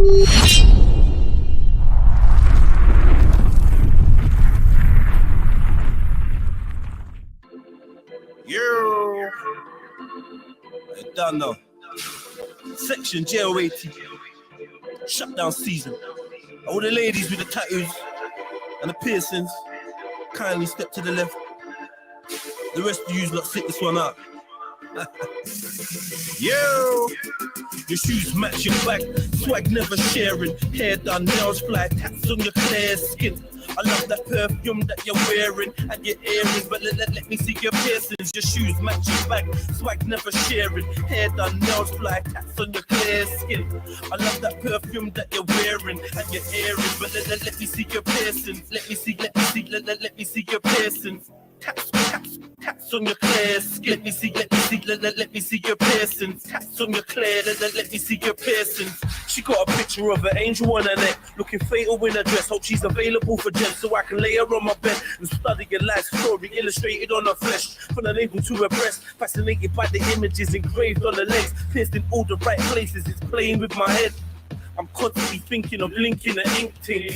Yo, done though. Section JOAT. Shutdown season. All the ladies with the tattoos and the piercings, kindly step to the left. The rest of you lot sit this one up. Yo, your shoes match your back, swag never sharing. Hair done, nails fly, tats on your clear skin. I love that perfume that you're wearing and your earrings, but let me see your piercings. Your shoes match your back, swag never sharing. Hair done, nails fly, tats on your clear skin. I love that perfume that you're wearing and your earrings, but let me see your piercings. Let me see your piercings. Tats on your clear skin. Let me see your piercings. Tats on your clear, let me see your piercings. She got a picture of an angel on her neck, looking fatal in her dress. Hope she's available for gems so I can lay her on my bed and study your life story illustrated on her flesh. From the navel to her breast, fascinated by the images engraved on her legs, pierced in all the right places. It's playing with my head. I'm constantly thinking of linking an ink ting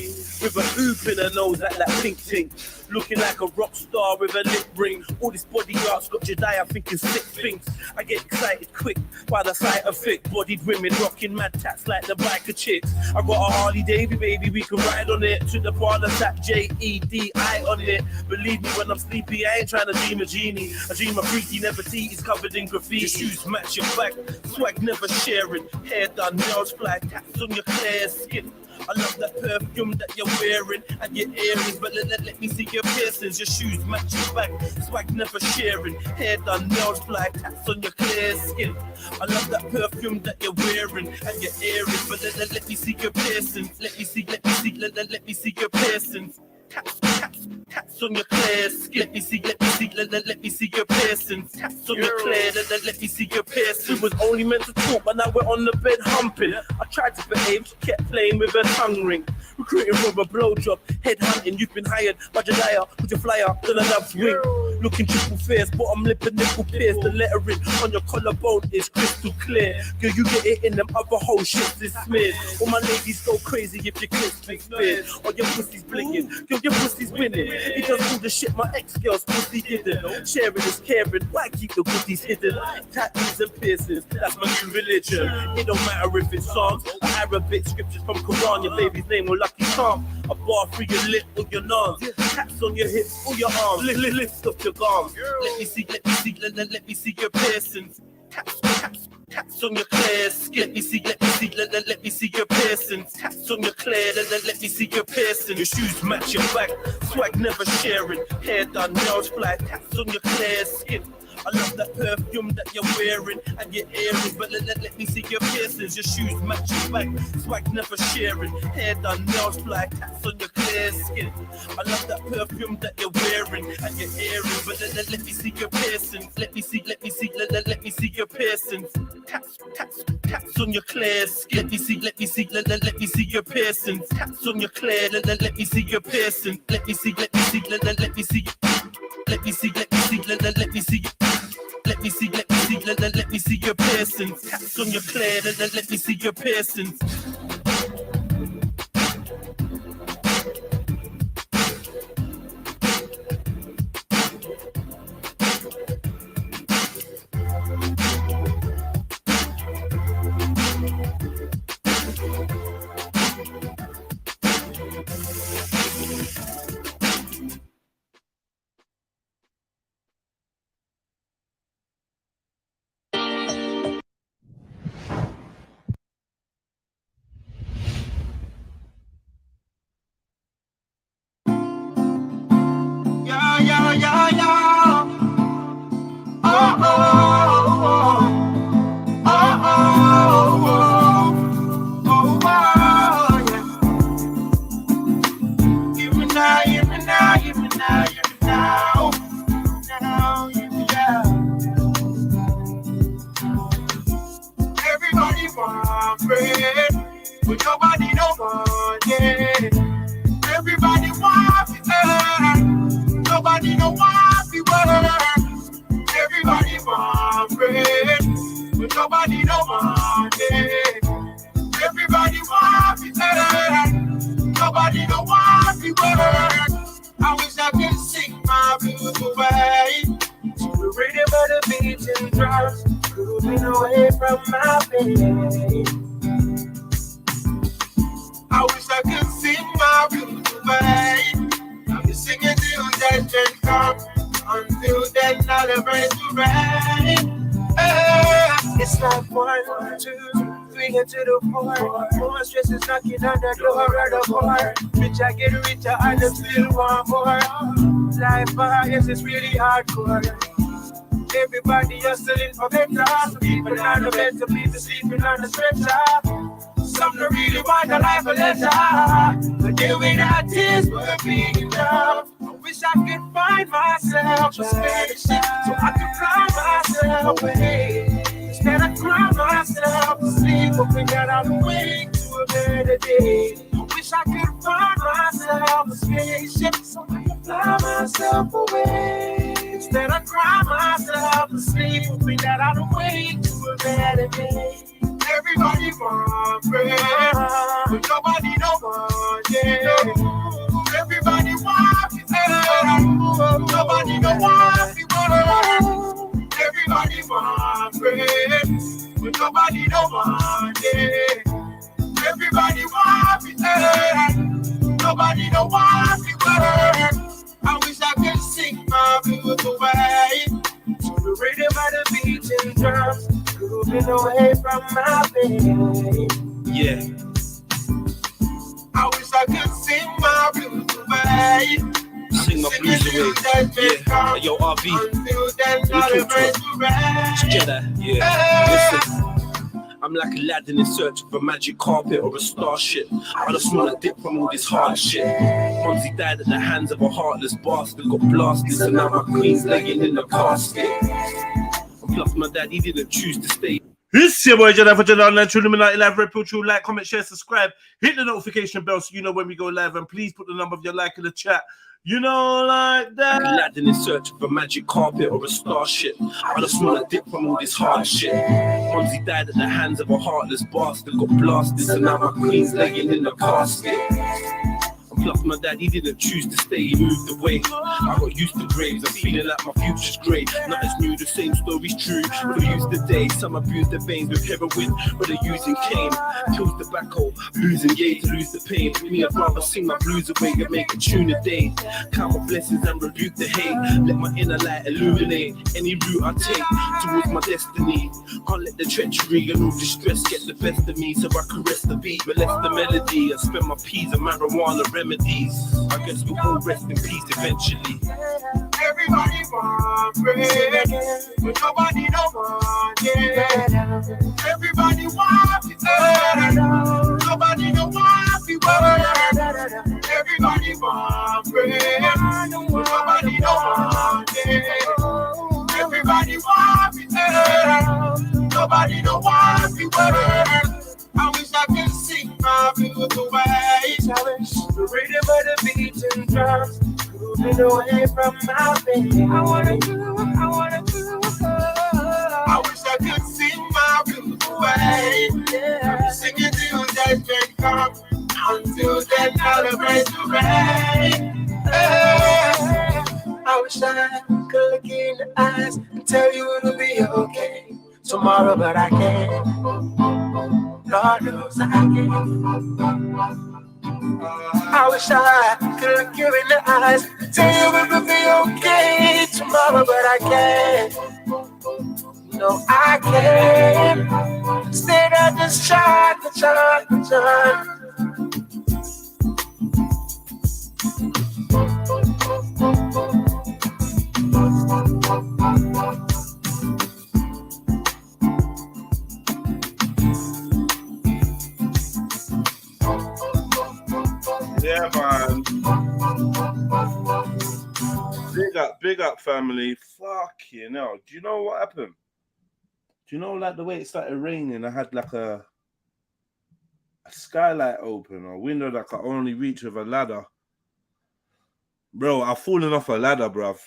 with a hoop in her nose like that pink ting. Looking like a rock star with a lip ring. All this body art's got JEDI, I'm thinking sick things. I get excited quick by the sight of thick bodied women rocking mad tats like the biker chicks. I got a Harley Davy, baby, we can ride on it. To the bar, the tap JEDI on it. Believe me, when I'm sleepy, I ain't trying to dream a genie. I dream a freaky Nefertiti's covered in graffiti. Your shoes match your back, swag never sharing. Hair done, nails fly, tats on your clear skin. I love that perfume that you're wearing and your earrings, but let me see your piercings. Your shoes match your back, swag never sharing. Hair done, nails fly, tats on your clear skin. I love that perfume that you're wearing and your earrings, but let me see your piercings. Let me see your piercings. Tats on your clear skin. Let me see your piercings. Tats on your clear, let me see your piercings. We was only meant to talk, but now we're on the bed humping. I tried to behave, she kept playing with her tongue ring. Recruiting for a blowjob, head hunting. You've been hired by JEDI, put your flyer to the love's wing. Looking triple fierce, bottom lip and nipple pierced. The lettering on your collarbone is crystal clear. Girl, you get it in them other whole shits is smeared. All my ladies go crazy if your clips big speared. Or your pussy's blinging, girl, your pussy's winning. It does all the shit my ex-girl's pussy didn't. Sharing is caring, why keep the goodies hidden? Tattoos and piercings, that's my new religion. It don't matter if it's songs or Arabic scriptures from Quran. Your baby's name or Lucky Charm. A bar through your lip or your nose. Tats on your hips or your arms. Lift up your arms. Let me see your piercings. Tats on your clear skin. Let me see your piercings. Tats on your clear, let me see your piercings. Your shoes match your back, swag never sharing. Hair done, nails fly, tats on your clear skin. I love that perfume that you're wearing and your earrings, but let me see your piercings. Your shoes match your back, swag never sharing. Hair done, nails fly, tats on your clear skin. I love that perfume that you're wearing and your earrings, but let me see your piercings. Let me see your piercings. Tats on your clear skin. Let me see your piercings. Tats on your clear, let me see your piercings. Let me see your piercings. Tats on your clear, let me see your piercings. Nobody no money. Everybody wants day. I wish I could sing my blues away. I'll be singing till judgment comes. Until then, I'll embrace the rain. It's like 1, 2, 3 into the 4. More stress is knocking on the door of the bar. Rich, I get richer, and I still want more. Life, yes, it's really hardcore. Everybody hustling for better. Some people on the bed, some people sleeping on the stretcher. Some don't really want a life of leisure. But doing that is worth being enough. I wish I could find myself a spaceship so I could fly myself away. Instead I cry myself to sleep, hoping that I'll wake to a better day. I wish I could find myself a spaceship so I could fly myself away. Instead I cry myself to sleep, hoping that I'll wake to a better day. Everybody want bread, but nobody don't want it. Everybody want it, nobody don't want it. Everybody want bread, but nobody don't want it. Everybody want it, nobody don't want it. I wish I could sing my blues away to the rhythm of the beach and drums, moving away from my bed. Yeah. I wish I could sing my blues away. Sing my blues away. Yeah. Hey, yo, RV. It's JEDI. Yeah. Listen. I'm like Aladdin in search of a magic carpet or a starship. I just wanna dip from all this hard shit. Mumsy died at the hands of a heartless bastard, got blasted, so now my queen's laying in the casket. And plus my dad, he didn't choose to stay. It's your boy JEDI for JEDI Online, Trilluminati Live, Red Pill Trill. Like, comment, share, subscribe. Hit the notification bell so you know when we go live. And please put the number of your like in the chat. You know, like that. Like Aladdin in search of a magic carpet or a starship. I just wanna dip from all this hard shit. Mumsy died at the hands of a heartless bastard, got blasted, so now my queen's laying in the casket. Plus my dad, he didn't choose to stay, he moved away. I got used to graves, I'm feeling like my future's grey. Nothing's new, the same story's true. For used the day, some abuse the veins with heroin, but they're using cane. Kills tobacco, losing yay to lose the pain. Me, I'd rather sing my blues away and make a tune a day. Count my blessings and rebuke the hate. Let my inner light illuminate any route I take towards my destiny. Can't let the treachery and all distress get the best of me, so I caress the beat, molest the melody, and spend my peas and marijuana remedies. I guess we'll all rest in peace eventually. Everybody want bread, but nobody don't want it. Everybody want it, nobody don't want it. Everybody want bread, but nobody don't want it. Everybody want it, nobody don't want it. I wish I could sing my blues away. The rhythm of the beach and drums, moving away from my bed. I wanna do. I wish I could sing my blues away. I'm singing till judgment comes. Until then, I'll embrace the rain. I wish I could look in the eyes and tell you it'll be okay tomorrow, but I can't. Lord knows I can't. I wish I could look you in the eyes and tell you it would be okay tomorrow, but I can't. No, I can't. Instead, I just try. Yeah, man. Big up, family. Fuck you know. Do you know what happened? Do you know, like, the way it started raining, I had like a skylight open, or a window that I could only reach with a ladder. Bro, I've fallen off a ladder, bruv.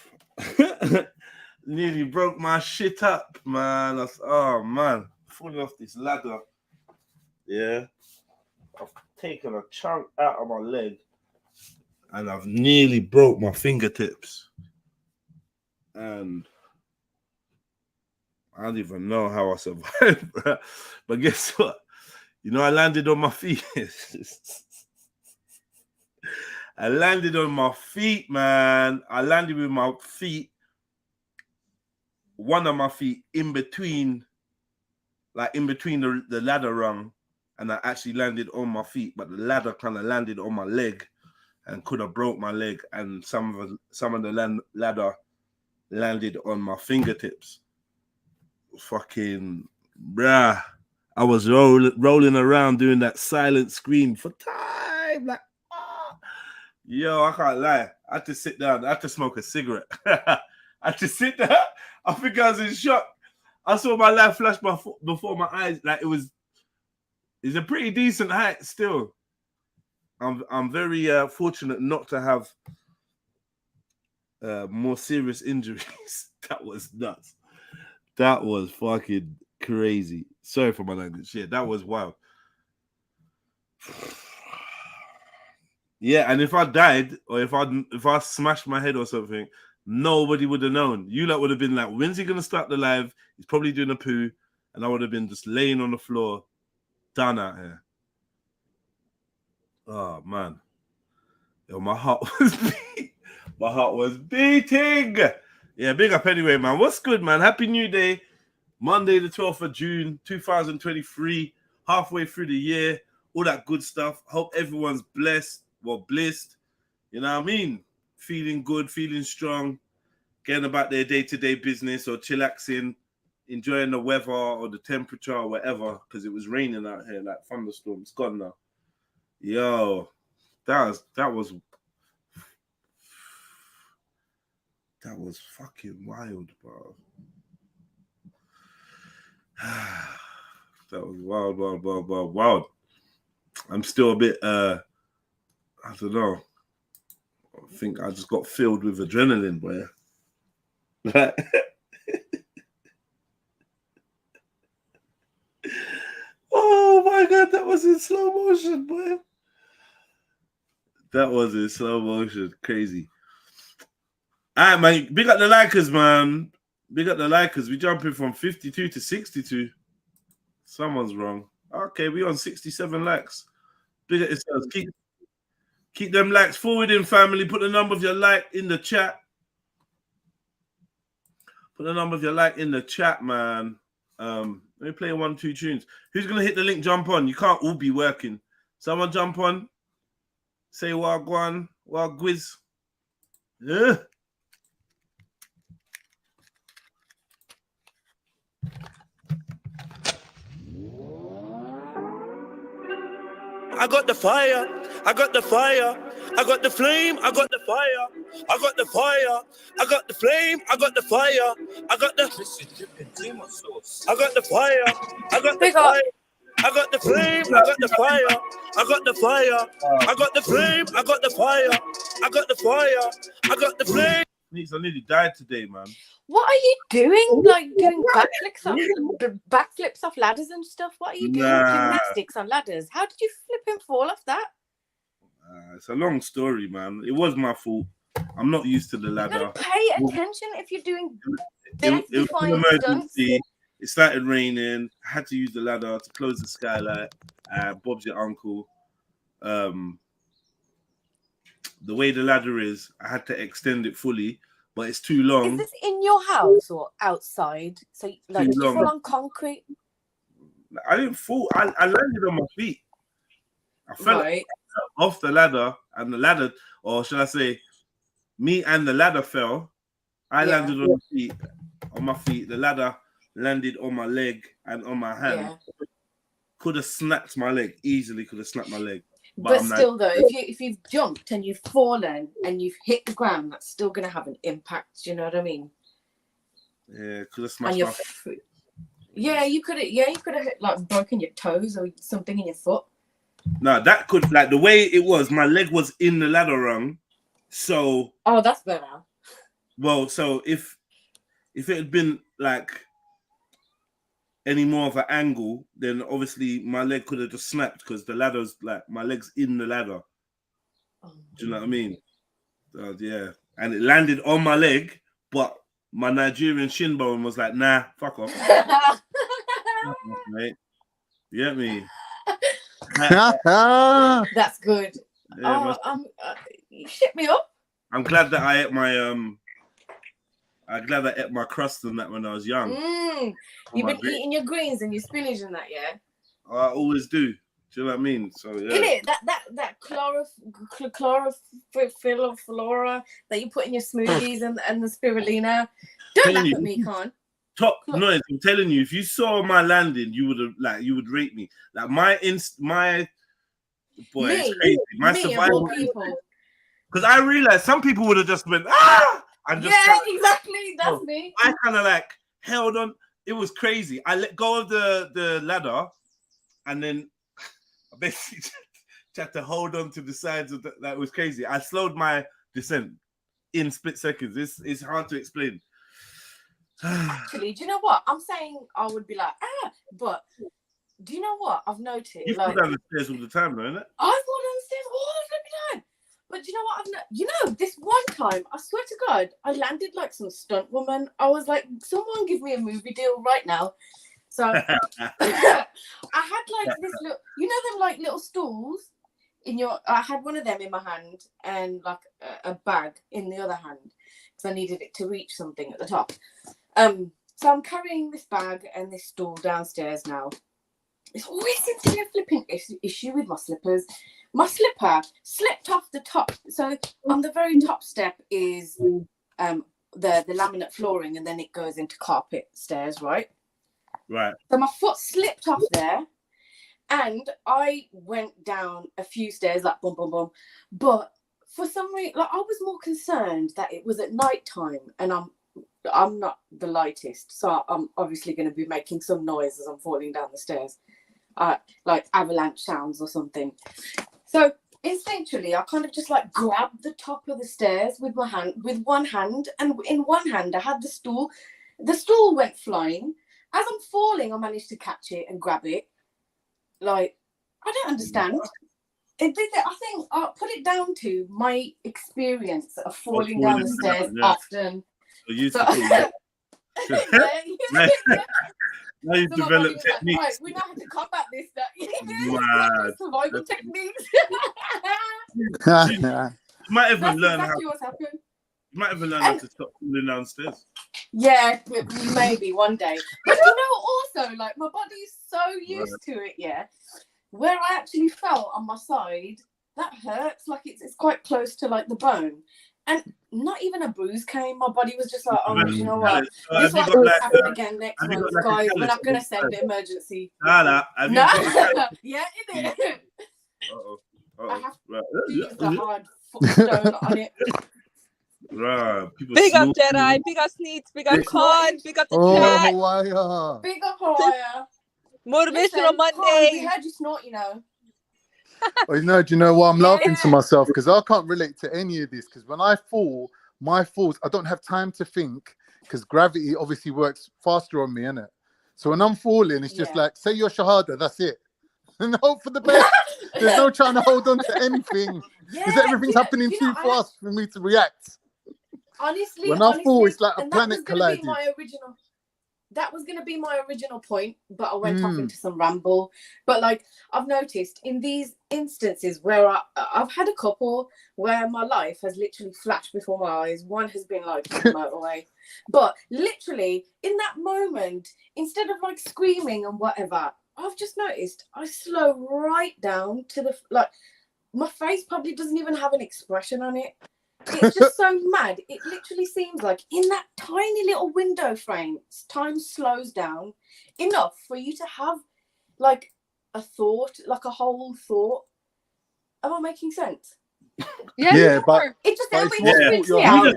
Nearly broke my shit up, man. Oh, man. Falling off this ladder. Yeah. I've taken a chunk out of my leg and I've nearly broke my fingertips. And I don't even know how I survived, bro. But guess what? You know, I landed on my feet. I landed on my feet, man. I landed with my feet, one of my feet in between the ladder rung, and I actually landed on my feet, but the ladder kind of landed on my leg and could have broke my leg, and some of the ladder landed on my fingertips. Fucking bruh. I was rolling around doing that silent scream for time. Like, ah. Yo, I can't lie. I had to sit down. I had to smoke a cigarette. I had to sit down. I think I was in shock. I saw my life flash before my eyes. Like it's a pretty decent height still. I'm very fortunate not to have more serious injuries. That was nuts. That was fucking crazy. Sorry for my language. Shit, that was wild. Yeah, and if I died or if I smashed my head or something, nobody would have known. You lot would have been like, when's he gonna start the live? He's probably doing a poo, and I would have been just laying on the floor, done out here. Oh man. Yo, my heart was beating. Yeah, big up anyway, man. What's good, man? Happy New Day. Monday, the 12th of June, 2023. Halfway through the year. All that good stuff. Hope everyone's blessed. Well, blessed. You know what I mean? Feeling good, feeling strong. Getting about their day-to-day business or chillaxing. Enjoying the weather or the temperature or whatever. Because it was raining out here like thunderstorm. It's gone now. Yo, that was fucking wild, bro. That was wild. I'm still a bit I don't know. I think I just got filled with adrenaline, boy. Oh my god, that was in slow motion, boy. That was in slow motion. Crazy. All right, man. Big up the likers, man. Big up the likers. We jumping from 52 to 62. Someone's wrong. Okay, we on 67 likes. Big up yourselves. Keep them likes forwarding, family. Put the number of your like in the chat. Put the number of your like in the chat, man. Let me play 1, 2 tunes. Who's gonna hit the link? Jump on. You can't all be working. Someone jump on. Say wagwan, wagwiz. Yeah. I got the fire, I got the fire, I got the flame, I got the fire, I got the fire, I got the flame, I got the fire, I got the I got the fire, I got the fire, I got the flame, I got the fire, I got the fire, I got the flame, I got the fire, I got the fire, I got the flame. I nearly died today, man. What are you doing? Like doing backflips off ladders and stuff? What are you doing? Gymnastics on ladders? How did you flip and fall off that? It's a long story, man. It was my fault. I'm not used to the ladder. You gotta pay attention if you're doing it was an emergency. It started raining. I had to use the ladder to close the skylight. Bob's your uncle. The way the ladder is, I had to extend it fully, but it's too long. Is this in your house or outside? So, like, did you fall on concrete? I didn't fall. I landed on my feet. I fell off the ladder, and the ladder, or should I say, me and the ladder fell. I landed on my feet. The ladder landed on my leg and on my hand. Yeah. Could have snapped my leg. Easily could have snapped my leg. But still, though, if you've jumped and you've fallen and you've hit the ground, that's still going to have an impact. Do you know what I mean? Yeah, could have smashed my foot. Yeah, you could have. Yeah, you could have like broken your toes or something in your foot. No, that could, like, the way it was, my leg was in the ladder rung, so. Oh, that's better. Well, so if it had been like any more of an angle, then obviously my leg could have just snapped because the ladder's like my leg's in the ladder. Do you know what I mean? Yeah, and it landed on my leg, but my Nigerian shin bone was like, nah, fuck off. Mate. You get me? That's good. Yeah, You shit me up. I'm glad that I ate my crust and that when I was young. You've been eating your greens and your spinach and that, yeah? I always do. Do you know what I mean? So yeah. In it, that chlorophyllora that you put in your smoothies and the spirulina. Don't laugh at me, Con. Top noise. I'm telling you, if you saw my landing, you would rate me. Like my boy, it's crazy. My survival. Because I realized some people would have just went and just exactly. That's me. I kind of like held on. It was crazy. I let go of the ladder, and then I basically tried to hold on to the sides of that. Was crazy. I slowed my descent in split seconds. It's hard to explain. Actually, do you know what? I'm saying I would be like, but do you know what? I've noticed. You fall down the stairs all the time, though, innit? I fall down the stairs all the time. But do you know what? This one time, I swear to God, I landed like some stunt woman. I was like, someone give me a movie deal right now. So I had like this little, them like little stools I had one of them in my hand and like a bag in the other hand because I needed it to reach something at the top. So I'm carrying this bag and this stool downstairs now. It's always seems to be a flipping issue with my slippers. My slipper slipped off the top. So on the very top step is the laminate flooring, and then it goes into carpet stairs, right? Right. So my foot slipped off there, and I went down a few stairs, like boom, boom, boom. But for some reason, like I was more concerned that it was at night time, and I'm not the lightest, so I'm obviously going to be making some noise as I'm falling down the stairs, like avalanche sounds or something. So instinctually, I kind of just like grabbed the top of the stairs with one hand, and in one hand I had the stool. The stool went flying. As I'm falling, I managed to catch it and grab it. Like, I don't understand. I think I'll put it down to my experience of falling down the stairs often. Now you've developed techniques. Like, right, we know how to combat this. Survival techniques. You might even learn exactly what's happened. You might even learn how to stop falling downstairs. Yeah, maybe one day. But also, like, my body's so used to it, yeah. Where I actually fell on my side, that hurts. Like, it's quite close to, like, the bone. And not even a bruise came. My body was just like, oh, you know what? This won't happen again next month, guys. We're not going to send an emergency. No. Yeah, it is. I have to use the hard stone on it. Right. Big up Jedi, big up Sneaks, big up Con, big up the chat. Hawaii. Big up Hawaii. Motivational Monday. We heard you snort, Do you know why I'm laughing to myself? Because I can't relate to any of this. Because when I fall, my falls, I don't have time to think because gravity obviously works faster on me, innit? So when I'm falling, it's just like, say your shahada, that's it. And hope for the best. There's no trying to hold on to anything. Because everything's happening too fast for me to react. Honestly, when I fall, it's like a planet colliding. That was going to be my original point, but I went off into some ramble. But like I've noticed in these instances where I've had a couple where my life has literally flashed before my eyes. One has been like the motorway, but literally in that moment, instead of like screaming and whatever, I've just noticed I slow right down to the like. My face probably doesn't even have an expression on it. It's just so mad. It literally seems like in that tiny little window frame, time slows down enough for you to have like a thought, like a whole thought. Am I making sense? Yeah, but it just freaks me out.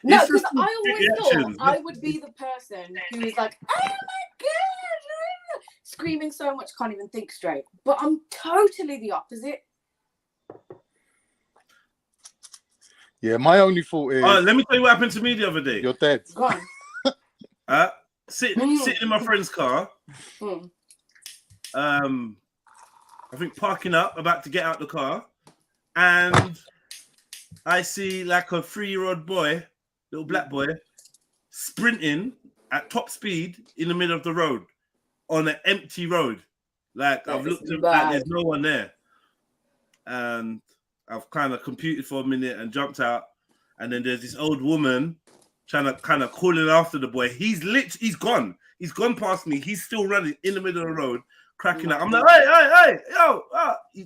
No, because I always thought I would be the person who is like, oh my God, screaming so much, can't even think straight. But I'm totally the opposite. Yeah, my only thought is... let me tell you what happened to me the other day. You're dead. Go on. Sitting in my friend's car. I think parking up, about to get out the car. And I see like a 3-year-old boy, little black boy, sprinting at top speed in the middle of the road on an empty road. Like I've looked at like there's no one there. And I've kind of computed for a minute and jumped out. And then there's this old woman trying to kind of calling after the boy. He's gone. He's gone past me. He's still running in the middle of the road, cracking up. I'm like, hey, yo.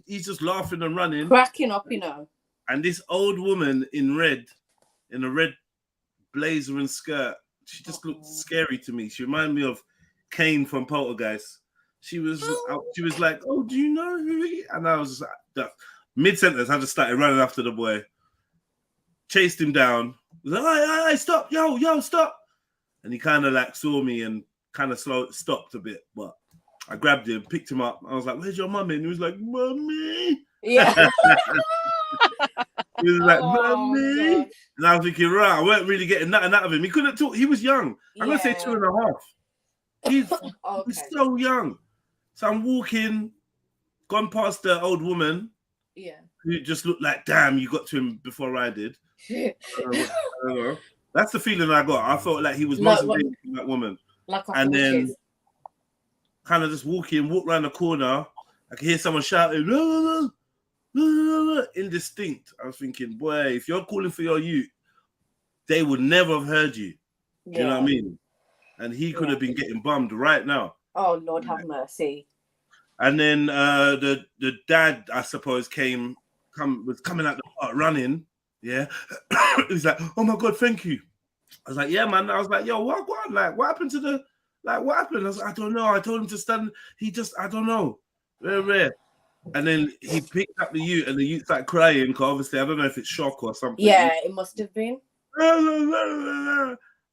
He's just laughing and running. Cracking up, you know. And this old woman in a red blazer and skirt, she just looked scary to me. She reminded me of Kane from Poltergeist. She was like, oh, do you know who he is? And I was like, mid-sentence, I just started running after the boy. Chased him down. I was like, hey, stop, yo, stop. And he kind of like saw me and kind of stopped a bit. But I grabbed him, picked him up. I was like, where's your mummy? And he was like, Mummy. Yeah. He was like, Mummy. Gosh. And I was thinking, right, I weren't really getting nothing out of him. He couldn't talk. He was young. I'm going to say 2.5. He's so young. So I'm walking, gone past the old woman. Yeah. Who just looked like, damn, you got to him before I did. I don't know. That's the feeling I got. I felt like he was masturbating to that woman. And then kind of just walk around the corner. I could hear someone shouting, indistinct. I was thinking, boy, if you're calling for your youth, they would never have heard you. Do you know what I mean? And he could have been getting bummed right now. Oh, Lord have mercy. And then the dad, I suppose, was coming out the park running. Yeah. He was like, oh my God, thank you. I was like, yeah, man. I was like, yo, what? Like, what happened to what happened? I was like, I don't know. I told him to stand. I don't know. Rare. And then he picked up the youth and the youth started crying because obviously, I don't know if it's shock or something. Yeah, it must have been.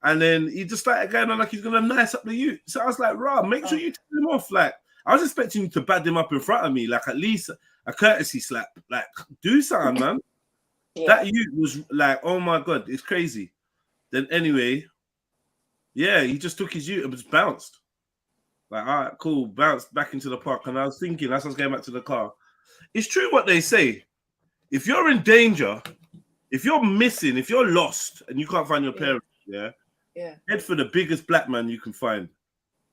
And then he just started going on like he's going to nice up the youth. So I was like, Rob, make sure you tell him off. Like, I was expecting you to bad him up in front of me, like at least a courtesy slap. Like, do something, man. That youth was like, oh my God, it's crazy. Then anyway, yeah, he just took his youth and just bounced. Like, all right, cool, bounced back into the park. And I was thinking, as I was going back to the car, it's true what they say. If you're in danger, if you're missing, if you're lost and you can't find your parents, head for the biggest black man you can find.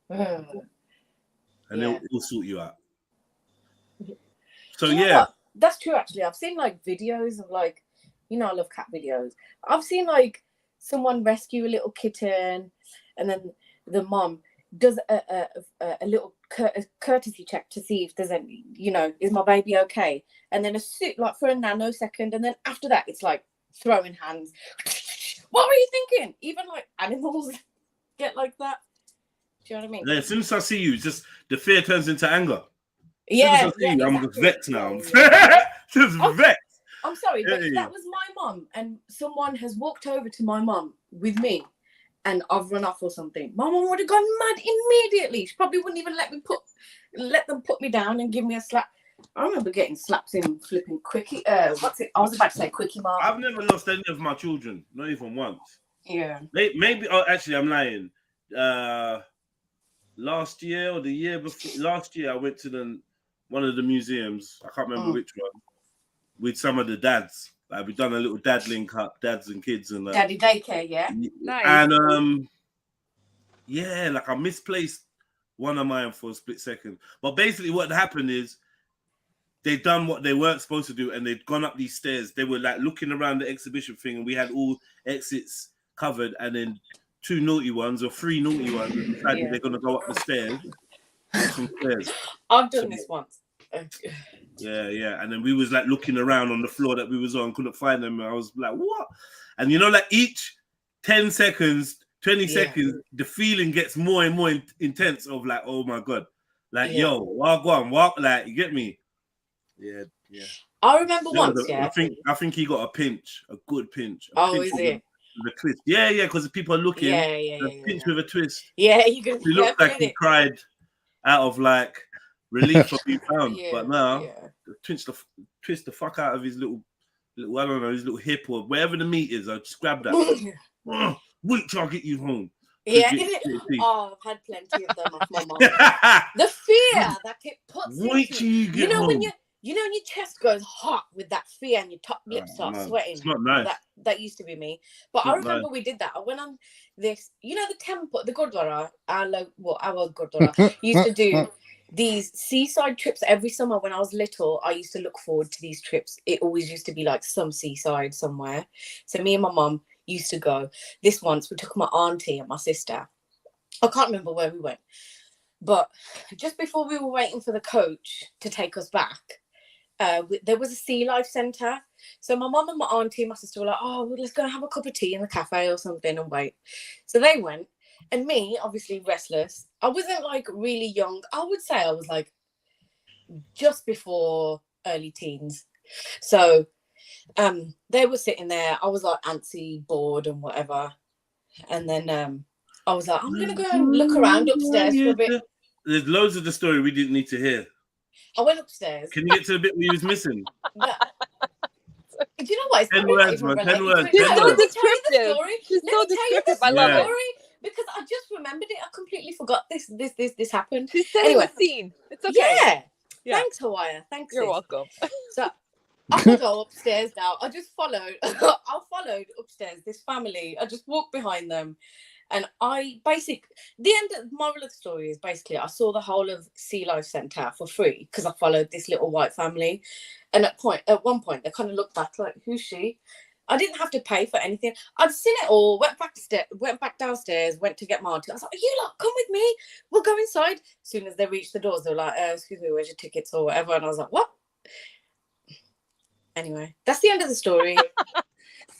And they'll sort you out. So, that's true, actually. I've seen like videos of like, you know, I love cat videos. I've seen like someone rescue a little kitten and then the mom does a little courtesy check to see if there's any, you know, is my baby okay? And then a suit like for a nanosecond. And then after that, it's like throwing hands. What were you thinking? Even like animals get like that. Do you know what I mean? Yeah, as soon as I see you, just the fear turns into anger. Yeah, I'm just vexed now. Just vexed. I'm sorry, but if that was my mum and someone has walked over to my mum with me and I've run off or something, my mum would have gone mad immediately. She probably wouldn't even let them put me down and give me a slap. I remember getting slaps in flipping quickie. What's it? I was about to say quickie mark. I've never lost any of my children, not even once. Yeah. Maybe. Oh, actually, I'm lying. Last year or the year before, last year I went to one of the museums. I can't remember which one. With some of the dads, like we've done a little dad link up, dads and kids, and daddy daycare, yeah. Nice. And like I misplaced one of mine for a split second. But basically, what happened is they'd done what they weren't supposed to do, and they'd gone up these stairs. They were like looking around the exhibition thing, and we had all exits covered, and then 2 naughty ones or 3 naughty ones decided they're gonna go up the stairs. I've done this once. Yeah. And then we was like looking around on the floor that we was on, couldn't find them. And I was like, what? And you know, like each 10 seconds, 20 seconds, the feeling gets more and more intense of like, oh my God. Like, yo, walk, like, you get me? Yeah. I remember once, I think he got a pinch, a good pinch. Is it? With a twist. Yeah, because people are looking. Pinch with a twist. Yeah, you can. He looked like he cried out of like relief of being found. But now, twist the fuck out of his little, I don't know, his little hip or wherever the meat is. I just grab that. Wait till I get you home. Yeah, I've had plenty of them off my mom. The fear that it puts Wait till you get home. When you know, when your chest goes hot with that fear and your top lip starts sweating. It's not nice. That used to be me. But I remember we did that. I went on this, you know, the temple, the Gurdwara, our Gurdwara used to do these seaside trips every summer. When I was little, I used to look forward to these trips. It always used to be like some seaside somewhere. So me and my mum used to go. This once we took my auntie and my sister. I can't remember where we went. But just before we were waiting for the coach to take us back, there was a sea life centre. So my mum and my auntie and my sister were like, oh, well, let's go and have a cup of tea in the cafe or something and wait. So they went. And me, obviously restless. I wasn't like really young. I would say I was like just before early teens. So they were sitting there. I was like antsy, bored and whatever. And then I was like, I'm going to go and look around upstairs for a bit. There's loads of the story we didn't need to hear. I went upstairs. Can you get to the bit where you was missing? No. Do you know what? It's 10 words, man. 10 words. She's so descriptive. She's so descriptive. I love it. Because I just remembered it. I completely forgot this happened. She's setting the scene. It's okay. Yeah. Thanks, Hawaii. Thanks. You're welcome. So I can go upstairs now. I just followed. I followed upstairs this family. I just walked behind them. And the end of the moral of the story is basically I saw the whole of Sea Life Centre for free because I followed this little white family. And at one point, they kind of looked back like, who's she? I didn't have to pay for anything. I'd seen it all, went back downstairs, went to get my auntie. I was like, you lot, come with me. We'll go inside. As soon as they reached the doors, they were like, excuse me, where's your tickets or whatever? And I was like, what? Anyway, that's the end of the story.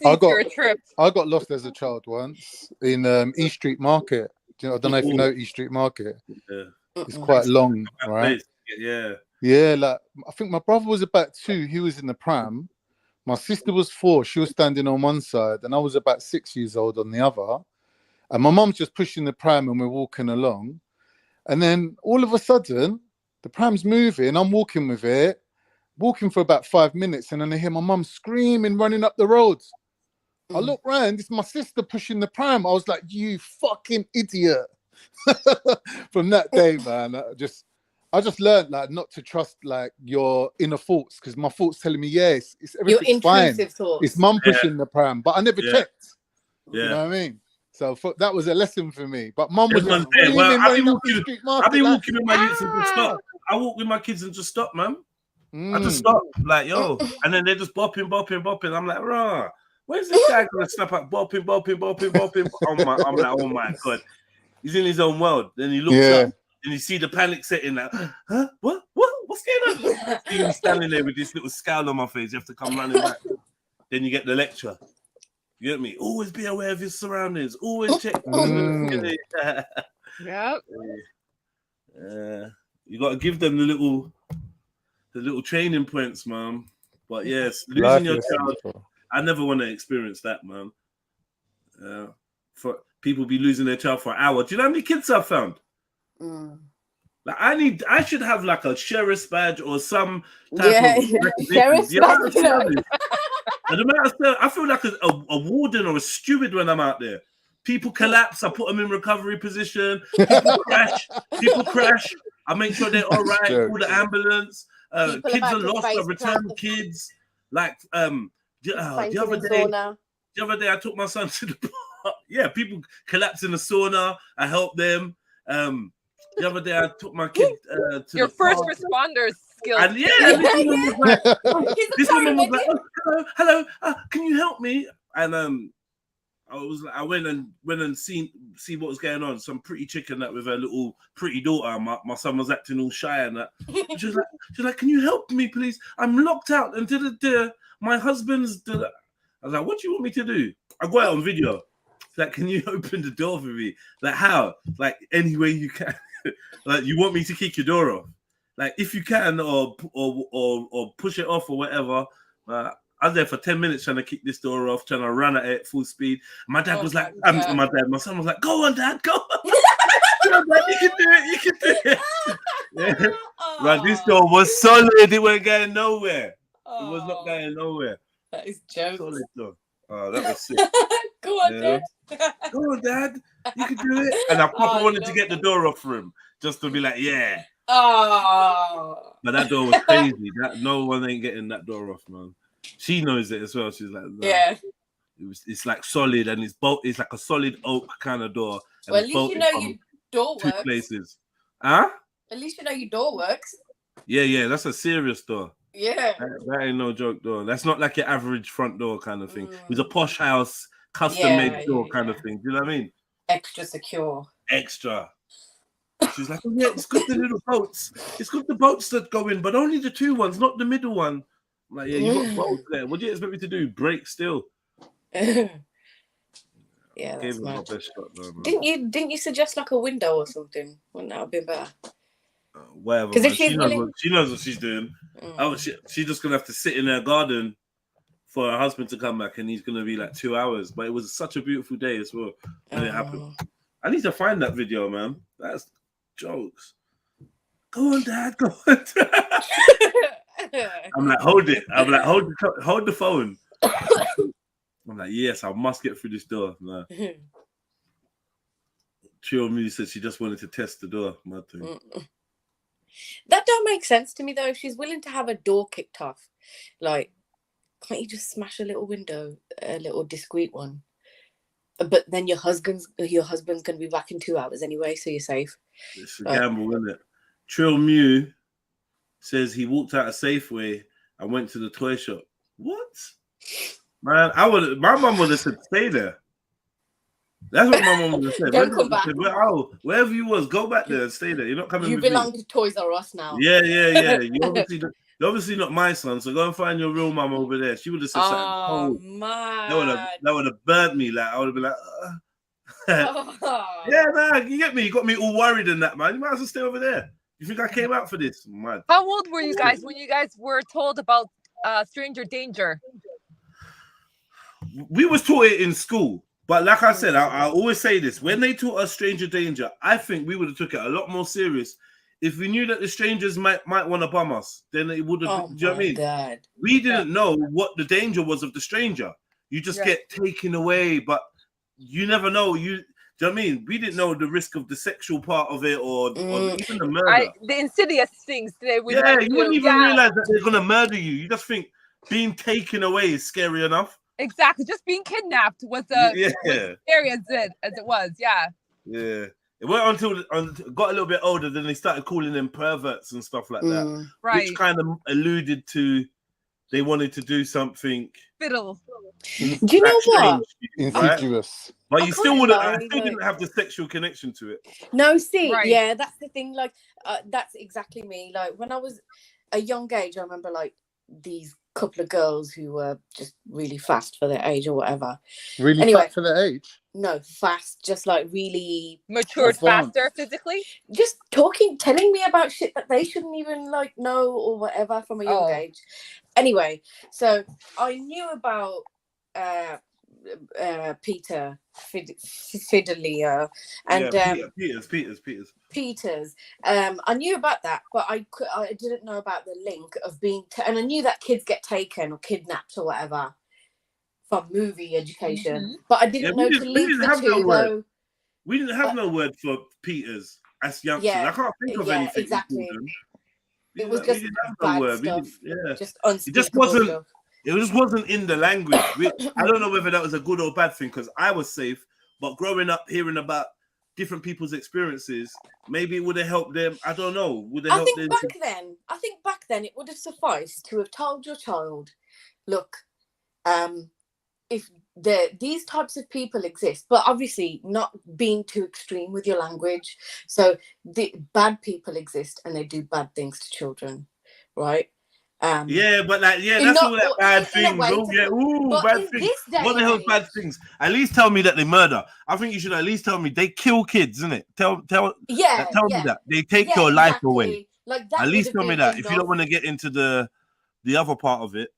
I got lost as a child once in East Street Market. I don't know if you know East Street Market. Yeah. It's quite long, right? Yeah, like I think my brother was about 2. He was in the pram. My sister was 4. She was standing on one side, and I was about 6 years old on the other. And my mum's just pushing the pram, and we're walking along. And then all of a sudden, the pram's moving. I'm walking with it, walking for about 5 minutes, and then I hear my mum screaming, running up the road. I look round, it's my sister pushing the pram. I was like, you fucking idiot. From that day, man, I just learned like not to trust like your inner thoughts, because my thoughts telling me, yes, it's everything's fine. Thoughts. It's mum pushing the pram, but I never checked. You know what I mean? So that was a lesson for me. But mum was like, I've been walking with my youths and just stop. I walk with my kids and just stop, man. I just stop, like, yo, and then they're just bopping. I'm like, rah. Where's this guy gonna snap up, bopping? I'm like, oh my god, he's in his own world. Then he looks up and you see the panic setting. Like, huh? What's going on? He's standing there with this little scowl on my face. You have to come running back. Then you get the lecture. You get me? Always be aware of your surroundings. Always check. Yep. You got to give them the little training points, man. But yes, losing your child. I never want to experience that, man. For people be losing their child for an hour. Do you know how many kids I've found? Like I should have like a sheriff's badge or some type of sheriff's badge. I feel like a warden or a steward when I'm out there. People collapse, I put them in recovery position. People crash. I make sure they're all right. Call the ambulance. Kids are lost. I return kids. Like the other day, I took my son to the park. Yeah, people collapse in the sauna. I help them. The other day, I took my kid to your the first park. Responders skills. And this woman was like, oh, hello, can you help me? And I went and see what was going on. Some pretty chicken that with her little pretty daughter. My son was acting all shy and that. She's like, can you help me, please? I'm locked out and my husband's. I was like, what do you want me to do? I got it on video. It's like, can you open the door for me? Like, how? Like, any way you can. Like, you want me to kick your door off? Like, if you can, or push it off or whatever. I was there for 10 minutes trying to kick this door off, trying to run at it full speed. My dad was like, my son was like, go on, Dad, go on. Go on, Dad, you can do it. Yeah. Right, this door was solid. It wasn't going nowhere. It was not going nowhere. That is joke. Solid door. Oh, that was sick. Go on, Dad. Go on, Dad. You can do it. And I proper wanted to get the door off for him, just to be like, yeah. Oh. But that door was crazy. That no one ain't getting that door off, man. She knows it as well. She's like, nah. Yeah. It's like solid and it's like a solid oak kind of door. And Well, at least you know your door two works. places. Huh? At least you know your door works. Yeah, that's a serious door. Yeah. That ain't no joke door. That's not like your average front door kind of thing. It's a posh house, custom made door kind of thing. Do you know what I mean? Extra secure. Extra. She's like, oh, yeah, it's got the little boats. It's got the boats that go in, but only the two ones, not the middle one. I'm like, yeah, you got boats there. What do you expect me to do? Break still? Yeah, that's mad. Best shot, though, Didn't you suggest like a window or something? Wouldn't that have been better? Whatever. Because if she knows what she's doing. She's just gonna have to sit in her garden for her husband to come back, and he's gonna be like 2 hours. But it was such a beautiful day as well when it happened. I need to find that video, man. That's jokes. Go on, Dad. Go on. I'm like, hold it. I'm like, hold the phone. I'm like, yes, I must get through this door. No. Trilluminati said she just wanted to test the door. Mad thing. That don't make sense to me though. If she's willing to have a door kicked off, like, can't you just smash a little window, a little discreet one? But then your husband's gonna be back in 2 hours anyway, so you're safe. It's a gamble, isn't it? Trill Mew says he walked out of Safeway and went to the toy shop. What? Man, my mum would have said stay there. That's what my mum would have said. Don't come back. Wherever you was, go back there and stay there. You're not coming. You belong to Toys R Us now. Yeah. You're obviously not my son, so go and find your real mum over there. She would have said something. Oh man, that would have burnt me. Like I would have been like, yeah, man, you get me. You got me all worried in that, man. You might as well stay over there. You think I came out for this? Man. How old were you guys when you guys were told about stranger danger? We was taught it in school, but like I said, I always say this: when they taught us stranger danger, I think we would have took it a lot more serious. If we knew that the strangers might want to bum us, then it would have. Do you know what I mean? God. We didn't know what the danger was of the stranger. You just get taken away, but you never know. Do you know what I mean? We didn't know the risk of the sexual part of it or even the murder. The insidious things. You wouldn't even realize that they're gonna murder you. You just think being taken away is scary enough. Exactly. Just being kidnapped was was scary as it was. Yeah. Yeah. It went until got a little bit older, then they started calling them perverts and stuff like that. Right. Which kind of alluded to they wanted to do something. Fiddle. Do you know what? Insidious. But you still didn't have the sexual connection to it. No, see, yeah, that's the thing. Like, that's exactly me. Like, when I was a young age, I remember like these couple of girls who were just really fast for their age or whatever. Really fast for their age? No, fast, just like really matured faster physically. Just telling me about shit that they shouldn't even like know or whatever from a young age. Anyway, so I knew about Peter Fidelia and Peters. I knew about that, but I didn't know about the link of being and I knew that kids get taken or kidnapped or whatever from movie education, but I didn't know to link the two though. We didn't have no word for Peters as youngsters. I can't think of anything. Exactly. It was just bad stuff. Just unspeakable. It just wasn't in the language. I don't know whether that was a good or bad thing because I was safe, but growing up hearing about different people's experiences, maybe it would have helped them. I don't know. I think back then it would have sufficed to have told your child, look, if these types of people exist, but obviously not being too extreme with your language. So the bad people exist and they do bad things to children, right? That's all that bad things. Bad things. What the hell bad things? At least tell me that they murder. I think you should at least tell me they kill kids, isn't it? Tell me that they take your life away. Like that. At least tell me that. If you don't want to get into the other part of it,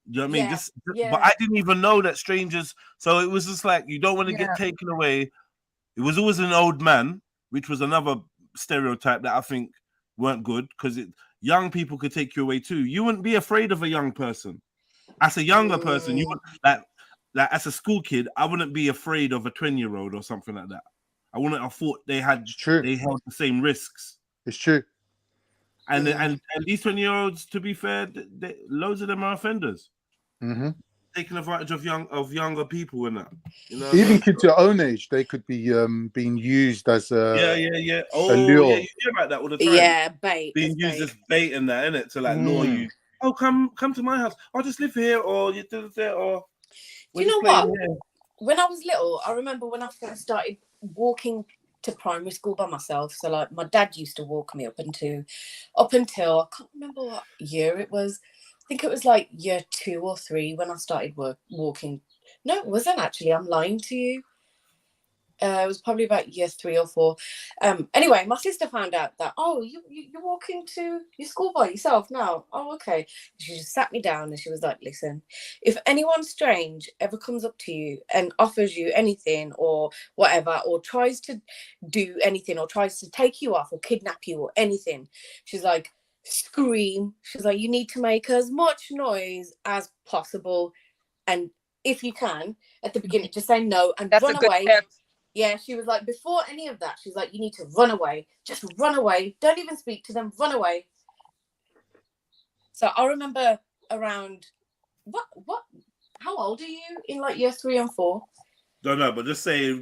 you know what I mean? But I didn't even know that strangers. So it was just like you don't want to get taken away. It was always an old man, which was another stereotype that I think weren't good because young people could take you away too. You wouldn't be afraid of a young person. As a younger person, you would like as a school kid, I wouldn't be afraid of a 20-year-old or something like that. I wouldn't have thought they held the same risks. It's true. And these 20-year-olds, to be fair, loads of them are offenders. Taking advantage of younger people and that. You know, even kids your own age, they could be being used as a Oh, lure. yeah, you hear about that all the time. Yeah, bait. Being used as bait and that, innit? To like lure you. Oh, come to my house. I'll just live here, or you do that, or. Do you know what? When I was little, I remember when I first started walking to primary school by myself. So like my dad used to walk me up until I can't remember what year it was. I think it was like year 2 or 3 when I started walking. No, it wasn't actually. I'm lying to you. It was probably about year 3 or 4. Anyway, my sister found out that, oh, you're walking to your school by yourself now. Oh, okay. She just sat me down and she was like, listen, if anyone strange ever comes up to you and offers you anything or whatever, or tries to do anything or tries to take you off or kidnap you or anything, she's like, scream. She's like, you need to make as much noise as possible. And if you can, at the beginning, just say no and run away. Yeah, she was like, before any of that, she's like, you need to run away. Just run away. Don't even speak to them. Run away. So I remember around, how old are you in like year 3 and 4? Don't know, but just say,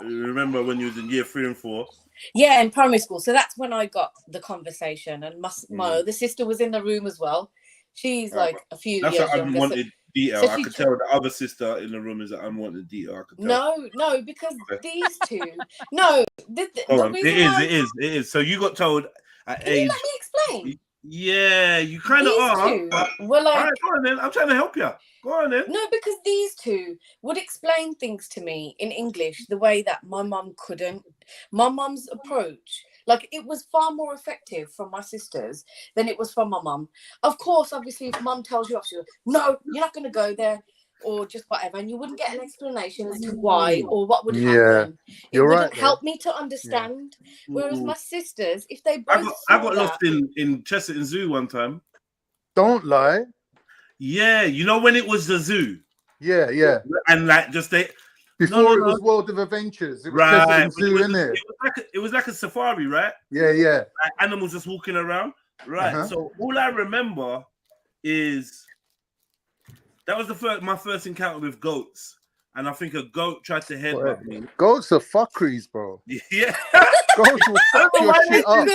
remember when you was in year 3 and 4? Yeah, in primary school. So that's when I got the conversation. And my other sister was in the room as well. She's like a few years younger. That's unwanted detail. So I could tell the other sister in the room is an unwanted detail. I could tell. No, because these two. No, it is. So you got told at age. Let me explain. Yeah, you kind of are. Well, like, all right, go on then. I'm trying to help you. Go on then. No, because these two would explain things to me in English the way that my mum couldn't. My mum's approach, like, it was far more effective from my sisters than it was from my mum. Of course, obviously, if mum tells you off, she'll, no, you're not going to go there, or just whatever, and you wouldn't get an explanation as to why or what would happen. It wouldn't help me to understand. Whereas my sisters, if they both I got lost in Chesterton Zoo one time. Don't lie. Yeah, you know when it was the zoo. Yeah. And like just before it was World of Adventures. It was Chesterton Zoo, innit? It was like a safari, right? Yeah. Like animals just walking around, right? So all I remember is that was my first encounter with goats, and I think a goat tried to headbutt me. Goats are fuckeries, bro. Yeah, goats will fuck your shit up.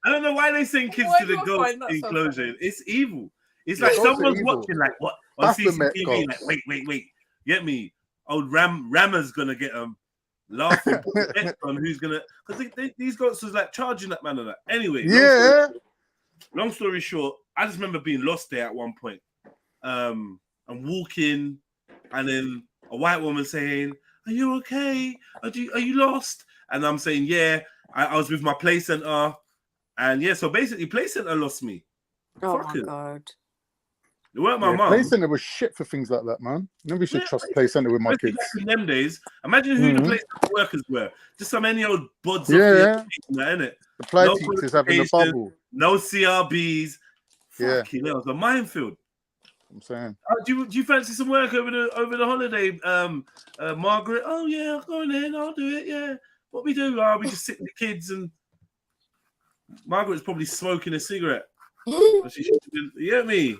I don't know why they send kids to the goat enclosure. It's evil. It's like someone's watching, like what on CCTV. Like, wait, get me. Old Rammer's gonna get them laughing on who's gonna, because these goats was like charging that man and that. Anyway, long story short, I just remember being lost there at one point. And walking, and then a white woman saying, "Are you okay? Are you lost?" And I'm saying, "Yeah, I was with my play center." And yeah, so basically, play center lost me. Oh my god! It weren't my mum. Play center was shit for things like that, man. Nobody should trust play center with my kids. In them days, imagine who the play center workers were. Just some any old buds. Yeah, innit? The play teachers having a bubble. No CRBs. Yeah, it was a minefield. I'm saying. Do you fancy some work over the holiday, Margaret? Oh yeah, I'll go in there. I'll do it. Yeah. What we do? We just sit with the kids, and Margaret's probably smoking a cigarette. Yeah, me.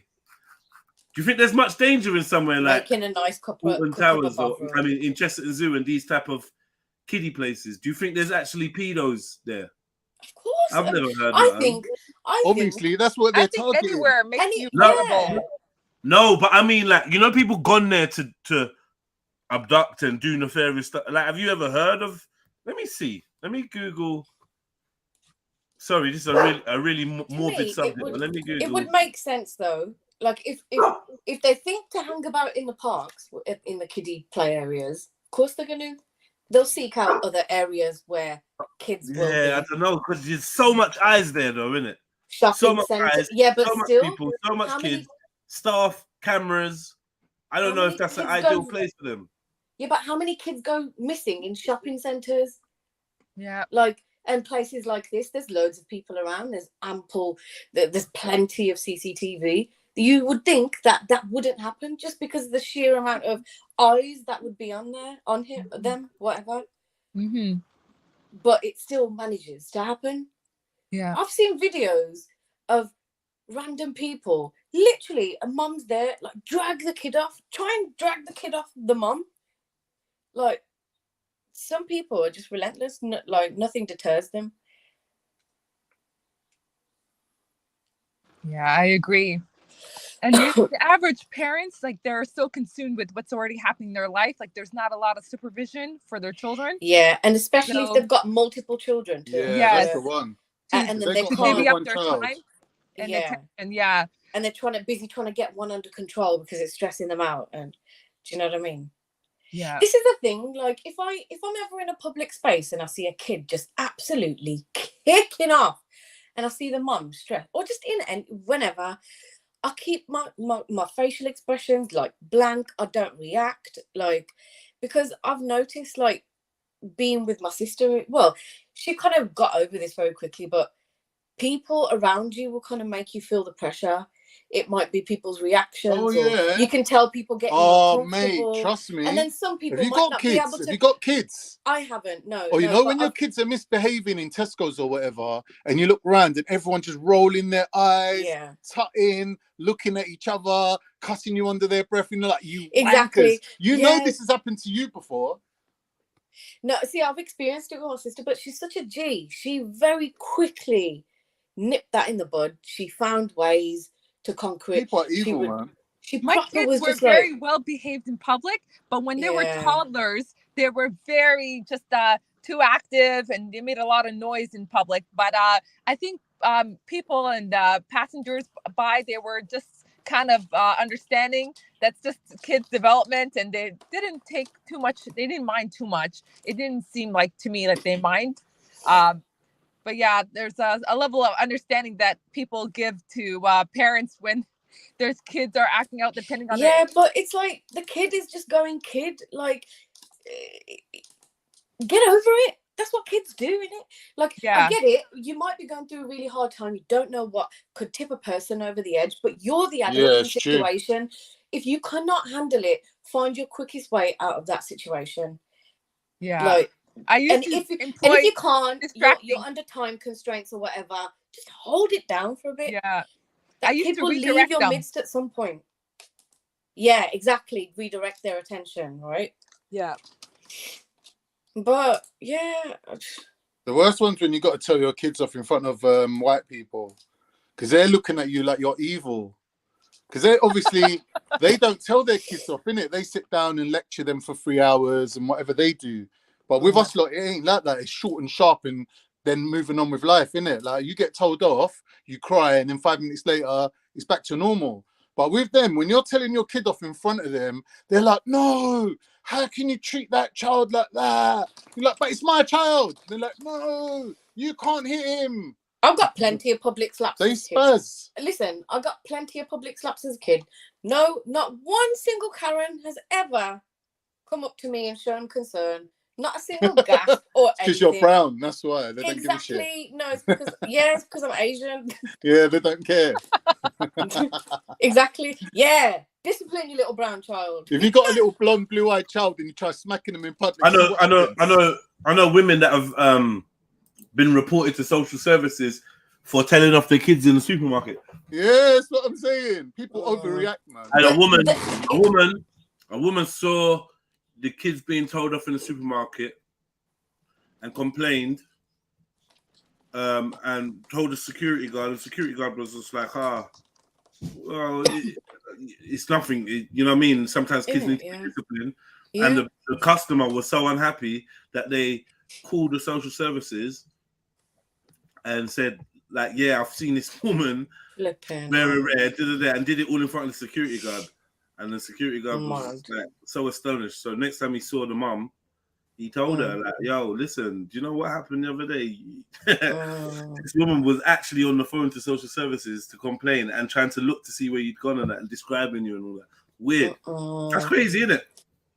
Do you think there's much danger in somewhere like in a nice couple Towers, or I mean, in Chesterton Zoo and these type of kiddie places? Do you think there's actually pedos there? Of course, I've never heard. I think obviously that's what they're targeting. Anywhere makes you vulnerable. No, but I mean, like, you know, people gone there to abduct and do nefarious stuff. Like, have you ever heard of? Let me see. Let me Google. Sorry, this is a really morbid subject. But let me Google. It would make sense though. Like if they think to hang about in the parks, in the kiddie play areas, of course they'll seek out other areas where kids will be. I don't know, because there's so much eyes there though, isn't it? Shopping centers. Yeah, but so still, much people, so much kids, staff, cameras. I don't know if that's an ideal place for them. Yeah, but how many kids go missing in shopping centers? Yeah. Like, and places like this, there's loads of people around. There's plenty of CCTV. You would think that wouldn't happen just because of the sheer amount of eyes that would be on there, on him, them, whatever. Mm-hmm. But it still manages to happen. Yeah. I've seen videos of random people. Literally, a mum's there, like, try and drag the kid off the mum. Like, some people are just relentless. Like, nothing deters them. Yeah, I agree. And the average parents, like, they're so consumed with what's already happening in their life. Like, there's not a lot of supervision for their children. Yeah, and especially if they've got multiple children too. Yeah, that's the one. And then they to divvy up their time and attention. Yeah. And they're busy trying to get one under control because it's stressing them out. And do you know what I mean? Yeah. This is the thing. Like, if I'm ever in a public space and I see a kid just absolutely kicking off, and I see the mum stressed, or just whenever, I keep my facial expressions like blank. I don't react, like, because I've noticed, like, being with my sister, well, she kind of got over this very quickly, but people around you will kind of make you feel the pressure. It might be people's reactions. Oh, yeah. You can tell people getting mate, trust me. And then some people Have you might got not kids? be able to. Have you got kids? I haven't, no. Or, you know, when your kids are misbehaving in Tesco's or whatever, and you look around and everyone just rolling their eyes, tutting, looking at each other, cussing you under their breath, and you're like, you exactly. wankers. You know this has happened to you before. No, see, I've experienced it with my sister, but she's such a G. She very quickly nipped that in the bud. She found ways to conquer it. People are evil, man. My kids were very well behaved in public, but when they were toddlers, they were very just too active, and they made a lot of noise in public. But I think people and passengers they were just kind of understanding that's just kids' development, and they didn't take too much. They didn't mind too much. It didn't seem like to me that they mind. But yeah, there's a level of understanding that people give to parents when their kids are acting out depending on their age. But it's like the kid is just going kid. Like, get over it. That's what kids do, innit? Like, I get it. You might be going through a really hard time. You don't know what could tip a person over the edge, but you're the adult in the situation. True. If you cannot handle it, find your quickest way out of that situation. Yeah. Like, I used if you can't, you're under time constraints or whatever, just hold it down for a bit. Yeah. That kid will leave your midst at some point. Yeah, exactly. Redirect their attention, right? Yeah. But yeah, the worst one's when you got to tell your kids off in front of white people, because they're looking at you like you're evil. Because they obviously they don't tell their kids off, innit? They sit down and lecture them for 3 hours and whatever they do. But with us, like, it ain't like that. It's short and sharp, and then moving on with life, innit? Like, you get told off, you cry, and then 5 minutes later, it's back to normal. But with them, when you're telling your kid off in front of them, they're like, no, how can you treat that child like that? You're like, but it's my child. They're like, no, you can't hit him. I've got plenty of public slaps. They spaz. Listen, I got plenty of public slaps as a kid. No, not one single Karen has ever come up to me and shown concern. Not a single gasp or anything. Because you're brown, that's why. They don't give a shit. Exactly. No, it's because I'm Asian. Yeah, they don't care. Exactly. Yeah. Discipline your little brown child. If you got a little blonde, blue-eyed child and you try smacking them in public, I know women that have been reported to social services for telling off their kids in the supermarket. Yeah, that's what I'm saying. People overreact, man. And a woman saw the kids being told off in the supermarket and complained, and told the security guard. The security guard was just like, well, it's nothing. You know what I mean? Sometimes kids need to be disciplined. Yeah. And the customer was so unhappy that they called the social services and said, like, yeah, I've seen this woman wearing red, and did it all in front of the security guard. And the security guard was like so astonished. So next time he saw the mum, he told her, like, yo, listen, do you know what happened the other day? This woman was actually on the phone to social services to complain and trying to look to see where you'd gone and that and describing you and all that. Weird. That's crazy, isn't it?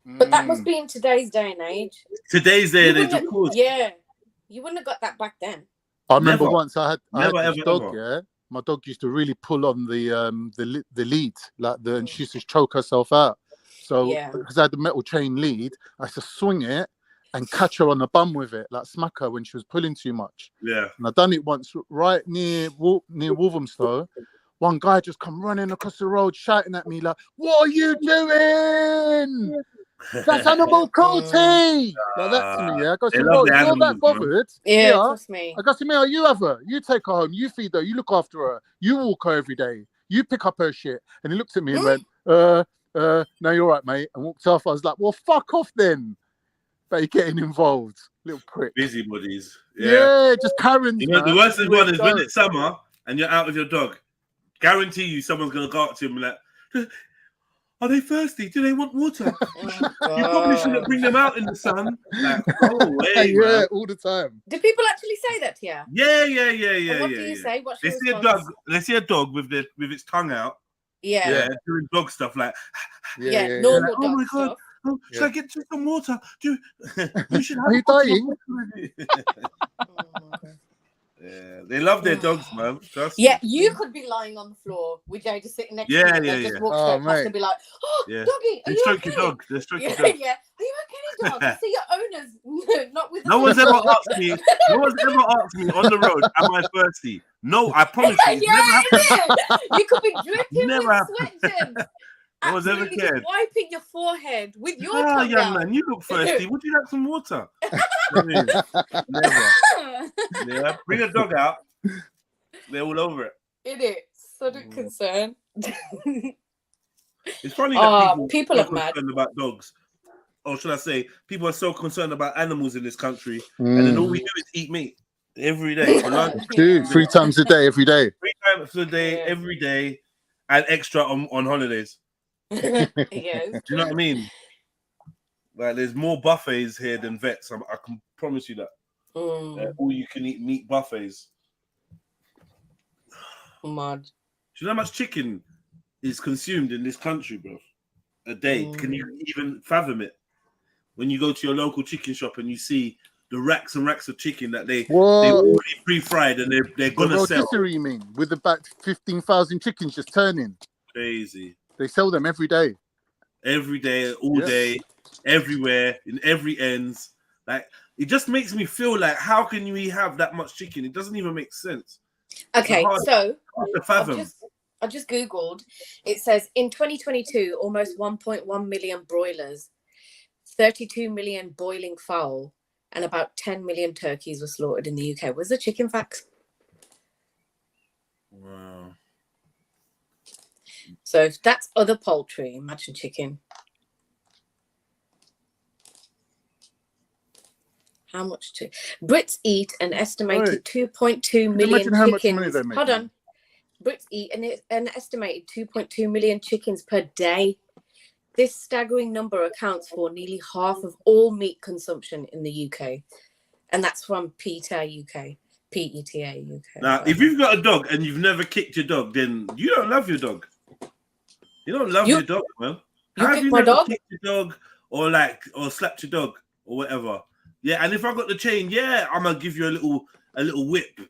But that must be in today's day and age. Today's day and age, of course. Yeah. You wouldn't have got that back then. I remember once I had this dog, yeah. My dog used to really pull on the lead, like and she used to choke herself out. So because I had the metal chain lead, I used to swing it, and catch her on the bum with it, like smack her when she was pulling too much. Yeah. And I done it once right near Wolverhampton. One guy just come running across the road shouting at me like, "What are you doing? That's animal cruelty!" Like that to me, yeah. I go to him, "Bro, you're that bothered." Yeah, trust me. I go to Mia, you have her, you take her home, you feed her, you look after her, you walk her every day, you pick up her shit. And he looked at me and went, no, you're right, mate, and walked off. I was like, well, fuck off then. But you're getting involved, little prick. Busybodies. Yeah, just Karens. You know, the worst one is when it's summer and you're out with your dog. Guarantee you someone's gonna go up to him and like, are they thirsty? Do they want water? You probably shouldn't bring them out in the sun. Like, go away, yeah, man. all the time. Do people actually say that to you? Yeah. And what do you say? What's they your see a response? dog. They see a dog with its tongue out. Yeah, doing dog stuff like. Normal like, dog oh my god! stuff. Oh, should I get you some water? You should have. Are you dying? Yeah, they love their dogs, man. Trust Yeah, me. you could be lying on the floor with Jay just sitting next to you. Just walk straight past and be like, "Oh, doggy, are They you stroke okay?" your dog. They stroke your dog. Yeah. Are you okay, dog? I see your owners not with. No one's ever asked me. No one's ever asked me on the road, "Am I thirsty?" No, I promise you. It's never happened. You could be dripping Never with happened. sweat gems. No one's ever Absolutely cared. just wiping your forehead with your Ah, tongue young out. man, you look thirsty. Would you like some water? Never. Yeah, bring a dog out. They're all over it. It is sort of concern. It's funny that people are mad about dogs. Or should I say, people are so concerned about animals in this country, and then all we do is eat meat every day. For lunch, 3 times a day, every day. 3 times a day, every day, and extra on holidays. Yes. Do you know what I mean? Like, there's more buffets here than vets. I can promise you that. All you can eat meat buffets. Mad. Do you know how much chicken is consumed in this country, bro? A day. Can you even fathom it? When you go to your local chicken shop and you see the racks and racks of chicken that they already pre-fried and they're gonna sell. You mean with about 15,000 chickens just turning? Crazy. They sell them every day. Every day, all day, everywhere, in every ends. Like, it just makes me feel like, how can we have that much chicken? It doesn't even make sense. Okay, so fathom. I just Googled. It says in 2022, almost 1.1 million broilers, 32 million boiling fowl, and about 10 million turkeys were slaughtered in the UK. Was the chicken facts? Wow. So if that's other poultry, imagine chicken. How much Brits eat an estimated 2.2 million chickens. Hold on. Brits eat an estimated 2.2 million chickens per day. This staggering number accounts for nearly half of all meat consumption in the UK. And that's from PETA UK. Now, if you've got a dog and you've never kicked your dog, then you don't love your dog. You don't love your dog, man. How have you never kicked your dog or slapped your dog or whatever? Yeah, and if I got the chain, I'm gonna give you a little whip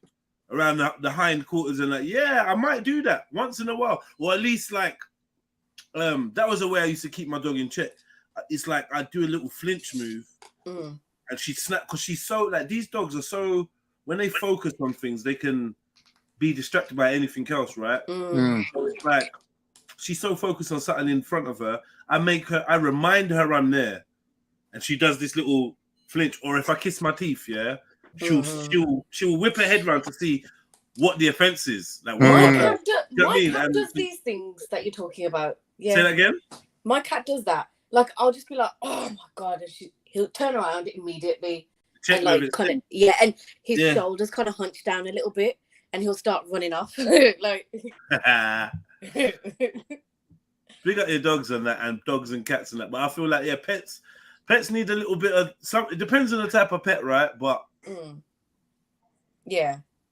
around the hind quarters and I might do that once in a while, or at least that was the way I used to keep my dog in check. It's like I do a little flinch move, and she'd snap because she's so these dogs are so when they focus on things they can be distracted by anything else, right? So it's like she's so focused on something in front of her. I remind her I'm there, and she does this little flinch. Or if I kiss my teeth, she'll whip her head round to see what the offense is. Like, my cat does these things that you're talking about. Yeah. Say that again. My cat does that. Like, I'll just be like, oh my god, and he'll turn around immediately, and and his shoulders kind of hunch down a little bit, and he'll start running off. Like, big up your dogs and that, and dogs and cats and that. But I feel like pets need a little bit of something. It depends on the type of pet, right? But the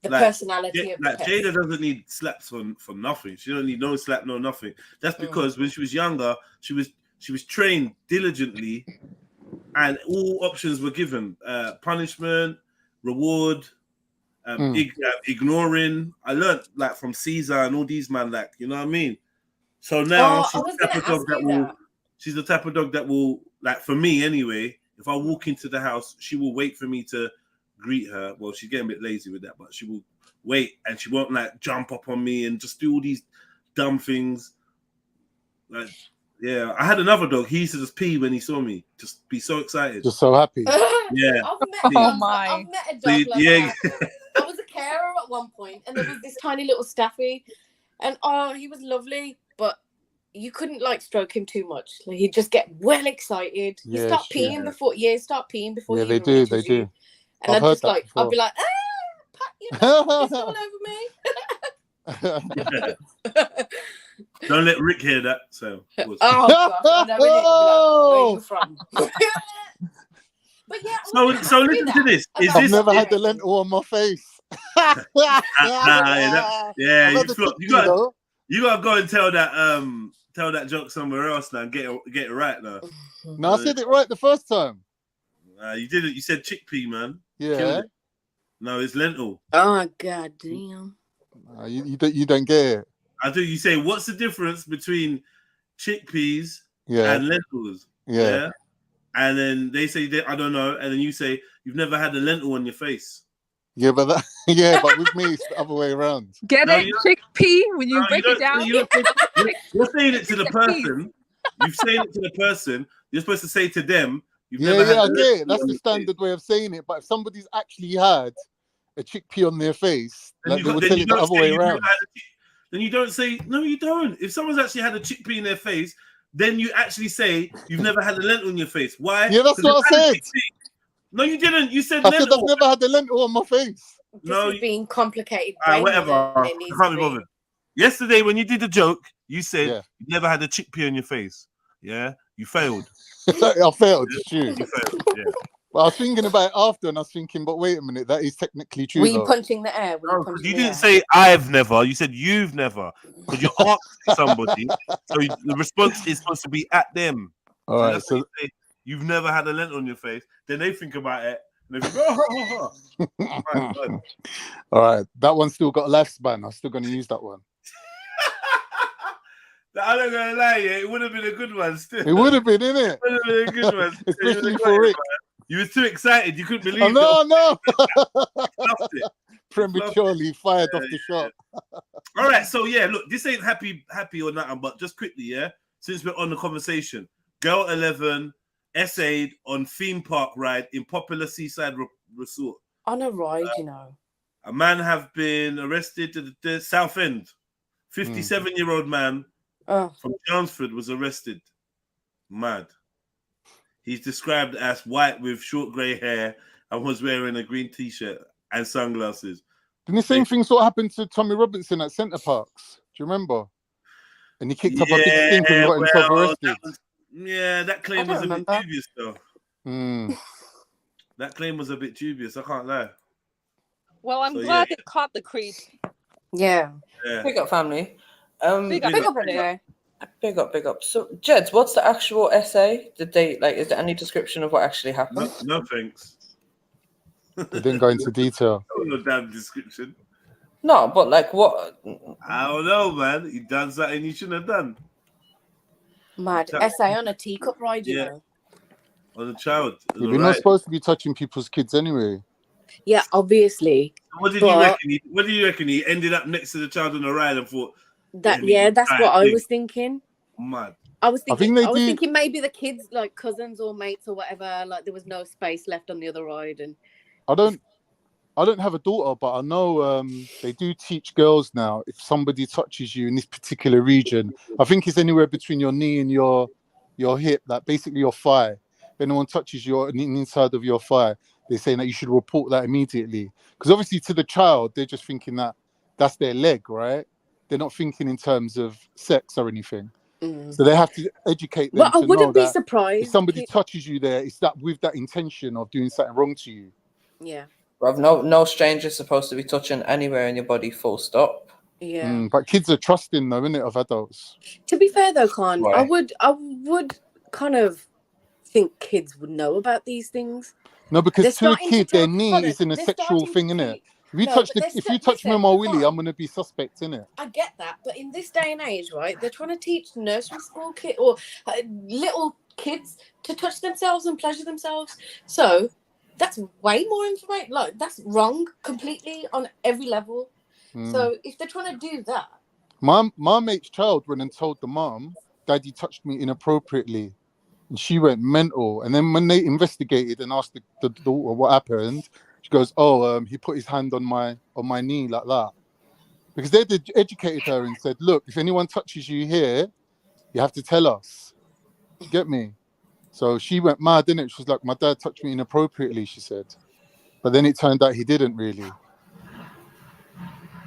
personality of the pet. Jada doesn't need slaps for nothing. She don't need no slap, no nothing. That's because when she was younger, she was trained diligently, and all options were given: punishment, reward, ignoring. I learned from Caesar and all these man, you know what I mean. So now she's the type of dog that will. She's the type of dog that will, for me anyway, if I walk into the house, she will wait for me to greet her. Well, she's getting a bit lazy with that, but she will wait and she won't like jump up on me and just do all these dumb things. Like, yeah, I had another dog. He used to just pee when he saw me, just be so excited, just so happy. Yeah. I've met a dog like that. I was a carer at one point, and there was this tiny little staffy, and he was lovely, but you couldn't like stroke him too much. Like, he'd just get well excited. You start peeing before you they do. And I'd just like before. I'd be like, pat your dog, it's all over me. Don't let Rick hear that. So oh gosh, I know, like, where are you from? But yeah, so listen to this. I've never had the lentil on my face. You gotta go and tell that joke somewhere else now and get it right now. No, I said it right the first time. You didn't. You said chickpea, man. Yeah. No, it's lentil. Oh god damn. You don't get it. I do. You say, what's the difference between chickpeas and lentils? Yeah. And then they say, I don't know. And then you say, you've never had a lentil on your face. Yeah, but but with me, it's the other way around. Get it? Chickpea? When you break it down? You're saying it to the person. You've said it to the person. You're supposed to say to them, you've never had I get it. That's the standard way of saying it. But if somebody's actually had a chickpea on their face, like, they would tell it the other way around. Then you don't say, no, you don't. If someone's actually had a chickpea in their face, then you actually say you've never had a lentil in your face. Why? Yeah, that's what I said. No, you didn't. You said lentil. I said I've never had a lentil on my face. This is being complicated. Whatever. I can't be bothered. Yesterday, when you did the joke, you said you've never had a chickpea on your face. Yeah? You failed. I failed, it's true. You failed, yeah. Well, I was thinking about it after, and I was thinking, but wait a minute, that is technically true. Were you punching the air? You didn't say I've never. You said you've never, because you asked somebody, so the response is supposed to be at them. All right, so you say, you've never had a lentil on your face. Then they think about it, and they go, all right, that one's still got a lifespan. I'm still going to use that one. I'm not gonna lie, it would have been a good one. Still, it would have been, innit? It would have been a good one, especially for Rick. You were too excited. You couldn't believe it. No. Prematurely fired off the shot. All right. So, yeah, look, this ain't happy or nothing, but just quickly, yeah, since we're on the conversation, Girl 11 essayed on theme park ride in popular Seaside resort. On a ride, you know. A man have been arrested at the South End. 57-year-old man from Chelmsford was arrested. Mad. He's described as white with short grey hair and was wearing a green t-shirt and sunglasses. Didn't the same thing sort of happened to Tommy Robinson at Centre Parks? Do you remember? And he kicked up a big stink and got himself arrested. That claim was a bit dubious, though. That claim was a bit dubious, I can't lie. Well, I'm glad they caught the creep. Yeah. Big up, family. Big up, anyway. Big up. So, Jeds, what's the actual essay? Did they is there any description of what actually happened? No thanks. They didn't go into detail. No damn description. No, but what? I don't know, man. You done something you shouldn't have done. Mad essay on a teacup ride, you know. On a child. We're not supposed to be touching people's kids anyway. Yeah, obviously. What did you reckon? What do you reckon? He ended up next to the child on the ride and thought. That's what I was thinking. Mad. I was thinking maybe the kids, like cousins or mates or whatever, like there was no space left on the other ride. And I don't have a daughter, but I know they do teach girls now. If somebody touches you in this particular region, I think it's anywhere between your knee and your hip, like basically your thigh. If anyone touches you on the inside of your thigh, they're saying that you should report that immediately. Because obviously to the child, they're just thinking that that's their leg, right? They're not thinking in terms of sex or anything. So they have to educate them. But I wouldn't be surprised if somebody touches you there, it's that with that intention of doing something wrong to you. Yeah. Bruv, no stranger's supposed to be touching anywhere in your body, full stop. Yeah. But kids are trusting though, isn't it, of adults? To be fair though, Khan, I would kind of think kids would know about these things. No, because to a kid, their knee is in a sexual thing, innit? If you touch me on my willy, I'm gonna be suspect, innit? I get that, but in this day and age, right, they're trying to teach nursery school kids or little kids to touch themselves and pleasure themselves. So that's way more information. Like, that's wrong completely on every level. So if they're trying to do that, my mate's child went and told the mom, "Daddy touched me inappropriately," and she went mental. And then when they investigated and asked the daughter what happened, she goes, "Oh, he put his hand on my knee like that," because they educated her and said, "Look, if anyone touches you here, you have to tell us." Do you get me? So she went mad, didn't it? She was like, "My dad touched me inappropriately," she said. But then it turned out he didn't really.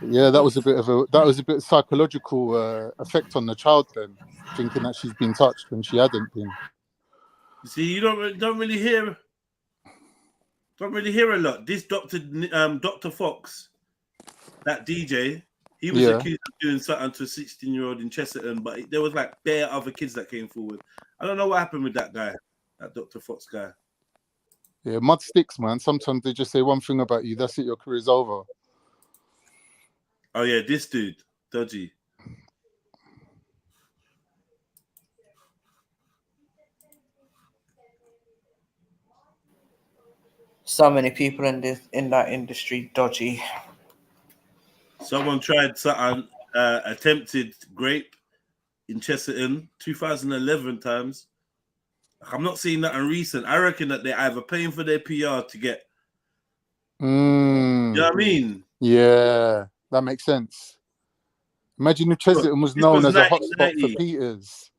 Yeah, that was a bit psychological effect on the child then, thinking that she's been touched when she hadn't been. You see, you don't really hear a lot. This Dr. Fox, that DJ, he was accused of doing something to a 16-year-old in Chesterton, but there was like bare other kids that came forward. I don't know what happened with that guy, that Dr. Fox guy. Yeah, mud sticks, man. Sometimes they just say one thing about you, that's it, your career's over. Oh yeah, this dude, dodgy. So many people in that industry dodgy. Someone tried something, attempted rape in Chesterton, 2011 times. I'm not seeing nothing recent. I reckon that they're either paying for their PR to get. You know what I mean? Yeah, that makes sense. Imagine if Chesterton was known as a hotspot for Peters.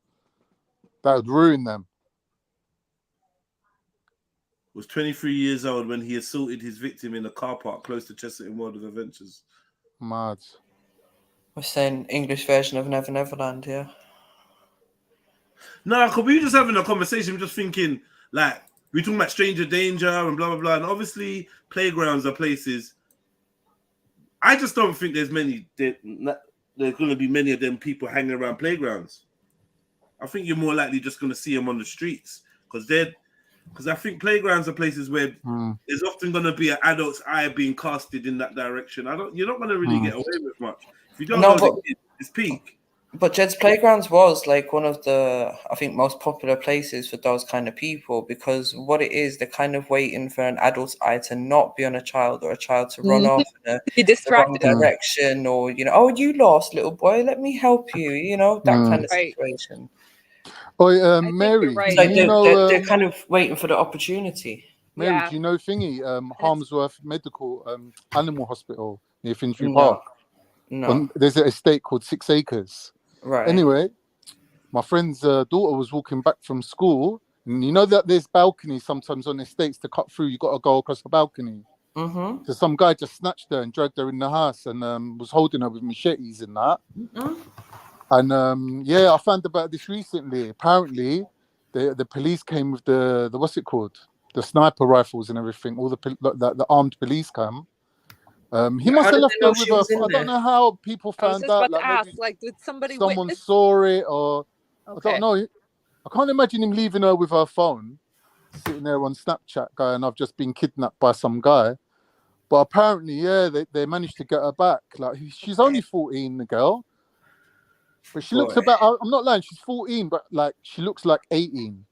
That would ruin them. Was 23 years old when he assaulted his victim in a car park close to Chesterton World of Adventures. Mad. We're saying English version of Never Neverland, yeah. No, because we were just having a conversation. I'm just thinking, like, we're talking about stranger danger and blah, blah, blah. And obviously, playgrounds are places. I just don't think there's going to be many of them people hanging around playgrounds. I think you're more likely just going to see them on the streets because I think playgrounds are places where there's often going to be an adult's eye being casted in that direction. You're not going to really get away with much. If you don't know the kid, it's peak. But Jed's Playgrounds was like one of the, I think, most popular places for those kind of people, because what it is, they're kind of waiting for an adult's eye to not be on a child, or a child to run off in the wrong direction, or, you know, oh, you lost, little boy, let me help you, you know, that kind of situation. Oh, Mary, it's like they're kind of waiting for the opportunity. Mary, do you know thingy, Harmsworth Medical Animal Hospital near Finsbury Park? No. There's an estate called 6 Acres. Right. Anyway, my friend's daughter was walking back from school, and you know that there's balconies sometimes on estates to cut through. You got to go across the balcony. So some guy just snatched her and dragged her in the house and was holding her with machetes and that. And I found about this recently. Apparently, the police came with the what's it called? The sniper rifles and everything. All the armed police came. He must have left her with her. I don't know how people found out. Like, did somebody someone witness? saw it, or I don't know. I can't imagine him leaving her with her phone, sitting there on Snapchat, going, "I've just been kidnapped by some guy." But apparently, they managed to get her back. Like, she's only 14, the girl, but she looks about. I'm not lying. She's 14, but like she looks like 18.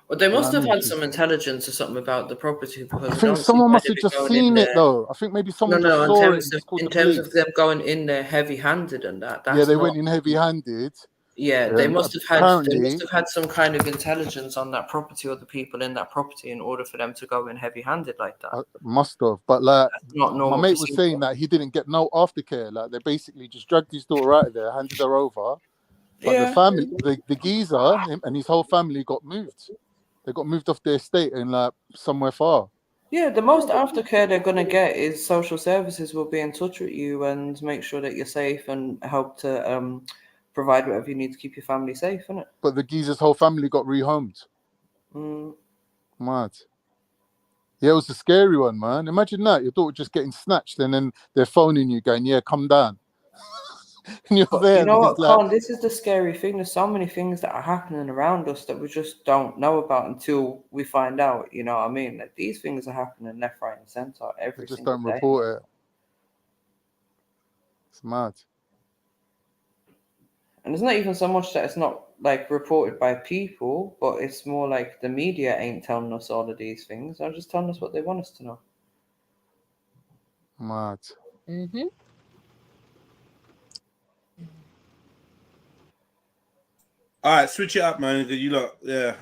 Well, they must have had some intelligence or something about the property, because I think someone must have just seen it, though. I think maybe someone just saw it. In terms of them going in there heavy-handed and that. Yeah, they went in heavy-handed. Yeah, they must have had some kind of intelligence on that property or the people in that property in order for them to go in heavy-handed like that. Must have, but like not normal. My mate was saying that he didn't get no aftercare. Like, they basically just dragged his daughter out of there, handed her over. But the family, the geezer, him and his whole family got moved. They got moved off their estate and like somewhere far. Yeah, the most aftercare they're gonna get is social services will be in touch with you and make sure that you're safe and help to provide whatever you need to keep your family safe, isn't it? But the geezer's whole family got rehomed. Mad. Yeah, it was a scary one, man. Imagine that, your daughter just getting snatched and then they're phoning you going, "Yeah, come down." And you're there. You know what, Con? This is the scary thing. There's so many things that are happening around us that we just don't know about until we find out. You know what I mean? Like, these things are happening left, right, and centre every just single don't day. report it. It's mad. And it's not even so much that it's not like reported by people, but it's more like the media ain't telling us all of these things. They're just telling us what they want us to know. Mad. Mm-hmm. All right, switch it up, man. You lot, yeah.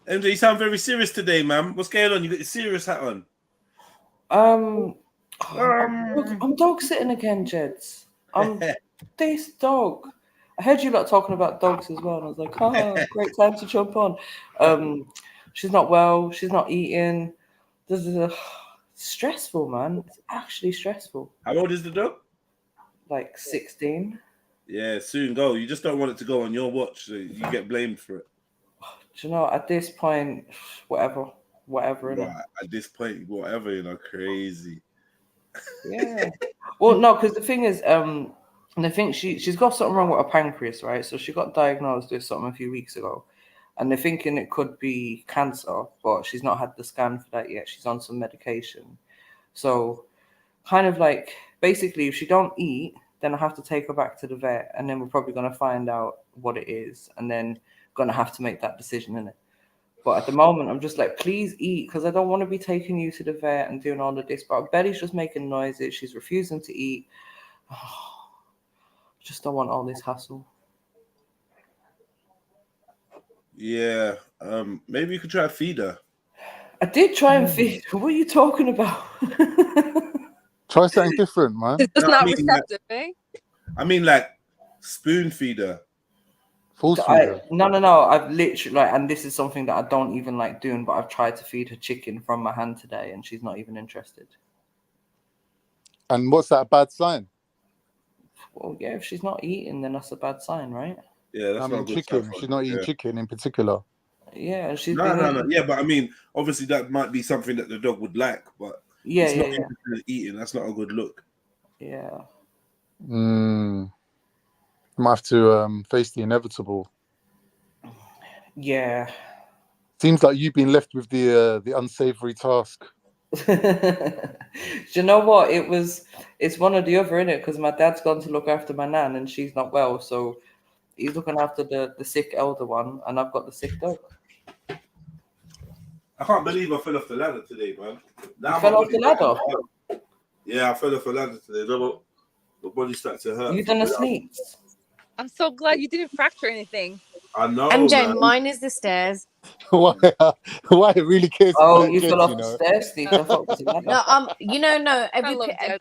MJ, you sound very serious today, man. What's going on? You got your serious hat on. I'm dog sitting again, Jeds. This dog. I heard you lot talking about dogs as well, and I was like, oh, great time to jump on. She's not well. She's not eating. This is stressful, man. It's actually stressful. How old is the dog? Like 16. Yeah, soon go. You just don't want it to go on your watch, so you get blamed for it. Do you know, at this point, whatever, right, at this point, whatever, you know, crazy. Yeah. Well, no, because the thing is, and I think she's got something wrong with her pancreas, right? So she got diagnosed with something a few weeks ago, and they're thinking it could be cancer, but she's not had the scan for that yet. She's on some medication. So kind of like, basically, if she don't eat, then I have to take her back to the vet, and then we're probably going to find out what it is, and then going to have to make that decision, innit? But at the moment, I'm just like, please eat, because I don't want to be taking you to the vet and doing all of this. But Betty's just making noises. She's refusing to eat. Just don't want all this hassle. Yeah, maybe you could try to feed her. I did try and feed her. What are you talking about? Try something different, man. It's just not receptive, eh? I mean, like, spoon feed her. Force feed her. No. I've literally, like, and this is something that I don't even like doing, but I've tried to feed her chicken from my hand today, and she's not even interested. And what's that, a bad sign? Well, yeah, if she's not eating, then that's a bad sign, right? Yeah, that's not chicken. She's not eating chicken in particular. Yeah, and she's no. Yeah, but I mean, obviously that might be something that the dog would like, but it's not interested in eating. That's not a good look. Yeah. Might have to face the inevitable. Yeah. Seems like you've been left with the unsavory task. Do you know what? It's one or the other, innit? Because my dad's gone to look after my nan and she's not well, so he's looking after the sick elder one, and I've got the sick dog. I can't believe I fell off the ladder today, man. You fell off the ladder? Yeah, I fell off the ladder today. The body started to hurt. You done a sneeze? I'm so glad you didn't fracture anything. I know. MJ, man. mine is the stairs. Why it really cares? Oh, you fell off the stairs, Steve. I thought it was a ladder. No,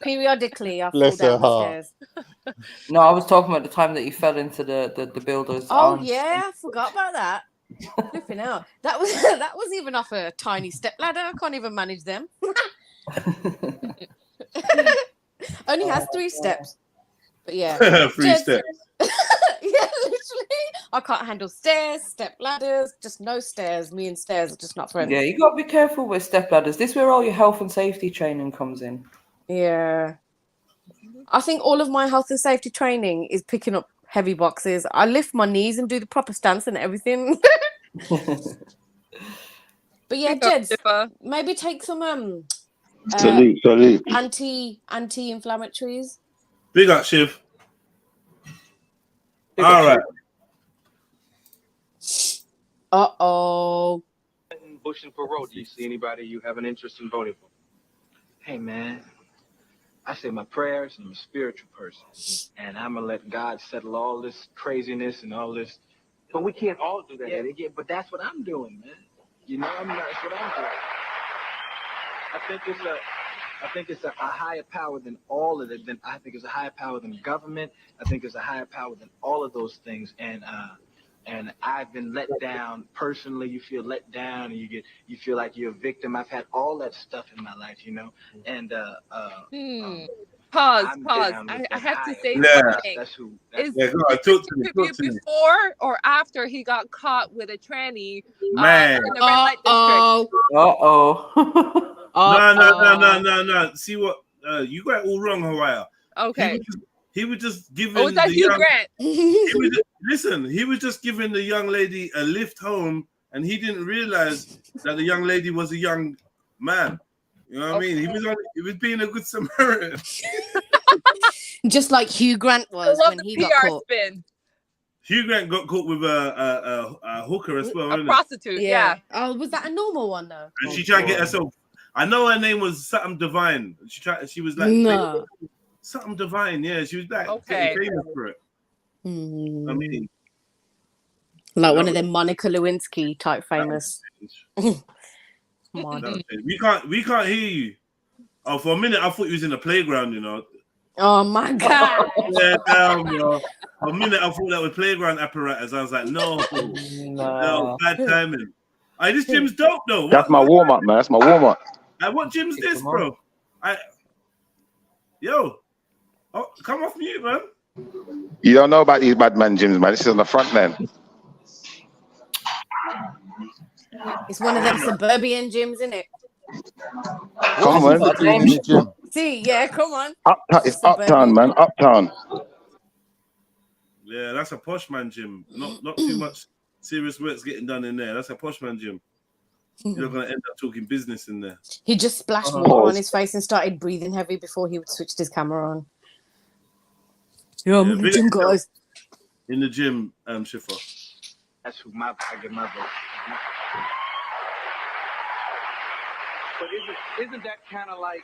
periodically I fall Bless down her the heart. stairs. No, I was talking about the time that you fell into the builder's arms. Yeah, I forgot about that. Flipping out. That was even off a tiny step ladder. I can't even manage them. Only has 3 steps. But yeah. 3 steps. Yeah, literally. I can't handle stairs, step ladders, just no stairs. Me and stairs are just not friends. Yeah, you gotta be careful with step ladders. This is where all your health and safety training comes in. Yeah. I think all of my health and safety training is picking up heavy boxes. I lift my knees and do the proper stance and everything. But yeah, Jeds, maybe take some anti-inflammatories. Big up, Shiv. All right. Uh-oh. Bush and Perot, do you see anybody you have an interest in voting for? Hey, man, I say my prayers, and I'm a spiritual person. And I'm going to let God settle all this craziness and all this. But we can't all do that. Yeah, but that's what I'm doing, man. You know, that's what I'm doing. I think it's a higher power than all of it. I think it's a higher power than government. I think it's a higher power than all of those things. And I've been let down personally. You feel let down, and you feel like you're a victim. I've had all that stuff in my life, you know. And Pause. I have to say something. Go on, talk to me. Before or after he got caught with a tranny man. In the red light district? No. See what you got it all wrong, Hawaii. Okay. He was just giving. Oh, was that Hugh Grant? He was just giving the young lady a lift home, and he didn't realize that the young lady was a young man. You know what I mean? He was being a good Samaritan. Just like Hugh Grant was when he got caught. Spin. Hugh Grant got caught with a hooker as well, a prostitute. Yeah. Oh, was that a normal one though? And she tried to get herself. I know her name was something divine. She was like something divine. Yeah, she was like getting famous for it. I mean, like one of them Monica Lewinsky type famous. We can't hear you. Oh, for a minute I thought you was in the playground. You know. Oh my god! Yeah, damn, yo. For a minute I thought that was playground apparatus. I was like, no, bad timing. Hey, this gym's dope though. That's my warm up, man. That's my warm up. What gym's this, bro? Come off mute, man. You don't know about these bad man gyms, man. This is on the front end. It's one of them suburban gyms, isn't it? Come on. See, yeah, come on. It's uptown, man. Uptown. Yeah, that's a posh man gym. Not too much serious work's getting done in there. That's a posh man gym. You're gonna end up talking business in there. He just splashed water on his face and started breathing heavy before he switched his camera on. Yeah, I'm in the gym, guys. In the gym, Schiffer. That's who I get my vote. But isn't it kind of like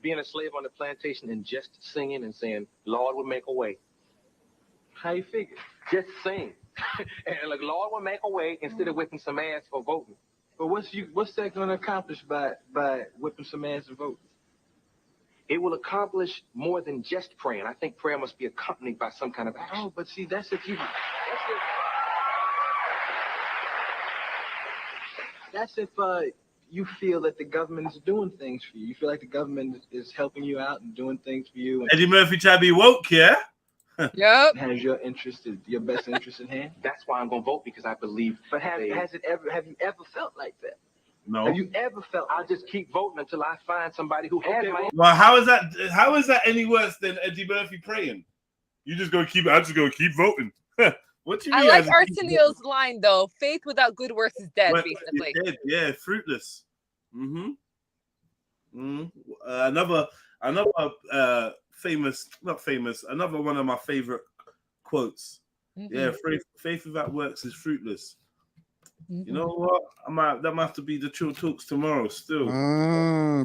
being a slave on the plantation and just singing and saying, Lord will make a way? How you figure? Just sing. And like, Lord will make a way instead of whipping some ass for voting. But what's that going to accomplish by whipping some ass and voting? It will accomplish more than just praying. I think prayer must be accompanied by some kind of action. Oh, but see, that's if you feel that the government is doing things for you. You feel like the government is helping you out and doing things for you. Eddie Murphy try to be woke, yeah? Yep. Has your best interest in hand? That's why I'm gonna vote, because I believe. But have you ever felt like that? No. Have you ever felt? I'll just keep voting until I find somebody who has my. Well, how is that any worse than Eddie Murphy praying? You just gonna keep. I'm just gonna keep voting. What do you mean? I like Arsenio's line though. Faith without good works is dead, basically. It's dead. Yeah, fruitless. Another another one of my favorite quotes. Yeah, faith without works is fruitless. You know what? That might have to be the Trill Talks tomorrow still.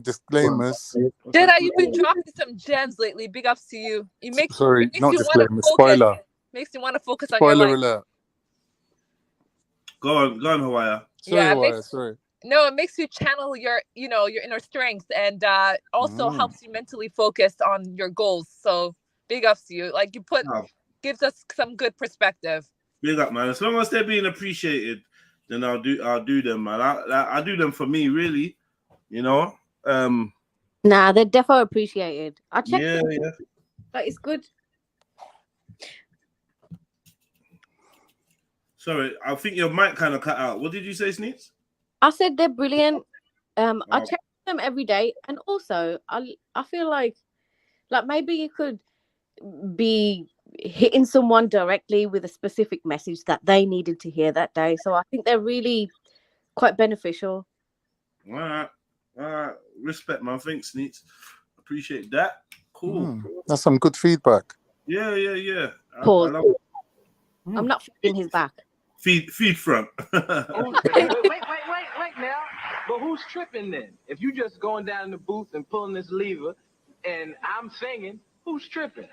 Disclaimers. Jedi, you've been dropping some gems lately. Big ups to you. Not disclaimers. Spoiler. Makes you want to focus on your life. Spoiler alert. Go on, Hawaii. Sorry. No, it makes you channel your inner strength, and also helps you mentally focus on your goals. So big ups to you. Like gives us some good perspective. Big up, man. As long as they're being appreciated, then I'll do them, man. I do them for me, really. You know. Nah, they're definitely appreciated. I checked. Yeah. But it's good. Sorry, I think your mic kind of cut out. What did you say, Sneaks? I said they're brilliant. I check them every day, and also I feel like maybe you could be hitting someone directly with a specific message that they needed to hear that day. So I think they're really quite beneficial. All right. Respect, man. Thanks, Sneaks. Appreciate that. Cool. That's some good feedback. Yeah. Pause. I'm not feeding his back. Feed front. wait now. But who's tripping then? If you just going down in the booth and pulling this lever and I'm singing, who's tripping?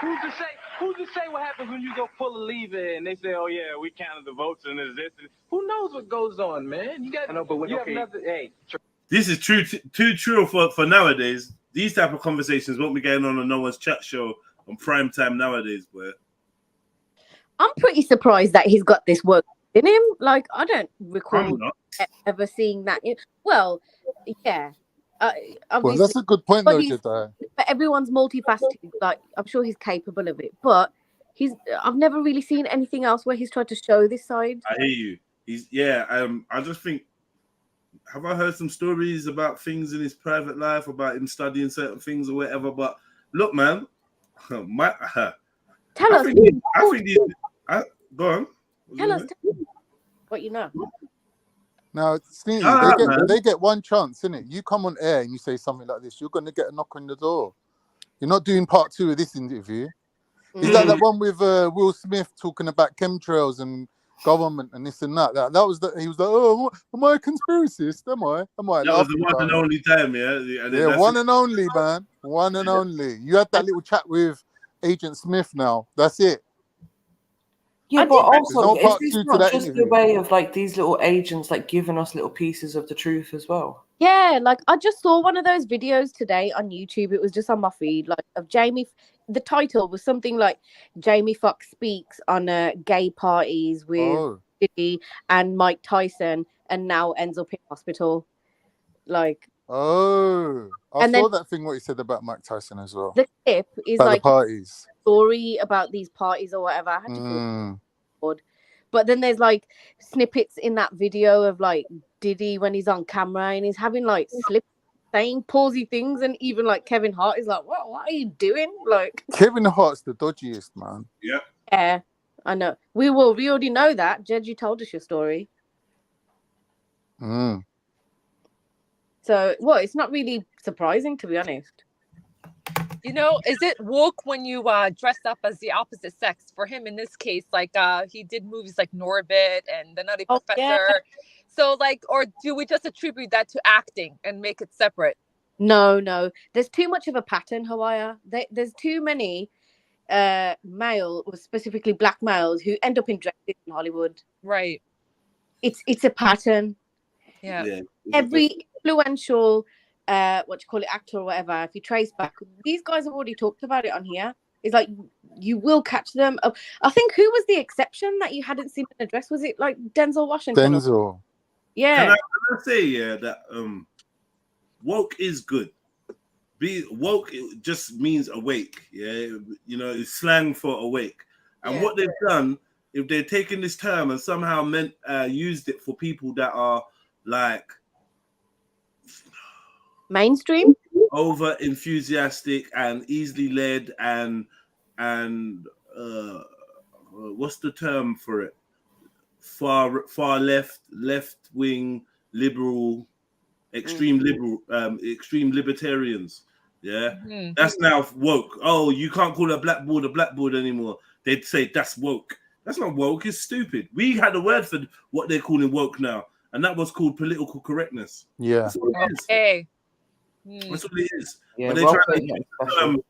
Who's to say what happens when you go pull a lever and they say, oh yeah, we counted the votes and there's this. Who knows what goes on, man? You got This is too true for nowadays. These type of conversations won't be going on no one's chat show on prime time nowadays, boy. I'm pretty surprised that he's got this work in him. Like, I don't recall ever seeing that. Well, yeah. Well, that's a good point, though, Jedi. But everyone's multifaceted. Like, I'm sure he's capable of it. But I've never really seen anything else where he's tried to show this side. I hear you. I just think, have I heard some stories about things in his private life, about him studying certain things or whatever? But look, man, tell us. Go on. Tell us what you know. Now, Sneaky, they get one chance, innit? You come on air and you say something like this, you're going to get a knock on the door. You're not doing part 2 of this interview. Is that one with Will Smith talking about chemtrails and government and this and that? That was he was like, oh, am I a conspiracist? Am I? That was the one and only time, yeah, one and only, man. One and only. You had that little chat with Agent Smith now. That's it. Yeah, but also, is this not just interview. the way of like these little agents like giving us little pieces of the truth as well? Yeah, like I just saw one of those videos today on YouTube. It was just on my feed, like of Jamie. The title was something like Jamie Foxx speaks on gay parties with JEDI and Mike Tyson, and now ends up in hospital. Like, I saw that thing what he said about Mike Tyson as well. The clip is about like the parties. Story about these parties or whatever. I had to forward. But then there's like snippets in that video of like Diddy when he's on camera and he's having like saying palsy things, and even like Kevin Hart is like, what are you doing? Like, Kevin Hart's the dodgiest, man. Yeah, I know. We already know that. JEDI told us your story. So it's not really surprising, to be honest. You know, is it woke when you dress up as the opposite sex? For him, in this case, like he did movies like Norbit and The Nutty Professor. Yeah. So, like, or do we just attribute that to acting and make it separate? No. There's too much of a pattern, Hawaii. There's too many male, or specifically black males, who end up in dresses in Hollywood. Right. It's a pattern. Yeah. Every influential actor or whatever, if you trace back, these guys have already talked about it on here. It's like you will catch them. I think who was the exception that you hadn't seen in a dress? Was it like Denzel Washington? Denzel. Yeah. Can I say that woke is good. Be woke, it just means awake. Yeah, you know, it's slang for awake. And what they've done, if they're taking this term and somehow used it for people that are like mainstream, over enthusiastic and easily led and what's the term for it? Far left wing liberal, extreme liberal, extreme libertarians. Yeah, that's now woke. Oh, you can't call a blackboard anymore. They'd say that's woke. That's not woke. It's stupid. We had a word for what they're calling woke now, and that was called political correctness. Yeah. That's what it is. Okay. That's what it is. Yeah, but they're trying to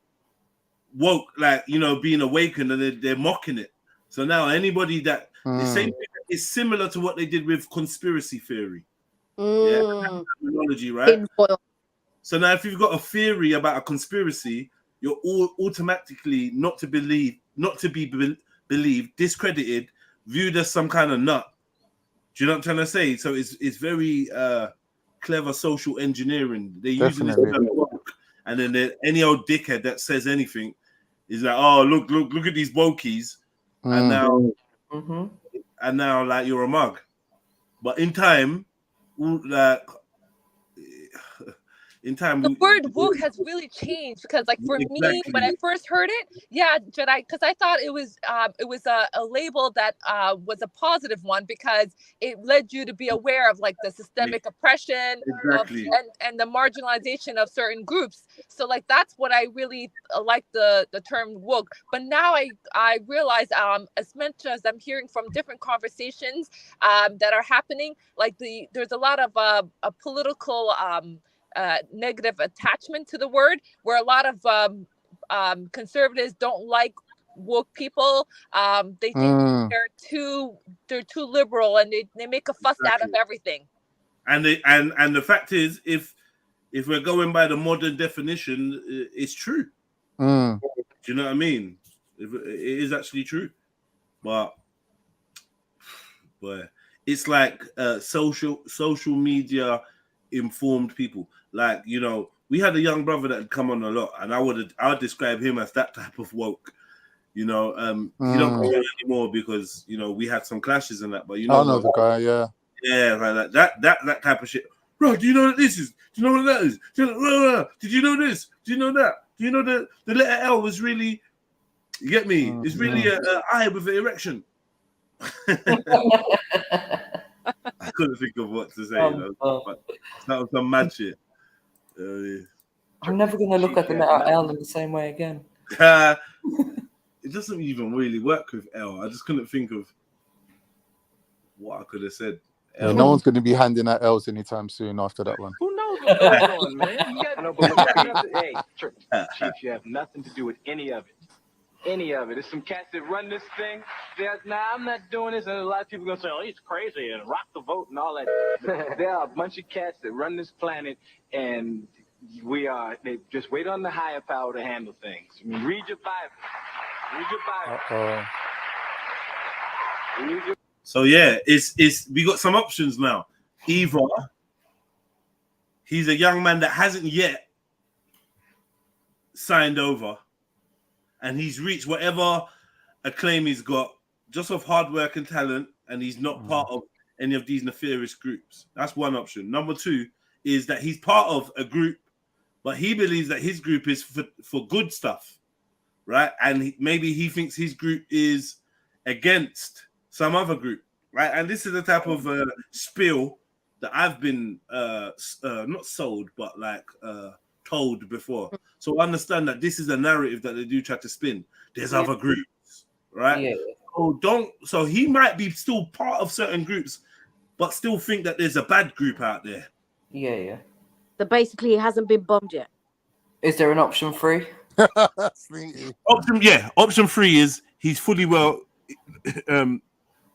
woke, like, you know, being awakened, and they're mocking it. So now anybody that the same thing is similar to what they did with conspiracy theory. Yeah, terminology, right? So now if you've got a theory about a conspiracy, you're all automatically not to be believed, discredited, viewed as some kind of nut. Do you know what I'm trying to say? So it's very clever social engineering. They're using this woke, and then any old dickhead that says anything is like, oh, look at these wokies, and now like you're a mug. But in time, like the word woke has really changed, because like for me, when I first heard it, JEDI, because I thought it was a label that was a positive one, because it led you to be aware of like the systemic oppression and the marginalization of certain groups. So like that's what I really like the term woke. But now I realize as much as I'm hearing from different conversations that are happening, like there's a lot of a political negative attachment to the word, where a lot of conservatives don't like woke people. They think they're too liberal, and they make a fuss out of everything. And the fact is, if we're going by the modern definition, it's true. Do you know what I mean? It is actually true, but it's like social media informed people. Like, you know, we had a young brother that had come on a lot, and I would describe him as that type of woke. You know, he don't come on anymore because, you know, we had some clashes and that. But you know, I know the guy, yeah, like that type of shit. Bro, do you know what this is? Do you know what that is? Did you know this? Do you know that? Do you know the letter L was really? You get me? It's really a I with an erection. I couldn't think of what to say, but that was some mad shit. I'm never going to look at the letter L in the same way again. it doesn't even really work with L. I just couldn't think of what I could have said. Yeah, no one's going to be handing out L's anytime soon after that one. Who knows what's going on, man? You got, hey, Chief, you have nothing to do with any of it. Any of it. There's some cats that run this thing. I'm not doing this, and a lot of people gonna say, "Oh, he's crazy," and rock the vote and all that. But there are a bunch of cats that run this planet, and they just wait on the higher power to handle things. I mean, read your Bible. Read your Bible. So yeah, it's we got some options now. Either he's a young man that hasn't yet signed over, and he's reached whatever acclaim he's got just off hard work and talent, and he's not part of any of these nefarious groups. That's one option. Number two is that he's part of a group, but he believes that his group is for good stuff, right? And maybe he thinks his group is against some other group, right? And this is the type of spiel that I've been not sold, but like told before. So understand that this is a narrative that they do try to spin. There's other groups, right? Yeah. So he might be still part of certain groups, but still think that there's a bad group out there. Yeah. So basically, he hasn't been bombed yet. Is there an option 3? Option 3 is he's fully well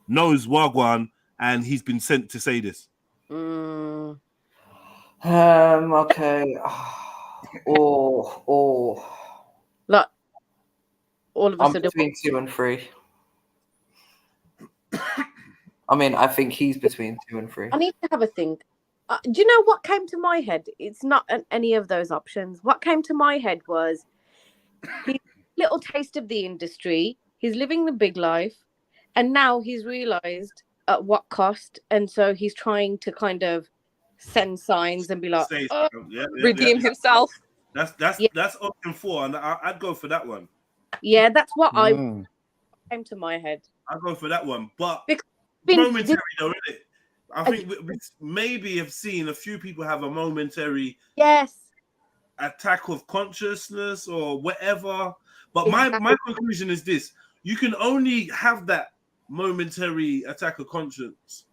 knows Wagwan, and he's been sent to say this. Okay. Like, all of us are between 2 and 3. I mean, I think he's between 2 and 3. I need to have a think. Do you know what came to my head? It's not any of those options. What came to my head was he's a little taste of the industry. He's living the big life, and now he's realized at what cost, and so he's trying to kind of send signs and be like, redeem himself. That's option 4, and I'd go for that one. Yeah, that's what I came to my head. I'd go for that one, but momentary though, isn't it? I think we maybe have seen a few people have a momentary attack of consciousness or whatever. But my conclusion is this: you can only have that momentary attack of conscience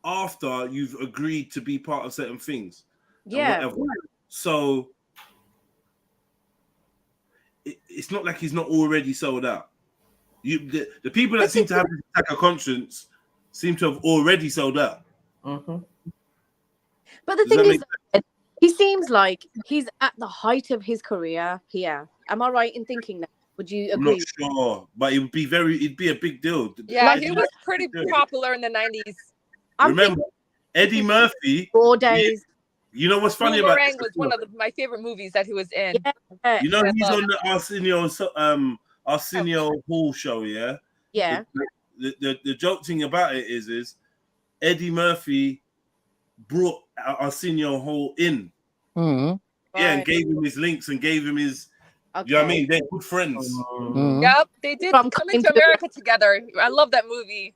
after you've agreed to be part of certain things. Yeah. So it's not like he's not already sold out. The people that seem to have this attack of conscience seem to have already sold out. But the thing is, he seems like he's at the height of his career here. Am I right in thinking that? Would you agree? I'm not sure, but it'd be a big deal. Yeah, he was pretty popular in the 90s. Remember, Eddie Murphy. 4 days. You know what's funny about this? Was one of my favorite movies that he was in. Yeah. You know, he's on the Arsenio Hall show, yeah? Yeah. The joke thing about it is Eddie Murphy brought Arsenio Hall in. Mm-hmm. Yeah, and gave him his links and gave him his... Okay. You know what I mean? They're good friends. Mm-hmm. Yep, they did come into America together. I love that movie.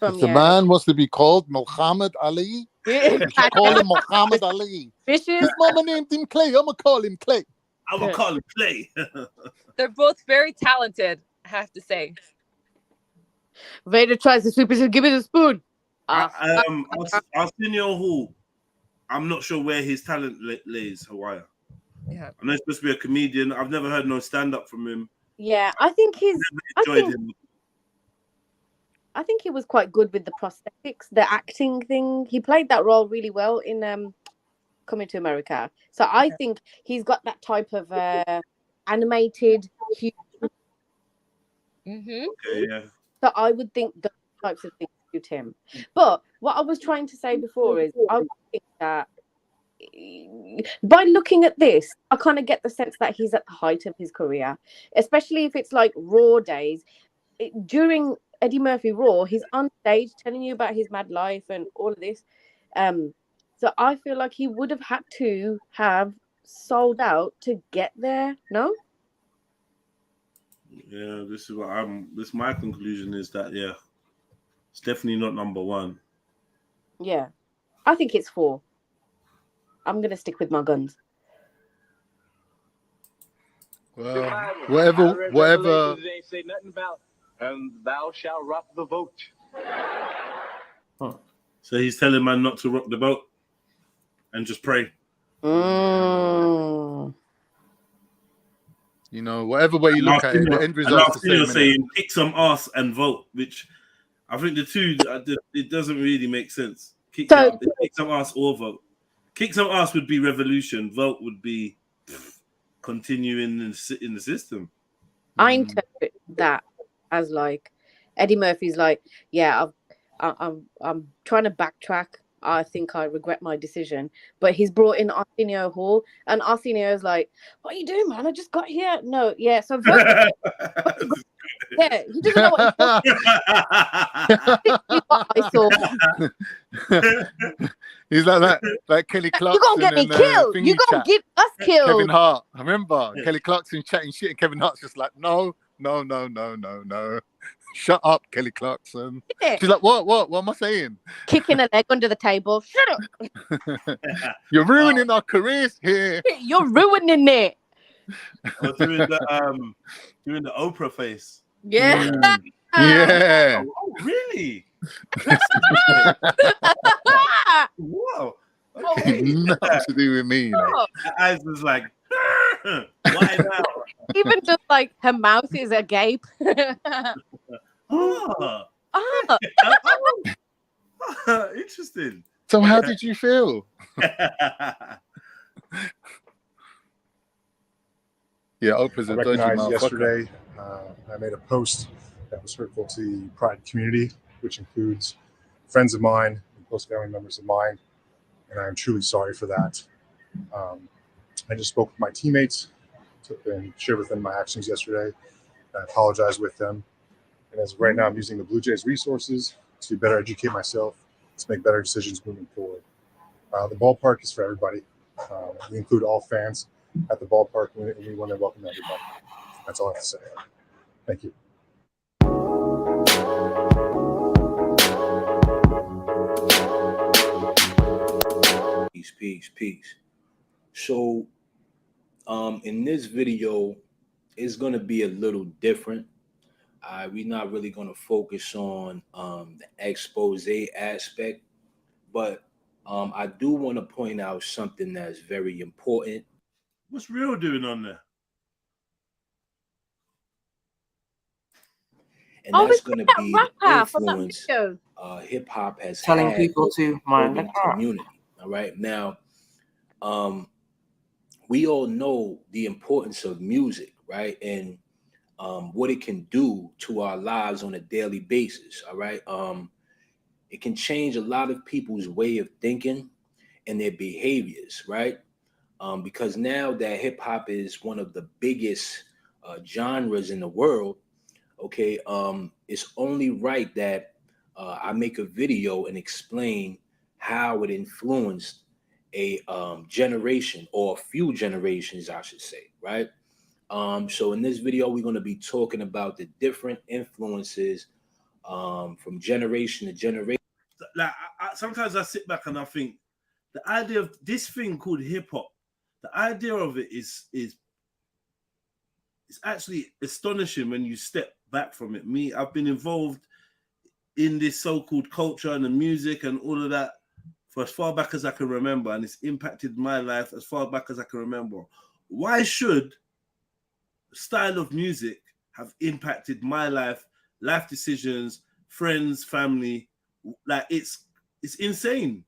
If the man wants to be called Muhammad Ali, you should call him Muhammad Ali. His mama named him Clay. I'm going to call him Clay. I'm going to call him Clay. They're both very talented, I have to say. Vader tries to sweep it and give it a spoon. Arsenio Hall, I'm not sure where his talent lays, Hawaii. Yeah. I know he's supposed to be a comedian. I've never heard no stand-up from him. Yeah, I think him. I think he was quite good with the prosthetics, the acting thing. He played that role really well in Coming to America. So I think he's got that type of animated humor. Okay, yeah. So I would think those types of things suit him. But what I was trying to say before is I would think that by looking at this, I kind of get the sense that he's at the height of his career, especially if it's like Raw days. During Eddie Murphy Raw, he's on stage telling you about his mad life and all of this. So I feel like he would have had to have sold out to get there. No? Yeah, this is what my conclusion is that it's definitely not number 1. Yeah. I think it's 4. I'm gonna stick with my guns. Well, I whatever. read Revelations, it ain't say nothing about and thou shalt rock the boat. So he's telling man not to rock the boat and just pray. Mm. You know, whatever way you look at it, the end result's the same. Saying kick some ass and vote, which I think the two, it doesn't really make sense. Kick some ass or vote. Kick some ass would be revolution. Vote would be continuing in the system. I interpret that as like Eddie Murphy's like, yeah, I'm trying to backtrack. I think I regret my decision, but he's brought in Arsenio Hall, and Arsenio's like, "What are you doing, man? I just got here." No, yeah, so vote. Yeah, he doesn't know what I saw. He's like that, like Kelly Clarkson. You gonna get me killed. You gonna get us killed. Kevin Hart. I remember Kelly Clarkson chatting shit, and Kevin Hart's just like, no. Shut up, Kelly Clarkson. Yeah. She's like, what am I saying? Kicking a leg under the table. Shut up. You're ruining our careers here. You're ruining it. Doing the Oprah face. Yeah. Yeah. Oh, really? Whoa. Okay. Nothing to do with me. You know. Her eyes was like, why now? Even just like her mouth is agape. Interesting. So how did you feel? Yeah, Oprah's a dodgy motherfucker. Yesterday, I made a post that was hurtful to the Pride community, which includes friends of mine and close family members of mine, and I'm truly sorry for that. I just spoke with my teammates and shared with them my actions yesterday. I apologize with them. And as of right now, I'm using the Blue Jays resources to better educate myself, to make better decisions moving forward. The ballpark is for everybody. We include all fans at the ballpark, and we want to welcome everybody. That's all I have to say. Thank you. Peace. So, in this video, it's going to be a little different. We're not really going to focus on the expose aspect, but I do want to point out something that's very important. What's Real doing on there? And that's going to be the influence hip hop has telling had people to mind the community. All right, now, we all know the importance of music, right, and what it can do to our lives on a daily basis. All right, it can change a lot of people's way of thinking and their behaviors, right? Because now that hip hop is one of the biggest genres in the world, okay, it's only right that I make a video and explain how it influenced a generation, or a few generations, I should say, right? So in this video, we're going to be talking about the different influences from generation to generation. Like, sometimes I sit back and I think the idea of this thing called hip hop, the idea of it is it's actually astonishing when you step back from it. I've been involved in this so-called culture and the music and all of that for as far back as I can remember, and it's impacted my life as far back as I can remember. Why should style of music have impacted my life decisions, friends, family? Like, it's insane.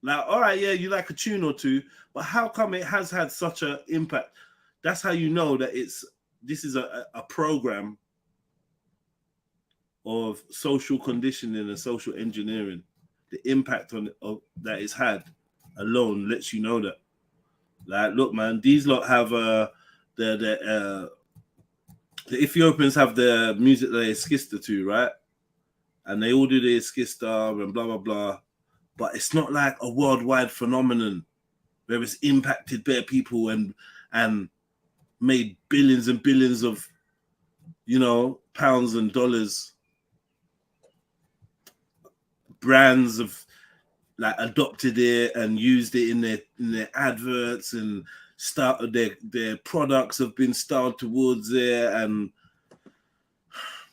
Like, all right, yeah, you like a tune or two, but how come it has had such an impact? That's how you know that this is a program of social conditioning and social engineering. The impact on that it's had alone lets you know that. Like, look, man, these lot have the Ethiopians have the music that they skista to, right? And they all do the skista and blah blah blah. But it's not like a worldwide phenomenon where it's impacted bare people and made billions and billions of, you know, pounds and dollars. Brands have like adopted it and used it in their adverts and their products have been styled towards there. And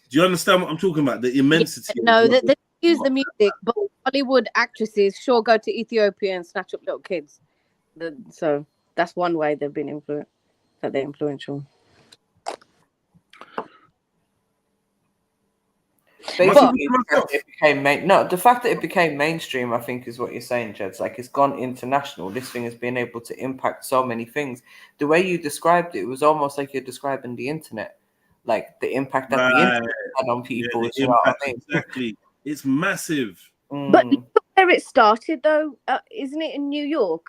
do you understand what I'm talking about? The immensity. No, they use the music, but Hollywood actresses sure go to Ethiopia and snatch up little kids. So that's one way they've been that they're influential. Basically, the fact that it became mainstream, I think, is what you're saying, Jed. Like, it's gone international. This thing has been able to impact so many things. The way you described it, it was almost like you're describing the internet, like the impact that the internet had on people. Yeah, exactly. It's massive. But look where it started, though, isn't it in New York?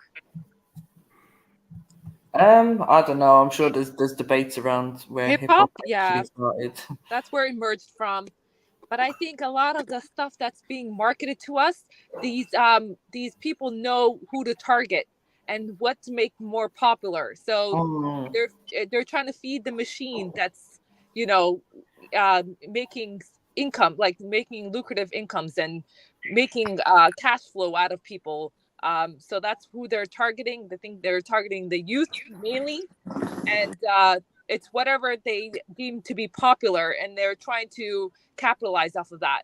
I don't know. I'm sure there's debates around where hip hop started. That's where it emerged from. But I think a lot of the stuff that's being marketed to us, these people know who to target and what to make more popular. So they're trying to feed the machine that's, you know, making income, like making lucrative incomes and making cash flow out of people. So that's who they're targeting. I think they're targeting the youth mainly, and it's whatever they deem to be popular, and they're trying to capitalize off of that.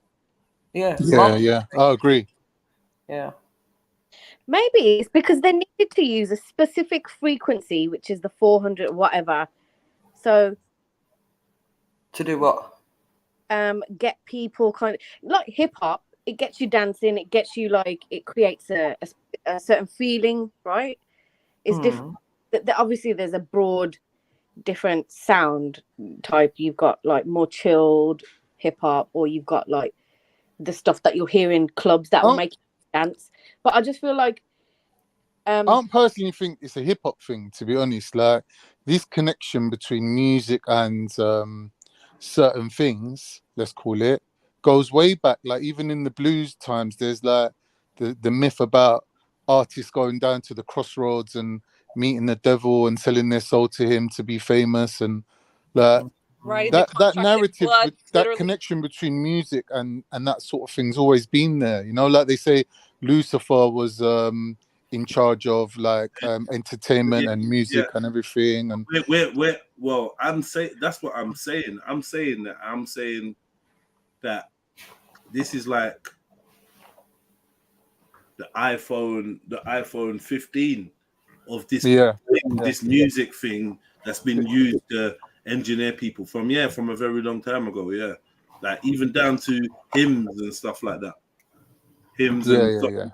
Yeah, I agree. Yeah, maybe it's because they needed to use a specific frequency, which is the 400 whatever. So to do what? Get people kind of like hip hop. It gets you dancing. It gets you like, it creates a certain feeling, right? It's different. Obviously, there's a broad, different sound type. You've got like more chilled hip hop, or you've got like the stuff that you'll hear in clubs that will make you dance. But I just feel like I don't personally think it's a hip hop thing, to be honest. Like, this connection between music and certain things, let's call it, goes way back. Like, even in the blues times, there's like the myth about artists going down to the crossroads and meeting the devil and selling their soul to him to be famous, and like that narrative, that connection between music and that sort of thing's always been there. You know, like they say Lucifer was in charge of like entertainment and music and everything. And well, I'm saying that's what I'm saying. I'm saying that this is like the iPhone 15 of this this music thing that's been used to engineer people from a very long time ago. Yeah, like even down to hymns and stuff like that. Hymns and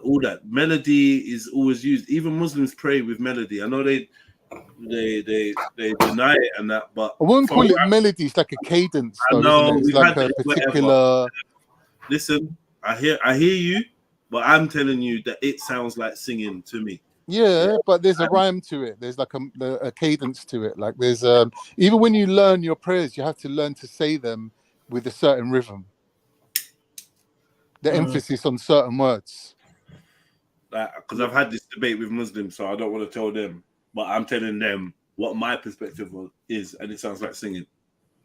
all that. Melody is always used. Even Muslims pray with melody. I know they deny it and that, but I wouldn't call it melody. It's like a cadence. Though, I know, it's like a particular. Listen, I hear you, but I'm telling you that it sounds like singing to me. Yeah, but there's a rhyme to it. There's like a cadence to it. Like there's even when you learn your prayers, you have to learn to say them with a certain rhythm. The emphasis on certain words. Because I've had this debate with Muslims, so I don't want to tell them, but I'm telling them what my perspective is, and it sounds like singing.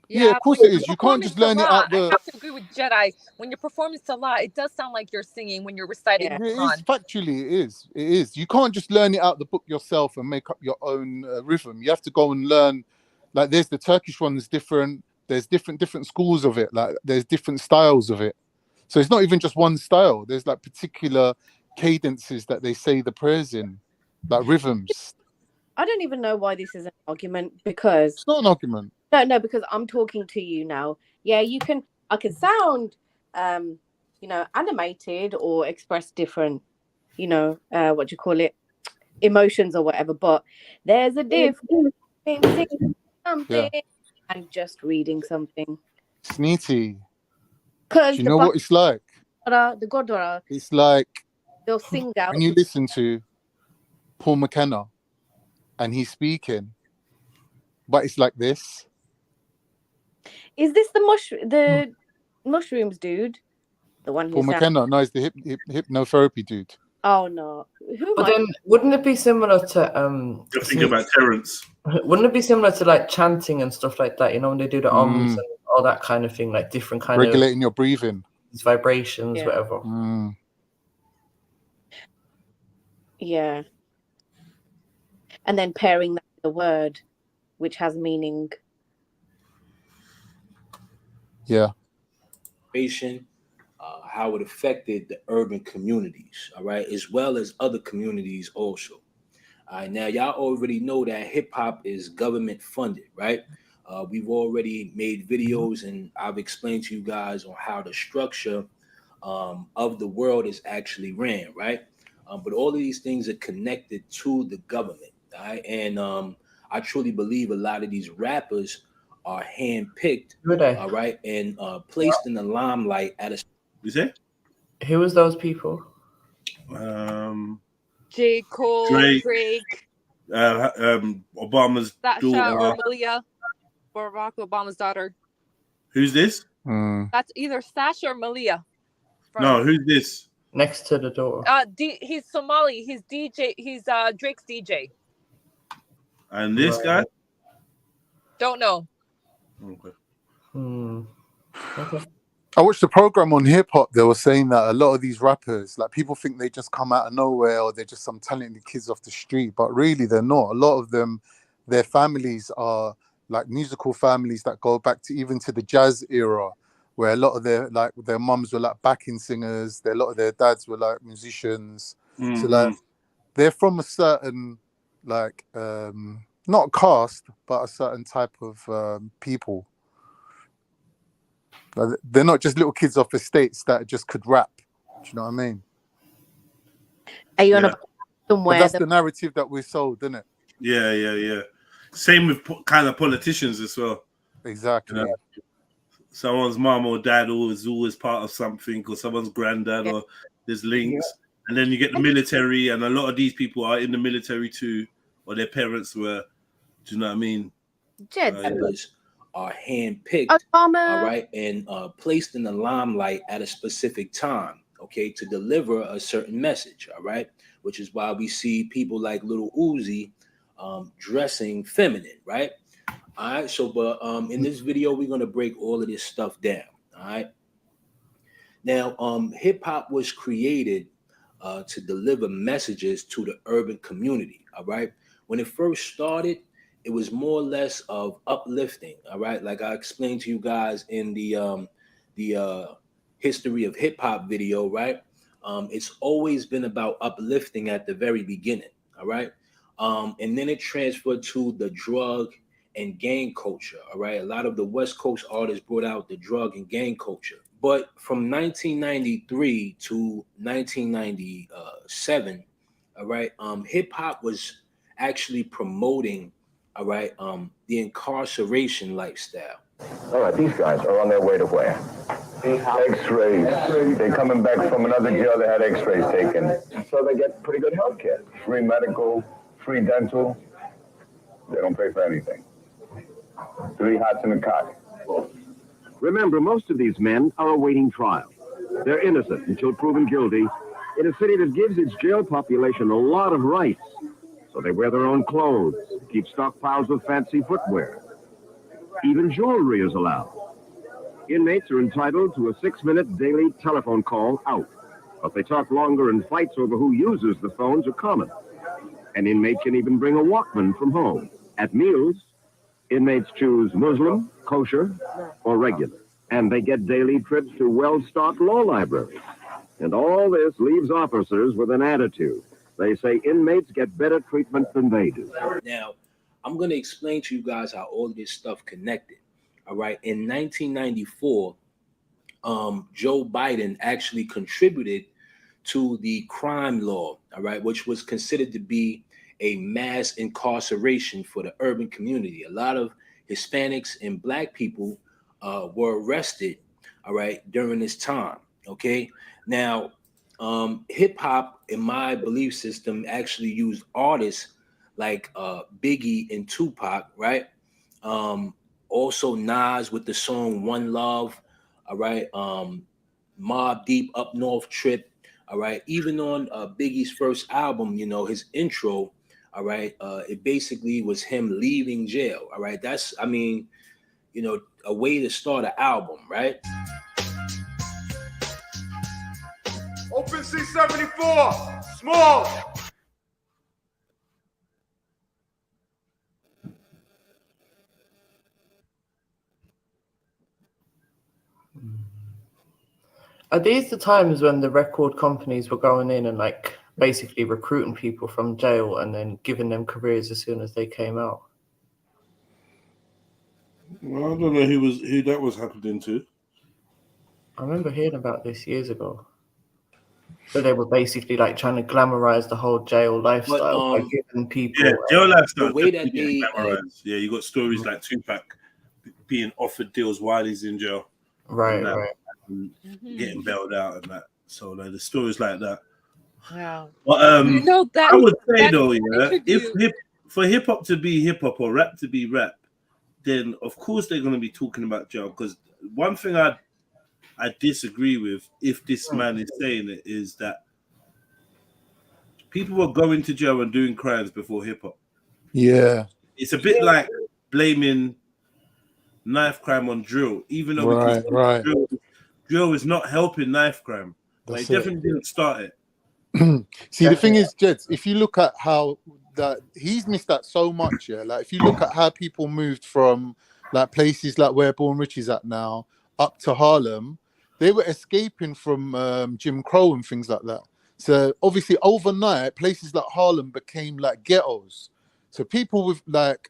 Yeah, of course it is. You can't just learn it out the. I have to agree with Jedi. When you're performing Salah, it does sound like you're singing when you're reciting. It is factually, it is. It is. You can't just learn it out the book yourself and make up your own rhythm. You have to go and learn. Like, there's the Turkish one that's different. There's different schools of it. Like, there's different styles of it. So it's not even just one style. There's like particular cadences that they say the prayers in, like rhythms. I don't even know why this is an argument, because it's not an argument. No, because I'm talking to you now. Yeah, I can sound animated or express different, what do you call it, emotions or whatever, but there's a difference between singing something and just reading something. Sneety. Do you know what it's like? The Godwara. It's like they'll sing out. When you listen to Paul McKenna and he's speaking, but it's like this. Is this the mushrooms dude? The one who Paul McKenna? No, it's the hypnotherapy dude. Oh no. Wouldn't it be similar to You're thinking about Terrence. Wouldn't it be similar to like chanting and stuff like that? You know, when they do the ums and all that kind of thing, like different kind regulating your breathing, vibrations, whatever. Yeah. and then pairing that with a word which has meaning. Yeah. How it affected the urban communities, all right, as well as other communities also. All right, now y'all already know that hip hop is government funded, right? We've already made videos and I've explained to you guys on how the structure of the world is actually ran, right? But all of these things are connected to the government, all right? And I truly believe a lot of these rappers are handpicked, all right, and placed in the limelight at a. You say? Who was those people? J. Cole, Drake, Obama's Sasha daughter, or Malia, Barack Obama's daughter. Who's this? That's either Sasha or Malia. No, who's this? Next to the door. He's Somali. He's DJ. He's Drake's DJ. And this guy? Don't know. Okay. Okay. I watched the program on hip hop. They were saying that a lot of these rappers, like, people think they just come out of nowhere or they're just some talented kids off the street, but really they're not. A lot of them, their families are like musical families that go back to even to the jazz era, where a lot of their mums were like backing singers. A lot of their dads were like musicians. So like they're from a certain like not caste, but a certain type of people. They're not just little kids off estates that just could rap. Do you know what I mean? Are you on a somewhere? But that's the narrative that we're sold, isn't it? Yeah. Same with kind of politicians as well. Exactly. You know, someone's mom or dad is always part of something, or someone's granddad, or there's links. And then you get the military, and a lot of these people are in the military too, or their parents were. Do you know what I mean? Are handpicked, all right, and placed in the limelight at a specific time, okay, to deliver a certain message, all right, which is why we see people like Lil Uzi dressing feminine, right? All right, so but in this video we're gonna break all of this stuff down, all right. Now, hip hop was created to deliver messages to the urban community, all right. When it first started, it was more or less of uplifting, all right? Like I explained to you guys in the history of hip hop video, right? It's always been about uplifting at the very beginning, all right? And then it transferred to the drug and gang culture, all right? A lot of the West Coast artists brought out the drug and gang culture. But from 1993 to 1997, all right, hip hop was actually promoting, all right, the incarceration lifestyle. All right, these guys are on their way to where? X-rays. They're coming back from another jail that had X-rays taken. So they get pretty good health care. Free medical, free dental. They don't pay for anything. 3 hots in a cot. Remember, most of these men are awaiting trial. They're innocent until proven guilty in a city that gives its jail population a lot of rights. So they wear their own clothes, keep stockpiles of fancy footwear. Even jewelry is allowed. Inmates are entitled to a 6-minute daily telephone call out. But they talk longer, and fights over who uses the phones are common. An inmate can even bring a Walkman from home. At meals, inmates choose Muslim, kosher, or regular. And they get daily trips to well-stocked law libraries. And all this leaves officers with an attitude. They say inmates get better treatment than they do. Now, I'm going to explain to you guys how all of this stuff connected. All right. In 1994, Joe Biden actually contributed to the crime law, all right, which was considered to be a mass incarceration for the urban community. A lot of Hispanics and Black people were arrested, all right, during this time. Okay. Now, hip hop, in my belief system, actually used artists like Biggie and Tupac, right? Also Nas with the song One Love, all right? Mobb Deep, Up North Trip, all right? Even on Biggie's first album, you know, his intro, all right, it basically was him leaving jail, all right? That's, I mean, you know, a way to start an album, right? Open C74, small. Are these the times when the record companies were going in and like basically recruiting people from jail and then giving them careers as soon as they came out? Well, I don't know who that was happening to. I remember hearing about this years ago. So they were basically like trying to glamorize the whole jail lifestyle by giving people jail lifestyle. The way that they yeah, you got stories like Tupac being offered deals while he's in jail, right, and getting bailed out and that. So like the stories like that. Yeah. But you know that I would say though, interview... if for hip hop to be hip hop or rap to be rap, then of course they're going to be talking about jail. Because one thing I disagree with, if this man is saying it, is that people were going to jail and doing crimes before hip hop. Yeah, it's a bit like blaming knife crime on drill, even though drill is not helping knife crime. But it definitely didn't start it. See, the thing is, Jeds, if you look at how that he's missed that so much, yeah. Like if you look at how people moved from like places like where Born Rich is at now up to Harlem, they were escaping from Jim Crow and things like that. So obviously overnight, places like Harlem became like ghettos. So people with like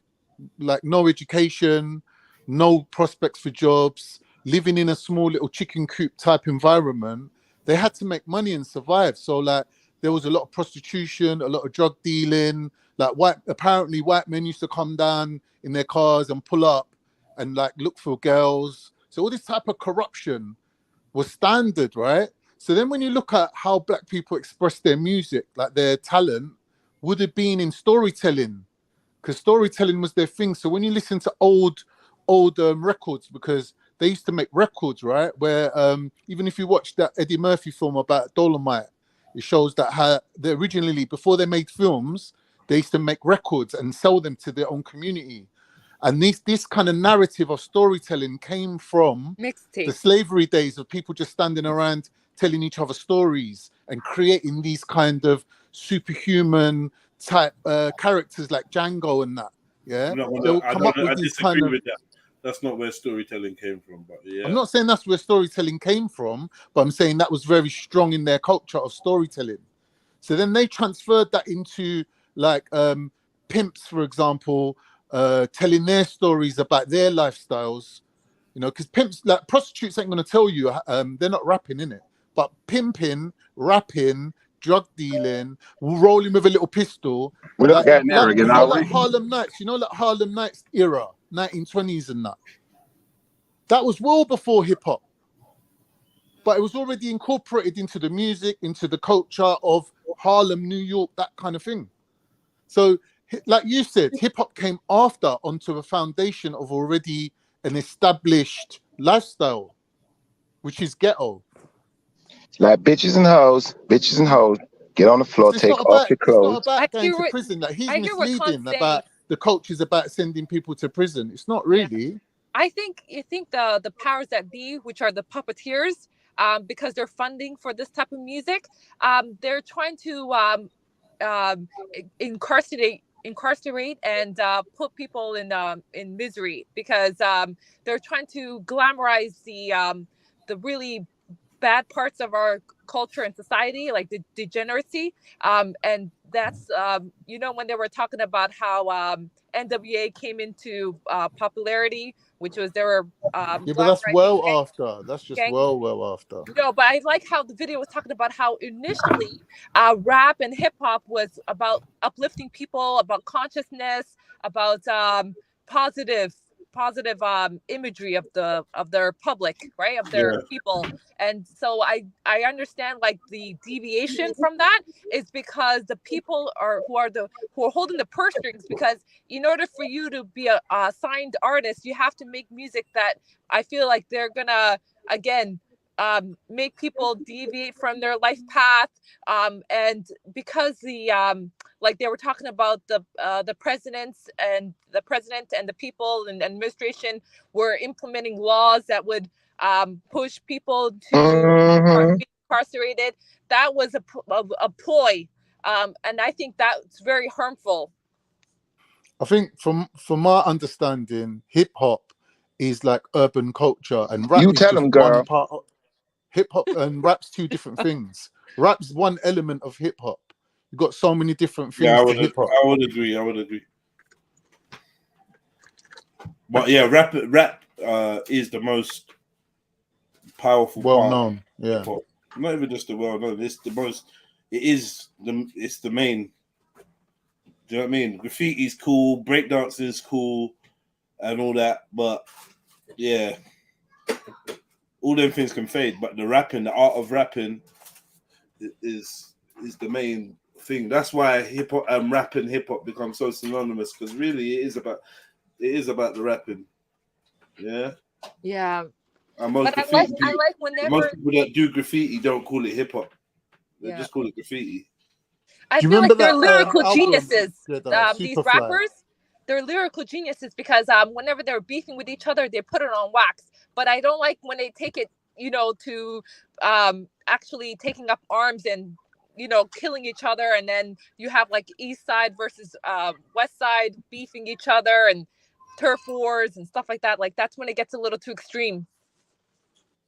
no education, no prospects for jobs, living in a small little chicken coop type environment, they had to make money and survive. So like there was a lot of prostitution, a lot of drug dealing. Like apparently white men used to come down in their cars and pull up and like look for girls. So all this type of corruption was standard, right? So then when you look at how black people express their music, like their talent would have been in storytelling, because storytelling was their thing. So when you listen to old records, because they used to make records, right? Where even if you watch that Eddie Murphy film about Dolomite, it shows that how they originally, before they made films, they used to make records and sell them to their own community. And this kind of narrative of storytelling came from the slavery days of people just standing around telling each other stories and creating these kind of superhuman type characters like Django and that. Yeah, they'll come up with these kind of. That's not where storytelling came from, but yeah. I'm not saying that's where storytelling came from, but I'm saying that was very strong in their culture of storytelling. So then they transferred that into like pimps, for example, telling their stories about their lifestyles, you know, because pimps, like prostitutes ain't going to tell you, they're not rapping, innit? But pimping, rapping, drug dealing, rolling with a little pistol. We're not getting there again, you know, are like we? Harlem Nights, you know, like Harlem Nights era, 1920s and that. That was well before hip hop. But it was already incorporated into the music, into the culture of Harlem, New York, that kind of thing. So, like you said, hip hop came after onto a foundation of already an established lifestyle, which is ghetto. Like bitches and hoes, get on the floor, take off your clothes. It's not about going to prison. Like he's misleading about the culture's about sending people to prison. It's not really. Yeah. I think the powers that be, which are the puppeteers, because they're funding for this type of music, they're trying to incarcerate and put people in misery, because they're trying to glamorize the really bad parts of our culture and society, like the degeneracy, and that's you know, when they were talking about how NWA came into popularity, which was they were yeah, but that's well after. That's just well after. No, but I like how the video was talking about how initially rap and hip hop was about uplifting people, about consciousness, about positive imagery of their public, right, of their people. And so I understand like the deviation from that is because the people who are holding the purse strings, because in order for you to be a signed artist, you have to make music that I feel like they're gonna again make people deviate from their life path, and because the like they were talking about the president and the people and administration were implementing laws that would push people to be incarcerated. That was a ploy, and I think that's very harmful. I think from my understanding, hip hop is like urban culture, and rap You is tell just them, girl. one part. hip hop and rap's two different things. Rap's one element of hip hop. You've got so many different things to hip hop. I would agree. But yeah, rap is the most powerful, well part known. Yeah, hip-hop. Not even just the well known. It's the most. It's the main. Do you know what I mean? Graffiti's cool, breakdancing is cool, and all that. But yeah, all them things can fade. But the rapping, the art of rapping, is the main thing. That's why hip hop and rap and hip hop become so synonymous, because really it is about the rapping. Yeah. Yeah. And most but I like whenever most people that do graffiti don't call it hip hop. They just call it graffiti. I feel like they're lyrical geniuses. These rappers, they're lyrical geniuses because whenever they're beefing with each other, they put it on wax. But I don't like when they take it, to actually taking up arms and killing each other, and then you have like East Side versus West Side beefing each other and turf wars and stuff like that. Like that's when it gets a little too extreme.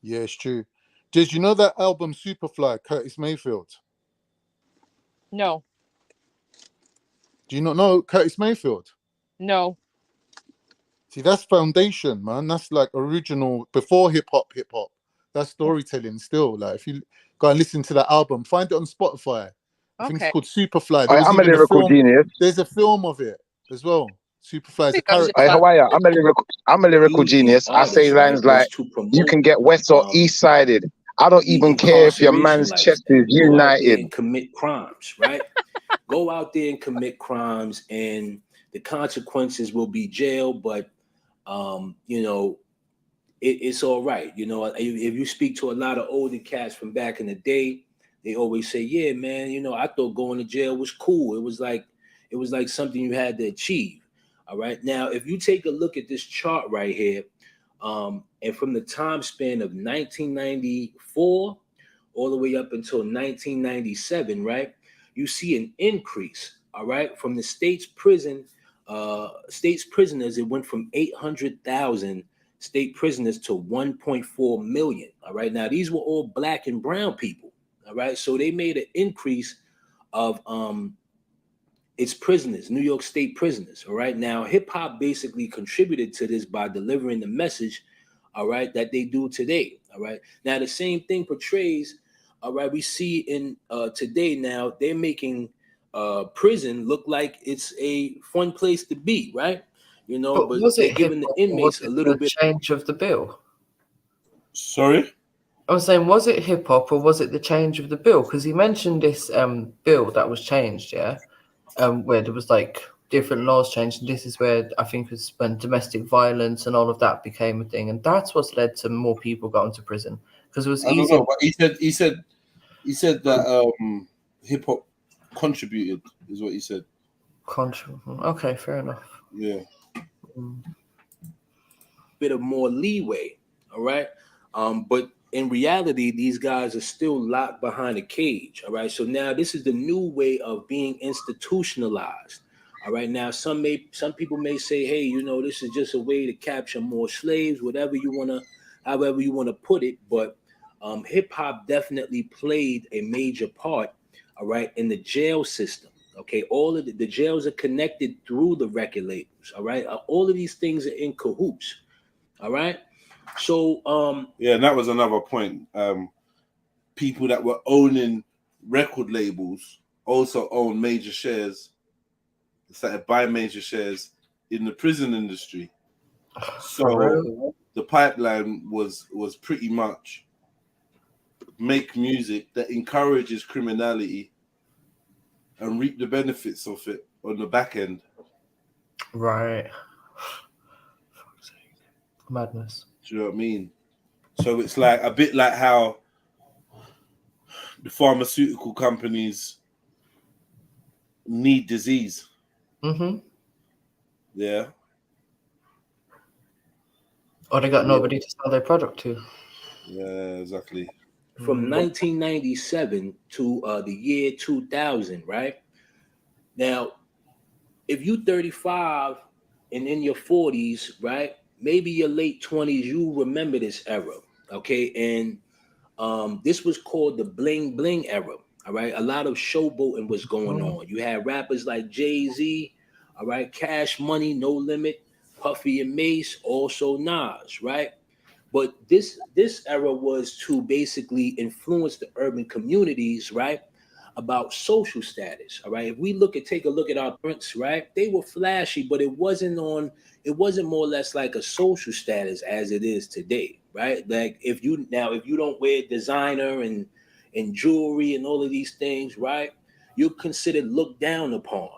Yeah, it's true. Did you know that album Superfly, Curtis Mayfield? No. Do you not know Curtis Mayfield? No. See, that's foundation, man. That's like original before hip hop. That's storytelling still. Like if you go and listen to that album, find it on Spotify. I think it's called Superfly. I'm a lyrical genius. There's a film of it as well. Superfly is a character. How are you? I'm a lyrical genius. I say lines like, "You can get west or east sided. I don't even care if your man's chest is united." And commit crimes, right? Go out there and commit crimes, and the consequences will be jail. But it's all right. If you speak to a lot of older cats from back in the day, they always say, "Yeah, man. I thought going to jail was cool. It was like something you had to achieve." All right. Now, if you take a look at this chart right here, and from the time span of 1994 all the way up until 1997, right, you see an increase. All right, from the state's prisoners, it went from 800,000 state prisoners to 1.4 million. All right, now these were all black and brown people. All right, so they made an increase of its prisoners, New York State prisoners. All right, now hip hop basically contributed to this by delivering the message, all right, that they do today. All right, now the same thing portrays, all right, we see in today now they're making prison look like it's a fun place to be, right? But they're giving the inmates a little bit change of the bill. Sorry? I was saying, was it hip hop or was it the change of the bill? Because he mentioned this bill that was changed, yeah, where there was like different laws changed, and this is where I think it was when domestic violence and all of that became a thing, and that's what's led to more people going to prison because it was easy. I don't know, but he said that hip hop contributed, is what he said. Okay, fair enough. Yeah. Bit of more leeway, all right, but in reality, these guys are still locked behind a cage. All right. So now this is the new way of being institutionalized. All right. Now some people may say, hey, this is just a way to capture more slaves, however you want to put it. But hip hop definitely played a major part, all right, in the jail system. Okay. All of the jails are connected through the record labels. All right. All of these things are in cahoots. All right. So yeah, and that was another point. People that were owning record labels also own major shares. Started buying major shares in the prison industry. So the pipeline was pretty much make music that encourages criminality and reap the benefits of it on the back end. Right. Madness. Do you know what I mean? So it's like a bit like how the pharmaceutical companies need disease. Mm-hmm. Yeah. Or they got nobody to sell their product to. Yeah, exactly. From 1997 to the year 2000, right? Now, if you 35 and in your 40s, right? Maybe your late 20s, you remember this era, okay? And This was called the bling bling era. All right, a lot of showboating was going on. You had rappers like Jay-Z, all right, Cash Money, No Limit, Puffy and Mace, also Nas, right? But this era was to basically influence the urban communities, right, about social status. All right, if we take a look at our prints, right, they were flashy, but it wasn't more or less like a social status as it is today, right? Like if you don't wear designer and jewelry and all of these things, right, you're considered looked down upon.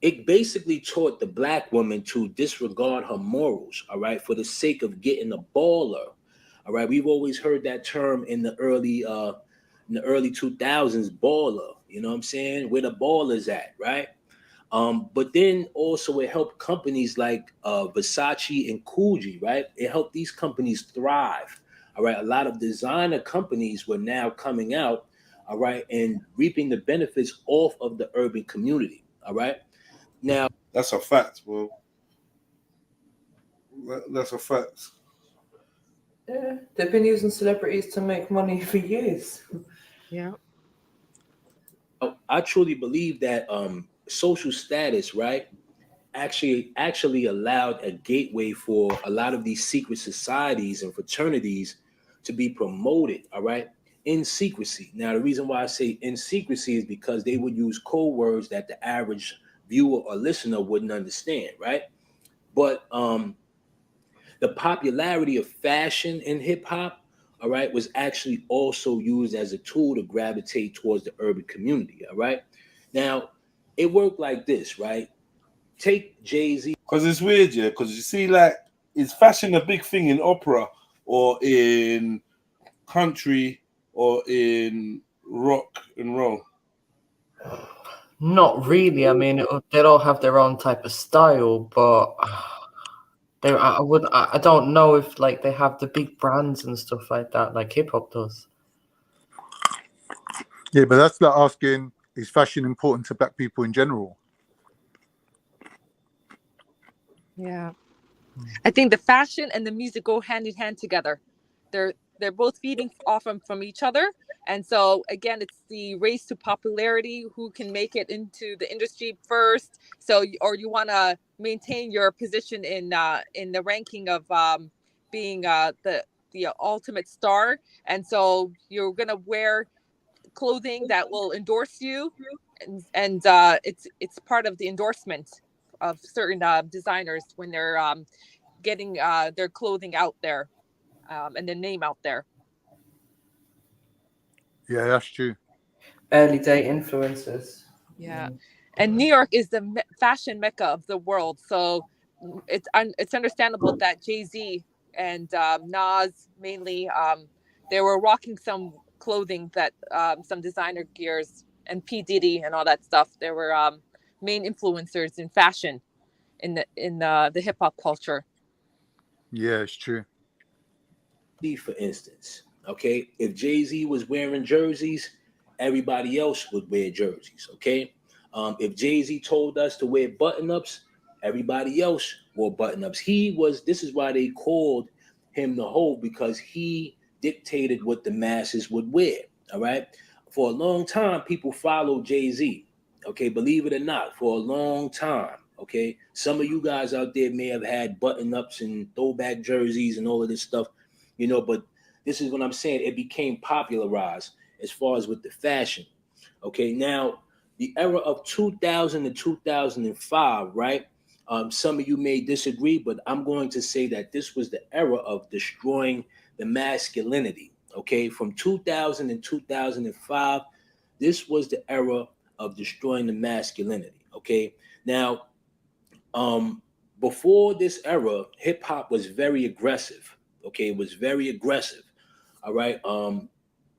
It basically taught the black woman to disregard her morals, all right, for the sake of getting a baller. All right, we've always heard that term in the early 2000s, baller. You know what I'm saying? Where the ballers at, right? But then also it helped companies like Versace and Coogee, right? It helped these companies thrive. All right, a lot of designer companies were now coming out, all right, and reaping the benefits off of the urban community. All right. Now that's a fact, bro. That's a fact. Yeah, they've been using celebrities to make money for years. Yeah. I truly believe that social status, right, actually allowed a gateway for a lot of these secret societies and fraternities to be promoted, all right, in secrecy. Now, the reason why I say in secrecy is because they would use code words that the average viewer or listener wouldn't understand, right? But the popularity of fashion in hip hop, all right, was actually also used as a tool to gravitate towards the urban community, all right? Now, it worked like this, right? Take Jay-Z. Because it's weird, yeah, because you see, like, is fashion a big thing in opera or in country or in rock and roll? Not really. I mean, they all have their own type of style, but I don't know if like they have the big brands and stuff like that, like hip hop does. Yeah, but that's like asking, is fashion important to black people in general? Yeah, I think the fashion and the music go hand in hand together. They're both feeding off from each other. And so again, it's the race to popularity, who can make it into the industry first. So, or you want to maintain your position in the ranking of being the ultimate star. And so you're gonna wear clothing that will endorse you, and it's part of the endorsement of certain designers when they're getting their clothing out there and the name out there. Yeah, that's true. Early day influencers. Yeah, and New York is the fashion mecca of the world, so it's understandable that Jay-Z and Nas mainly they were rocking some clothing that some designer gears, and P. Diddy and all that stuff. They were main influencers in fashion in the hip hop culture. Yeah, it's true. For instance, okay, if Jay-Z was wearing jerseys, everybody else would wear jerseys, okay? If Jay-Z told us to wear button-ups, everybody else wore button-ups. This is why they called him the Hoe, because he dictated what the masses would wear, all right? For a long time, people followed Jay-Z, okay? Believe it or not, for a long time, okay? Some of you guys out there may have had button-ups and throwback jerseys and all of this stuff, you know, but this is what I'm saying. It became popularized as far as with the fashion. Okay, now the era of 2000 to 2005, right? Some of you may disagree, but I'm going to say that this was the era of destroying the masculinity. Okay, from 2000 and 2005, this was the era of destroying the masculinity. Okay, now, before this era, hip hop was very aggressive. Okay, it was very aggressive. All right.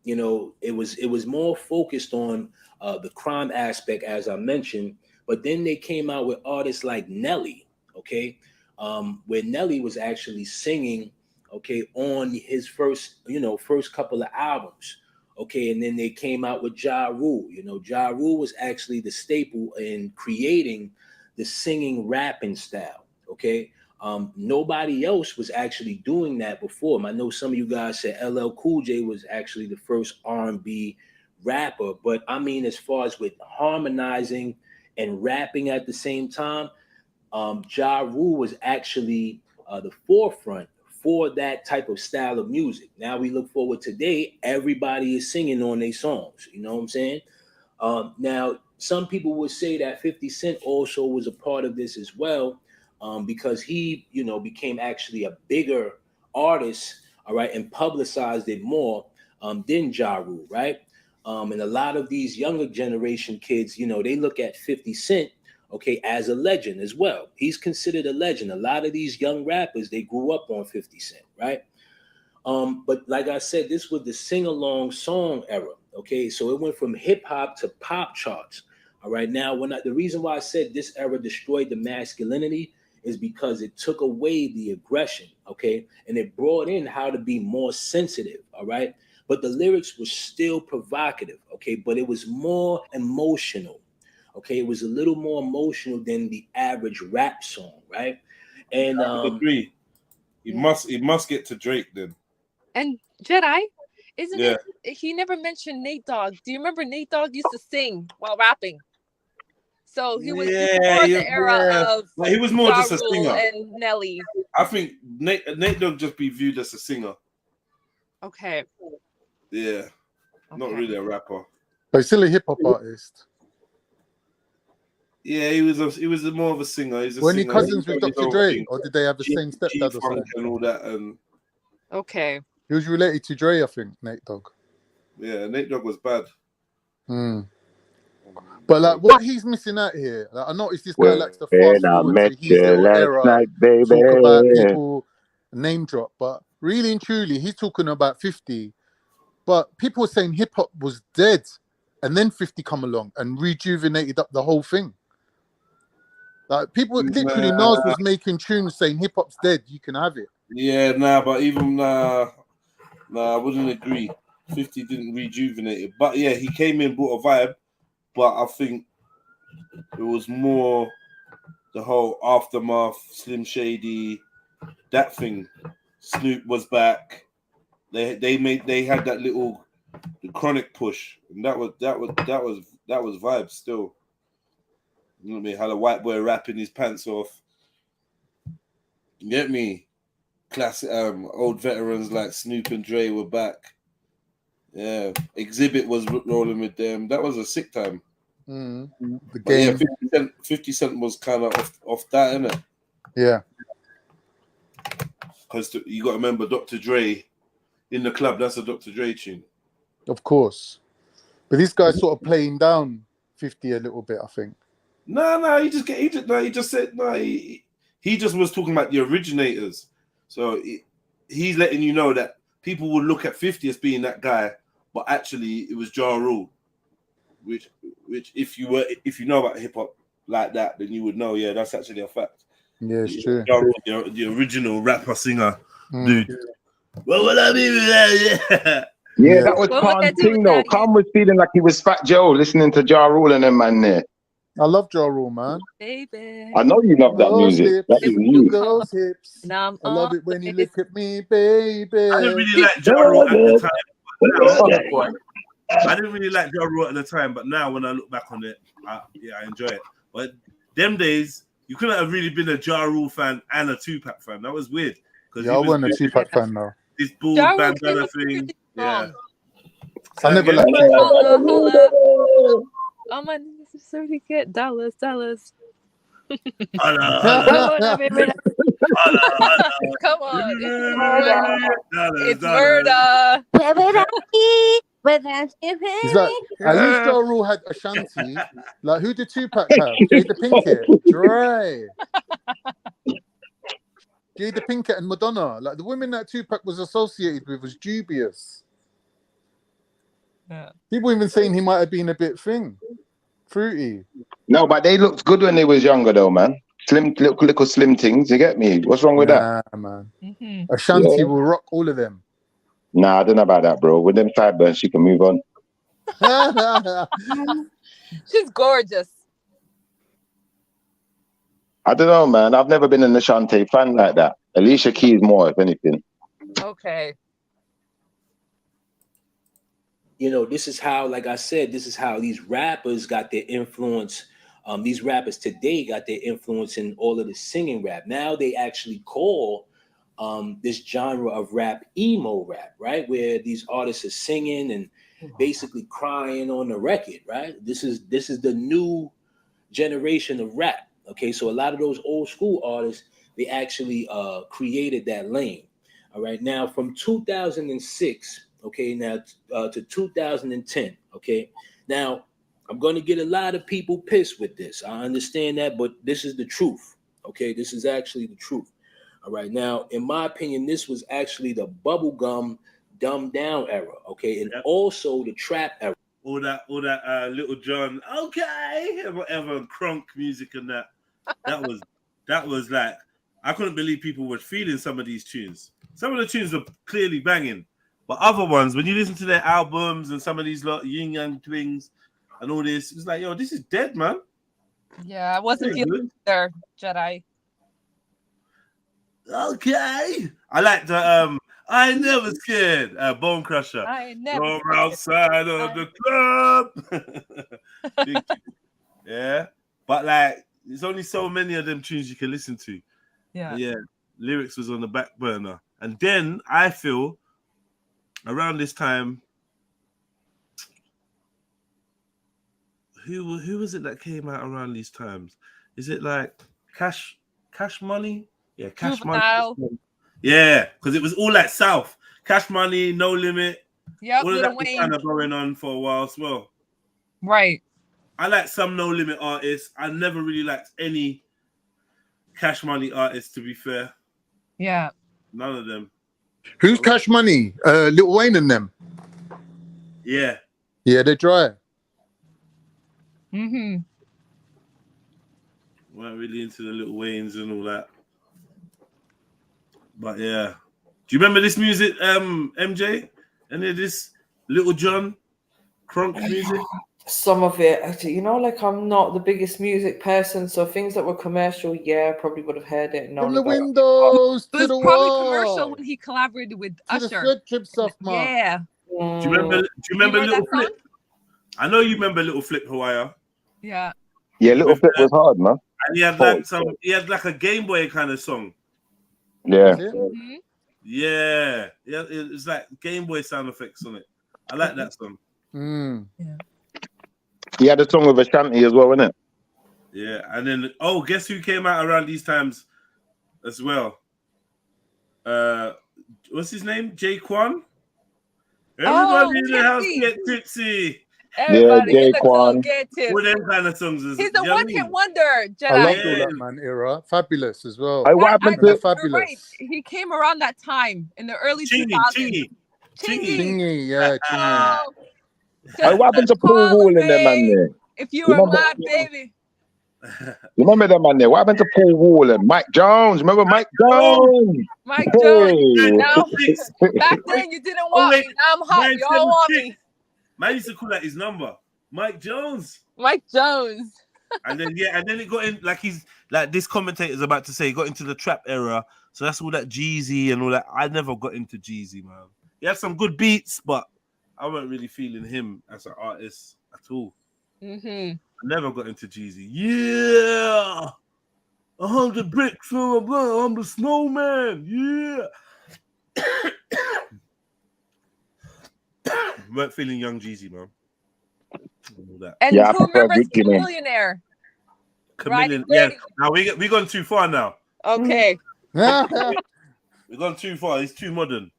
You know, it was more focused on the crime aspect, as I mentioned. But then they came out with artists like Nelly, okay, where Nelly was actually singing, okay, on his first couple of albums, okay, and then they came out with Ja Rule. You know, Ja Rule was actually the staple in creating the singing rapping style, okay. Nobody else was actually doing that before. I know some of you guys said LL Cool J was actually the first R&B rapper, but I mean, as far as with harmonizing and rapping at the same time, Ja Rule was actually the forefront for that type of style of music. Now we look forward today, everybody is singing on their songs. You know what I'm saying? Now, some people would say that 50 Cent also was a part of this as well, because he, you know, became actually a bigger artist, all right, and publicized it more than Ja Rule, right? And a lot of these younger generation kids, you know, they look at 50 Cent, okay, as a legend as well. He's considered a legend. A lot of these young rappers, they grew up on 50 Cent, right? But like I said, this was the sing-along song era, okay? So it went from hip-hop to pop charts, all right? Now, the reason why I said this era destroyed the masculinity is because it took away the aggression, okay? And it brought in how to be more sensitive, all right? But the lyrics were still provocative, okay? But it was more emotional, okay? It was a little more emotional than the average rap song, right? And I would agree. It must get to Drake then. And JEDI, isn't it? He never mentioned Nate Dogg. Do you remember Nate Dogg used to sing while rapping? So he was before the era of he was more just a singer. And Nelly. I think Nate Dogg just be viewed as a singer. Okay. Yeah, not really a rapper. But he's still a hip hop artist. Yeah, he was more of a singer. He's a When singer. he cousins with Dr. Dre, or did they have the same stepdad or something? And all that, and okay. He was related to Dre, I think, Nate Dogg. Yeah, Nate Dogg was bad. But like, what he's missing out here, like, I noticed this guy likes to fast forward to his little era, talk about people, name drop, but really and truly, he's talking about 50. But people were saying hip hop was dead, and then 50 come along and rejuvenated up the whole thing. Like people, literally, Nas was making tunes saying hip hop's dead, you can have it. Yeah, but even I wouldn't agree. 50 didn't rejuvenate it, but yeah, he came in, brought a vibe. But I think it was more the whole aftermath, Slim Shady, that thing. Snoop was back. They had that little the Chronic push, and that was vibe still. You know what I mean? How the white boy rapping his pants off. You get me? Classic old veterans like Snoop and Dre were back. Yeah, Exhibit was rolling with them. That was a sick time. The game. Yeah, 50 Cent was kind of off that, innit? Yeah. Because you got to remember Dr. Dre in the club. That's a Dr. Dre tune. Of course. But this guy's sort of playing down 50 a little bit, I think. No, he just was talking about the originators. So he's letting you know that people would look at 50 as being that guy, but actually it was Ja Rule. Which if you know about hip hop like that, then you would know, yeah, that's actually a fact. Yeah, it's true. Ja Rule, the original rapper singer, dude. What would I be with that? Yeah, that was Khan's thing though. Khan was feeling like he was Fat Joe listening to Ja Rule and them man there. I love Ja Rule, man. Baby. I know you love that music. That is you. Those hips. I love it when you look at me, baby. I didn't really like Ja Rule at the time. I didn't really like Ja Rule at the time, but now when I look back on it, I enjoy it. But them days, you couldn't have really been a Ja Rule fan and a Tupac fan. That was weird. Yeah, I wasn't a Tupac fan though. This bald bandana thing. Yeah. I never liked it. Oh my, this is so good. Dollars. Come on. It's murder. It's like, at least Ja Rule had Ashanti. Like, who did Tupac have? Jada Pinkett, Dre. Jada Pinkett and Madonna. Like, the women that Tupac was associated with was dubious. Yeah. People even saying he might have been a bit fruity. No, but they looked good when they was younger though, man. Slim, little slim things, you get me? What's wrong with that? Man. Ashanti will rock all of them. Nah, I don't know about that, bro. With them sideburns, she can move on. She's gorgeous. I don't know, man. I've never been an Ashanti fan like that. Alicia Keys more, if anything. Okay. You know, this is how, like I said, this is how these rappers got their influence. These rappers today got their influence in all of the singing rap. Now they actually call this genre of rap emo rap, right? Where these artists are singing and basically crying on the record, right? This is the new generation of rap. Okay, so a lot of those old school artists, they actually created that lane. All right, now from 2006, okay, now to 2010, okay. Now I'm going to get a lot of people pissed with this. I understand that, but this is the truth. Okay, this is actually the truth. All right, now in my opinion, this was actually the bubblegum dumbed down era. Okay, and also the trap era. All that Little John, okay, and whatever, crunk music and that. That was like, I couldn't believe people were feeling some of these tunes. Some of the tunes are clearly banging, but other ones, when you listen to their albums and some of these yin yang twins and all this, it's like, yo, this is dead, man. Yeah, I wasn't feeling there, Jedi. Okay, I like the I ain't never scared. Bone Crusher. I ain't never Go outside of the club. Yeah, but like, there's only so many of them tunes you can listen to. Yeah, yeah. Lyrics was on the back burner, and then I feel around this time, who was it that came out around these times? Is it like Cash Money? Yeah, Cash Money. Yeah, because it was all like South. Cash Money, No Limit. Yeah, all of that was kind of going on for a while as well. Right. I like some No Limit artists. I never really liked any Cash Money artists, to be fair. Yeah. None of them. Who's Cash Money? Lil Wayne and them. Yeah. Yeah, they're dry. Mm-hmm. Weren't really into the Lil Waynes and all that. But yeah. Do you remember this music, MJ? Any of this Little John crunk music? Some of it, you know, like I'm not the biggest music person, so things that were commercial, yeah, probably would have heard it. From the windows to the probably wall. Commercial when he collaborated with Usher. Yeah. Do you remember Little Flip? I know you remember Little Flip, Hawaii. Yeah. Yeah, Little Flip was hard, man. And he had like a Game Boy kind of song. Yeah. Mm-hmm. Yeah, it's like Game Boy sound effects on it. I like that song. Yeah. He had a song with Ashanti as well, innit? Yeah, and then guess who came out around these times as well? What's his name? Jaquan. Everybody in the house get tipsy. Everybody in the club get tipsy. All them kind of songs. He's a one-hit wonder, Jedi. I loved all that, man, era. Fabulous as well. What happened to Fabulous? Right. He came around that time in the early 2000s. Chingy, yeah, Chingy. What happened to Paul Wall in there, man? There? If you were my baby. Remember that man there? What happened to Paul Wall and Mike Jones? Remember Mike Jones? Mike Jones. Now, back then you didn't want me. Now I'm hot. You all want me. Man used to call that his number, Mike Jones. Mike Jones. and then it got in, like he's like this commentator's about to say, he got into the trap era. So that's all that Jeezy and all that. I never got into Jeezy, man. He had some good beats, but I wasn't really feeling him as an artist at all. Mm-hmm. I never got into Jeezy. Yeah, 100 bricks from a blow. I'm the snowman. Yeah. Weren't feeling young Jeezy, man. And yeah, who remembers Chameleonaire? Chameleon, yeah. Now we gone too far now. Okay. We've gone too far. It's too modern.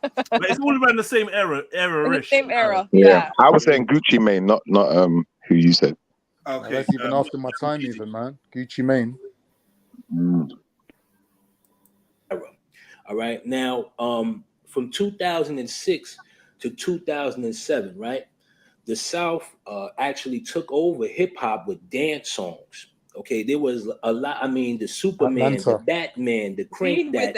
But it's all around the same era-ish. Same era. Yeah. I was saying Gucci Mane, not who you said. Okay. That's even after my time, even, man. Gucci Mane. All right. Now, from 2006 to 2007, right? The South actually took over hip hop with dance songs. Okay, there was a lot. I mean, the Superman, the Batman, the Crank That,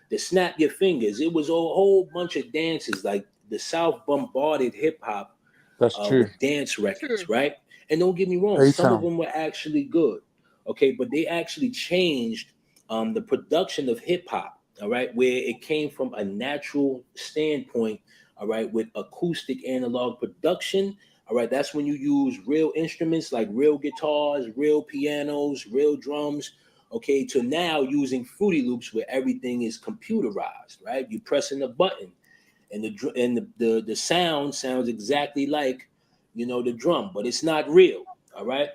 the Snap Your Fingers. It was a whole bunch of dances. Like the South bombarded hip hop. That's true. With dance records, right? And don't get me wrong, some of them were actually good. Okay, but they actually changed the production of hip hop. All right, where it came from a natural standpoint. All right, with acoustic analog production. All right, that's when you use real instruments like real guitars, real pianos, real drums. Okay, to now using Fruity Loops where everything is computerized. Right, you pressing a button, and the sound sounds exactly like, you know, the drum, but it's not real. All right,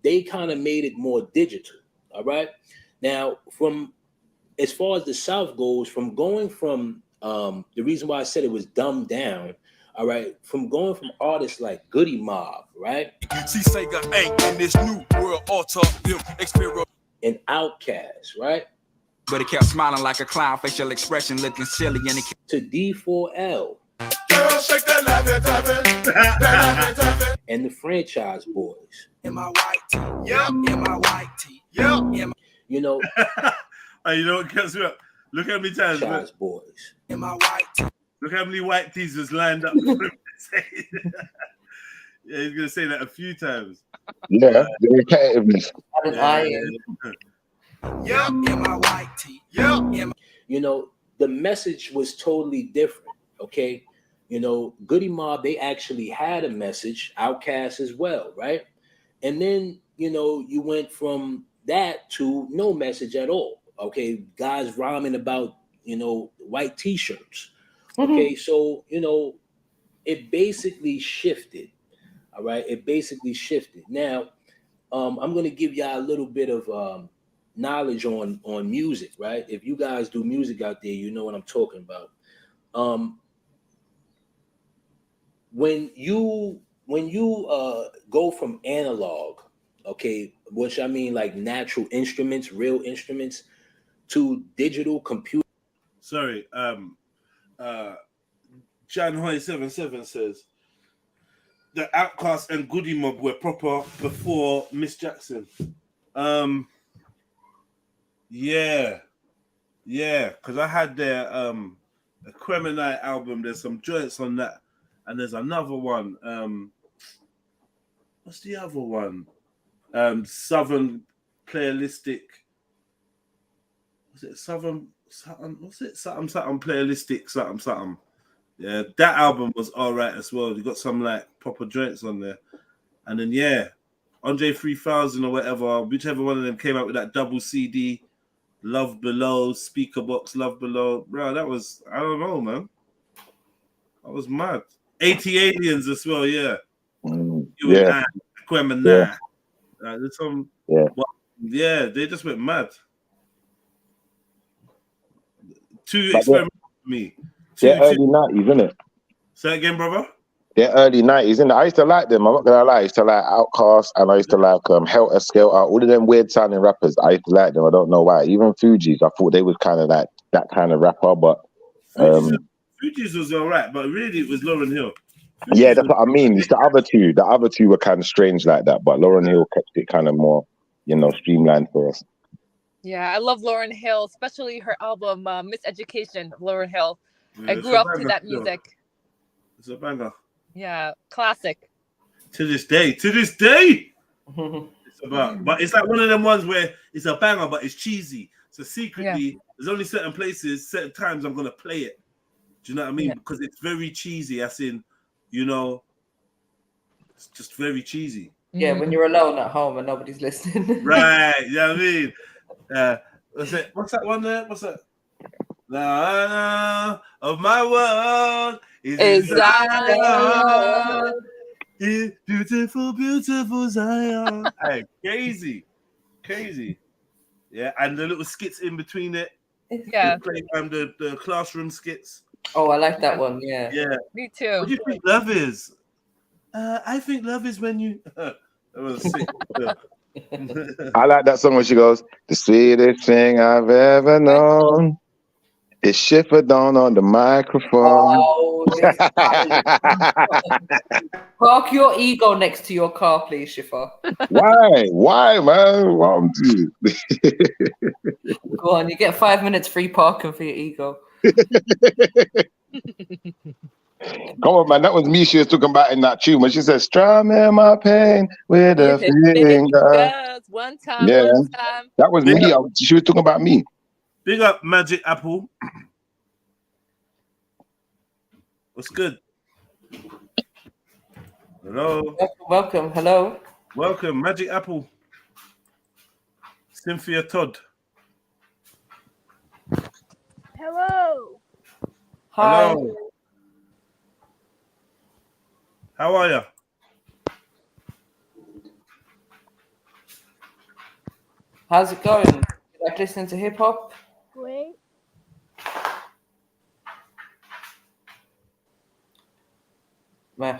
they kind of made it more digital. All right, now from as far as the South goes, from going from the reason why I said it was dumbed down. All right, from going from artists like Goody Mob, right? See, Sega ain't in this new world alter them experience. And Outkast, right? But it kept smiling like a clown, facial expression looking silly, and it to D4L. Girl, shake that love, and the Franchise Boys. In my white tee, yep. In my white tee, yep. You know, you know what gets me up? Look how many times. Franchise Boys. In my white tee. Look how many white tees was lined up. Yeah, he's gonna say that a few times. Yeah, the repetitiveness. Yep, in my white tee. Yep. You know, the message was totally different. Okay, you know, Goody Mob, they actually had a message. Outkast as well, right? And then, you know, you went from that to no message at all. Okay, guys rhyming about, you know, white t-shirts. Okay, so, you know, it basically shifted. All right, it basically shifted. Now, I'm going to give y'all a little bit of knowledge on music, right? If you guys do music out there, you know what I'm talking about. When you go from analog, okay, which I mean like natural instruments, real instruments, to digital computer. Sorry, Janhoy77 says the Outkast and Goody Mob were proper before Miss Jackson. Yeah, because I had their the Cremonite album. There's some joints on that, and there's another one. What's the other one? Southern Playlistic. Was it Southern? What's it? Something Playlistic. Something. Yeah, that album was all right as well. You got some like proper joints on there, and then yeah, Andre 3000 or whatever, whichever one of them came out with that double CD. Love Below, Speaker Box, Love Below. Bro, that was, I don't know, man. That was mad. 80 Aliens as well, yeah. Yeah. There's some, yeah. Well, yeah, they just went mad. Too experimental for me. They're early 90s, isn't it? Say it again, brother? They're early 90s, isn't it? I used to like them. I'm not gonna lie. I used to like Outkast, and I used to like Helter Skelter. All of them weird sounding rappers. I used to like them. I don't know why. Even Fugees, I thought they was kind of like that kind of rapper, but Fugees was all right, but really it was Lauryn Hill. Fugees, yeah, that's what I mean. It's the other two. The other two were kind of strange like that, but Lauryn Hill kept it kind of more, you know, streamlined for us. Yeah, I love Lauryn Hill, especially her album Miseducation of Lauryn Hill. Yeah, I grew up to that music. It's a banger. Yeah, classic. To this day. It's about, but it's like one of them ones where it's a banger, but it's cheesy. So secretly, there's only certain places, certain times I'm gonna play it. Do you know what I mean? Yeah. Because it's very cheesy, as in, you know, it's just very cheesy. Yeah, when you're alone at home and nobody's listening. Right, you know what I mean? What's that one there? What's that? Lana of my world is Zion. Beautiful, beautiful Zion. Hey, crazy. Yeah, and the little skits in between it. Yeah. The classroom skits. Oh, I like that one. Yeah. Yeah. Me too. What do you think love is? I think love is when you. That was sick. I like that song when she goes, "The sweetest thing I've ever known is shifted down on the microphone." Oh, park your ego next to your car, please, Shifa. Why, man? What I'm doing? Go on, you get 5 minutes free parking for your ego. Come on, man. That was me she was talking about in that tune when she said, "Strumming my pain with a finger." One time, Yeah, one time. that was me. She was talking about me. Big up, Magic Apple. What's good? Hello. Welcome. Hello. Welcome, Magic Apple. Cynthia Todd. Hello. Hi. Hello. How are you? How's it going? You like listening to hip hop? Wait. Meh.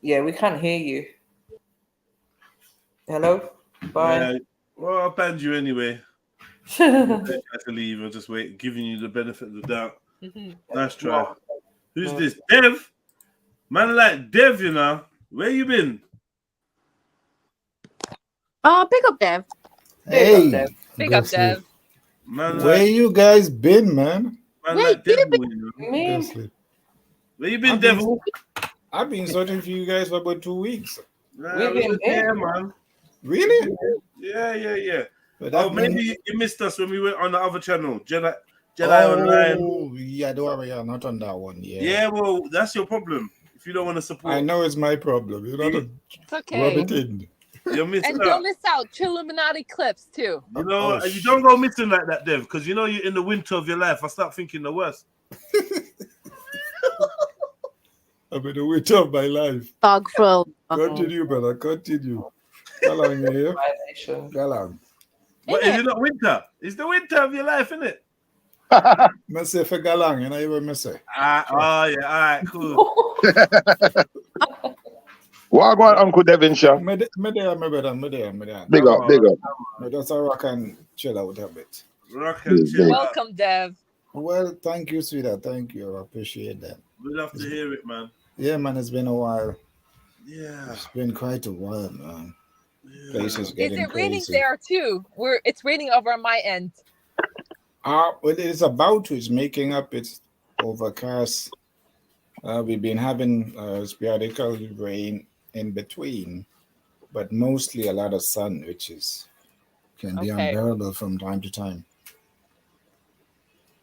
Yeah, we can't hear you. Hello? Bye. Well, I'll ban you anyway. I had to leave. I'll just wait, giving you the benefit of the doubt. Nice try. Who's this? Dev? Man like Dev, you know. Where you been? Oh, pick up Dev. Hey. Big up, Dev. Man, Where like, you guys been, man? Man like Devil, you know. Where you been, Devil? I've been searching for you guys for about 2 weeks. We've been there, man. Really? Yeah. But Oh, maybe you missed us when we went on the other channel, Jedi Online. Oh, yeah, don't worry, I'm not on that one. Yeah, well, that's your problem. If you don't want to support, I know it's my problem. You know, It's okay. rub it in. You're missing And out. don't miss out Trilluminati clips too. You know, you don't go missing like that, Dev, because you know you're in the winter of your life. I start thinking the worst. I'm in the winter of my life. Dog throw. Continue, brother. Continue. Go on here. Go on. But is it not winter? It's the winter of your life, isn't it? I say for galang, you know even me say. Oh yeah, all right, cool. What about Uncle Devin Shaw? Me there. Big up. Me just a rock and chill out a bit. Rock and chill. Welcome, Dev. Well, thank you, sweetheart. Thank you. I appreciate that. We love to hear it, man. Yeah, man, it's been a while. Yeah. It's been quite a while, man. Yeah. Places getting Is it raining crazy. there too? It's raining over on my end. Well, it's about to. It's making up. It's overcast. We've been having periodical rain in between, but mostly a lot of sun, which can be unbearable from time to time.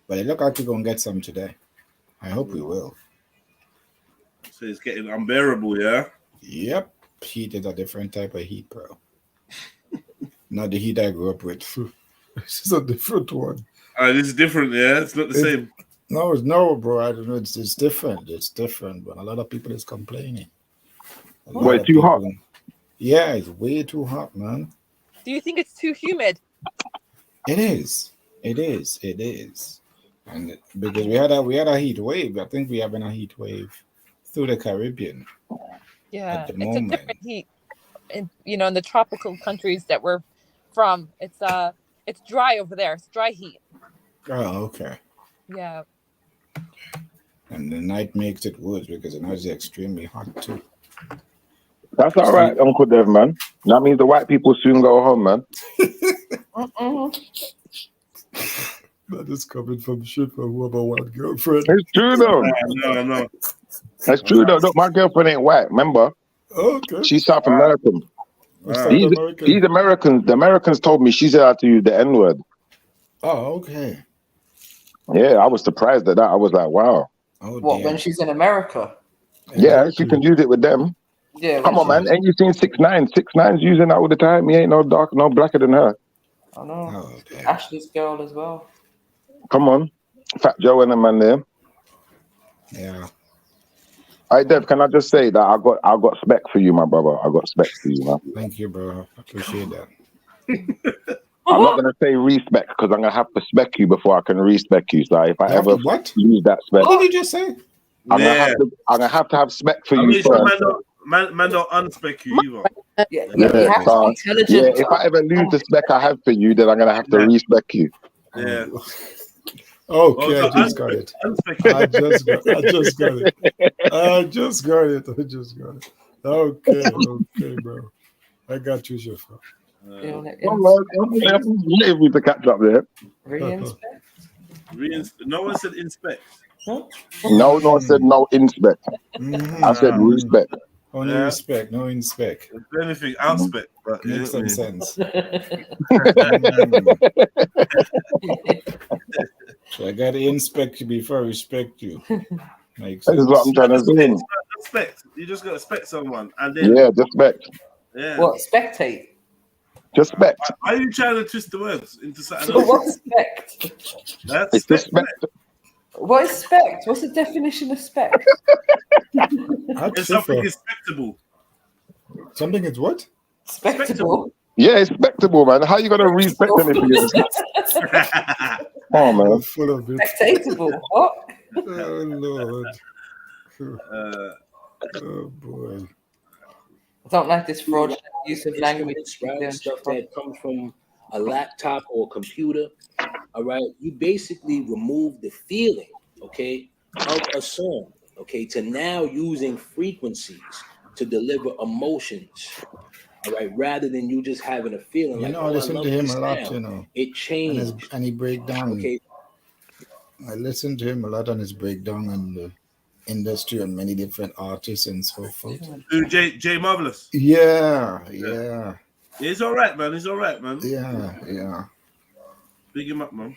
But it looks like we're gonna get some today. I hope we will. So it's getting unbearable, yeah? Yep. Heat is a different type of heat, bro. Not the heat I grew up with. This is a different one. This is different, yeah? It's not the same. No, bro. I don't know. It's different. It's different, but a lot of people is complaining. Why too hot? Yeah, it's way too hot, man. Do you think it's too humid? It is. And because we had a heat wave. I think we're having a heat wave through the Caribbean. Yeah, it's a different heat. In the tropical countries that we're from, it's dry over there. It's dry heat. Oh, okay. Yeah. And the night makes it worse because the night is extremely hot too. That's all right, Uncle Dev, man. That means the white people soon go home, man. That is coming from shit from whoever one girlfriend. It's true though. No. That's true though. Look, my girlfriend ain't white, remember? Okay. She's South American. These Americans, the Americans told me she said out to you the N-word. Oh, okay. Yeah, I was surprised at that. I was like, wow. Oh, what, when she's in America? Yeah, she can use it with them. Yeah. Come on, man. Ain't you seen 6ix9ine? 6ix9ine's using that all the time. He ain't no dark, no blacker than her. I know. Ashley's girl as well. Come on. Fat Joe and the man there. Yeah. Hey, Dev, can I just say that I got spec for you, my brother. I got spec for you, man. Thank you, bro. I appreciate that. I'm not gonna say respec because I'm gonna have to spec you before I can respec you. So if I ever use that spec, what did you just say? I'm gonna have to have spec for you Sure first. man don't unspec you either. Yeah, you have to be intelligent. Yeah, if I ever lose the spec I have for you, then I'm gonna have to respec you. Yeah. Okay, I just got it. I just got it. Okay, bro. I got you, Shafa. If we to catch up there. No one said inspect. No one said no inspect. I said respect. Only respect, no inspect. If anything, outspect. But makes some sense. So I got to inspect you before I respect you. Makes sense. This is what I'm trying to say. Respect. You just got to respect someone, and then just spect. Yeah. What spectate? Just spect. Why are you trying to twist the words into something So else? what's spect? That's it's spect. What is spect? What's the definition of spect? It's something respectable. Something is what? Spectable. Yeah, it's spectable, man. How you gonna respect anything? Oh man, full of it. Spectatable. What? Oh Lord. Oh boy. I don't like this fraudulent use of language. Right? Stuff that comes from a laptop or a computer. All right, you basically remove the feeling, okay, of a song, okay, to now using frequencies to deliver emotions. All right, rather than you just having a feeling. You like, know, I listen to him a lot, you know. It changed. And he break down. Okay. I listen to him a lot on his breakdown on the industry and many different artists and so forth. Jay Marvelous. Yeah. He's all right, man. Yeah. Big him up, man.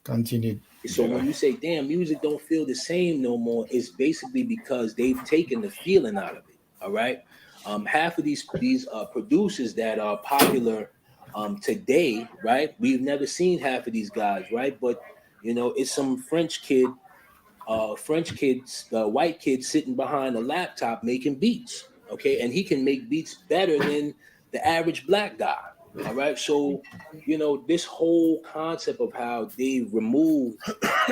Continue. So when you say, damn, music don't feel the same no more, it's basically because they've taken the feeling out of it. All right. Half of these producers that are popular today, right? We've never seen half of these guys, right? But you know, it's some French kids, white kids sitting behind a laptop making beats. Okay, and he can make beats better than the average black guy. All right, so you know this whole concept of how they removed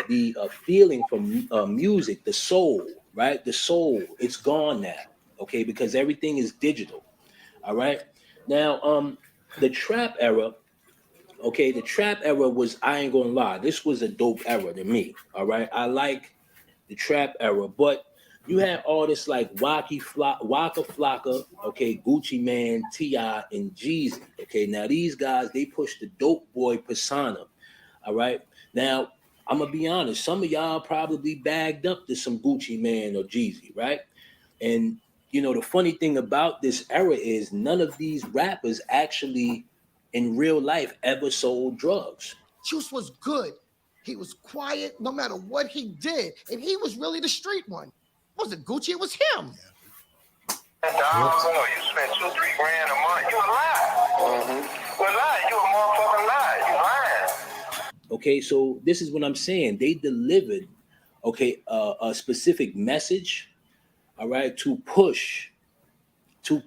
the feeling from music, the soul, right? The soul, it's gone now. Okay, because everything is digital. All right, now the trap era. Okay, the trap era was, I ain't gonna lie, this was a dope era to me. All right, I like the trap era, but you had artists like Waka Flocka, okay, Gucci Man, T.I., and Jeezy. Okay, now these guys, they push the dope boy persona. All right, now I'm gonna be honest, some of y'all probably bagged up to some Gucci Man or Jeezy, right? And you know, the funny thing about this era is none of these rappers actually in real life ever sold drugs. Juice was good. He was quiet no matter what he did. And he was really the street one. It wasn't Gucci, it was him. You spent $2-3 grand a month. You a lie. Well, lie. You a motherfucking lie. You lying. Okay, so this is what I'm saying. They delivered, okay, a specific message, all right, to push to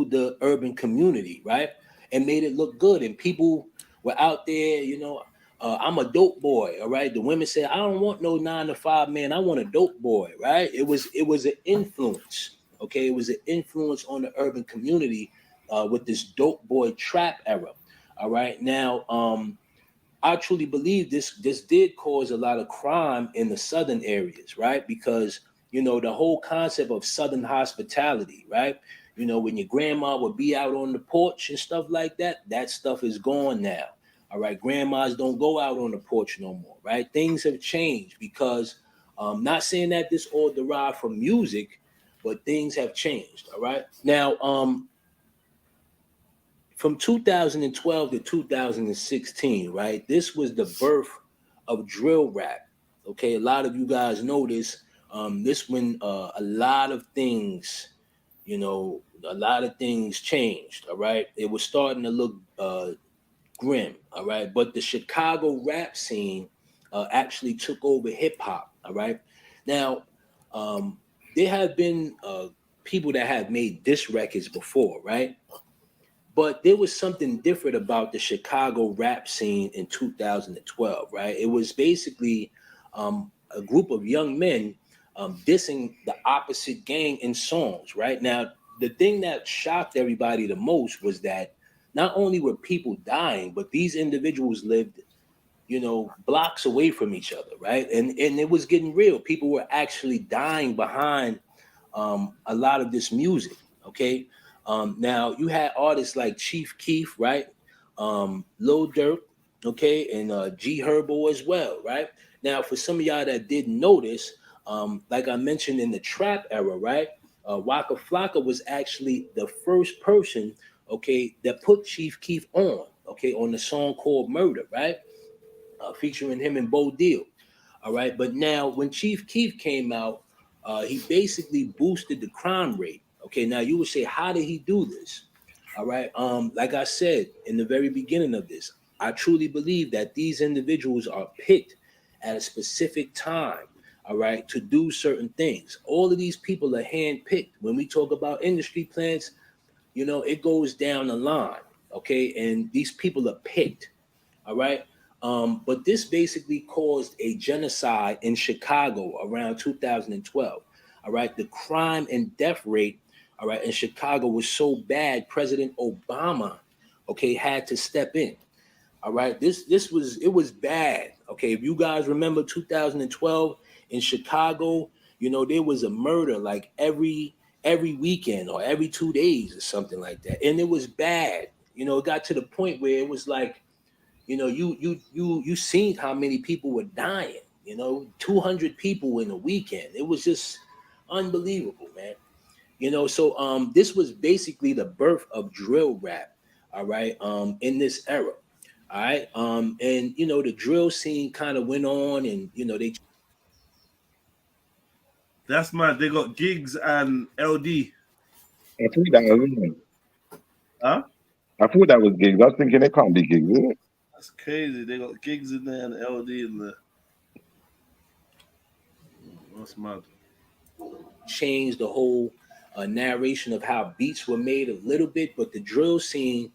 the urban community, right? And made it look good. And people were out there, you know, I'm a dope boy, all right? The women said, I don't want no 9-to-5 man. I want a dope boy, right? It was an influence, okay? It was an influence on the urban community with this dope boy trap era, all right? Now, I truly believe this did cause a lot of crime in the southern areas, right? Because, you know, the whole concept of southern hospitality, right? You know, when your grandma would be out on the porch and stuff like that, that stuff is gone now. All right. Grandmas don't go out on the porch no more. Right. Things have changed because not saying that this all derived from music, but things have changed. All right. Now, from 2012 to 2016, right, this was the birth of drill rap. OK, a lot of you guys know this. This when a lot of things, you know, a lot of things changed. All right. It was starting to look grim. All right. But the Chicago rap scene actually took over hip hop. All right. Now, there have been people that have made diss records before. Right. But there was something different about the Chicago rap scene in 2012. Right. It was basically a group of young men dissing the opposite gang in songs. Right. Now, the thing that shocked everybody the most was that not only were people dying, but these individuals lived, you know, blocks away from each other, right? And it was getting real. People were actually dying behind a lot of this music, okay? Now you had artists like Chief Keef, right? Lil Durk, okay, and G Herbo as well, right? Now, for some of y'all that didn't notice, like I mentioned in the trap era, right? Waka Flocka was actually the first person, okay, that put Chief Keef on, okay, on the song called Murder, right? Featuring him and Bo Deal. All right. But now when Chief Keef came out, he basically boosted the crime rate. Okay. Now you would say, how did he do this? All right. Like I said in the very beginning of this, I truly believe that these individuals are picked at a specific time, all right, to do certain things. All of these people are handpicked. When we talk about industry plans, you know, it goes down the line. Okay. And these people are picked. All right. But this basically caused a genocide in Chicago around 2012. All right. The crime and death rate, all right, in Chicago was so bad, President Obama, okay, had to step in. All right. It was bad. Okay. If you guys remember 2012 in Chicago, you know, there was a murder like every weekend or every 2 days or something like that. And it was bad. You know, it got to the point where it was like, you know, you seen how many people were dying, you know, 200 people in a weekend. It was just unbelievable, man. You know, so this was basically the birth of drill rap, all right, in this era. All right. And you know, the drill scene kind of went on and you know, That's mad. They got gigs and LD. I thought that was Huh? I thought that was gigs. I was thinking it can't be gigs, is it? That's crazy. They got gigs in there and LD in there. That's mad. changed the whole narration of how beats were made a little bit, but the drill scene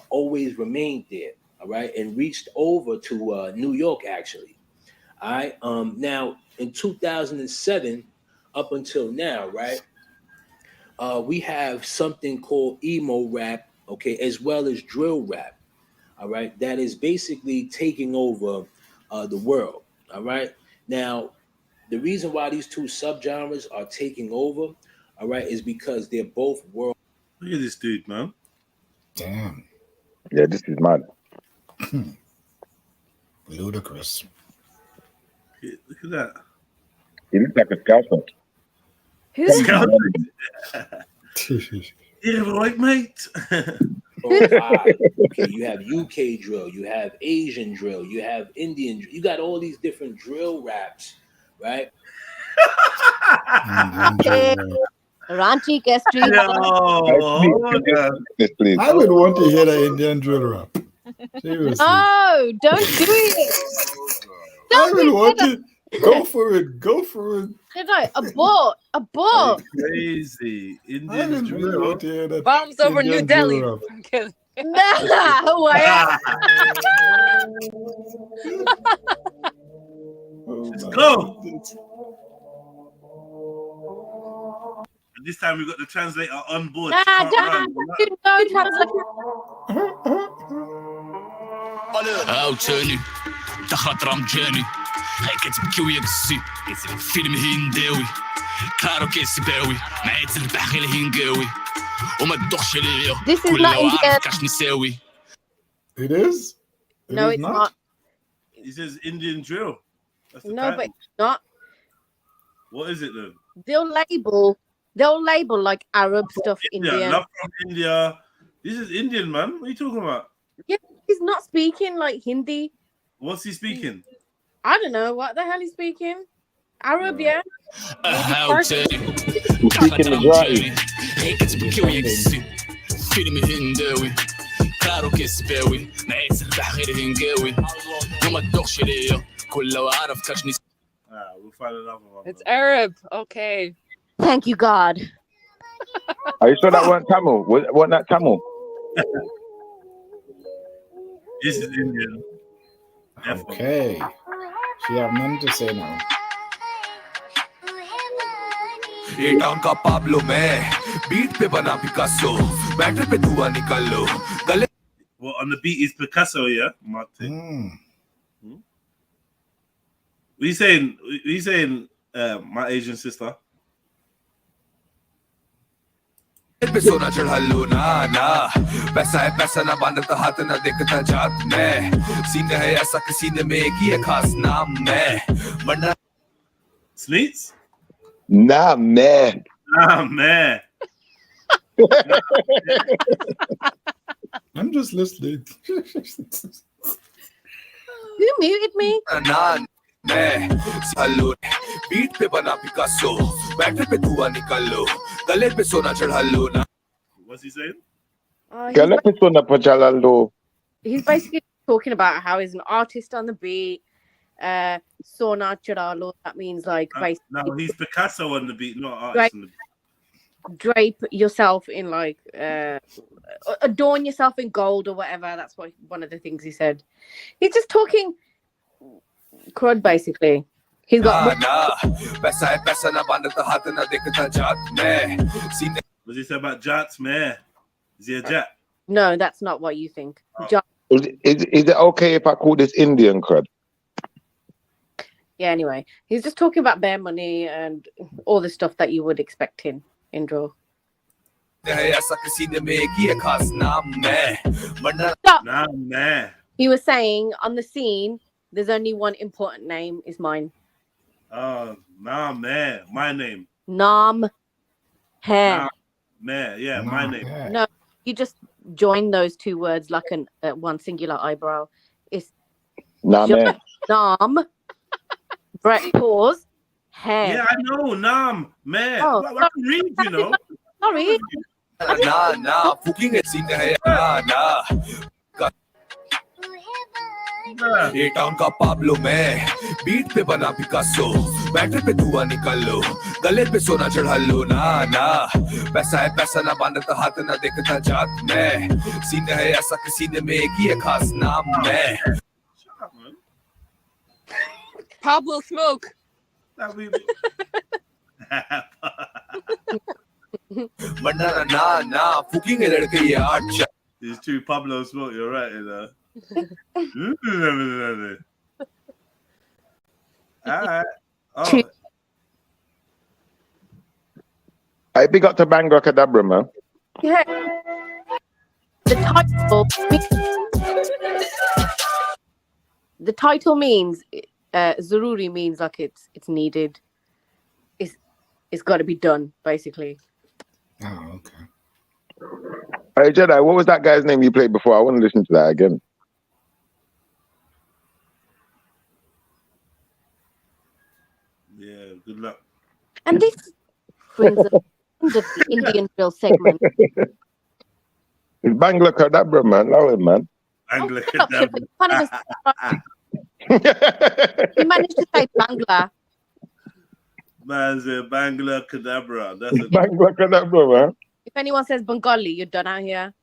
always remained there, all right, and reached over to New York actually. All right. Now in 2007 up until now, right, we have something called emo rap, okay, as well as drill rap, all right, that is basically taking over the world, all right. Now the reason why these two subgenres are taking over, all right, is because they're both world. Look at this dude, man. Damn. Yeah, this is mad. Ludicrous. Look at that. He looks like a scalper. Who's Yeah, right, mate. Okay, you have UK drill, you have Asian drill, you have Indian drill. You got all these different drill raps, right? Ranchi Kestri. I would want to hear the Indian drill rap. Seriously. No, don't do it. I would want to go for it. Go for it. No, abort. Crazy. Indian drill. Bombs over New Delhi. I'm kidding. No, Let's go. And this time we got the translator on board. عاوتاني دخلت رمجاني هاي كتبكي ويا قصي فيلم هنداوي كارو كيسباوي معايا تربح غير الهنقاوي وما تدوخش ليا كل عارف كاش نساوي. It is? No, it's not. He says Indian drill. That's the No, title. but it's not. What is it then? They'll label like Arab stuff Indian. Love from India. This is Indian, man. What are you talking about? Yeah, he's not speaking like Hindi. What's he speaking? I don't know what the hell he's speaking. Arab, yeah. Speaking Mizrahi. هاي كتبكي ويا قصي فيلم هنداوي كارو كيسباوي معايا تربح غير الهنقاوي وما تدوخش ليا كل عارف كاش نساوي. We'll find another one. It's Arab. Okay. Thank you, God. Are you sure that weren't Tamil? Wasn't that Tamil? This is Indian. Okay. She have nothing to say now. ये town का Pablo मैं beat पे बना Picasso batter पे धुआं निकालो गले. Well, on the beat is Picasso, yeah? Martin. What are you saying? What are you saying, my Asian sister? पे सोना चढ़ा लो ना ना पैसा है पैसा ना बांधता हाथ ना देखता जात में सीने है ऐसा कि सीने में एक ही है खास नाम मैं वरना Sleets? Nah, man. Nah, man. I'm just listening. You muted me. ना मैं सालो बीट पे बना पिकासो बैटरी पे धुआं निकालो गले पे सोना चढ़ा लो ना. What's he saying? He's basically talking about how he's an artist on the beat. Sona Chadalo, that means like basically. No, he's Picasso on the beat, not artist on the beat. Drape yourself in like adorn yourself in gold or whatever. That's what one of the things he said. He's just talking crud basically. He's got What's he say about jats, man? Is he a jat? No, that's not what you think. Is it okay if I call this Indian crud? Yeah, anyway, he's just talking about bare money and all the stuff that you would expect him in draw. He was saying on the scene, there's only one important name, is mine. Nah, man, my name. Nam hair. Nah, man, yeah, my name. No, you just join those two words like an one singular eyebrow. It's Nam. Nam. Pause. Hair. Yeah, I know. Nam, man. Oh, I can read, you know. Sorry. Nah, fucking it scene hai nah. ये town का Pablo में beat पे बना Picasso battery पे धुआं निकालो गले पे सोना चढ़ा लो ना ना पैसा है पैसा ना बांधता हाथ ना देखता जात में सीने है ऐसा कि सीने में एक ही है खास नाम मैं. Pablo Smoke. ना fucking it लड़के ये आठ. These two Pablo Smoke, you're right, you know. Alright. Oh. I big up to Bangla Cadabra, man. Yeah. The title means Zaruri means like it's needed. It's got to be done, basically. Oh, okay. Hey Jedi, what was that guy's name you played before? I want to listen to that again. Yeah, good luck. And this brings us into the Indian drill segment. It's Bangla Cadabra, man. Love it, man. Bangla Cadabra. You managed to say Bangla. Man's a Bangla Cadabra. That's a Bangla Cadabra, man. If anyone says Bengali, you're done out here.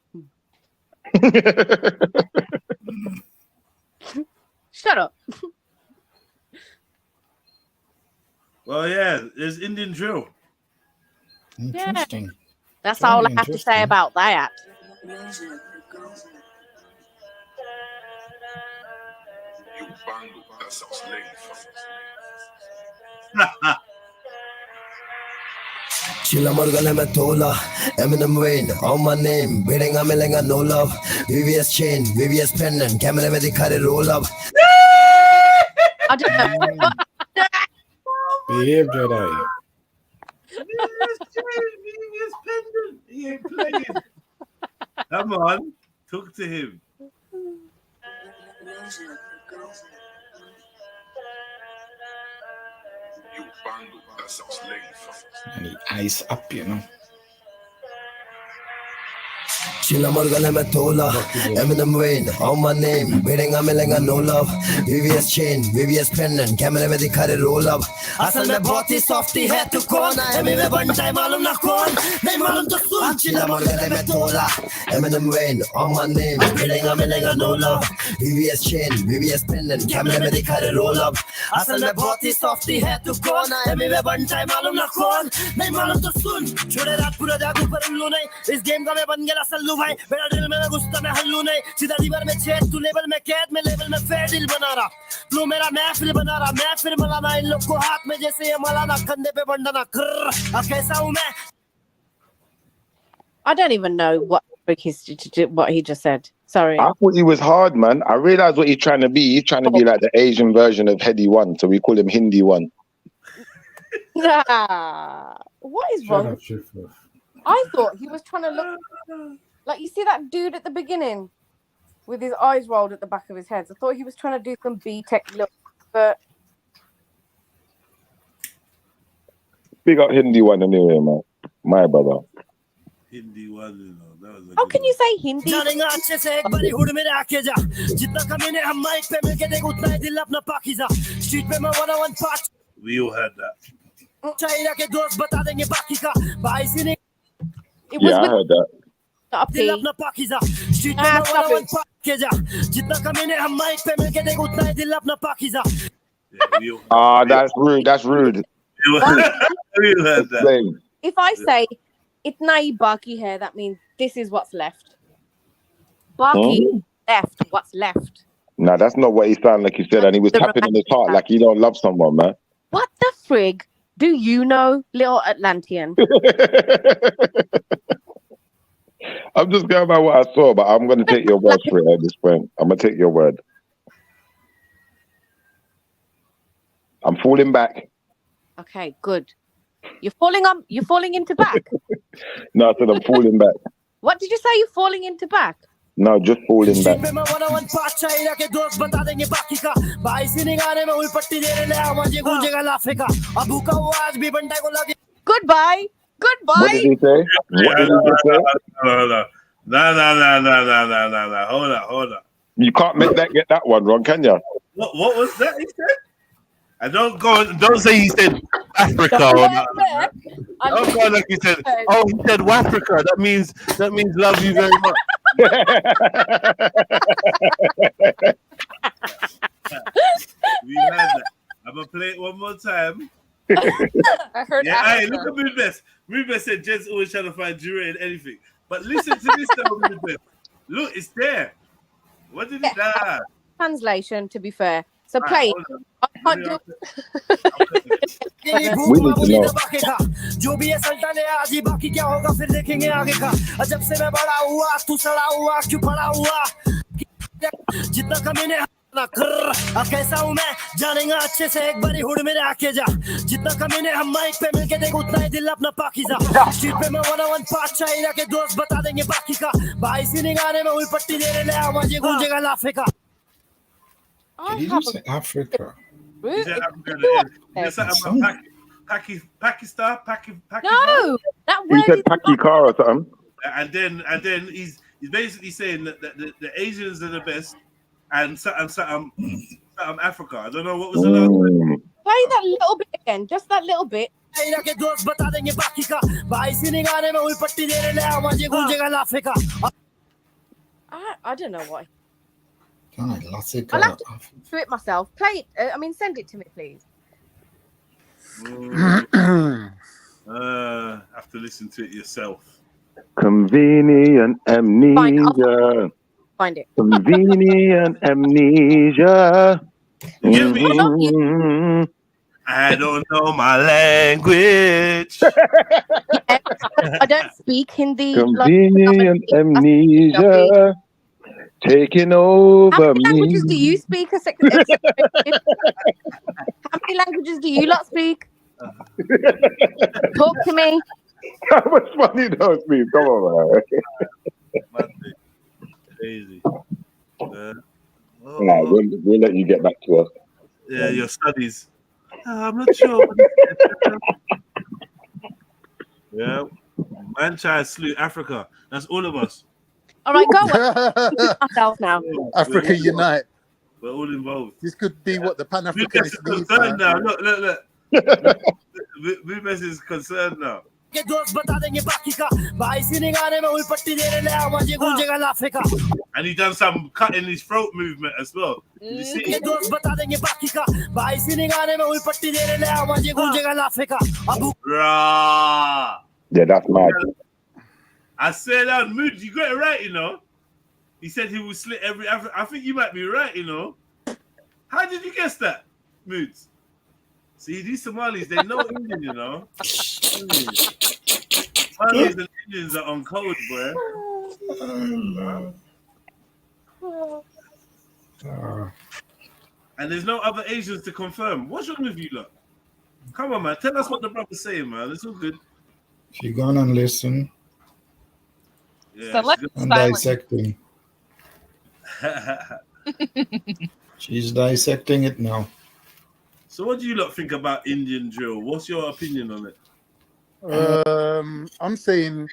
Shut up. Well, yeah, there's Indian drill. Interesting. Yeah. That's all I have to say about that. Chilla Morgana Matola, Eminem Wayne, on my name, bidding a melenga no love, VVS chain, VVS pendant, camera with the car roll up. I don't know. Behave, Jedi. VVS pendant. He ain't playing. Come on, talk to him. And he eyes up, you know. Chilla Morgana Matola, Eminem Wayne, on my name, bidding a melenga no love, VVS chain, VVS pendant, camera with the car roll up. Asal mein bahut hi softy hai tu kaun hai me banta hai malum na kaun nahi malum to sun. Chilla Morgana Matola, Eminem Wayne, on my name, bidding a melenga no love, VVS chain, VVS pendant, camera with the car roll up. Asal mein bahut hi softy hai tu kaun hai me banta hai malum na kaun nahi malum to sun. Chode raat pura jagu par ullu nahi is game ka main ban gaya sallu भाई मेरा दिल में गुस्सा में हल्लू नहीं सीधा दीवार में छेद तू लेवल में कैद में लेवल में फेर दिल बना रहा तू मेरा महफिल बना रहा मैं फिर मलाना इन लोग को हाथ में जैसे ये मलाना कंधे पे बंडना कर अब कैसा हूं मैं I don't even know what he just said. Sorry. I thought he was hard, man. I realized what he's trying to be. He's trying to be like the Asian version of Heady One, so we call him Hindi One. Nah. What is wrong? I thought he was trying to look like, you see that dude at the beginning with his eyes rolled at the back of his head. I thought he was trying to do some B-Tech look, but Big up Hindi One anyway, man. My brother. Hindi One, you know. That was how can you say Hindi? We all had that. It was I heard that. That's rude. That's rude. If I say itna hi baki hai, that means this is what's left. Baki left. What's left? Nah, that's not what he sounded like he said, and he was tapping on his heart like he don't love someone, man. What the frig do you know, little Atlantean? I'm just going by what I saw, but I'm going to take your word for it at this point. I'm going to take your word. I'm falling back. Okay, good. You're falling into back. No, I said I'm falling back. What did you say? You're falling into back? No, just falling back. Goodbye. Goodbye. What did he say? What did he just say? No. Hold on. You can't get that one wrong, can you? What was that he said? I don't say he said Africa or not. Don't go like he said. Oh, he said Wafrica. That means love you very much. We had that. I'm gonna play it one more time. I heard. Yeah, hey, look at Mood Best. Mood Best said Jed's always trying to find jewelry in anything. But listen to this though, Mood Best. Look, it's there. What did he do? Translation, to be fair. So play. I can't do We need to know. जो भी है सल्टन है आज ही बाकी क्या होगा फिर देखेंगे आगे का जब से मैं बड़ा हुआ तू सड़ा हुआ क्यों पड़ा हुआ जितना कमीने ना कर कैसा हूं मैं जानेगा अच्छे से एक बारी हुड मेरे आके जा जितना कमीने हम माइक पे मिलके देख उतना ही दिल अपना पाकीज़ा स्ट्रीट पे मैं 101 पास चाहिए के दोस्त बता देंगे बाकी का भाई सीने गाने में हुई पट्टी देने ले आवाज़ ये गूंजेगा लाफे का Did he just say Africa? Is that Africa? Pakistan? No, that word. He said Pakistan or something. And then he's basically saying that the Asians are the best, and some Africa. I don't know what was the last one. Play that little bit again, just that little bit. I don't know why. I'll have to do it myself. Play it. Send it to me, please. Have to listen to it yourself. Convenient amnesia. Find it. Convenient amnesia. I don't know my language. I don't speak Hindi. Convenient amnesia. Taking over How many languages do you speak? How many languages do you lot speak? Talk to me. How much money does me? Come on, man. Crazy. Nah, we'll let you get back to us. Yeah, your studies. I'm not sure. Yeah, man, child salute Africa. That's all of us. All right, go on. Myself now. Africa unite. We're all involved. This could be what the Pan-Africanist need. Concerned now. Look. Bubes is concerned now. And he done some cutting his throat movement as well. Did you see it? Yeah, that's mad. I said that Mood, you got it right, you know. He said he would slit every African. I think you might be right, you know. How did you guess that, Moods? See, these Somalis, they know Indian, you know. Pakistanis and Indians are on code, boy. And there's no other Asians to confirm. What's wrong with you, lot? Come on, man. Tell us what the brother's saying, man. It's all good. She gone and listen. Yeah, and dissecting. She's dissecting it now. So what do you lot think about Indian drill? What's your opinion on it? I'm saying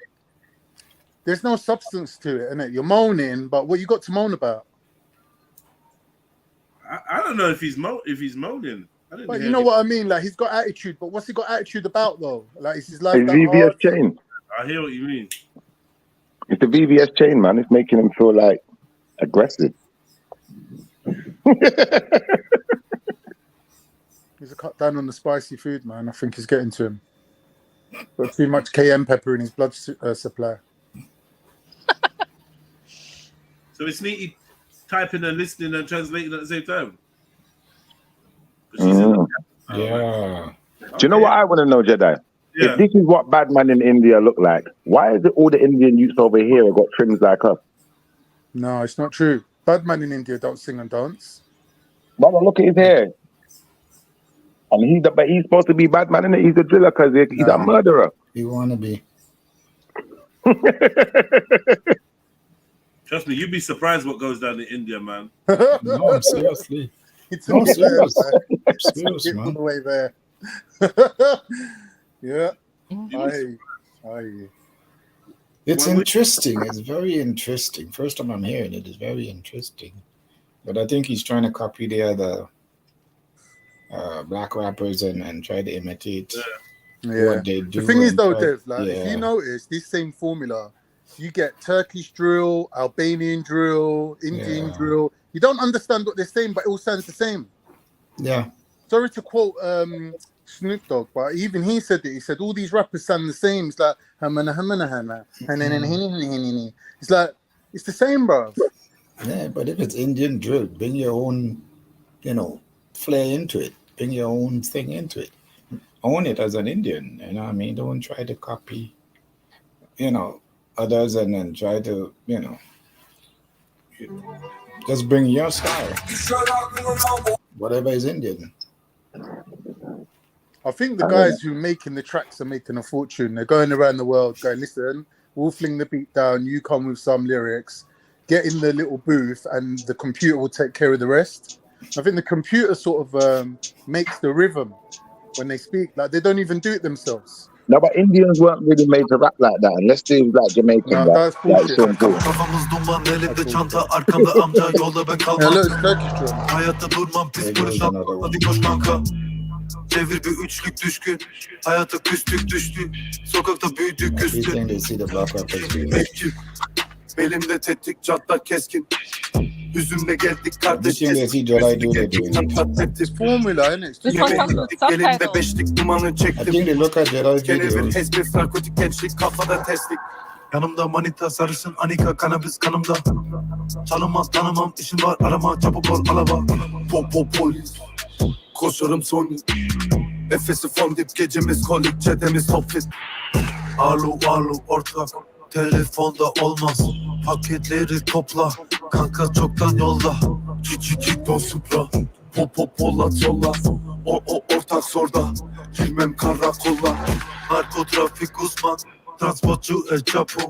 there's no substance to it, innit? You're moaning, but what you got to moan about? I don't know if he's moaning. But you know what I mean? Like, he's got attitude, but what's he got attitude about, though? Like, is his life It's that VVS hard? chain. I hear what you mean. It's the VVS chain, man. It's making him feel like aggressive. He's a cut down on the spicy food, man. I think he's getting to him. Got too much cayenne pepper in his blood supply. So it's Sneaky typing and listening and translating at the same time. Yeah. Do you know what I want to know, Jedi? Yeah. If this is what bad man in India look like, why is it all the Indian youths over here have got trims like us? No, it's not true. Bad man in India don't sing and dance. Brother, look at his hair. And he's supposed to be bad man, innit? He's a driller because he's a murderer. He wanna be. Trust me, you'd be surprised what goes down in India, man. No, seriously. It's No, all serious. there, Serious, man. All man. the way there. Yeah. I hear you. It's interesting. It's very interesting. First time I'm hearing it. It's very interesting. But I think he's trying to copy the other black rappers and try to imitate what they do. The thing is, though, try- Dev, like, if you notice this same formula, you get Turkish drill, Albanian drill, Indian drill. You don't understand what they're saying, but it all sounds the same. Yeah. Sorry to quote Snoop Dogg, but even he said it. He said all these rappers sound the same. It's like it's like it's the same, bro. Yeah, but if it's Indian drill, bring your own, flair into it. Bring your own thing into it. Own it as an Indian. You know what I mean? Don't try to copy, others and then try to, just bring your style. Whatever is Indian. I think the guys who are making the tracks are making a fortune. They're going around the world going, listen, we'll fling the beat down, you come with some lyrics, get in the little booth, and the computer will take care of the rest. I think the computer sort of makes the rhythm when they speak. Like, they don't even do it themselves. No, but Indians weren't really made to rap like that. Unless they was like Jamaican. No, rap. that's bullshit. So important. Kafamız duman, elimde çanta, arkamda amca, yolda ben kalmam. Yeah, look, it's Turkish drill. Hayatta durmam, pis konuşan, hadi koş kanka. Devir bir üçlük düşkün, hayata küstük düştük, sokakta büyüdük küstük. Mevcut, belimde tetik, çatlak keskin. Hüzünle geldik kardeş keskin. Formula, innit? Elimde beşlik dumanı çektim. Kenevir, hezbef, narkotik gençlik, kafada testlik. Yanımda manita sarışın anika kanabis kanımda. Tanımam işim var arama çabuk ol alaba. Pop polis koşarım son. Nefesi fondip gecemiz kolik çetemiz hopfit. Alo ortak telefonda olmaz. Paketleri topla kanka çoktan yolda. Cici don supra. Polat yolla. O ortak sorda. Girmem karakolla. Narkotrafik uzman. Transportçu El Chapo.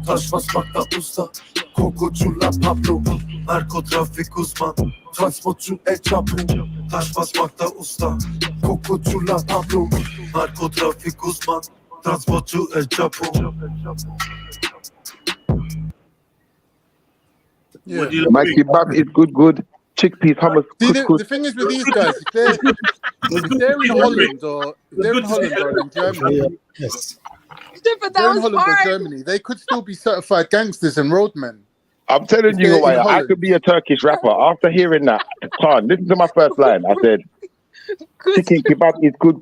Taş basmakta usta. Kokucuyla Pablo. Narkotrafik uzman. Transportçu El Chapo. Taş basmakta usta. Kokucuyla Pablo. Narkotrafik uzman. Transportçu El Chapo. Yeah. Mikey Bob is good. Chickpeas, hummus, See, the thing is with these guys, if they're in Holland or in Germany, yes. But that was hard. Germany, they could still be certified gangsters and roadmen. I'm telling you, why I could be a Turkish rapper. After hearing that, Khan, listen to my first line. I said, chicken kebab is good.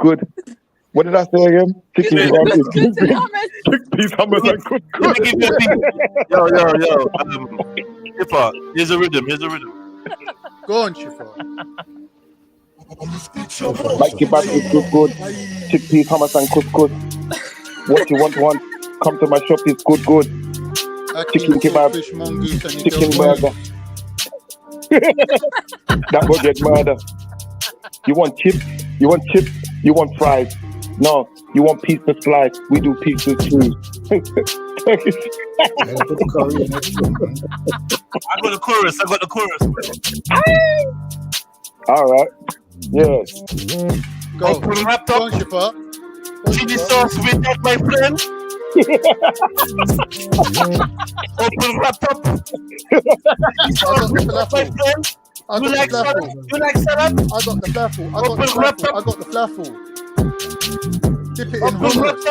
What did I say again? Chicken kebab is good. Chickpeas, hummus, and good. Yo. Shifa, here's a rhythm. Go on, Shifa. Like kebab is good. Chickpeas, hummus, and couscous. What you want? Come to my shop, it's good. Chicken kebab, fish, mongoose, and chicken burger. That will get murder. You want chips? You want fries? No, you want pizza slice? We do pizza too. I got the chorus. All right. Yes. Go. Open laptop. Chili sauce with that, my friend. Open laptop. My friend. You like salad? I got the flaffle. I got the flaffle. Dip it in hummus.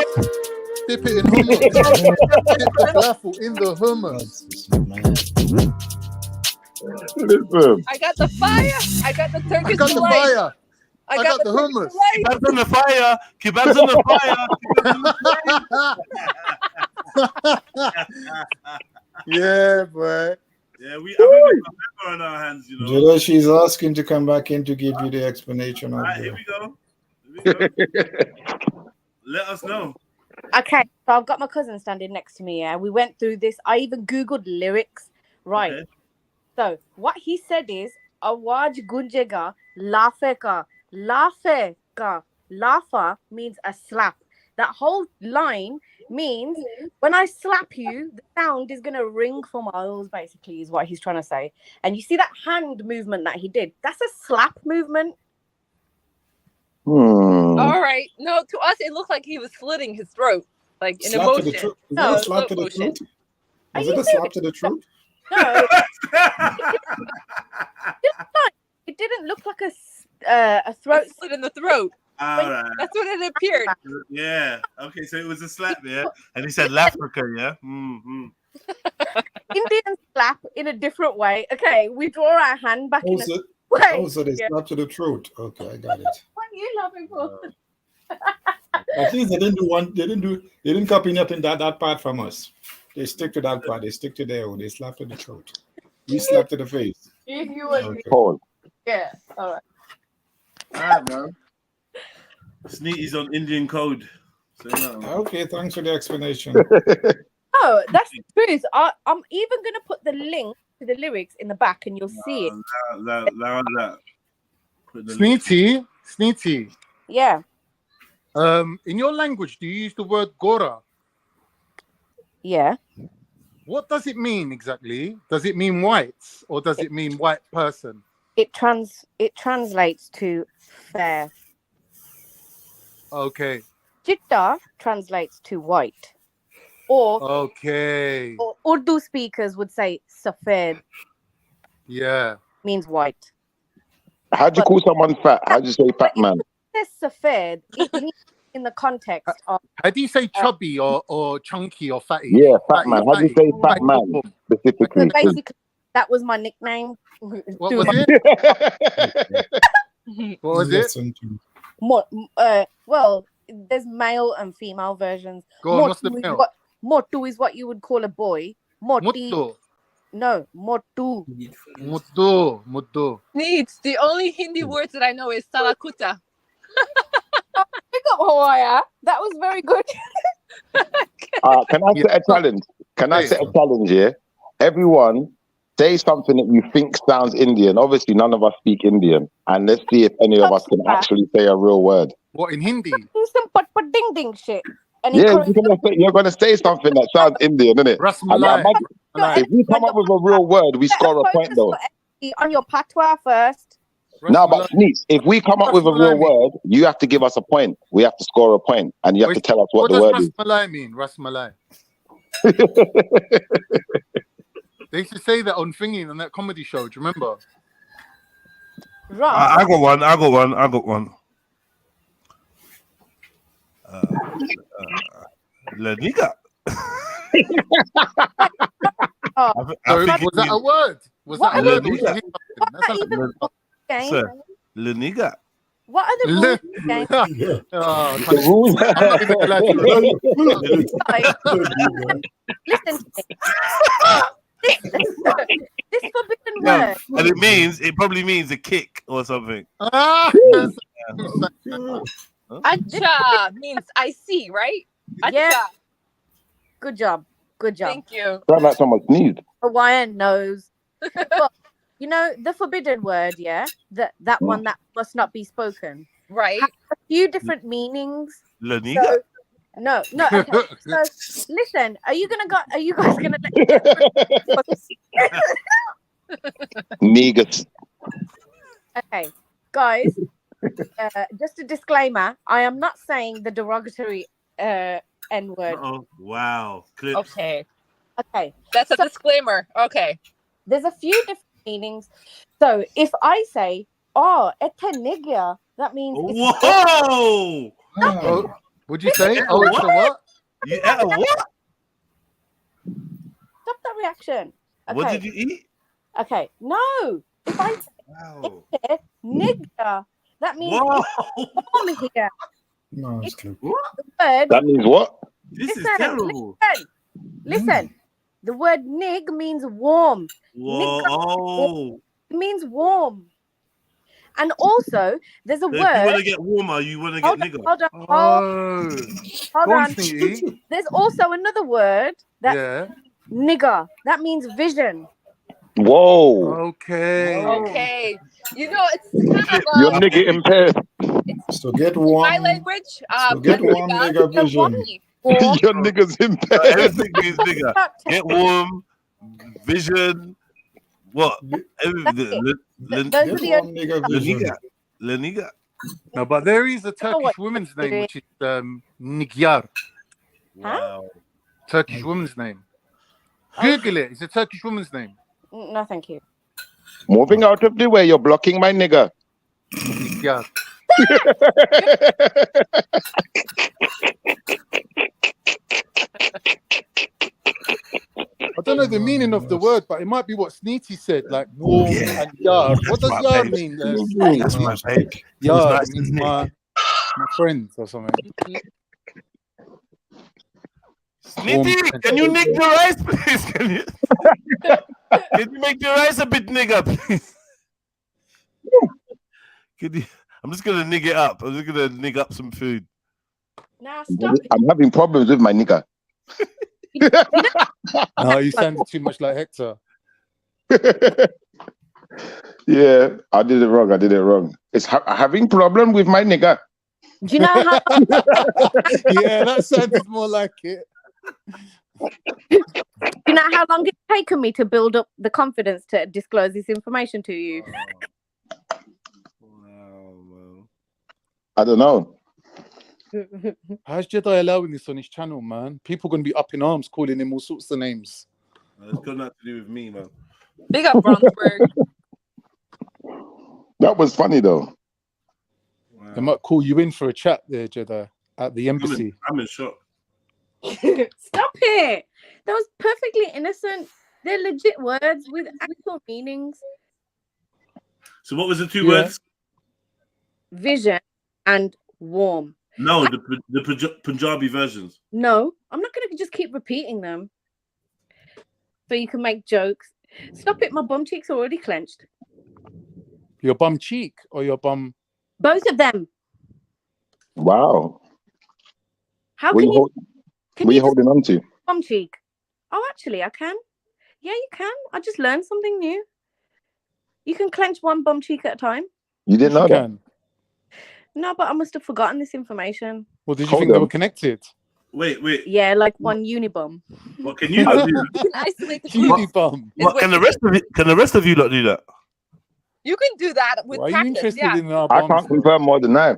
Dip it in hummus. Dip the flaffle in the hummus. Listen. I got the fire. I got the Turkish I got the delight. fire. I got the hummus. Kebabs on the fire. Kebabs on the fire. Yeah, boy. Yeah, I think we got pepper on our hands, you know. Jada, she's asking to come back in to give you the explanation. All right, here we go. Let us know. Okay, so I've got my cousin standing next to me. Yeah, we went through this. I even googled lyrics. Right. Okay. So what he said is Awaj gunjega lafeka. Lafa means a slap. That whole line means when I slap you, the sound is gonna ring for miles, basically, is what he's trying to say. And you see that hand movement that he did? That's a slap movement. All right. No, to us it looked like he was slitting his throat, like in Slap to the emotion. truth. Is No, it a slap to the motion. truth? Was it a slap to the truth? No. It didn't look like a throat slit in the throat. All right. That's what it appeared. Yeah. Okay, so it was a slap, yeah? And he said Lafrica, yeah? Mm-hmm. Indian slap in a different way. Okay, we draw our hand back in a way. Oh, so they slap to the truth. Okay, I got it. What are you laughing for? At least they didn't do one. They didn't copy nothing that part from us. They stick to that part. They stick to their own. They slap to the throat. We slap to the face. If you agree. Paul. Yeah. All right. All right, man. Sneaky's on Indian code. Okay, thanks for the explanation. Oh, that's the truth. I'm even going to put the link to the lyrics in the back and you'll see it. Sneety. Yeah. In your language, do you use the word Gora? Yeah. What does it mean exactly? Does it mean white or does it mean white person? It translates to fair. Okay. Jitta translates to white. Or Urdu speakers would say safed. Yeah. Means white. How do you call someone fat? How do you say fat man? It says safed in the context of. How do you say chubby or chunky or fatty? Yeah, fat man. How do you say fat man specifically? So basically, that was my nickname. What was it? What was it? Well, there's male and female versions. Go on, what's the male? Motu is what you would call a boy. Motto. No, Motu. Motto. Needs. The only Hindi words that I know is salakuta. Pick up Hawaii. That was very good. Can I set a challenge? Can I set a challenge here? Everyone, say something that you think sounds Indian. Obviously, none of us speak Indian. And let's see if any of us can actually say a real word. What, in Hindi? Do some ding ding shit. And Yeah, you're gonna say something that sounds Indian, isn't it? If we come up with a real word, we score a point though. On your patois first. No, but Sneaks, if we come up with a real word, you have to give us a point. We have to score a point, and you have to tell us what the word is. What does Rasmalai mean? Rasmalai. They used to say that on Thingy, on that comedy show. Do you remember? I got one. La nigga. Was that a word? Was that a word? Sir, La nigga. What are the rules? Listen to me. This forbidden word. And it probably means a kick or something. Acha means I see, right? Acha. Yeah. Good job. Good job. Thank you. Sound like someone sneezed. Hawaiian knows. But, you know, the forbidden word, yeah? That one that must not be spoken. Right. Has a few different meanings. Laniga? So, no. Okay. So listen, are you guys gonna let me get Niggas. Okay, guys. Just a disclaimer: I am not saying the derogatory N word. Oh, wow. Clips. Okay. Okay. That's a disclaimer. Okay. There's a few different meanings. So if I say, "Oh, it's a nigga," that means it's Whoa! Oh, would you say? Oh, it's a what? You ate a what? Stop that reaction. Okay. What did you eat? Okay. No. If I say nigga, that means it's warm here. No, it's the word. That means what? This is terrible. Listen. The word nig means warm. Whoa. It means warm. And also, there's a So word. if you want to get warmer, you want to get nigger. Hold on. There's also another word that nigger. That means vision. Whoa. Okay. You know, it's kind of Your nigga impaired. So get warm. my language. So get warm, nigga vision. Your nigga's impaired. Everything means nigger. Get warm, vision, what? Laniga. No, but there is a Turkish woman's name which is Nigyar. Wow. Turkish woman's name. Google it. It's a Turkish woman's name. No, thank you. Moving out of the way, you're blocking my nigga. Nigyar. I don't know the meaning of the word, but it might be what Sneety said, like warm and yard. What does yard mean? That's my page. Yard means my friends or something. Sneety, can you nick the rice, please? Can you make the rice a bit nigger, please? I'm just gonna nig it up. I'm just gonna nig up some food. Now stop. I'm having problems with my nigga. No, you sound too much like Hector. Yeah, I did it wrong. It's having problem with my nigga. Do you know how? Yeah, that sounded more like it. Do you know how long it's taken me to build up the confidence to disclose this information to you? I don't know. How's Jedi allowing this on his channel, man? People gonna be up in arms calling him all sorts of names. It's got nothing to do with me, man. Big up Brownsburg. That was funny though. Wow. They might call you in for a chat there, Jedi, at the embassy. I'm in shock. Stop it. That was perfectly innocent. They're legit words with actual meanings. So what was the two words? Vision and warm. No, the Punjabi versions. No, I'm not going to just keep repeating them. So you can make jokes. Stop it. My bum cheek's already clenched. Your bum cheek or your bum? Both of them. Wow. How can you? What are you holding on to? Bum cheek. Oh, actually, I can. Yeah, you can. I just learned something new. You can clench one bum cheek at a time. You didn't know that? No, but I must have forgotten this information. Well, did you think they were connected? Wait. Yeah, like one unibum. What can you lot do? Isolate the unibum. What can the rest of you lot do that? You can do that with Why practice. Are you interested in our I can't confirm more than that.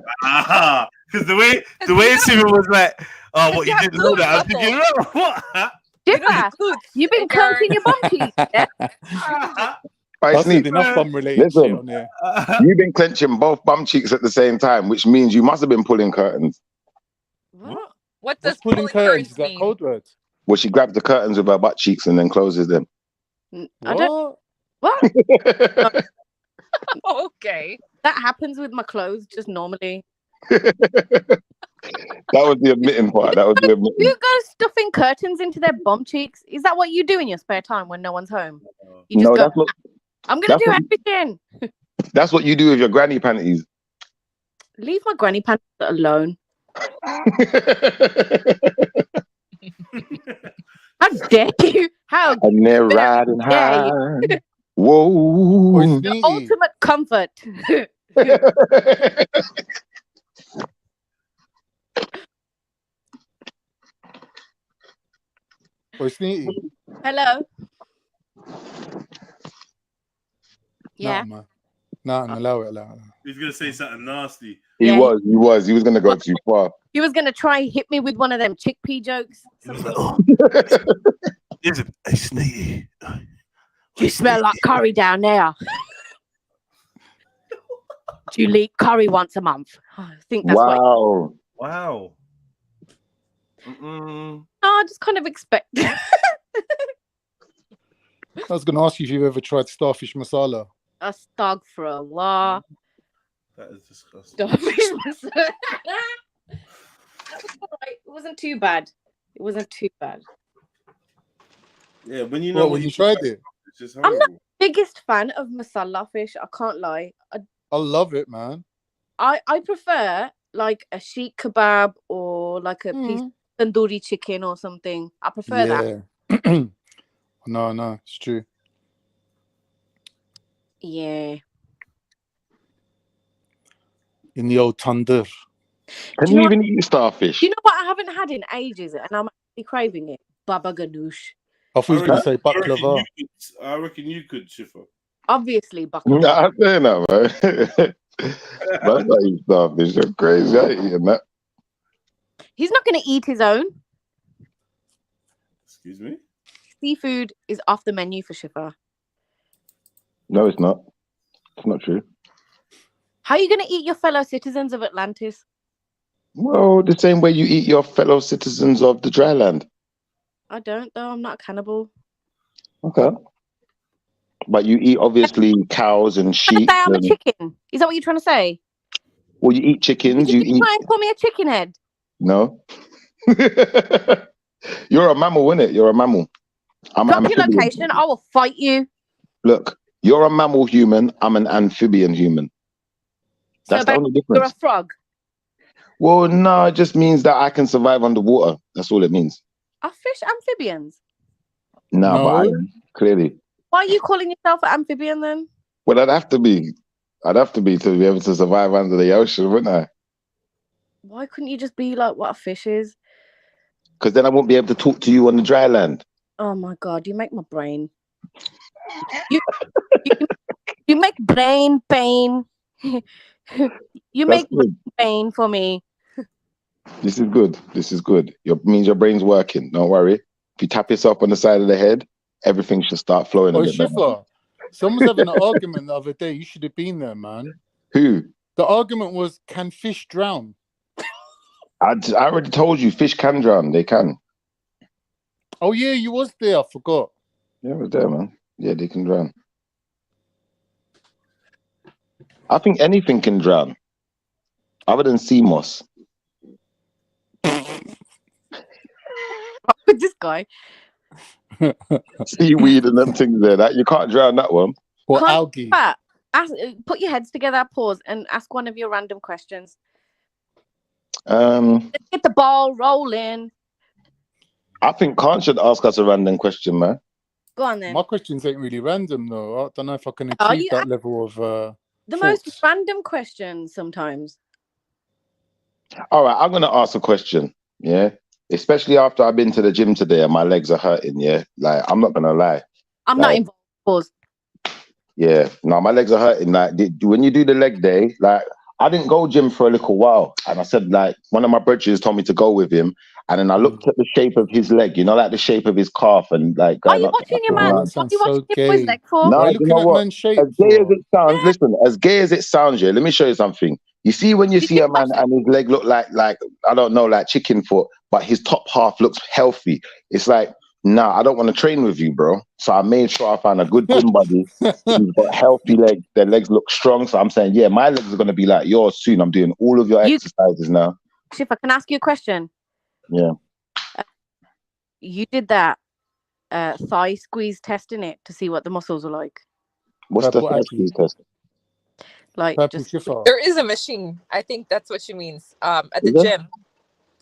Because the way Simon was like, oh, what, you didn't know that? I was thinking, what? Dipper, you've been clenching your bum cheek. Yeah? That's enough bum related shit on here. You've been clenching both bum cheeks at the same time, which means you must have been pulling curtains. What does pulling curtains? Is that code word? Well, she grabs the curtains with her butt cheeks and then closes them. I don't. What? Okay. That happens with my clothes just normally. That was the admitting part. You go stuffing curtains into their bum cheeks. Is that what you do in your spare time when no one's home? You just go, I'm going to do everything. That's what you do with your granny panties. Leave my granny panties alone. dare you? How And they're very riding dare you? high. Whoa. The ultimate comfort. Hello. Yeah. No, man. No, allow it. He's gonna say something nasty. He was gonna go too far. He was gonna try hit me with one of them chickpea jokes. Listen, hey Sneaky. Do you smell like curry down there? Do you leak curry once a month? I think that's wow. Wow. No, I just kind of expect. I was going to ask you if you ever tried starfish masala. Astaghfirullah. That is disgusting. Starfish masala. That was all right. It wasn't too bad. Yeah, when you know when you tried it. It's just I'm not the biggest fan of masala fish. I can't lie. I love it, man. I prefer like a sheikh kebab or like a piece of tandoori chicken or something. I prefer that. No, it's true. Yeah. In the old tandoor. Can you even eat starfish? You know what I haven't had in ages and I'm actually craving it? Baba ganoush. I thought you were going to say baklava. I reckon you could, Shifa. Obviously, baklava. Nah, I'm saying that, man. That's not eating starfish. You're crazy. I ain't eating that. He's not going to eat his own. Excuse me? Seafood is off the menu for Shifa. No, it's not. It's not true. How are you going to eat your fellow citizens of Atlantis? Well, the same way you eat your fellow citizens of the dry land. I don't, though. I'm not a cannibal. Okay. But you eat, obviously, cows and sheep. I'm a chicken. Is that what you're trying to say? Well, you eat chickens. Did you try and call me a chicken head? No. You're a mammal, innit? You're a mammal. Drop your location. I will fight you. Look, you're a mammal human. I'm an amphibian human. That's the only difference. You're a frog. Well, no, it just means that I can survive underwater. That's all it means. Are fish amphibians? No, but I am, clearly. Why are you calling yourself an amphibian then? Well, I'd have to be to be able to survive under the ocean, wouldn't I? Why couldn't you just be like what a fish is? Because then I won't be able to talk to you on the dry land. Oh my God, you make my brain. You make brain pain. You make pain for me. This is good. This is good. Means your brain's working. Don't worry. If you tap yourself on the side of the head, everything should start flowing a bit better. Someone's having an argument the other day. You should have been there, man. Who? The argument was, can fish drown? I already told you, fish can drown. They can. Oh, yeah, you was there. I forgot. Yeah, I was there, man. Yeah, they can drown. I think anything can drown. Other than sea moss. With this guy. Seaweed and them things there. That you can't drown that one. Or algae. Put your heads together, pause, and ask one of your random questions. Let's get the ball rolling. I think Khan should ask us a random question, man. Go on then. My questions ain't really random though. I don't know if I can achieve that level of the most random questions sometimes. All right, I'm gonna ask a question. Yeah. Especially after I've been to the gym today and my legs are hurting, yeah. Like, I'm not gonna lie. I'm not involved. Pause. Yeah, no, my legs are hurting. Like, when you do the leg day, like, I didn't go gym for a little while, and I said, like, one of my brothers told me to go with him, and then I looked at the shape of his leg, you know, like the shape of his calf, and like. Are you watching your man? What are you watching his leg for? No, you know what? As gay as it sounds, listen. As gay as it sounds, yeah. Let me show you something. You see, when you see a man and his leg look like I don't know, like chicken foot, but his top half looks healthy. It's like, nah, I don't want to train with you, bro. So I made sure I found a good gym buddy who's got healthy legs. Their legs look strong. So I'm saying, yeah, my legs are going to be like yours soon. I'm doing all of your exercises now. Shifa, can I ask you a question? Yeah. You did that thigh squeeze test in it to see what the muscles are like. What's the thigh squeeze test? Like, just there is a machine. I think that's what she means. At the gym.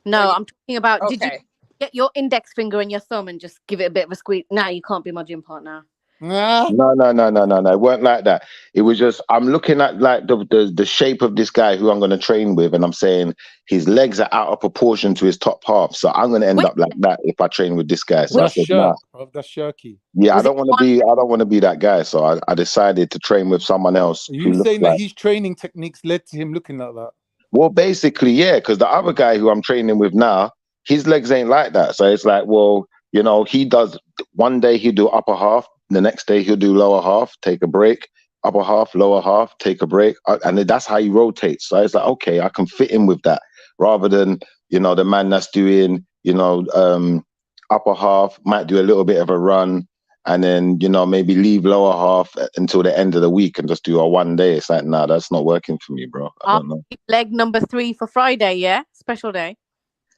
No, I'm talking about. Okay. Get your index finger and your thumb and just give it a bit of a squeeze. Nah, you can't be my gym partner. No. It weren't like that. It was just I'm looking at like the shape of this guy who I'm going to train with, and I'm saying his legs are out of proportion to his top half. So I'm going to end up like that if I train with this guy. So I said, nah. That's shirky. Yeah, I don't want to be that guy. So I decided to train with someone else. Are you saying that his training techniques led to him looking like that? Well, basically, yeah, because the other guy who I'm training with now, his legs ain't like that. So it's like, well, you know, he does one day he'll do upper half. The next day he'll do lower half, take a break, upper half, lower half, take a break. And that's how he rotates. So it's like, okay, I can fit in with that rather than, you know, the man that's doing, you know, upper half might do a little bit of a run and then, you know, maybe leave lower half until the end of the week and just do a one day. It's like, nah, that's not working for me, bro. I don't know. Leg number 3 for Friday, yeah? Special day.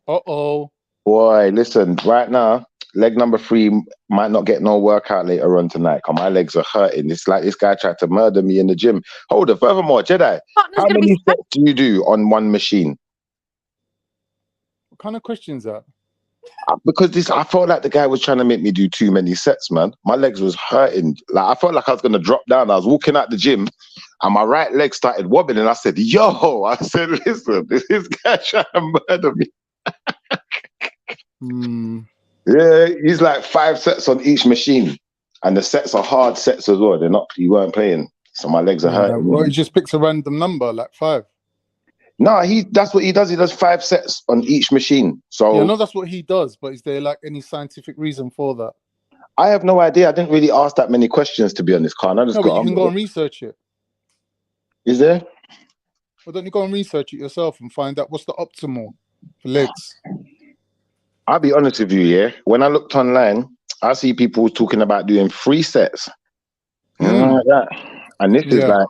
Uh-oh. Boy, listen, right now, leg number 3 might not get no workout later on tonight because my legs are hurting. It's like this guy tried to murder me in the gym. Hold on, furthermore, Jedi, how many sets do you do on one machine? What kind of question is that? Because I felt like the guy was trying to make me do too many sets, man. My legs was hurting. Like I felt like I was going to drop down. I was walking out the gym and my right leg started wobbling and I said, yo, I said, listen, this guy trying to murder me. Yeah, he's like 5 sets on each machine, and the sets are hard sets as well. You weren't playing, so my legs are hurting. Well, he just picks a random number, like 5. No, that's what he does. He does 5 sets on each machine. So yeah, no, that's what he does. But is there like any scientific reason for that? I have no idea. I didn't really ask that many questions, to be honest, Khan. I just but you can go and research it. Is there? Well, don't you go and research it yourself and find out what's the optimal for legs? I'll be honest with you, yeah. When I looked online, I see people talking about doing 3 sets. Like that. And this is like,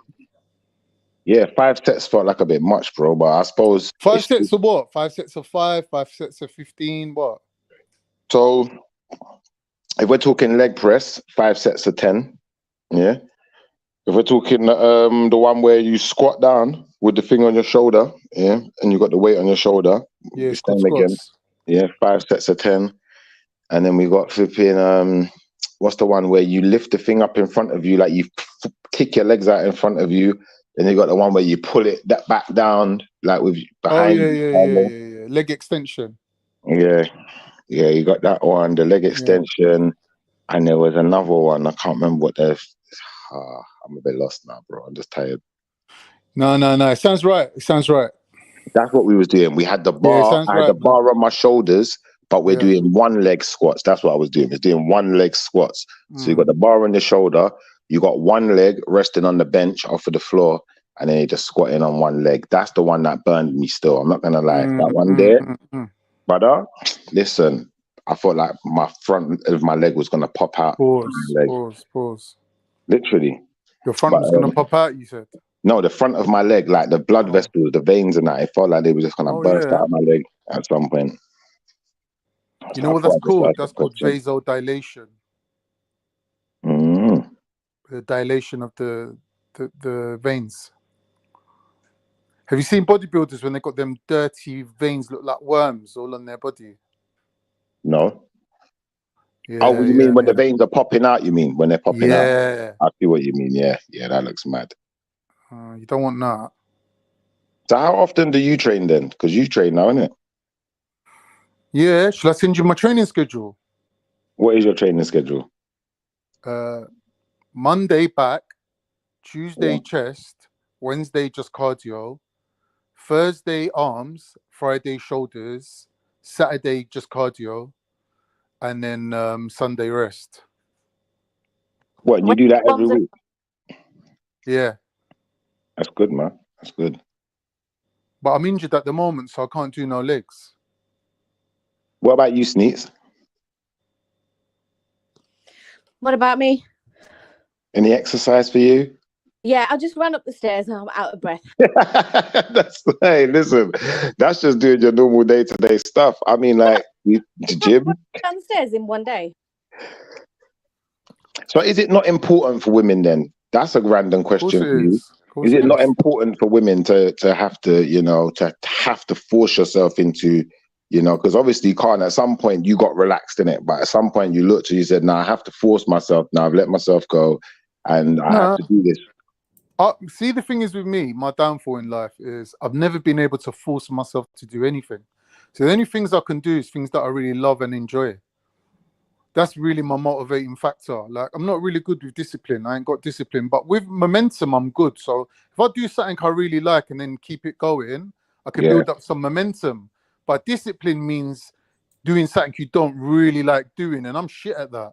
yeah, 5 sets felt like a bit much, bro. But I suppose 5 sets of what? 5 sets of 5, 5 sets of 15, what? So if we're talking leg press, 5 sets of 10. Yeah. If we're talking the one where you squat down with the thing on your shoulder, yeah, and you got the weight on your shoulder. Yeah, same again. Yeah, 5 sets of 10. And then we got flipping, what's the one where you lift the thing up in front of you, like you kick your legs out in front of you. Then you got the one where you pull it back down, like with behind. Oh, yeah. Leg extension. Yeah, you got that one, the leg extension. And there was another one, I can't remember what I'm a bit lost now, bro. I'm just tired. No. It sounds right. That's what we was doing. We had the bar. I had the bar on my shoulders, but we're doing 1 leg squats. That's what I was doing. It's doing 1 leg squats. So you got the bar on the shoulder. You got 1 leg resting on the bench off of the floor, and then you're just squatting on 1 leg. That's the one that burned me still. I'm not gonna lie. That one there, brother. Listen, I felt like my front of my leg was gonna pop out. Pause. Literally. Your front was gonna pop out, you said? No, the front of my leg, like the blood vessels, the veins and that, it felt like they were just going to burst out of my leg at some point. You know what that's called? That's called vasodilation. The dilation of the veins. Have you seen bodybuilders when they got them dirty veins look like worms all on their body? No. Yeah, you mean when the veins are popping out, you mean? When they're popping out? Yeah. I see what you mean, yeah, that looks mad. You don't want that. So how often do you train then? Because you train now, innit? Yeah, shall I send you my training schedule? What is your training schedule? Monday back, Tuesday chest, Wednesday just cardio, Thursday arms, Friday shoulders, Saturday just cardio, and then Sunday rest. What, and you do that every week? Yeah. That's good, man. That's good. But I'm injured at the moment, so I can't do no legs. What about you, Sneets? What about me? Any exercise for you? Yeah, I just ran up the stairs and I'm out of breath. Hey, listen, that's just doing your normal day-to-day stuff. I mean, like, the gym. Down the stairs in one day. So is it not important for women then? That's a random question for you. Is it not important for women to have to, you know, to have to force yourself into You know, because obviously you can't. At some point, you got relaxed in it, but at some point, you looked and you said, "No, I have to force myself. Now I've let myself go, and I have to do this." See, the thing is with me, my downfall in life is I've never been able to force myself to do anything. So the only things I can do is things that I really love and enjoy. That's really my motivating factor. Like, I'm not really good with discipline. I ain't got discipline, but with momentum, I'm good. So if I do something I really like and then keep it going, I can build up some momentum. But discipline means doing something you don't really like doing, and I'm shit at that.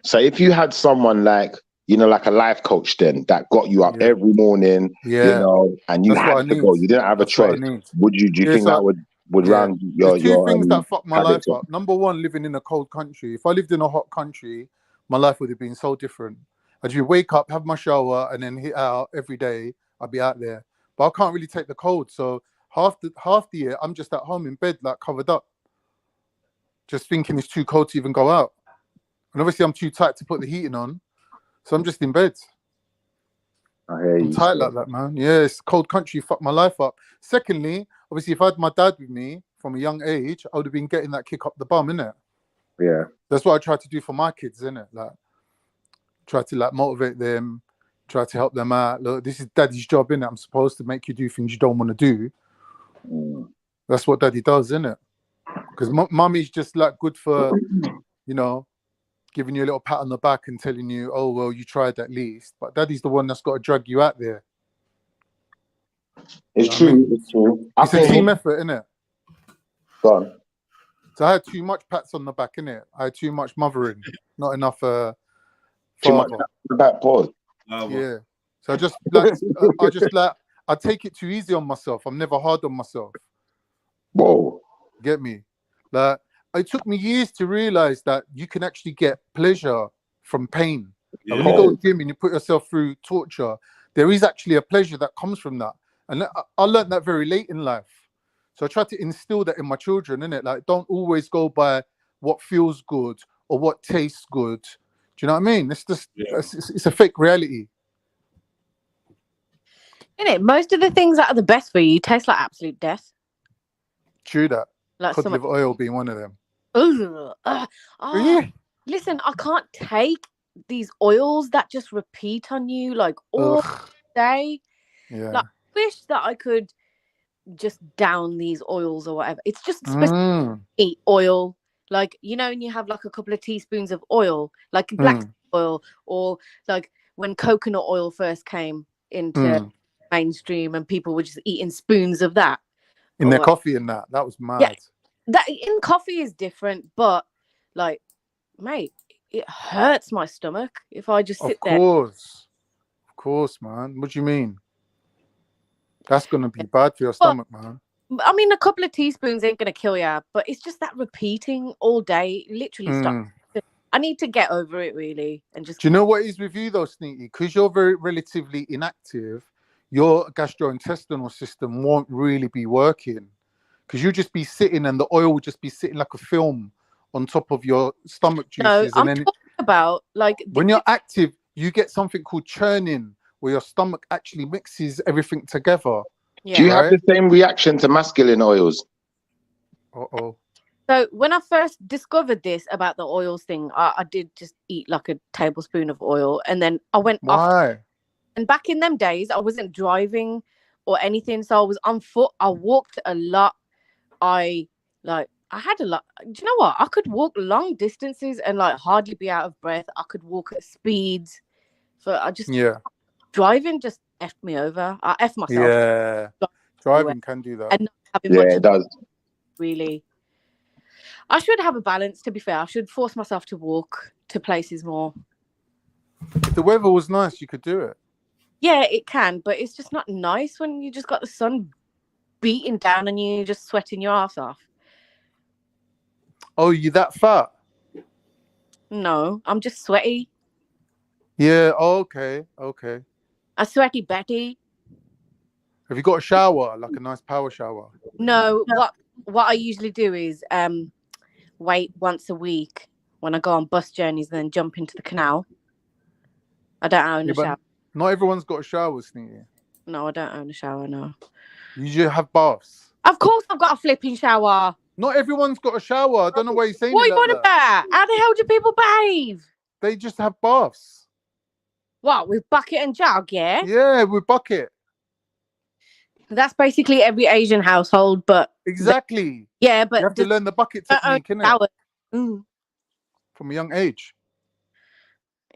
So if you had someone like, you know, like a life coach then that got you up every morning, you know, and you had to go, you didn't have a choice, would you, do you think that would round your There's two things that fuck my life habits up. Number one, living in a cold country. If I lived in a hot country, my life would have been so different. I'd just wake up, have my shower, and then hit out every day. I'd be out there. But I can't really take the cold. So half the year, I'm just at home in bed, like covered up, just thinking it's too cold to even go out. And obviously I'm too tight to put the heating on. So I'm just in bed. I'm tight like that, man. Yeah, it's cold country, fuck my life up. Secondly, obviously, if I had my dad with me from a young age, I would have been getting that kick up the bum, innit? Yeah. That's what I try to do for my kids, innit? Like, try to like motivate them, try to help them out. Look, this is daddy's job, innit? I'm supposed to make you do things you don't want to do. That's what daddy does, innit? Because mummy's just like good for, you know, giving you a little pat on the back and telling you, oh, well, you tried at least. But daddy's the one that's got to drag you out there. It's true. I mean? It's true. It's a team effort, innit? Go on. So I had too much pats on the back, innit? I had too much mothering, not enough too much on the back, pause. Yeah. So I just like, I take it too easy on myself. I'm never hard on myself. Whoa. Get me? Like, it took me years to realize that you can actually get pleasure from pain. Like when you go to the gym and you put yourself through torture, there is actually a pleasure that comes from that. And I learned that very late in life. So I try to instill that in my children, innit? Like, don't always go by what feels good or what tastes good. Do you know what I mean? It's just, it's a fake reality. Innit? Most of the things that are the best for you taste like absolute death. True that. Like cod liver oil being one of them. Listen, I can't take these oils that just repeat on you like all day. Yeah. Like, I wish that I could just down these oils or whatever. It's just specific oil. Like, you know, and you have like a couple of teaspoons of oil, like black oil, or like when coconut oil first came into mainstream and people were just eating spoons of that. In their coffee and that. That was mad. Yeah. That in coffee is different, but like, mate, it hurts my stomach if I just sit there. Of course, man. What do you mean? That's gonna be bad for your stomach, man. I mean, a couple of teaspoons ain't gonna kill you, but it's just that repeating all day literally stop. I need to get over it, really, and just. Do you know what is with you though, Sneaky? Because you're very relatively inactive, your gastrointestinal system won't really be working. Because you'll just be sitting and the oil will just be sitting like a film on top of your stomach juices. No, and I'm then talking about like when you're active, you get something called churning, where your stomach actually mixes everything together. Yeah. Do you have the same reaction to masculine oils? So when I first discovered this about the oils thing, I did just eat like a tablespoon of oil, and then I went off. And back in them days, I wasn't driving or anything, so I was on foot. I walked a lot. I had a lot. Do you know what? I could walk long distances and like hardly be out of breath. I could walk at speeds. So I just driving just effed me over. I effed myself. Yeah, driving can do that. And not having much it does. Really, I should have a balance. To be fair, I should force myself to walk to places more. If the weather was nice, you could do it. Yeah, it can, but it's just not nice when you just got the sun beating down on you, just sweating your ass off. Oh, you that fat? No, I'm just sweaty. Yeah, okay. A sweaty Betty. Have you got a shower, like a nice power shower? No, what I usually do is wait once a week when I go on bus journeys and then jump into the canal. I don't own a shower. Not everyone's got a shower, Sneaky. No, I don't own a shower, no. You just have baths. Of course I've got a flipping shower. Not everyone's got a shower. I don't know why you're saying What it are you like on about? How the hell do people bathe? They just have baths. What, with bucket and jug, yeah? Yeah, with bucket. That's basically every Asian household, but... Exactly. Yeah, but... You have to learn the bucket technique, innit? From a young age.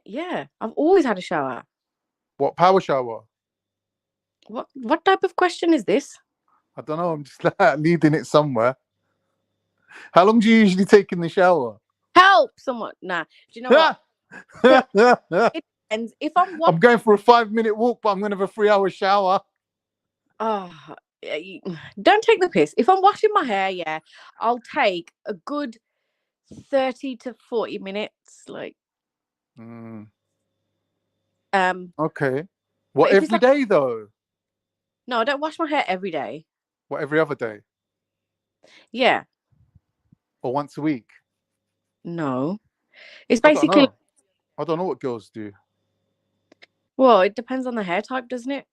Yeah, I've always had a shower. What, power shower? What type of question is this? I don't know. I'm just like leading it somewhere. How long do you usually take in the shower? Help someone. Nah. Do you know what? It depends. If I'm going for a 5-minute walk, but I'm going to have a 3-hour shower. Oh, don't take the piss. If I'm washing my hair, yeah, I'll take a good 30 to 40 minutes. Like, okay. What, every day though? No, I don't wash my hair every day. What, every other day? Yeah. Or once a week? No. It's basically... I don't know what girls do. Well, it depends on the hair type, doesn't it?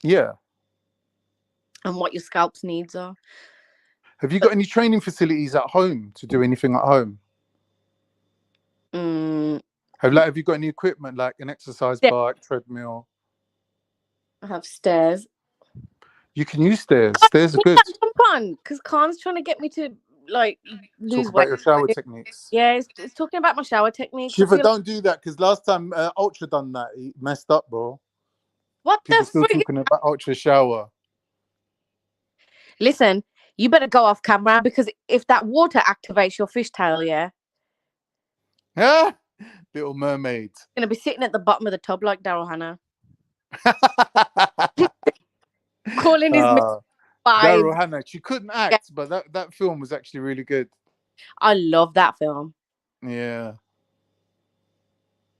Yeah. And what your scalp's needs are. Have you got any training facilities at home to do anything at home? Have you got any equipment like an exercise bike, treadmill? I have stairs. You can use stairs. Stairs are good. Jump on, because Khan's trying to get me to like lose Talk weight. about your shower techniques. Yeah, it's talking about my shower techniques. Shiva, don't do that, because last time Ultra done that, he messed up, bro. What People the still talking about Ultra shower. Listen, you better go off camera, because if that water activates your fishtail, Yeah, Little Mermaid. Gonna be sitting at the bottom of the tub like Daryl Hannah. Calling his Daryl Hannah. She couldn't act, but that film was actually really good. I love that film. Yeah.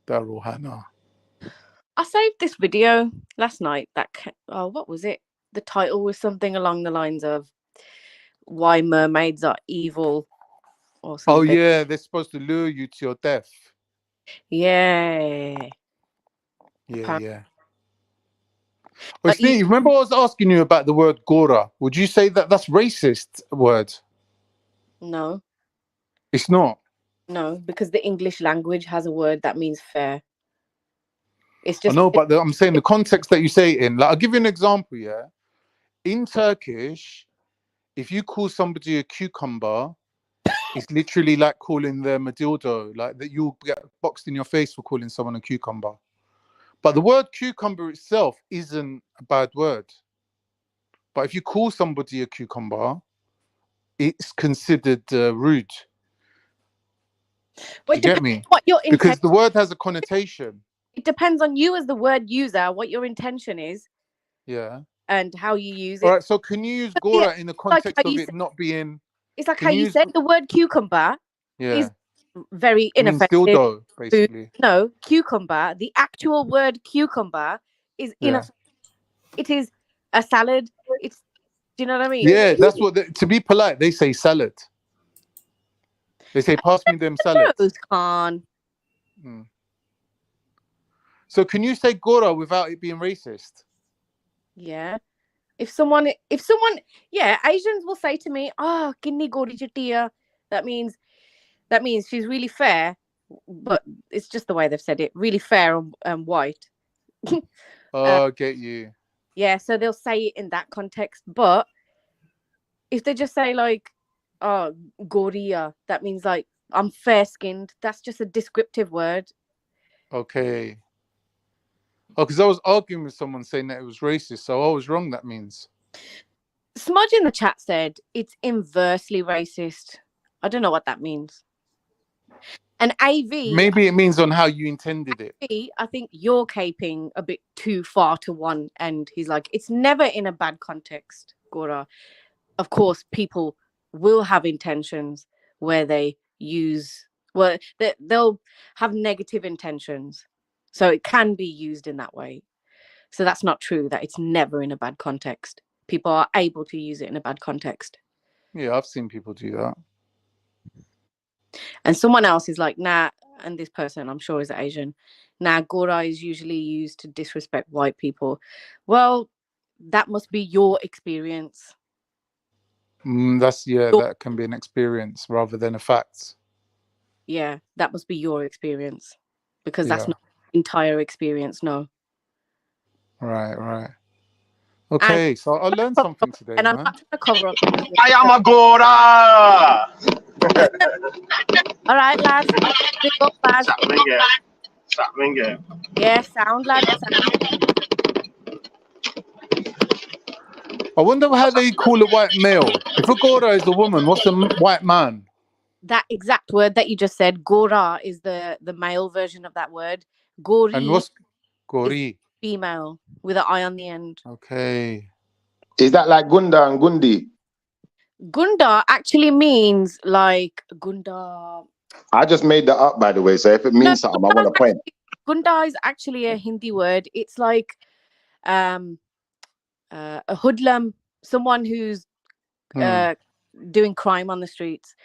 Daryl Hannah. I saved this video last night. What was it? The title was something along the lines of "Why Mermaids Are Evil" or something. Oh yeah, they're supposed to lure you to your death. Yeah. Yeah. Well, Steve, remember I was asking you about the word Gora. Would you say that that's racist word? No. It's not? No, because the English language has a word that means fair. It's just... I know, but I'm saying the context that you say it in. Like, I'll give you an example, yeah? In Turkish, if you call somebody a cucumber, it's literally like calling them a dildo. Like, that you'll get boxed in your face for calling someone a cucumber. But the word cucumber itself isn't a bad word. But if you call somebody a cucumber, it's considered rude. Do you get me? What your because the word has a connotation. It depends on you as the word user, what your intention is. Yeah. And how you use it. All right, so can you use Gora in the context of it not being... It's like how you said the word cucumber is very inoffensive. It means dildo, basically. No, cucumber, the actual word cucumber is inoffensive. It is a salad. Do you know what I mean? Yeah, that's what... to be polite, they say salad. They say, pass me them salad. Khan. So can you say Gora without it being racist? Yeah. If someone, Asians will say to me, "Oh, kinni gori chittiya." That means she's really fair, but it's just the way they've said it. Really fair and white. Get you. Yeah, so they'll say it in that context. But if they just say like, "Oh, goriya," that means like I'm fair skinned. That's just a descriptive word. Okay. Oh, because I was arguing with someone saying that it was racist, so I was wrong, that means. Smudge in the chat said it's inversely racist. I don't know what that means. And AV... Maybe it means on how you intended it. I think you're caping a bit too far to one end. He's like, it's never in a bad context, Gora. Of course, people will have intentions where they use... Well, they'll have negative intentions. So it can be used in that way. So that's not true, that it's never in a bad context. People are able to use it in a bad context. Yeah, I've seen people do that. And someone else is like, nah, and this person, I'm sure, is Asian. Nah, Gora is usually used to disrespect white people. Well, that must be your experience. That can be an experience rather than a fact. Yeah, that must be your experience, because that's not entire experience. No. Right. Okay, so I learned something today, and I'm man. not trying to cover up. I am a Gora. All right, lads. Big up, lads. Something. Yeah, sound, lad. Sound. I wonder how they call a white male. If a Gora is a woman, what's a white man? That exact word that you just said, Gora, is the male version of that word. Gori. And what's Gori? Female with an I on the end. Okay. Is that like Gunda and Gundi? Gunda actually means like Gunda. I just made that up, by the way. So if it means something, I want to point. Gunda is actually a Hindi word. It's like a hoodlum, someone who's doing crime on the streets.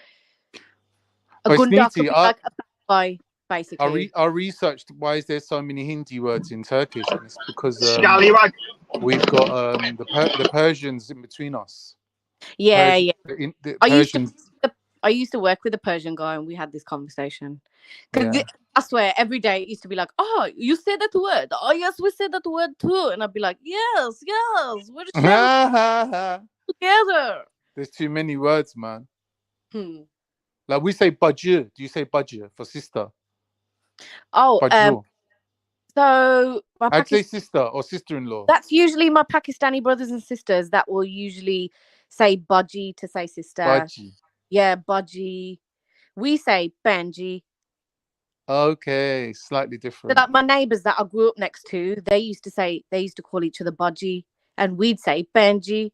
A Gunda could be like a bad guy, basically. I researched why is there so many Hindi words in Turkish, and it's because we've got the Persians in between us. Yeah. The Persians. I used to work with a Persian guy, and we had this conversation. Because I swear, every day it used to be like, "Oh, you said that word. Oh, yes, we said that word too." And I'd be like, "Yes, we're together." There's too many words, man. Like we say bajir. Do you say bajir for sister? Oh, so I'd say sister or sister-in-law. That's usually my Pakistani brothers and sisters that will usually say baji to say sister. Baji. Yeah, baji. We say Benji. Okay, slightly different. So like my neighbors that I grew up next to, they used to call each other baji, and we'd say Benji.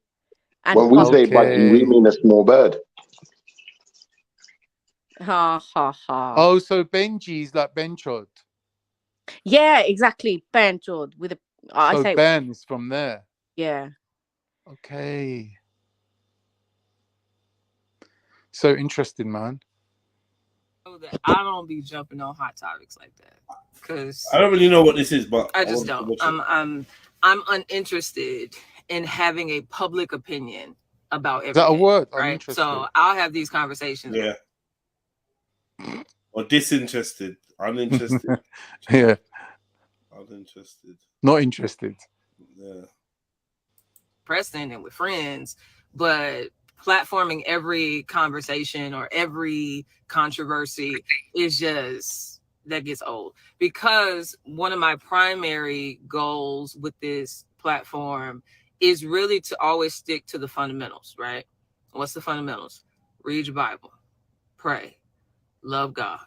And when we say baji, we mean a small bird. Ha ha ha. Oh, so Benji is like Benchod. Yeah, exactly. Benchod with a. I say Ben is from there. Yeah. Okay. So interesting, man. I don't be jumping on hot topics like that because I don't really know what this is, but I just don't. I'm uninterested in having a public opinion about everything. Is that a word? Right. So I'll have these conversations. Yeah. Or disinterested, uninterested. Yeah. Uninterested. Not interested. Yeah. Preston and with friends, but platforming every conversation or every controversy is just, that gets old. Because one of my primary goals with this platform is really to always stick to the fundamentals, right? What's the fundamentals? Read your Bible, pray, love God,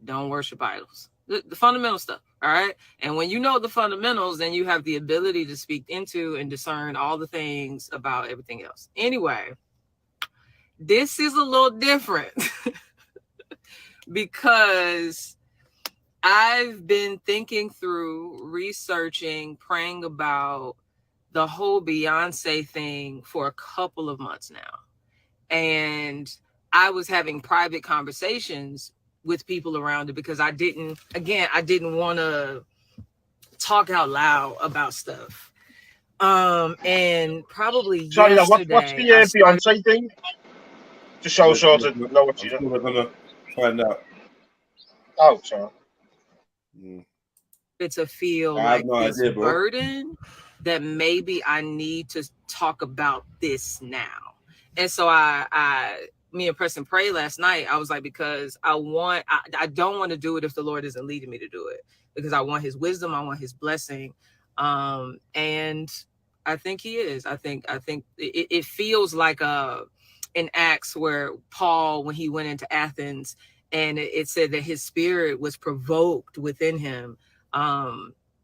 don't worship idols. The fundamental stuff, all right? And when you know the fundamentals, then you have the ability to speak into and discern all the things about everything else. Anyway, this is a little different because I've been thinking through, researching, praying about the whole Beyoncé thing for a couple of months now. And I was having private conversations with people around it because I didn't want to talk out loud about stuff. And probably yesterday. What's the Beyoncé thing? Just so sort of know what you're doing. We're gonna find out. Oh, sorry. To feel like this burden that maybe I need to talk about this now. And so me and Preston prayed last night. I was like, because I don't want to do it if the Lord isn't leading me to do it, because I want his wisdom. I want his blessing. And I think he is. I think it feels like in Acts where Paul, when he went into Athens, and it said that his spirit was provoked within him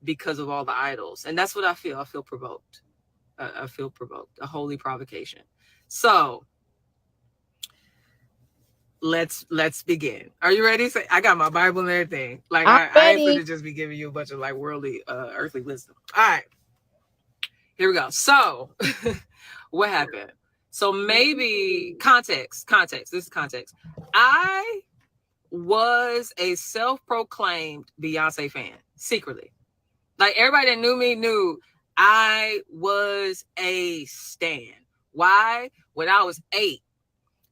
because of all the idols. And that's what I feel. I feel provoked. I feel provoked, a holy provocation. So let's begin. Are you ready? So I got my Bible and everything. Like I ain't gonna just be giving you a bunch of like worldly, earthly wisdom. All right, here we go. So what happened? So maybe context. This is context. I was a self-proclaimed Beyonce fan secretly. Like everybody that knew me knew I was a stan. Why? when I was 8,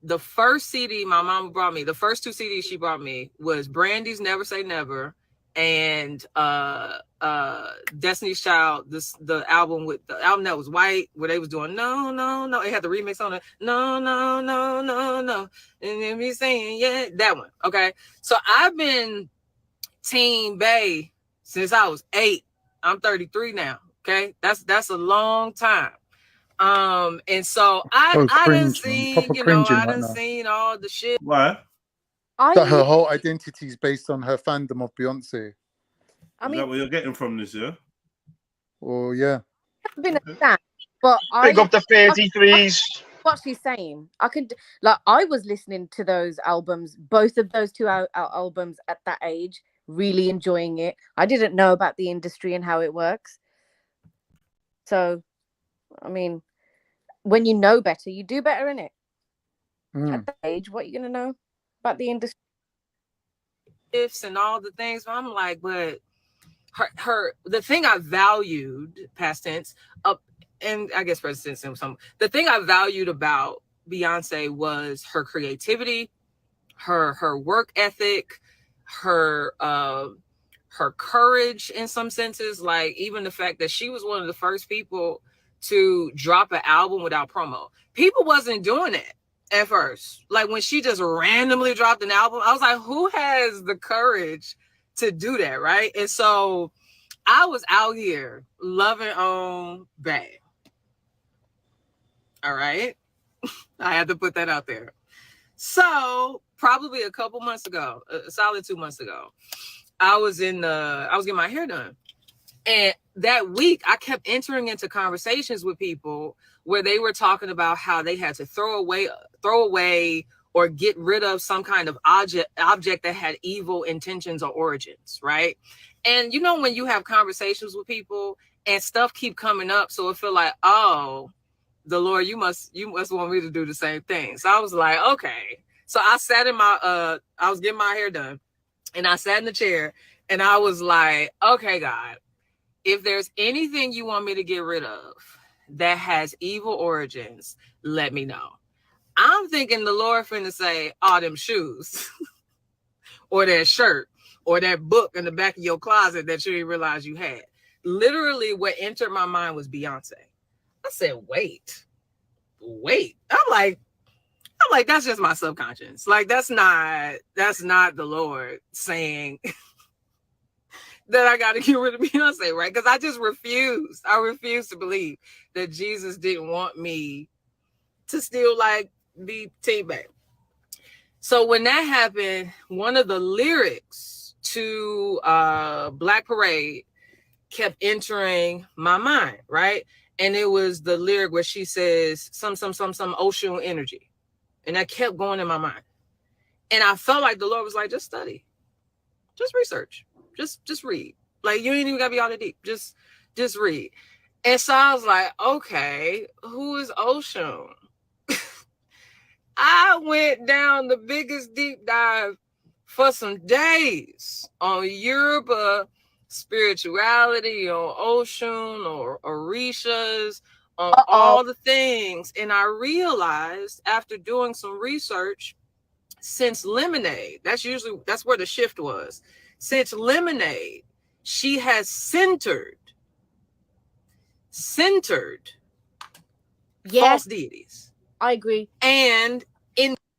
the first CD my mama brought me, the first 2 CDs she brought me was Brandy's Never Say Never and Destiny's Child, the album that was white, where they was doing no, no, no. It had the remix on it. No, no, no, no, no. And then me saying, yeah, that one. Okay. So I've been Team Bay since I was 8. I'm 33 now. Okay. That's a long time. And so I done seen, I done seen all the shit. Why? That her whole identity is based on her fandom of Beyonce. Is that what you're getting from this, yeah? Oh, yeah. I've been a fan, but Big up the 33s. What she's saying, I was listening to those albums, both of those 2 albums at that age, really enjoying it. I didn't know about the industry and how it works. So, I mean, when you know better, you do better in it. At that age, what are you going to know about the industry? Ifs and all the things. I'm like, but the thing I valued, past tense, and I guess present tense, the thing I valued about Beyonce was her creativity, her work ethic, her courage in some senses. Like even the fact that she was one of the first people to drop an album without promo. People wasn't doing it at first. Like when she just randomly dropped an album, I was like, who has the courage to do that, right? And so I was out here loving on Bad. All right. I had to put that out there. So probably a couple months ago, a solid 2 months ago, I was getting my hair done. And that week I kept entering into conversations with people where they were talking about how they had to throw away or get rid of some kind of object that had evil intentions or origins, right? And you know, when you have conversations with people and stuff keep coming up, so it feel like, oh, the Lord, you must want me to do the same thing. So I was like, okay. So I sat in I was getting my hair done, and I sat in the chair, and I was like, okay, God, if there's anything you want me to get rid of that has evil origins, let me know. I'm thinking the Lord finna say, all them shoes or that shirt or that book in the back of your closet that you didn't realize you had. Literally what entered my mind was Beyonce. I said, wait. I'm like, that's just my subconscious. Like, that's not the Lord saying that I got to get rid of Beyonce, right? Because I just refused. I refused to believe that Jesus didn't want me to still like be Team Babe. So when that happened, one of the lyrics to Black Parade kept entering my mind, right? And it was the lyric where she says some ocean energy. And that kept going in my mind. And I felt like the Lord was like, just study, just research, just read. Like, you ain't even gotta be all that deep. Just read. And so I was like, okay, who is Ocean? I went down the biggest deep dive for some days on Yoruba spirituality, on Ocean or Orishas, on all the things. And I realized after doing some research, since Lemonade, that's where the shift was. Since Lemonade, she has centered false deities. I agree. And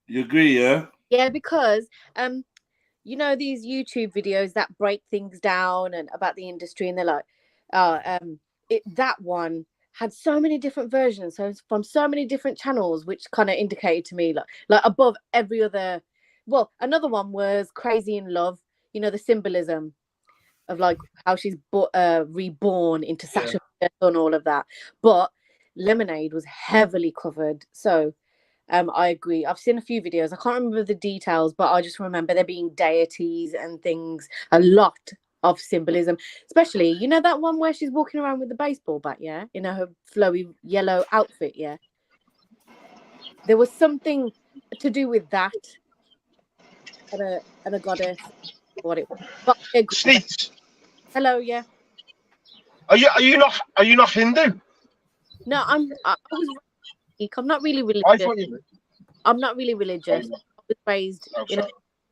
you agree, yeah? Yeah, because you know, these YouTube videos that break things down and about the industry, and they're like, that one had so many different versions, so it's from so many different channels, which kind of indicated to me like above every other. Well, another one was Crazy in Love, you know, the symbolism of like how she's reborn into Saturn and all of that. But Lemonade was heavily covered. So I agree. I've seen a few videos. I can't remember the details, but I just remember there being deities and things, a lot of symbolism, especially, you know, that one where she's walking around with the baseball bat, yeah, in her flowy yellow outfit, yeah. There was something to do with that and a goddess, what it was. But Sneaks. Hello, yeah. Are you not Hindu? No, I'm not really religious. I thought you. I'm not really religious. I was raised in a,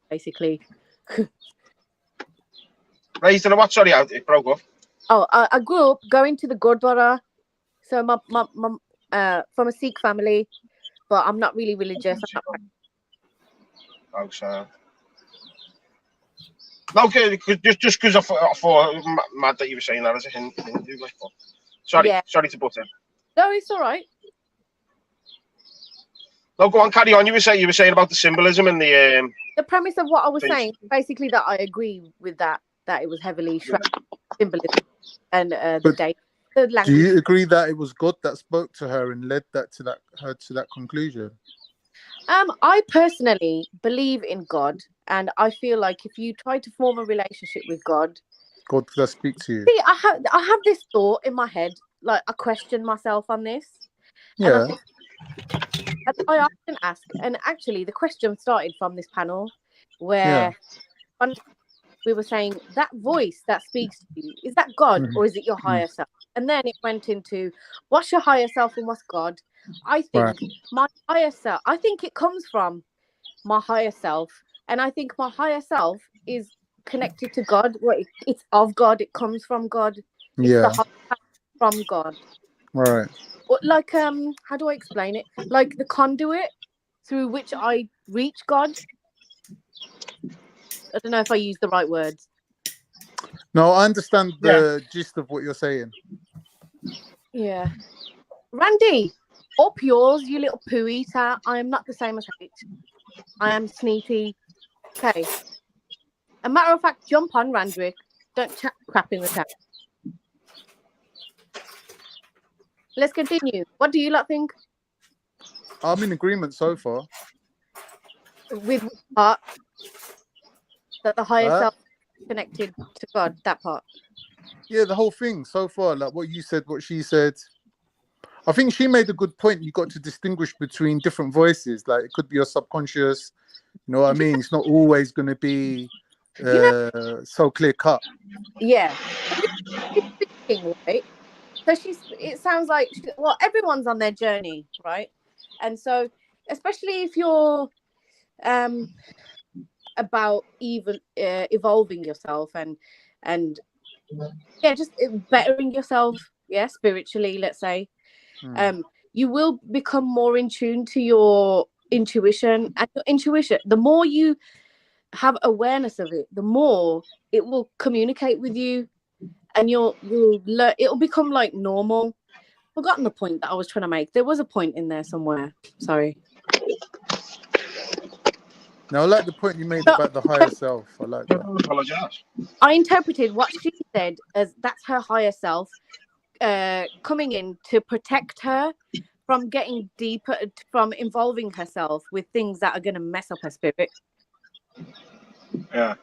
basically. Raised in a what? Sorry, it broke off. Oh, I grew up going to the Gurdwara. So my from a Sikh family, but I'm not really religious. I'm not... Oh, so. Okay, just because I thought mad that you were saying that as a Hindu, like. Sorry, Yeah. sorry to butt in. No, it's all right. No, go on, carry on. You were saying about the symbolism and the premise of what I was saying, basically, that I agree with that it was heavily symbolism and the date, the language. Do you agree that it was God that spoke to her and led her to that conclusion? I personally believe in God, and I feel like if you try to form a relationship with God does speak to you. See, I have this thought in my head, like I question myself on this. Yeah. And I often ask, and actually the question started from this panel where we were saying that voice that speaks to you, is that God or is it your higher self? And then it went into what's your higher self and what's God? I think my higher self, I think it comes from my higher self. And I think my higher self is connected to God. Well, it's of God. It comes from God. It's the higher from God. Right. Like how do I explain it? Like the conduit through which I reach God. I don't know if I use the right words. No, I understand the gist of what you're saying. Yeah. Randy, up yours, you little poo eater. I am not the same as H. I am sneaky. Okay. A matter of fact, jump on, Randwick. Don't chat crap in the chat. Let's continue. What do you lot think? I'm in agreement so far. With what part? That the higher self is connected to God, that part. Yeah, the whole thing so far, like what you said, what she said. I think she made a good point. You got to distinguish between different voices. Like it could be your subconscious. You know what I mean? It's not always going to be so clear cut. Yeah. Right? So it sounds like, well, everyone's on their journey, right? And so, especially if you're about even evolving yourself and just bettering yourself, spiritually, let's say, you will become more in tune to your intuition. And your intuition, the more you have awareness of it, the more it will communicate with you, and you'll learn. It'll become like normal. Forgotten the point that I was trying to make. There was a point in there somewhere. Sorry. Now, I like the point you made about the higher self. I like that. I apologize. I interpreted what she said as that's her higher self coming in to protect her from getting deeper, from involving herself with things that are going to mess up her spirit. Yeah.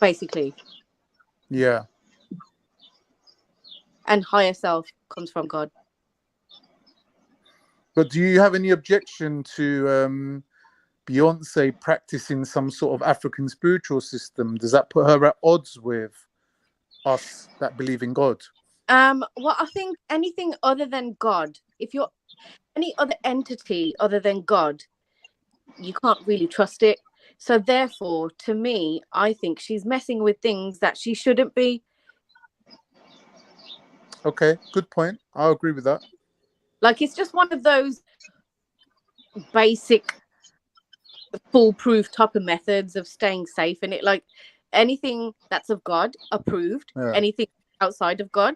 Basically. Yeah. And higher self comes from God. But do you have any objection to Beyoncé practicing some sort of African spiritual system? Does that put her at odds with us that believe in God? Well, I think anything other than God, if you're any other entity other than God, you can't really trust it. So therefore, to me, I think she's messing with things that she shouldn't be. Okay, good point. I'll agree with that. Like, it's just one of those basic foolproof type of methods of staying safe in it. Like anything that's of God approved, anything outside of God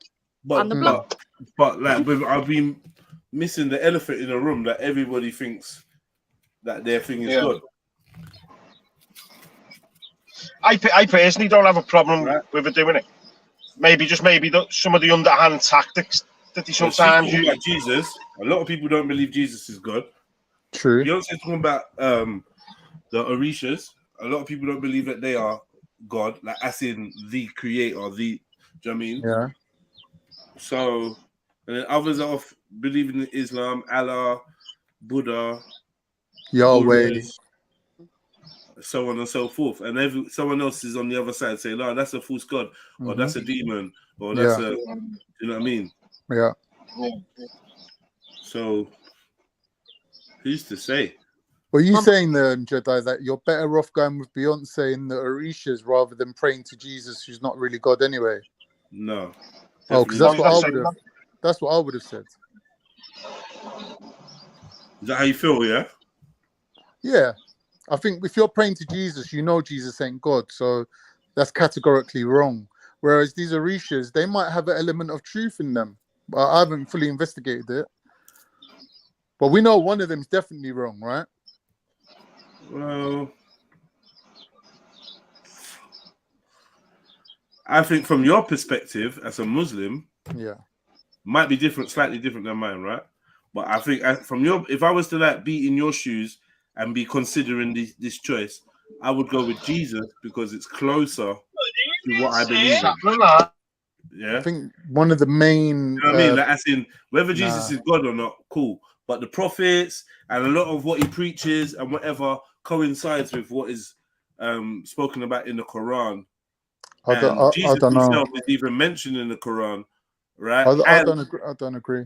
on the block. But like I've been missing the elephant in the room that everybody thinks that their thing is good. I personally don't have a problem with it doing it. Maybe some of the underhand tactics that they sometimes use. About Jesus, a lot of people don't believe Jesus is God. True. Beyonce talking about the Orishas. A lot of people don't believe that they are God, like as in the creator, do you know what I mean? Yeah. So, and then others are believing in Islam, Allah, Buddha, Yahweh, Buddhas, so on and so forth. And someone else is on the other side saying, "No, that's a false god, or that's a demon, or that's you know what I mean?" Yeah. So, Who's to say? Were you saying, Jedi, that you're better off going with Beyonce in the Orishas rather than praying to Jesus, who's not really God anyway? No. Oh, because that's what I would have. That's what I would have said. Is that how you feel? Yeah. Yeah, I think if you're praying to Jesus, you know Jesus ain't God, so that's categorically wrong. Whereas these Orishas, they might have an element of truth in them, but I haven't fully investigated it. But we know one of them is definitely wrong, right? Well, I think from your perspective as a Muslim, yeah, might be different, slightly different than mine, right? But I think from your, if I was to like be in your shoes and be considering this choice, I would go with Jesus because it's closer to what I believe in. Yeah, I think one of the main, you know what I mean, like, as in whether Jesus is God or not, cool. But the prophets and a lot of what he preaches and whatever coincides with what is spoken about in the Quran. Jesus I don't know. himself is even mentioned in the Quran, right? I don't agree.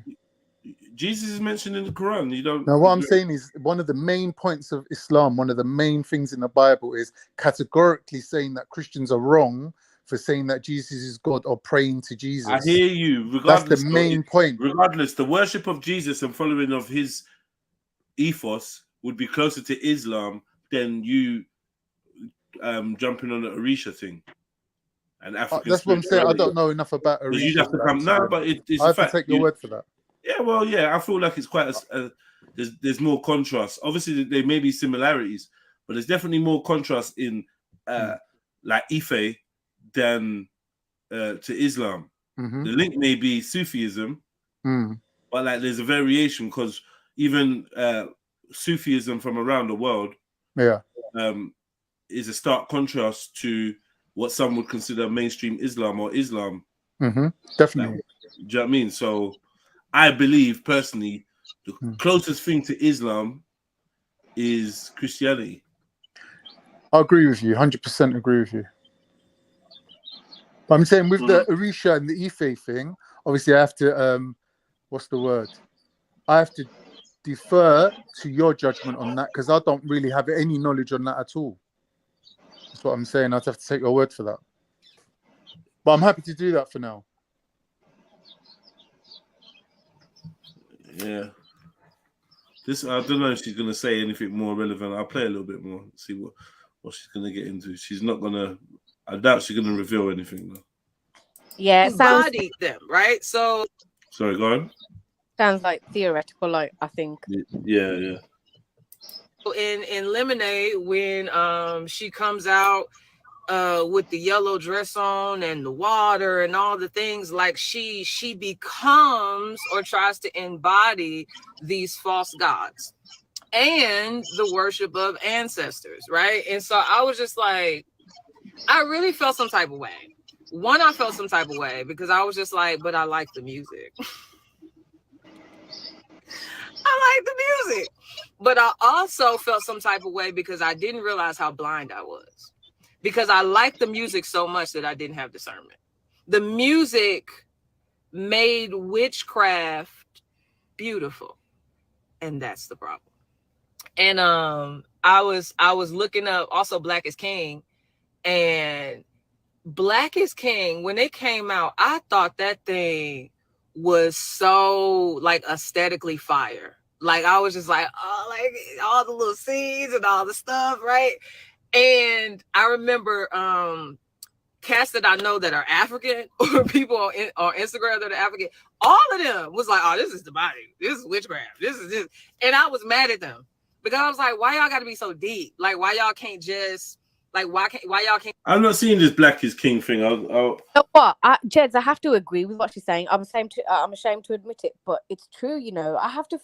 Jesus is mentioned in the Quran. You don't. Now, what I'm saying is one of the main points of Islam, one of the main things in the Bible is categorically saying that Christians are wrong for saying that Jesus is God or praying to Jesus. I hear you. Regardless, that's the main point. Regardless, the worship of Jesus and following of his ethos would be closer to Islam than you jumping on the Orisha thing. And African. That's what I'm saying. I don't know enough about Orisha. You'd have to come now, but it's I a have fact. to take your word for that. Yeah, well, yeah, I feel like it's quite there's more contrast. Obviously, there may be similarities, but there's definitely more contrast in like Ife than to Islam. Mm-hmm. The link may be Sufism, but like there's a variation because even Sufism from around the world, is a stark contrast to what some would consider mainstream Islam or Islam. Mm-hmm. Definitely. Like, do you know what I mean? So I believe personally the closest thing to Islam is Christianity. I agree with you, 100% agree with you. But I'm saying with the Orisha and the Ife thing, obviously I have to, what's the word? I have to defer to your judgment on that because I don't really have any knowledge on that at all. That's what I'm saying. I'd have to take your word for that. But I'm happy to do that for now. Yeah. I don't know if she's gonna say anything more relevant. I'll play a little bit more, see what she's gonna get into. She's not gonna. I doubt she's gonna reveal anything though. Yeah, it sounds bodied them, right? So sorry, go on. Sounds like theoretical, like I think. Yeah. In Lemonade, when she comes out with the yellow dress on and the water and all the things, like she becomes or tries to embody these false gods and the worship of ancestors, right? And so I was just like, I really felt some type of way. One, I felt some type of way because I was just like, but I like the music. I like the music. But I also felt some type of way because I didn't realize how blind I was. Because I liked the music so much that I didn't have discernment. The music made witchcraft beautiful. And that's the problem. And I was looking up also Black is King. And Black is King, when it came out, I thought that thing was so like aesthetically fire. Like I was just like, oh, like all the little scenes and all the stuff, right? And I remember cats that I know that are African or people on Instagram that are African, all of them was like, oh, this is the body, this is witchcraft, this is this. And I was mad at them because I was like, why y'all gotta be so deep? Like why y'all can't just like why y'all can't? I'm not seeing this Black is King thing. You know what, Jeds, I have to agree with what she's saying. I'm ashamed to admit it, but it's true. You know, I have to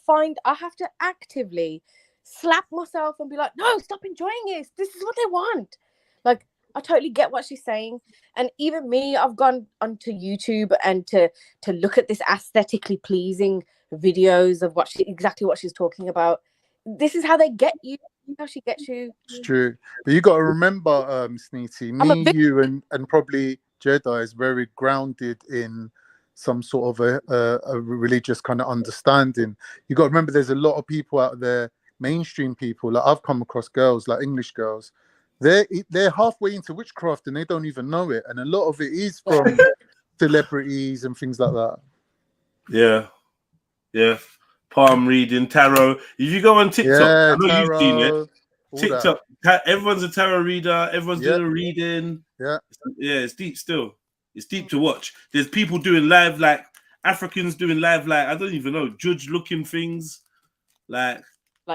actively slap myself and be like, no, stop enjoying it. This is what they want. Like, I totally get what she's saying. And even me, I've gone onto YouTube and to look at this aesthetically pleasing videos of exactly what she's talking about. This is how they get you. How she gets you. It's true. But you got to remember, Sneety, you and probably Jedi is very grounded in some sort of a religious kind of understanding. You got to remember there's a lot of people out there mainstream people, like I've come across girls, like English girls, they're halfway into witchcraft and they don't even know it, and a lot of it is from celebrities and things like that. Yeah. Palm reading, tarot. If you go on TikTok, I know you've seen it. TikTok, everyone's a tarot reader. Everyone's doing a reading. Yeah, it's deep still. It's deep to watch. There's people doing live, like Africans doing live, like I don't even know, judge-looking things, like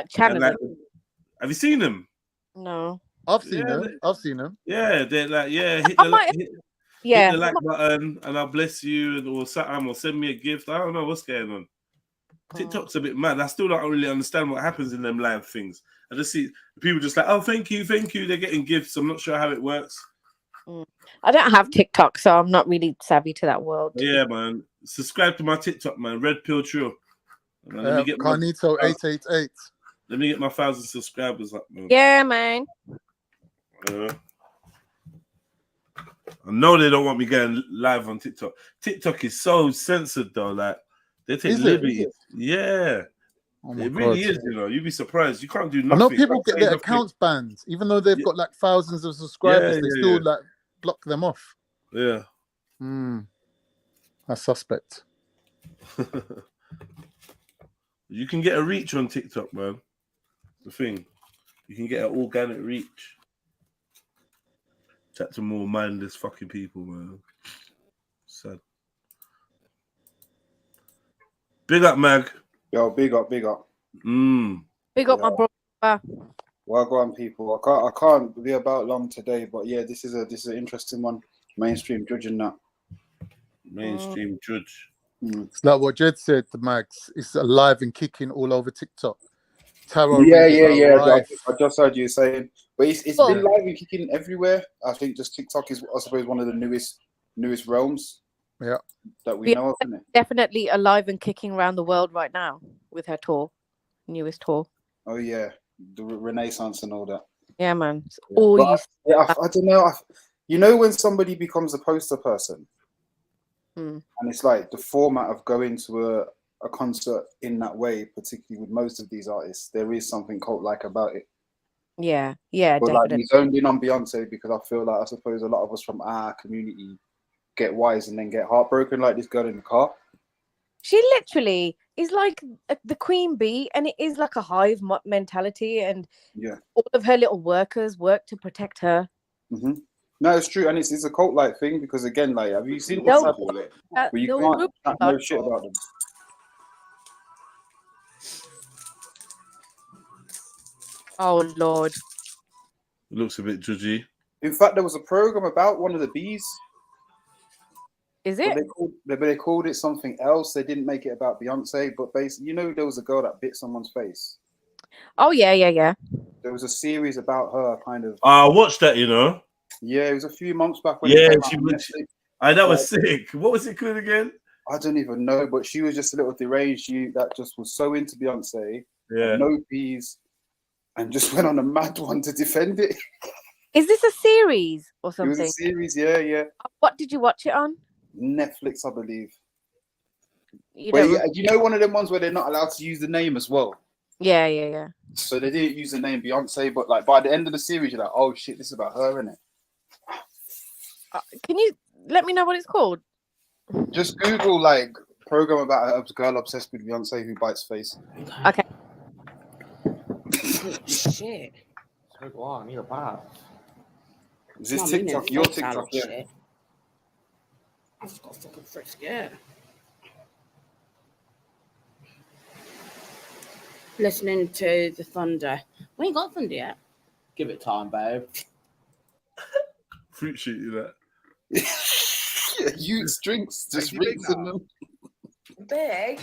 China. Have you seen them? No, I've seen them. I've seen them. Yeah, they're like, hit the like button, and I'll bless you, or something, or send me a gift. I don't know what's going on. TikTok's a bit mad. I still don't really understand what happens in them live things. I just see people just like, oh, thank you. They're getting gifts. I'm not sure how it works. I don't have TikTok, so I'm not really savvy to that world. Yeah, man. Subscribe to my TikTok, man. REDPILLTRILL. Let me get Carnito 888. Let me get my 1,000 subscribers up, man. Yeah, man. I know they don't want me going live on TikTok. TikTok is so censored, though. Like, they take liberties. Yeah. It really is, you know. You'd be surprised. You can't do nothing. I know people get their accounts banned, even though they've got like thousands of subscribers. They still like block them off. Yeah. That's suspect. You can get a reach on TikTok, man. The thing. You can get an organic reach. Chat to more mindless fucking people, man. Sad. Big up, Mag. Yo, big up. Big up, my brother. Well, go on, people. I can't be about long today, but yeah, this is an interesting one. Mainstream judging that. Mainstream judge. It's like what Jed said to Max. It's alive and kicking all over TikTok. Tarot. Yeah. I just heard you saying, but it's been live and kicking everywhere. I think just TikTok is, I suppose, one of the newest realms. Yeah. That we know of, isn't it? Definitely alive and kicking around the world right now with her tour, newest tour. Oh yeah, the Renaissance and all that. Yeah, man. I don't know. You know when somebody becomes a poster person, and it's like the format of going to a concert in that way, particularly with most of these artists, there is something cult-like about it. Yeah, but definitely. like we zoned in on Beyonce because I feel like I suppose a lot of us from our community get wise and then get heartbroken, like this girl in the car. She literally is like the queen bee, and it is like a hive mentality, and all of her little workers work to protect her. No, it's true, and it's a cult-like thing because again, like, have you seen WhatsApp where you can't chat no shit about them? Oh Lord, it looks a bit judgy. In fact, there was a program about one of the bees. Is it? But they called it something else. They didn't make it about Beyonce, but basically, you know, there was a girl that bit someone's face. Oh yeah. There was a series about her, kind of. I watched that, you know. Yeah, it was a few months back. When that was sick. What was it called again? I don't even know, but she was just a little deranged. That just was so into Beyonce. Yeah. No peas, and just went on a mad one to defend it. Is this a series or something? It was a series, yeah. What did you watch it on? Netflix, I believe. You know one of them ones where they're not allowed to use the name as well. Yeah. So they didn't use the name Beyonce, but like by the end of the series, you're like, oh shit, this is about her, isn't it? Can you let me know what it's called? Just Google like program about a girl obsessed with Beyonce who bites face. Okay. Shit. I need a bath. Is this TikTok? Your TikTok? Yeah. I just got fucking frisk, yeah. Listening to the thunder. We ain't got thunder yet. Give it time, babe. Fruit shoot you that. Use drinks, just rinsing them. Big?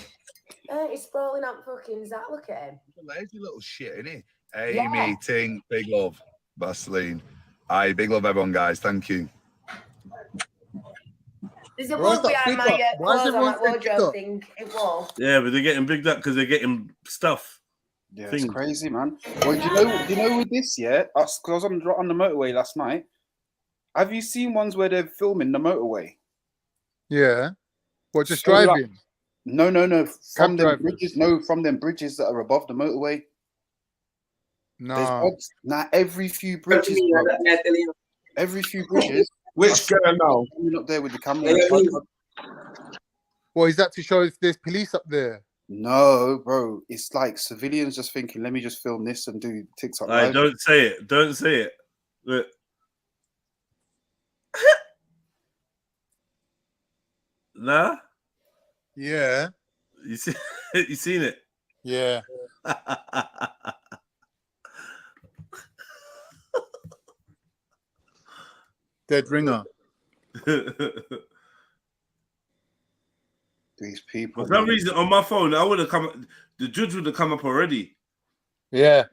He's sprawling out fucking Zach. Look at him. Lazy little shit, isn't he? Amy, Ting, big love. Vaseline. Aye, big love, everyone, guys. Thank you. There's a wall behind my clothes on that wardrobe thing. It was. Yeah, but they're getting bigged up because they're getting stuff. Yeah, it's crazy, man. Well, do you know with this, yeah? Because I was on the motorway last night. Have you seen ones where they're filming the motorway? Yeah. What, just driving? No. From them bridges. No, from them bridges that are above the motorway. No. There's odds. Nah, every few bridges, bro. Every few bridges. Which girl now? You're not there with the camera. What is that to show if there's police up there? No, bro. It's like civilians just thinking, let me just film this and do TikTok live. Don't say it. Don't say it. Look. Nah? Yeah. You see you seen it? Yeah. Dead ringer. These people. For some reason, on my phone, I would have come. The judge would have come up already. Yeah.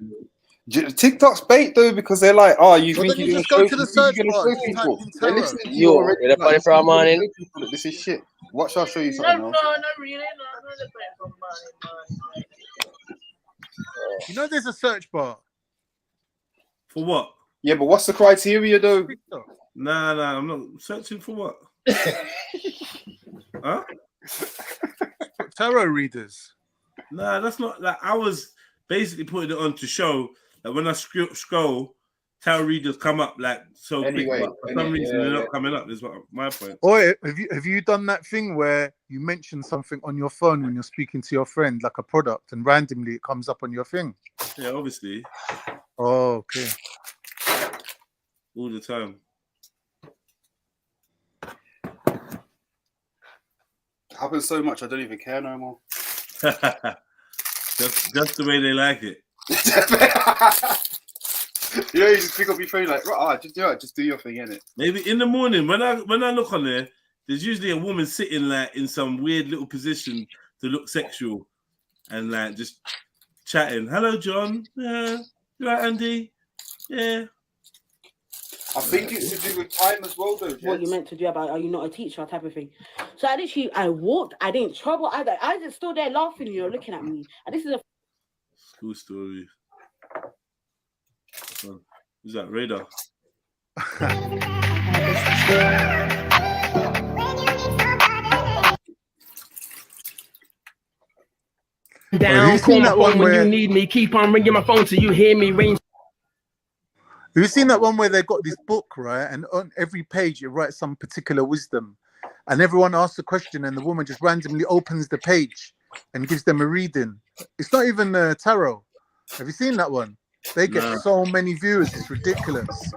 TikTok's bait though because they're like, oh, you think you're just go to the search bar? They're listening to you already. Like, this is shit. Watch, I'll show you something else. not really. You know, there's a search bar. For what? Yeah, but what's the criteria though? Nah, I'm not searching for what. Huh? Tarot readers. Nah, that's not like I was basically putting it on to show that when I scroll, tarot readers come up like so anyway, quick. But for some reason, they're not coming up. Is what my point. Or have you done that thing where you mention something on your phone when you're speaking to your friend, like a product, and randomly it comes up on your thing? Yeah, obviously. Oh, okay. All the time. Happens so much, I don't even care no more. just the way they like it. You know, you just pick up your phone like, just do your thing, innit? Maybe in the morning when I look on there, there's usually a woman sitting like in some weird little position to look sexual, and like just chatting. Hello, John. Yeah, you right, Andy? Yeah. I think it's to do with time as well, though. What you meant to do about, are you not a teacher type of thing. So I walked, I didn't trouble, I just stood there laughing, you know, looking at me. And this is a school story. Who's that? Radar. Down, call my phone when you need me. Keep on ringing my phone till you hear me ring. Have you seen that one where they got this book, right? And on every page it writes some particular wisdom, and everyone asks a question, and the woman just randomly opens the page and gives them a reading. It's not even tarot. Have you seen that one? They get so many viewers. It's ridiculous.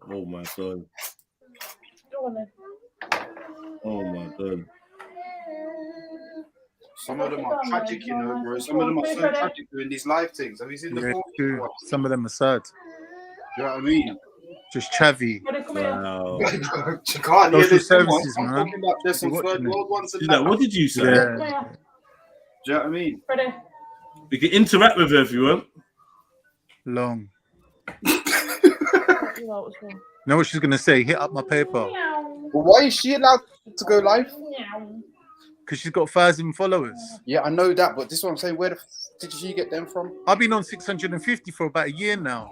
Oh my god. Oh my god. Some of them are tragic, you know, bro. Some of them are so tragic doing these live things. Have you seen the Yeah, some of them are sad. You know what I mean? Just chavvy. Wow. You can't hear this services, man. I'm talking about there's some third world ones and that. What did you say? Yeah. Do you know what I mean? We can interact with her if you want. Long. Know what she's gonna say? Hit up my PayPal. Well, why is she allowed to go live? Because she's got 1,000 followers. Yeah, I know that, but this is what I'm saying. Where the did she get them from? I've been on 650 for about a year now.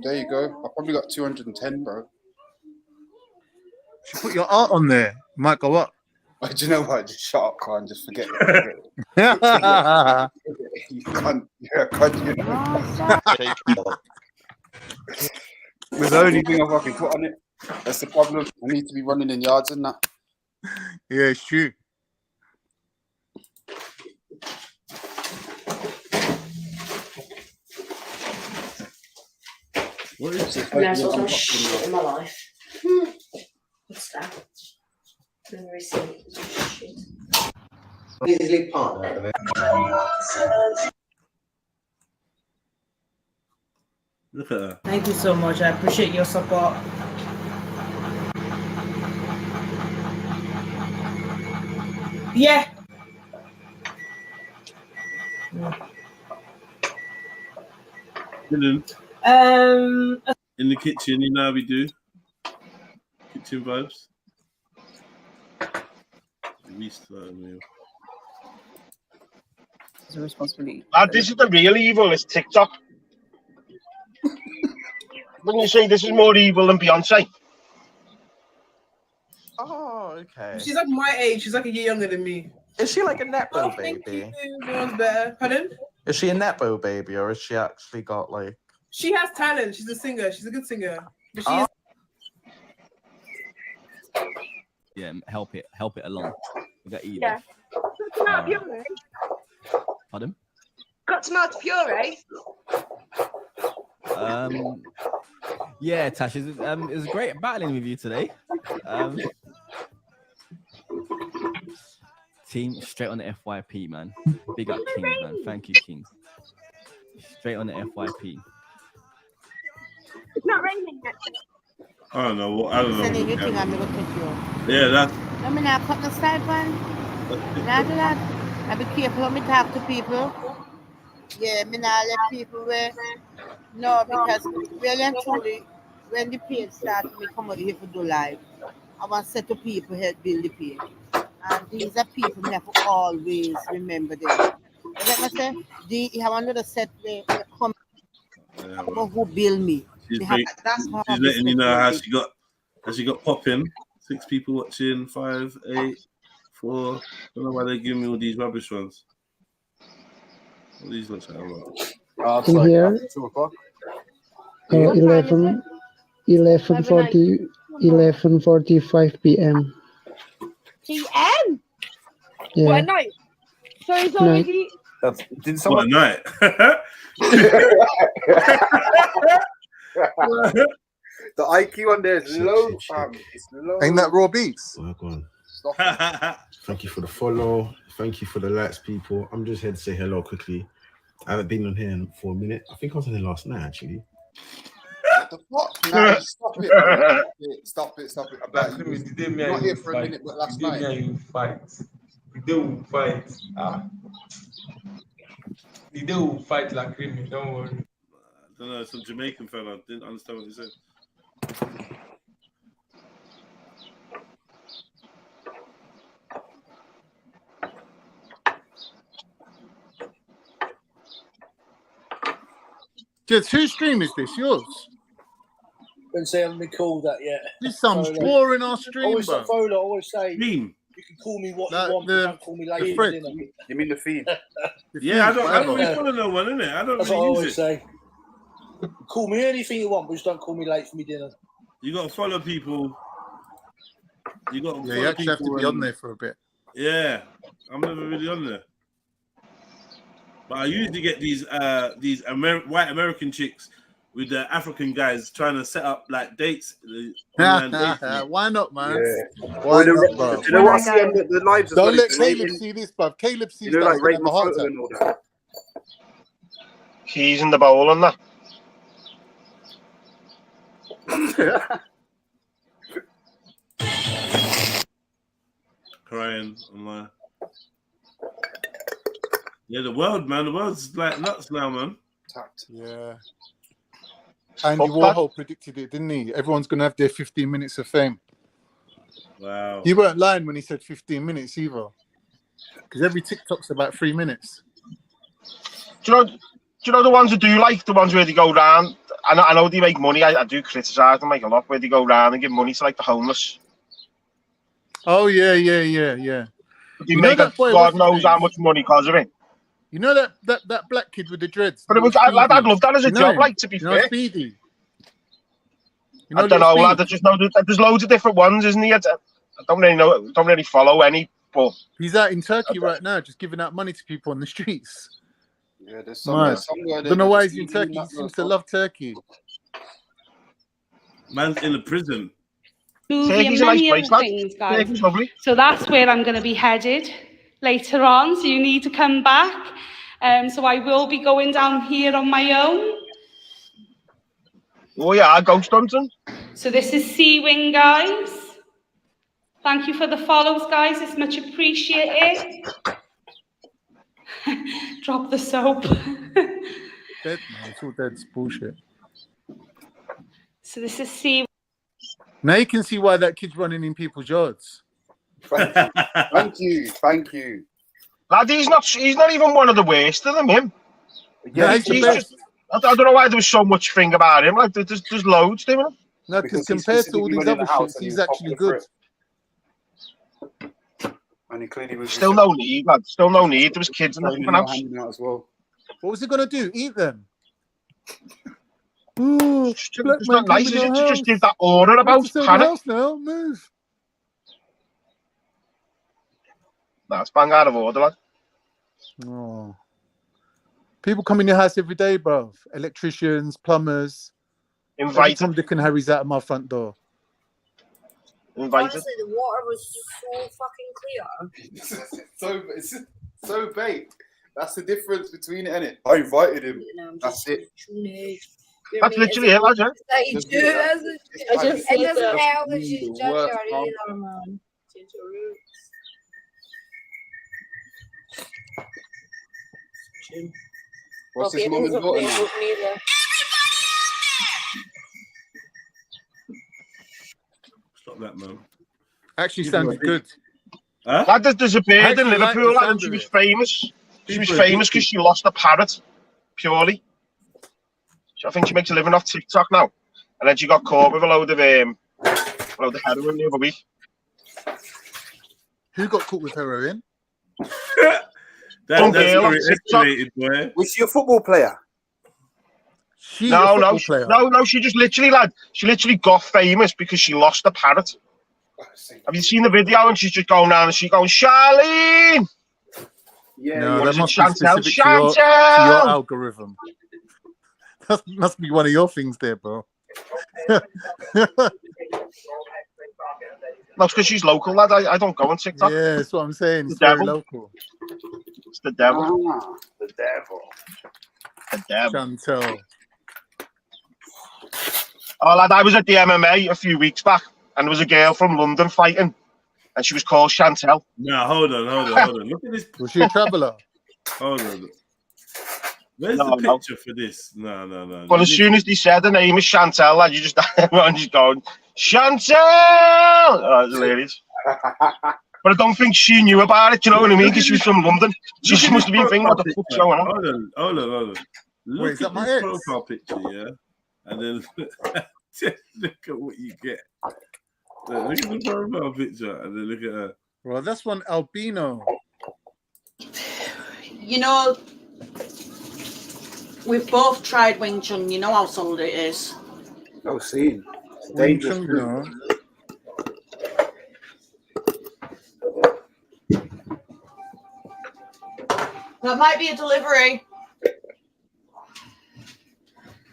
There you go. I probably got 210, bro. She put your art on there. Might go up. Do you know what? Just shut up, Khan. Just forget it. You can't. You're a cunt, you know. It's the only thing I fucking put on it. That's the problem. I need to be running in yards and that. Yeah, it's true. What is this? Never saw some shit in my life. What's that? Let me see. Shit. Easily partner of it. Look at her. Thank you so much. I appreciate your support. Yeah. In the kitchen, you know how we do. Kitchen vibes. Restart meal. It's a responsibility. This is the real evil. It's TikTok. Wouldn't you say this is more evil than Beyoncé? Oh, okay. She's like my age. She's like a year younger than me. Is she like a nepo Thank baby? you. Everyone's better. Pardon? Is she a nepo baby, or has she actually got like? She has talent. She's a singer. She's a good singer. But she is. Yeah, help it along. We got Eva. Yeah. Got to puree. Pardon? Got tomato puree. Yeah, Tash, it was great battling with you today. Team, straight on the FYP, man. Big up Kings, man. Thank you, Kings. Straight on the FYP. It's not raining yet. I don't know. I don't know. Send anything I'm going to take you. Yeah, that's. I mean, I cut the side one. Now do that. I be careful when me talk to people. Yeah, me not let people wear. No, because really and truly, when the page starts, me come out here to do live. I want to set up people help build the page. And these are people me have to always remember them. Let me say, you have another set where come who build me. She's letting you know how she got popping. 6 people watching, 5, 8, 4. I don't know why they give me all these rubbish ones. What these looks like? In here, 11:45 p.m. PM? Yeah. What night? So it's already. Did someone night? The IQ on there is low, fam. It's low. Ain't that raw beats? Thank you for the follow. Thank you for the likes, people. I'm just here to say hello quickly. I haven't been on here for a minute. I think I was on here last night, actually. What the fuck? No, stop it. Stop it. About you. Not here for a minute, but last night. You fight. We do fight. We do fight like criminal. Don't worry. I don't know. Some Jamaican fella didn't understand what he said. Just whose stream is this? Yours? Didn't say I haven't been called that yet. This some's boring our stream, always, bro. Folo, I always say stream. You can call me what Like you want, but don't call me late for dinner. You mean the feed? Yeah, I don't really follow no one, innit? I don't That's really what I use always it. say. Call me anything you want, but just don't call me late for me dinner. You got to follow people. You got to Yeah, you actually have to be on there for a bit. Yeah, I'm never really on there. But I usually get these white American chicks with the African guys trying to set up like dates. Why not, man? Yeah. Why not, bro? You know what I see on the lives? Don't let Caleb see this, bro. Caleb sees that. Like He's gonna have a heart photo attack. and all that. Keys in the bowl and that. Crying online. Yeah, the world, man. The world's like nuts now, man. Yeah. Andy Warhol predicted it, didn't he? Everyone's going to have their 15 minutes of fame. Wow. You weren't lying when he said 15 minutes either. Because every TikTok's about 3 minutes. Do you know the ones that do like the ones where they go round? I know they make money. I do criticize them like a lot, where they go round and give money to like the homeless. Oh, yeah. They make God knows how much money because of it. You know that black kid with the dreads? But it was, I'd love that as a job, like, to be fair. Speedy. I don't know, lad. I just know there's loads of different ones, isn't he? I don't really know. Don't really follow any. But he's out in Turkey right now, just giving out money to people on the streets. Yeah, there's somewhere. I don't know why he's in Turkey. He seems to love Turkey. Man's in a prison. Turkey's a nice place, lad. Turkey's lovely. So that's where I'm going to be headed later on. So you need to come back. So I will be going down here on my own. Oh yeah, ghost hunting. So this is Sea-Wing, guys. Thank you for the follows, guys. It's much appreciated. Drop the soap. Dead, man. It's all dead. It's bullshit. So this is Sea. Now you can see why that kid's running in people's yards. Thank you. Lad, he's not even one of the worst of them, him. Yeah, he's just, I don't know why there was so much thing about him. Like, there's loads to him. No, because compared to all these other shits, he's actually good. And he clearly was Still no need, lad. Still no need. There was kids in the house. As well. What was he gonna do? Eat them? Ooh, it's not nice, is it, to just give that order about panic? House now, move. Nah, it's bang out of order, lad. Oh. People come in your house every day, bro. Electricians, plumbers. Invited. Tom, Dick and Harry's out of my front door. Invited. Honestly, the water was so fucking clear. It's so baked. That's the difference between it, innit? I invited him. That's it. That's literally it, lad. I just it doesn't help that she's judging her either, man. What's this mum and daughter now? Stop that, man. Actually sounded good. Huh? That just disappeared in Liverpool, lad, and she was famous. She was famous because she lost a parrot, purely. So I think she makes a living off TikTok now. And then she got caught with a load of heroin the other week. Who got caught with heroin? Some girl on TikTok. Was she a football player? No, she just literally, lad, she literally got famous because she lost a parrot. Have you seen the video? And she's just going down and she's going, Charlene! Yeah, no, that must be specific to your algorithm. That must be one of your things there, bro. No, it's because she's local, lad. I don't go on TikTok. Yeah, that's what I'm saying. It's the very local. It's the devil. The devil. The devil. Chantel. Oh, lad, I was at the MMA a few weeks back, and there was a girl from London fighting, and she was called Chantel. No, hold on. Look at this. Was she a traveller? Hold on. Where's the picture for this? No. But as soon as they said the name is Chantel, lad, you just everyone's just going, Chantel! Oh, it's hilarious. But I don't think she knew about it, you know what I mean? Because she was from London. She must have been thinking, what the fuck's going on? Hold on. Look is that at my this ex? profile picture, yeah? And then look at what you get. Look at the profile picture, and then look at her. Well, that's one albino. You know, we've both tried Wing Chun. You know how solid it is. No scene. Wing Chun, you know. That might be a delivery.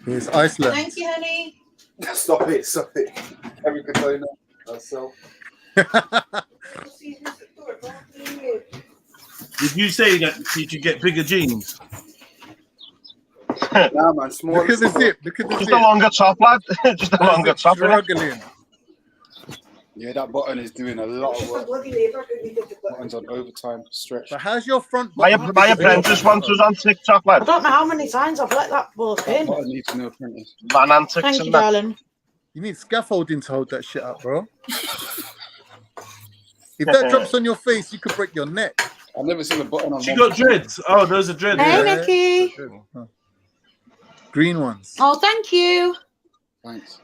It's Iceland. Thank you, honey. Stop it. Every container. That's so. Did you say that you should get bigger jeans? Nah, man, small. Look at the zip. Look at the Just zip. a longer top, lad. Just a longer top. Struggling. Yeah, that button is doing a lot of work. Buttons on overtime stretch. But how's your front My button? apprentice once was on TikTok, I lad. don't know how many times I've let that walk in. Button needs no apprentice. Man antics Thank you, and that. darling. You need scaffolding to hold that shit up, bro. If that drops on your face, you could break your neck. I've never seen a button on. She got dreads. Oh, those are dreads. Hey, Yeah. Nikki. Green ones. Oh, thank you. Thanks.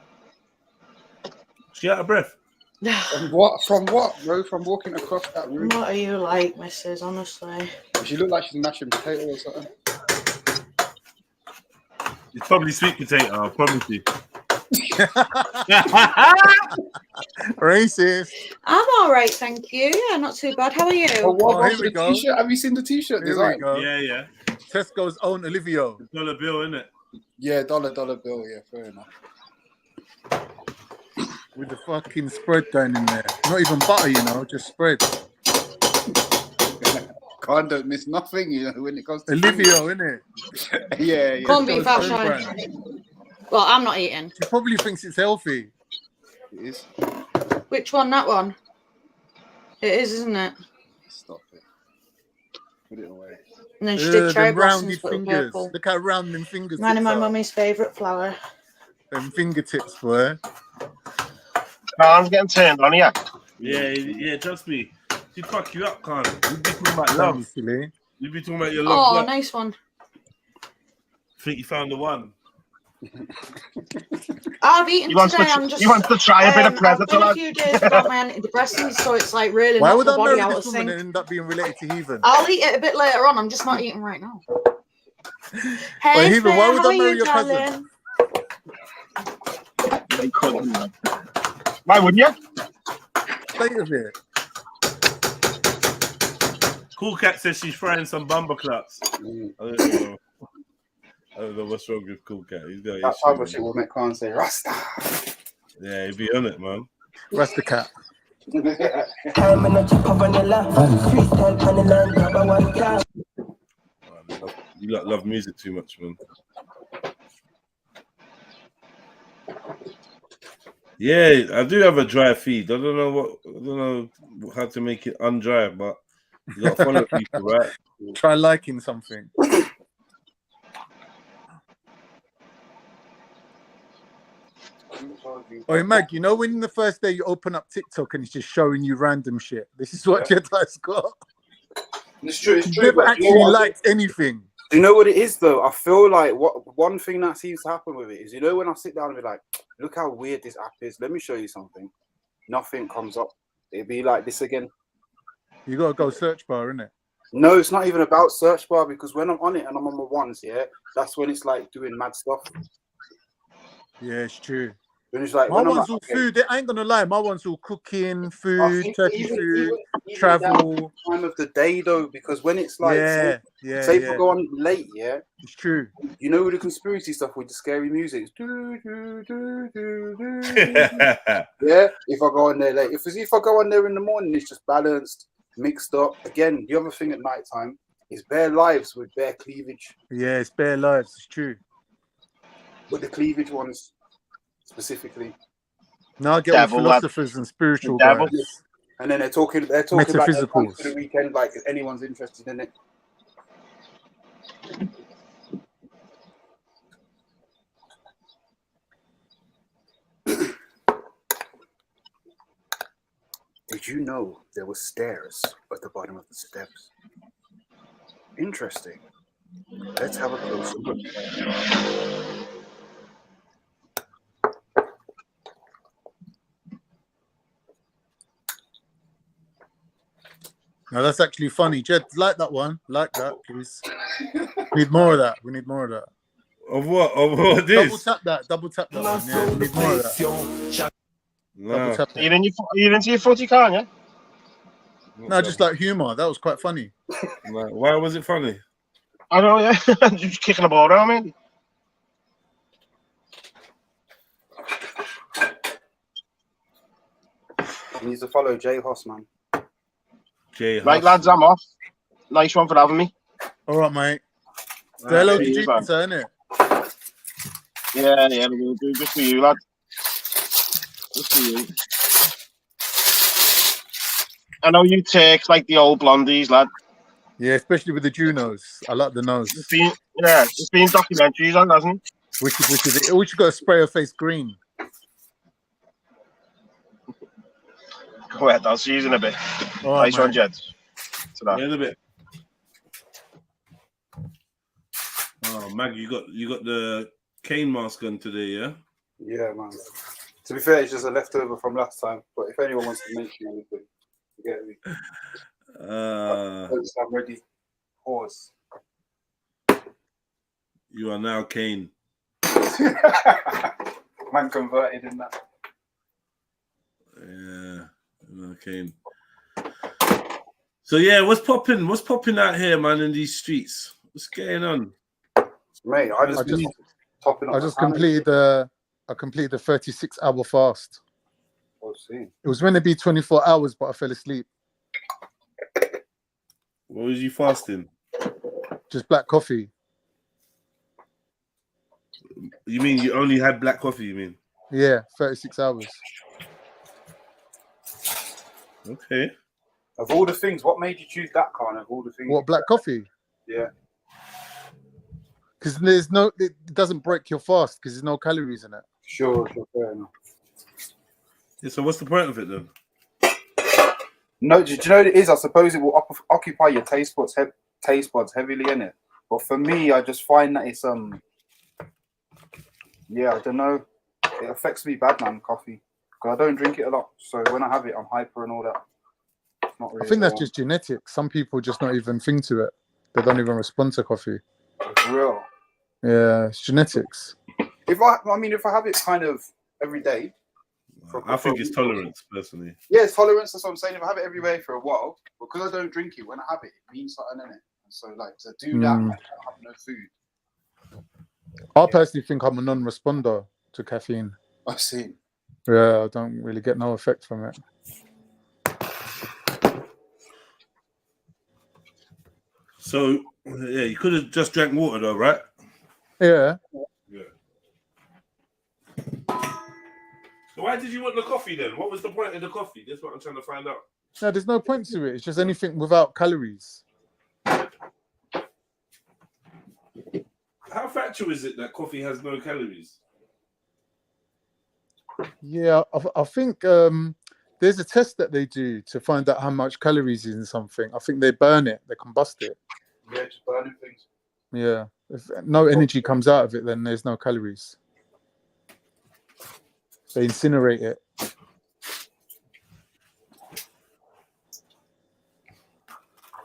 She out of breath. From what? From what, bro? From walking across that room? What are you like, missus? Honestly. She looked like she's mashing potato or something. It's probably sweet potato, I promise you. Racist. I'm all right, thank you. Yeah, not too bad. How are you? Oh, here we go. T-shirt. Have you seen the T-shirt Here design? we go. Yeah. Tesco's own Olivio. $1 bill, innit? Yeah, dollar bill. Yeah, fair enough. With the fucking spread going in there. Not even butter, you know, just spread. Can't don't miss nothing, you know, when it comes to Olivio, innit? Yeah. Can't be Tesco's own fashion. brand. Well, I'm not eating. She probably thinks it's healthy. It is. Which one? That one? It is, isn't it? Stop it. Put it away. And then she did cherry them blossoms rounded for fingers. purple. Look how round them fingers Mine and my are. mummy's favourite flower. Them fingertips, boy. Khan's getting turned on here. Yeah, trust me. She'd fuck you up, Khan. You'd be talking about love. Silly. You'd be talking about your love. Oh, What? nice one. Think you found the one. I've eaten He wants today. he wants to try a bit of I've predator, been a lad. few days without my antidepressants, so it's like really Why knocked would my I body marry out this of woman sync. and end up being related to Heathen? I'll eat it a bit later on. I'm just not eating right now. Wait, Hey, Heathen, Fair, why would how I are marry you, your darling? cousin? Why wouldn't you? State of it. Cool Cat says she's trying some bumper claps. I don't know what's wrong with Cool Cat. He's got That type of shit will make Khan say Rasta. Yeah, he'd be on it, man. Rasta Cat. You lot love music too much, man. Yeah, I do have a dry feed. I don't know how to make it undry, but you got to follow people, right? Try liking something. Oh, Mag, you know when the first day you open up TikTok and it's just showing you random shit? This is what Jedi's got. It's true. It's He's true. never but actually liked anything. Do you know what it is though? I feel like one thing that seems to happen with it is, when I sit down and be like, look how weird this app is. Let me show you something. Nothing comes up. It'd be like this again. You gotta go search bar, innit? No, it's not even about search bar, because when I'm on it and I'm on my ones, that's when it's like doing mad stuff. Yeah, it's true. When it's like, My when I'm one's like, all okay, food. I ain't gonna lie. My one's all cooking, I food, think Turkey even food, down travel. to the time of the day though, because when it's like, say if I go on late, it's true. You know the conspiracy stuff with the scary music. It's yeah. If I go on there late, if I go on there in the morning, it's just balanced, mixed up. Again, the other thing at night time is bare lives with bare cleavage. Yeah, it's bare lives. It's true. But the cleavage ones specifically. Now I get all philosophers and spiritual guys. And then they're talking about their plans for the weekend, like if anyone's interested in it. Did you know there were stairs at the bottom of the steps? Interesting. Let's have a closer look. Now that's actually funny. Jed, like that one. Like that, please. We need more of that. We need more of that. Of what? Of what this? Double tap that. Double tap that one. Yeah, we need more of that. No. Double tap Are you into your footy, can't you? No, just like humor. That was quite funny. Why was it funny? I don't know, yeah. Just kicking the ball around, man. He needs to follow Jay Hoss, man. Right, lads, I'm off. Nice one for having me. All right, mate. Say hello to Jupiter, innit? Yeah, we'll do just for you, lad. Just for you. I know you take like the old blondies, lad. Yeah, especially with the Junos. I like the nose. It's been documentaries on, hasn't it? We should go spray her face green. Go ahead, I'll see you in a bit. All right, nice one, mate. Jed. Yeah, in a bit. Oh, Mag, you got the cane mask on today, yeah? Yeah, man. To be fair, it's just a leftover from last time. But if anyone wants to mention anything, you get me. I'm ready. Pause. You are now Kane. Man converted in that. Yeah, Kane. So yeah, what's popping? What's popping out here, man, in these streets? What's going on? Mate, I just completed the 36-hour fast. Oh, see. It was meant to be 24 hours, but I fell asleep. What was you fasting? Just black coffee. You mean you only had black coffee, you mean? Yeah, 36 hours. Okay. Of all the things, what made you choose that kind of all the things? What, black coffee? Yeah. Because it doesn't break your fast because there's no calories in it. Sure, fair enough. Yeah, so what's the point of it then? No, do you know what it is? I suppose it will occupy your taste buds heavily in it. But for me, I just find that Yeah, I don't know. It affects me bad, man, coffee. Because I don't drink it a lot. So when I have it, I'm hyper and all that. It's not really I think that's just genetics. Some people just not even think to it. They don't even respond to coffee. It's real. Yeah, it's genetics. If I have it kind of every day. I think it's tolerance, personally. Yeah, it's tolerance. That's what I'm saying. If I have it every day for a while, because I don't drink it, when I have it, it means something in it. And so, like, to do that, I can't have no food. I personally think I'm a non-responder to caffeine. I see. Yeah, I don't really get no effect from it. So, yeah, you could have just drank water, though, right? Yeah. Yeah. So why did you want the coffee then? What was the point of the coffee? That's what I'm trying to find out. No, there's no point to it. It's just anything without calories. How factual is it that coffee has no calories? Yeah, I think there's a test that they do to find out how much calories is in something. I think they burn it, they combust it. Yeah, just burning things. Yeah, if no energy comes out of it, then there's no calories. They incinerate it.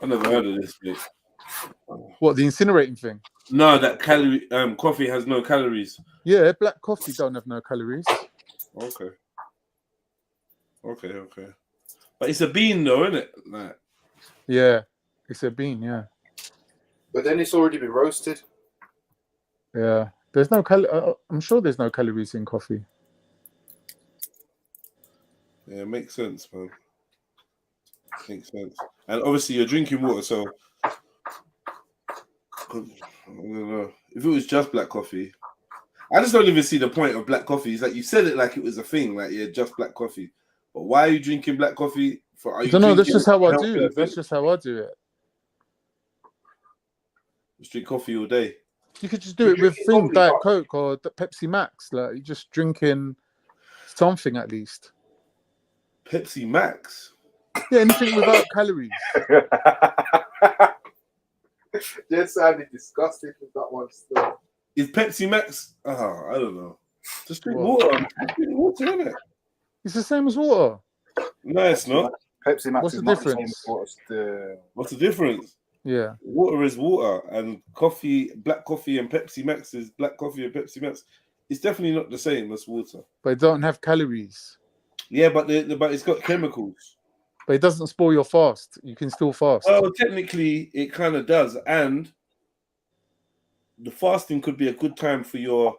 I never heard of this, mate. What, the incinerating thing? No, that coffee has no calories. Yeah, black coffee don't have no calories. Okay. Okay. But it's a bean, though, isn't it? Like... Yeah, it's a bean. Yeah. But then it's already been roasted. Yeah, there's no I'm sure there's no calories in coffee. Yeah, it makes sense, man. Makes sense. And obviously, you're drinking water, so I don't know. If it was just black coffee, I just don't even see the point of black coffee. It's like you said it like it was a thing, like yeah, just black coffee. But why are you drinking black coffee? I don't know. That's just how I do it. That's just how I do it. Just drink coffee all day. You could just do it with things Diet Coke or Pepsi Max. Like you're just drinking something at least. Pepsi Max. Yeah, anything without calories. Just sounded disgusting with that one still. Is Pepsi Max? I don't know. Just drink water. Just drink water, innit? It's the same as water. No, it's not. Pepsi Max. What's the difference? What's the difference? Yeah. Water is water, and coffee, black coffee, and Pepsi Max is black coffee and Pepsi Max. It's definitely not the same as water. But it don't have calories. Yeah, but it's got chemicals. But it doesn't spoil your fast. You can still fast. Well, technically, it kind of does, and the fasting could be a good time for your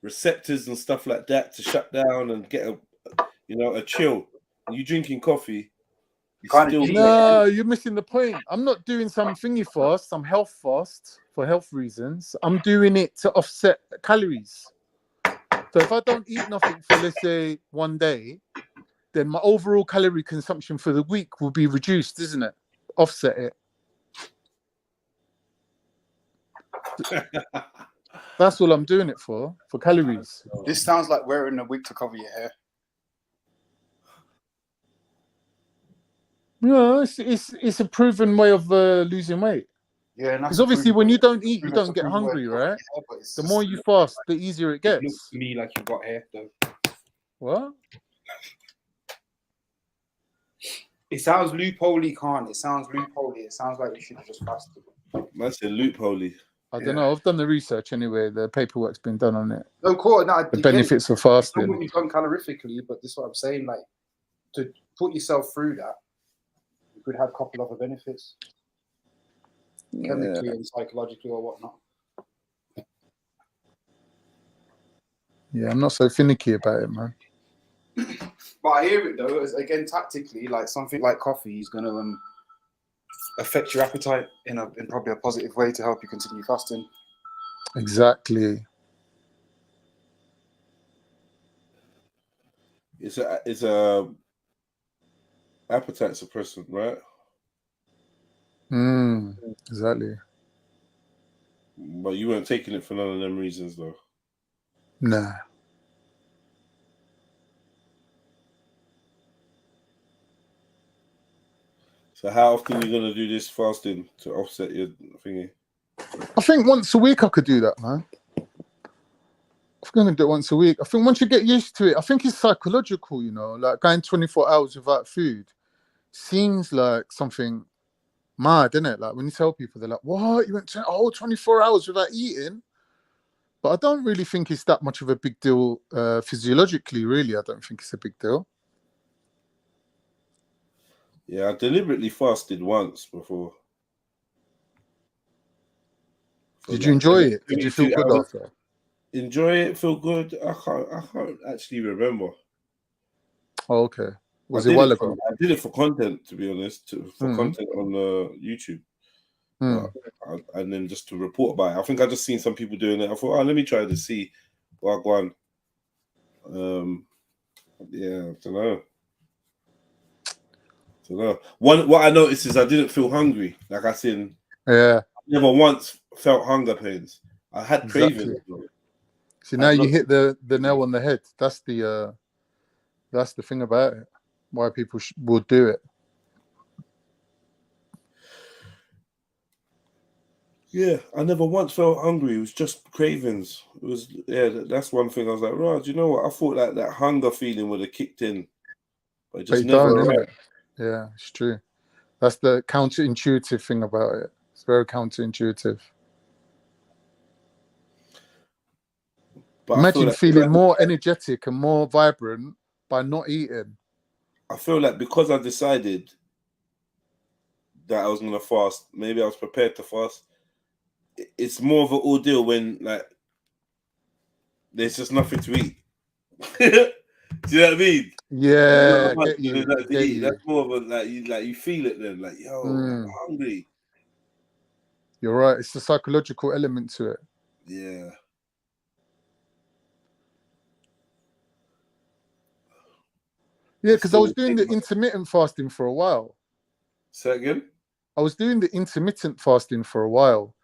receptors and stuff like that to shut down and get a chill. You drinking coffee. No, you're missing the point. I'm not doing some thingy fast, some health fast for health reasons. I'm doing it to offset calories. So if I don't eat nothing for, let's say, one day, then my overall calorie consumption for the week will be reduced, isn't it? Offset it. That's all I'm doing it for calories. This sounds like wearing a wig to cover your hair. No, it's a proven way of losing weight. Yeah, because obviously when you don't eat, you don't get hungry, right? The more you fast, the easier it gets. It looks to me like you've got hair, though. What? It sounds loopholey, Khan. It sounds loopholey. It sounds like you should have just fasted. That's a loopholey. I don't know. I've done the research anyway. The paperwork's been done on it. No, cool. No, the benefits of fasting. What you've done calorifically, but this is what I'm saying. Like to put yourself through that, you could have a couple other benefits, chemically and psychologically or whatnot. Yeah, I'm not so finicky about it, man. But I hear it though. Again, tactically, like something like coffee is going to affect your appetite in probably a positive way to help you continue fasting. Exactly. It's a appetite suppressant, right? Exactly. But you weren't taking it for none of them reasons, though. Nah. So how often are you gonna do this fasting to offset your thingy? I think once a week I could do that, man. I'm going to do it once a week. I think once you get used to it, I think it's psychological, you know, like going 24 hours without food seems like something mad, isn't it? Like when you tell people, they're like, what? You went 24 hours without eating? But I don't really think it's that much of a big deal physiologically, really. I don't think it's a big deal. Yeah, I deliberately fasted once before. Did you enjoy it? Did you feel good hours. after? Enjoy it, feel good. I can't actually remember. Oh, okay. Was it a while ago? I did it for content, to be honest, for content on YouTube. And then just to report about it. I think I just seen some people doing it. I thought, let me try to see what I go on. Yeah, I don't know. What I noticed is I didn't feel hungry. Like I said, I never once felt hunger pains. I had cravings. See, now you hit the nail on the head. That's the thing about it. Why people will do it. Yeah, I never once felt hungry. It was just cravings. It was that's one thing. I was like, right, do you know what? I thought like that hunger feeling would have kicked in, but it just never arrived. Yeah, it's true. That's the counterintuitive thing about it. It's very counterintuitive. But imagine feeling more energetic and more vibrant by not eating. I feel like because I decided that I was going to fast, maybe I was prepared to fast. It's more of an ordeal when like there's just nothing to eat. Do you know what I mean? Yeah, That's more of a like you feel it then, like yo, I'm hungry. You're right. It's the psychological element to it. Yeah. Yeah, because I was doing the intermittent fasting for a while. Say again? I was doing the intermittent fasting for a while,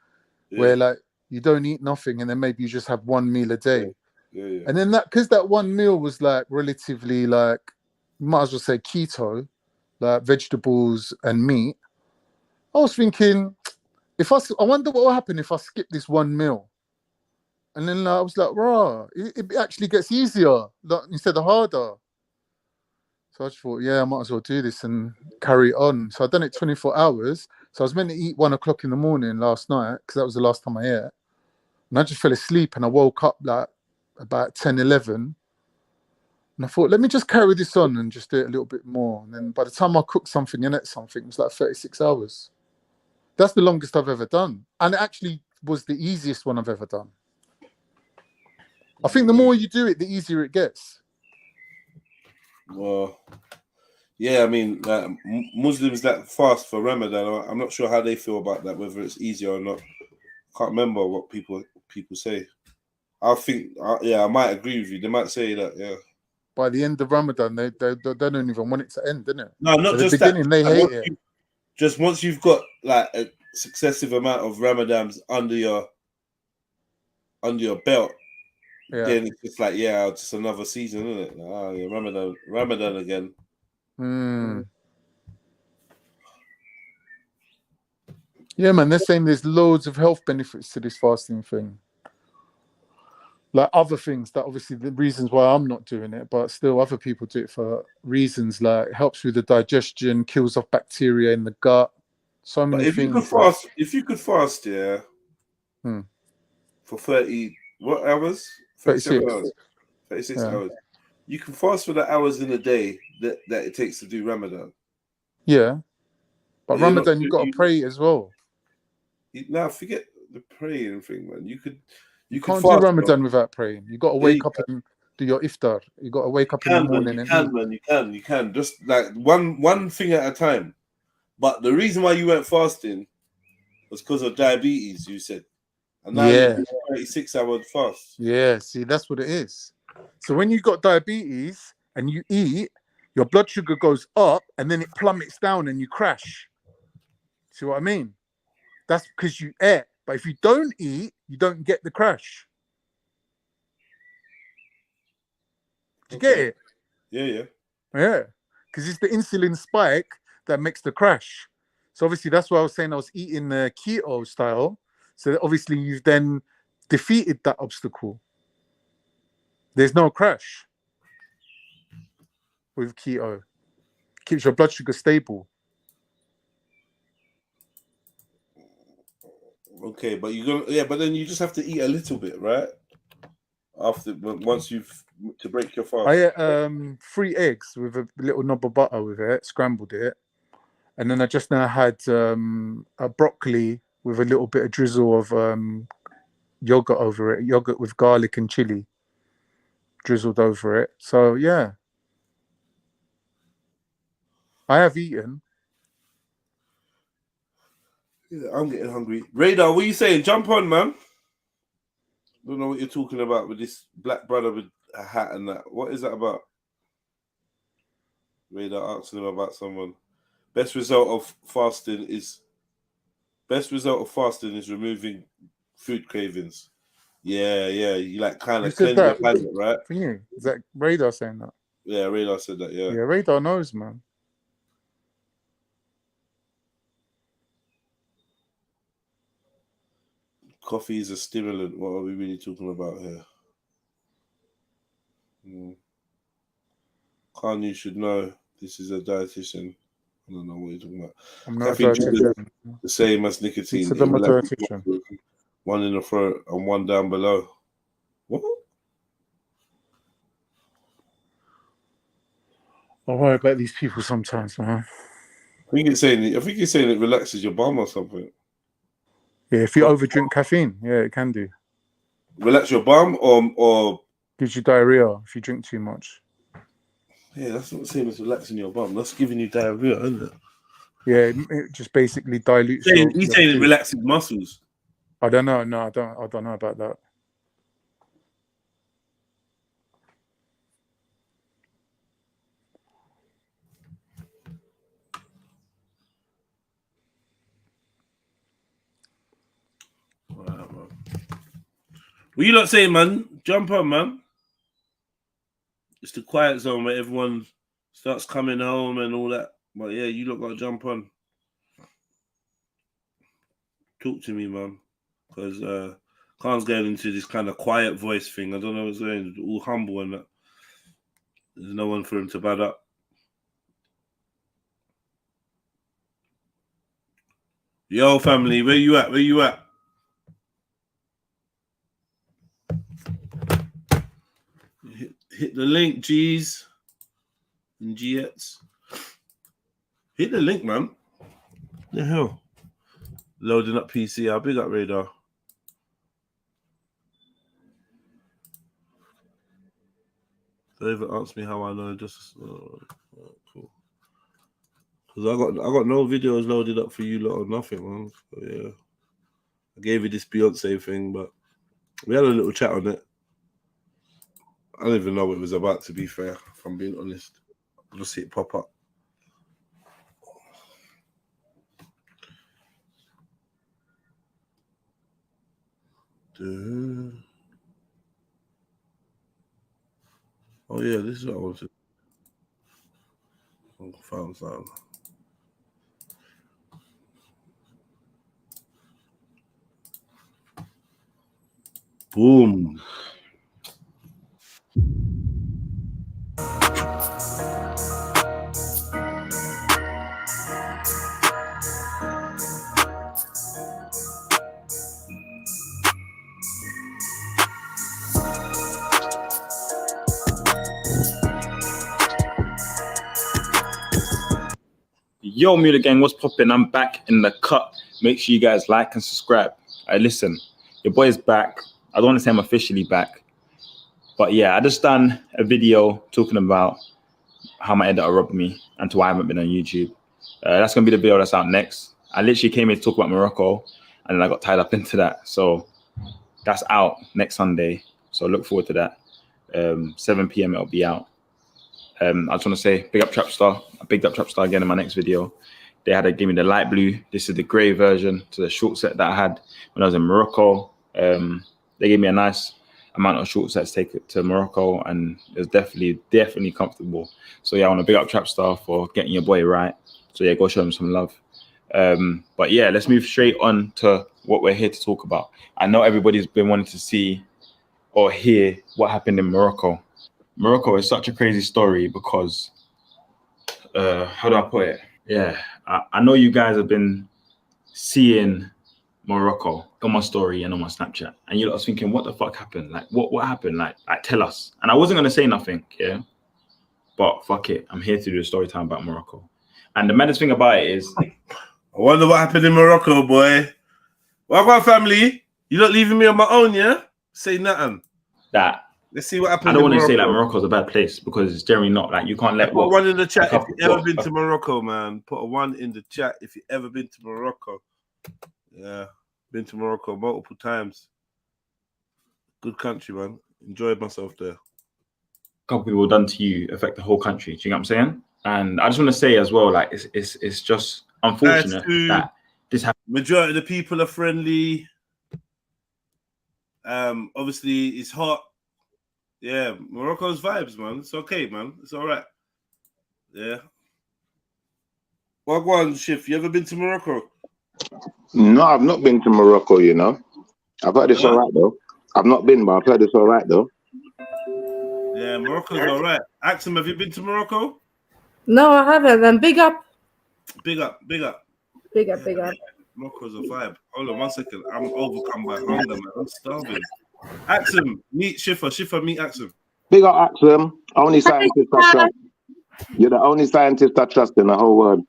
where like you don't eat nothing and then maybe you just have one meal a day. Yeah. And then because that one meal was like relatively like, you might as well say keto, like vegetables and meat. I was thinking, I wonder what will happen if I skip this one meal. And then I was like, rah, it actually gets easier instead of harder. So I just thought, yeah, I might as well do this and carry it on. So I've done it 24 hours. So I was meant to eat 1 o'clock in the morning last night because that was the last time I ate. And I just fell asleep and I woke up like about 10, 11. And I thought, let me just carry this on and just do it a little bit more. And then by the time I cooked something and ate something, it was like 36 hours. That's the longest I've ever done. And it actually was the easiest one I've ever done. I think the more you do it, the easier it gets. Well, yeah, I mean, like, Muslims that fast for Ramadan, I'm not sure how they feel about that, whether it's easier or not. Can't remember what people say. I think, I might agree with you. They might say that, yeah. By the end of Ramadan, they don't even want it to end, didn't it? No, not at just the beginning, that. They hate it. Just once you've got like a successive amount of Ramadans under your belt, then it's just like, yeah, just another season, isn't it? Yeah, Ramadan again. Yeah, man, they're saying there's loads of health benefits to this fasting thing. Like other things that obviously the reasons why I'm not doing it, but still other people do it for reasons like it helps with the digestion, kills off bacteria in the gut. So many things. If you could fast, yeah, for 30 hours? 37 hours. 36 hours. You can fast for the hours in a day that it takes to do Ramadan. Yeah. But Ramadan, you've got to pray as well. Now forget the praying thing, man. You can't do Ramadan without praying. You got to wake up and do your iftar. You got to wake up in the morning and eat. You can. Just like one thing at a time. But the reason why you went fasting was because of diabetes, you said. And now you do 36-hour fast. Yeah, see, that's what it is. So when you've got diabetes and you eat, your blood sugar goes up and then it plummets down and you crash. See what I mean? That's because you ate. But if you don't eat, you don't get the crash. Do you get it? Yeah. Yeah. Because it's the insulin spike that makes the crash. So obviously that's why I was saying I was eating the keto style. So obviously you've then defeated that obstacle. There's no crash with keto. Keeps your blood sugar stable. Okay, but but then you just have to eat a little bit, right? Once you've to break your fast. I ate 3 eggs with a little knob of butter with it, scrambled it, and then I just now had a broccoli with a little bit of drizzle of yogurt over it, yogurt with garlic and chili drizzled over it. So yeah, I have eaten. Yeah, I'm getting hungry. Radar, what are you saying? Jump on, man. Don't know what you're talking about with this black brother with a hat and that. What is that about? Radar asking him about someone. Best result of fasting is removing food cravings. Yeah, you like kind of cleanse your palate, right? For you, is that Radar saying that? Yeah, Radar said that. Yeah, Radar knows, man. Coffee is a stimulant. What are we really talking about here? Kanye should know this is a dietitian. I don't know what you're talking about. I'm not a dietitian. The same as nicotine. So I'm a dietitian. One in the throat and one down below. What? I worry about these people sometimes, man. I think you're saying it relaxes your bum or something. Yeah, if you overdrink caffeine, yeah, it can do. Relax your bum or gives you diarrhea if you drink too much. Yeah, that's not the same as relaxing your bum. That's giving you diarrhea, isn't it? Yeah, it just basically dilutes. He's saying it relaxes muscles. I don't know. No, I don't know about that. Right, man. What you lot saying, man? Jump on, man. It's the quiet zone where everyone starts coming home and all that. But yeah, you lot gotta jump on. Talk to me, man. Because Khan's going into this kind of quiet voice thing. I don't know what's going on. All humble and that. There's no one for him to bad up. Yo, family, where you at? Where you at? Hit the link, G's and Gets. Hit the link, man. The hell? Loading up PC. I'll big up Radar. David asked me how I know. Just cool. Because I got no videos loaded up for you lot or nothing, man. So, yeah, I gave you this Beyoncé thing, but we had a little chat on it. I don't even know what it was about, to be fair, if I'm being honest. I'll just see it pop up. Oh, yeah, this is what I wanted. I found something. Boom. Yo, Muda Gang, what's poppin'? I'm back in the cut. Make sure you guys like and subscribe. Listen, your boy is back. I don't want to say I'm officially back, but yeah, I just done a video talking about how my editor robbed me and why I haven't been on YouTube. That's gonna be the video that's out next. I literally came here to talk about Morocco, and then I got tied up into that. So that's out next Sunday. So look forward to that. 7 p.m. it'll be out. I just want to say big up Trapstar. I bigged up Trapstar again in my next video. They had to give me the light blue. This is the grey version to the short set that I had when I was in Morocco. They gave me a nice amount of short sets to take it to Morocco, and it was definitely comfortable. So yeah, I want to big up Trapstar for getting your boy right. So yeah, go show him some love. But yeah, let's move straight on to what we're here to talk about. I know everybody's been wanting to see or hear what happened in Morocco. Morocco is such a crazy story because, how do I put it? Yeah, I know you guys have been seeing Morocco on my story and on my Snapchat, and you lot was thinking, what the fuck happened? Like, what happened? Like, tell us. And I wasn't gonna say nothing, yeah, but fuck it, I'm here to do a story time about Morocco. And the maddest thing about it is, I wonder what happened in Morocco, boy. What about family? You not leaving me on my own, yeah? Say nothing. That let's see what happened. I don't want to say like Morocco's a bad place because it's generally not. Like, you can't let put one in the chat if you've ever been to Morocco, man. Put a one in the chat if you've ever been to Morocco. Yeah, been to Morocco multiple times. Good country, man. Enjoyed myself there. A couple people done to you affect the whole country. Do you know what I'm saying? And I just want to say as well, like, it's just unfortunate that this happened. Majority of the people are friendly. Obviously it's hot. Yeah, Morocco's vibes, man. It's okay, man. It's all right. Yeah. Wagwan Shift, you ever been to Morocco? No, I've not been to Morocco, you know. I've heard it's all right, though. I've not been, but I've heard it's all right, though. Yeah, Morocco's all right. Axum, have you been to Morocco? No, I haven't. And big up. Big up, big up. Big up, big up. Morocco's a vibe. Hold on 1 second. I'm overcome by hunger, man. I'm starving. Axum, meet Shifa. Shifa, meet Axum. Big up, Axum. Only scientist I trust. You're the only scientist I trust in the whole world.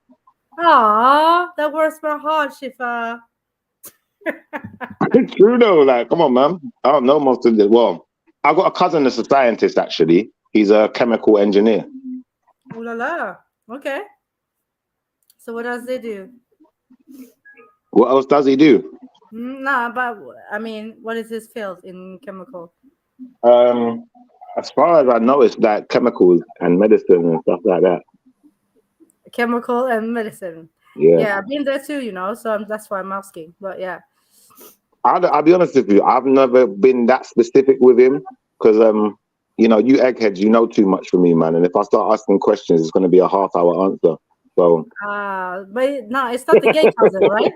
Aw, that warms my heart, Shifa. It's true, though. Like, come on, man. I don't know most of it. Well, I've got a cousin that's a scientist, actually. He's a chemical engineer. Ooh la la. Okay. So what does they do? What else does he do? Nah, but I mean, what is his field in chemical? As far as I know, it's like chemicals and medicine and stuff like that. Chemical and medicine. Yeah. Yeah, I've been there too, you know, so that's why I'm asking. But yeah. I'll be honest with you. I've never been that specific with him because, you know, you eggheads, you know too much for me, man. And if I start asking questions, it's going to be a half-hour answer. So. But no, it's not the gay cousin, right?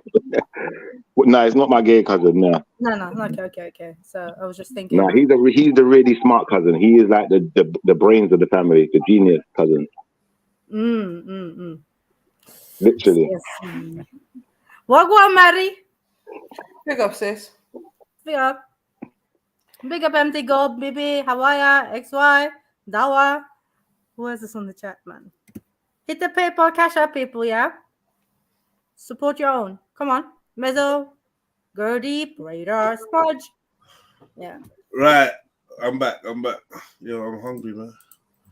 No, it's not my gay cousin. No. No. Okay. So I was just thinking. No, he's the really smart cousin. He is like the brains of the family, the genius cousin. Literally. Yes. What go on, Mary? Big up, sis. Big up. Big up, empty gold, baby. Hawaii, XY, Dawah. Who is this on the chat, man? Hit the PayPal, cash out, people, yeah? Support your own. Come on. Mezzo, Gertie, Radar, Spudge. Yeah. Right. I'm back. Yo, I'm hungry, man.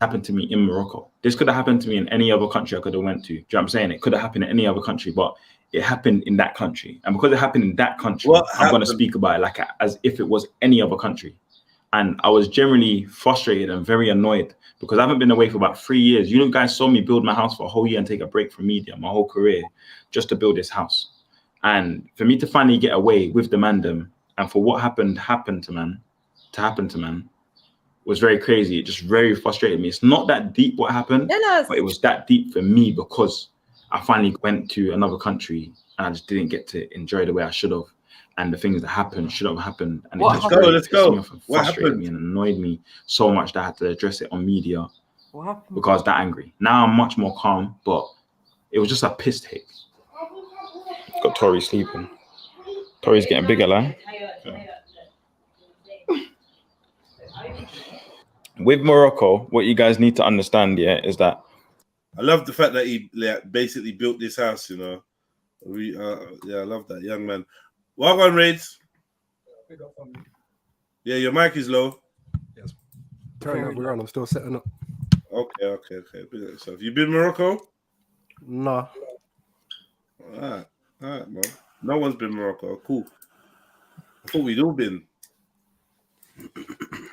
Happened to me in Morocco. This could have happened to me in any other country I could have went to. Do you know what I'm saying? It could have happened in any other country, but it happened in that country. And because it happened in that country, I'm going to speak about it like as if it was any other country. And I was generally frustrated and very annoyed because I haven't been away for about 3 years. You guys saw me build my house for a whole year and take a break from media, my whole career, just to build this house. And for me to finally get away with the mandem and for what happened to man, was very crazy. It just very frustrated me. It's not that deep what happened, but it was that deep for me because I finally went to another country and I just didn't get to enjoy the way I should have. And the things that happened should have happened. And it just really pissed me off and frustrated me and annoyed me so much that I had to address it on media because I was that angry. Now I'm much more calm, but it was just a piss take. Got Tori sleeping. Tori's getting bigger, like. With Morocco, what you guys need to understand, yeah, is that I love the fact that he basically built this house, you know. Yeah, I love that young man. Welcome, Raids. Yeah, your mic is low. Yes. Turn up, we're on. I'm still setting up. Okay. So have you been to Morocco? No. All right, man. No one's been to Morocco. Cool. I thought we'd all been.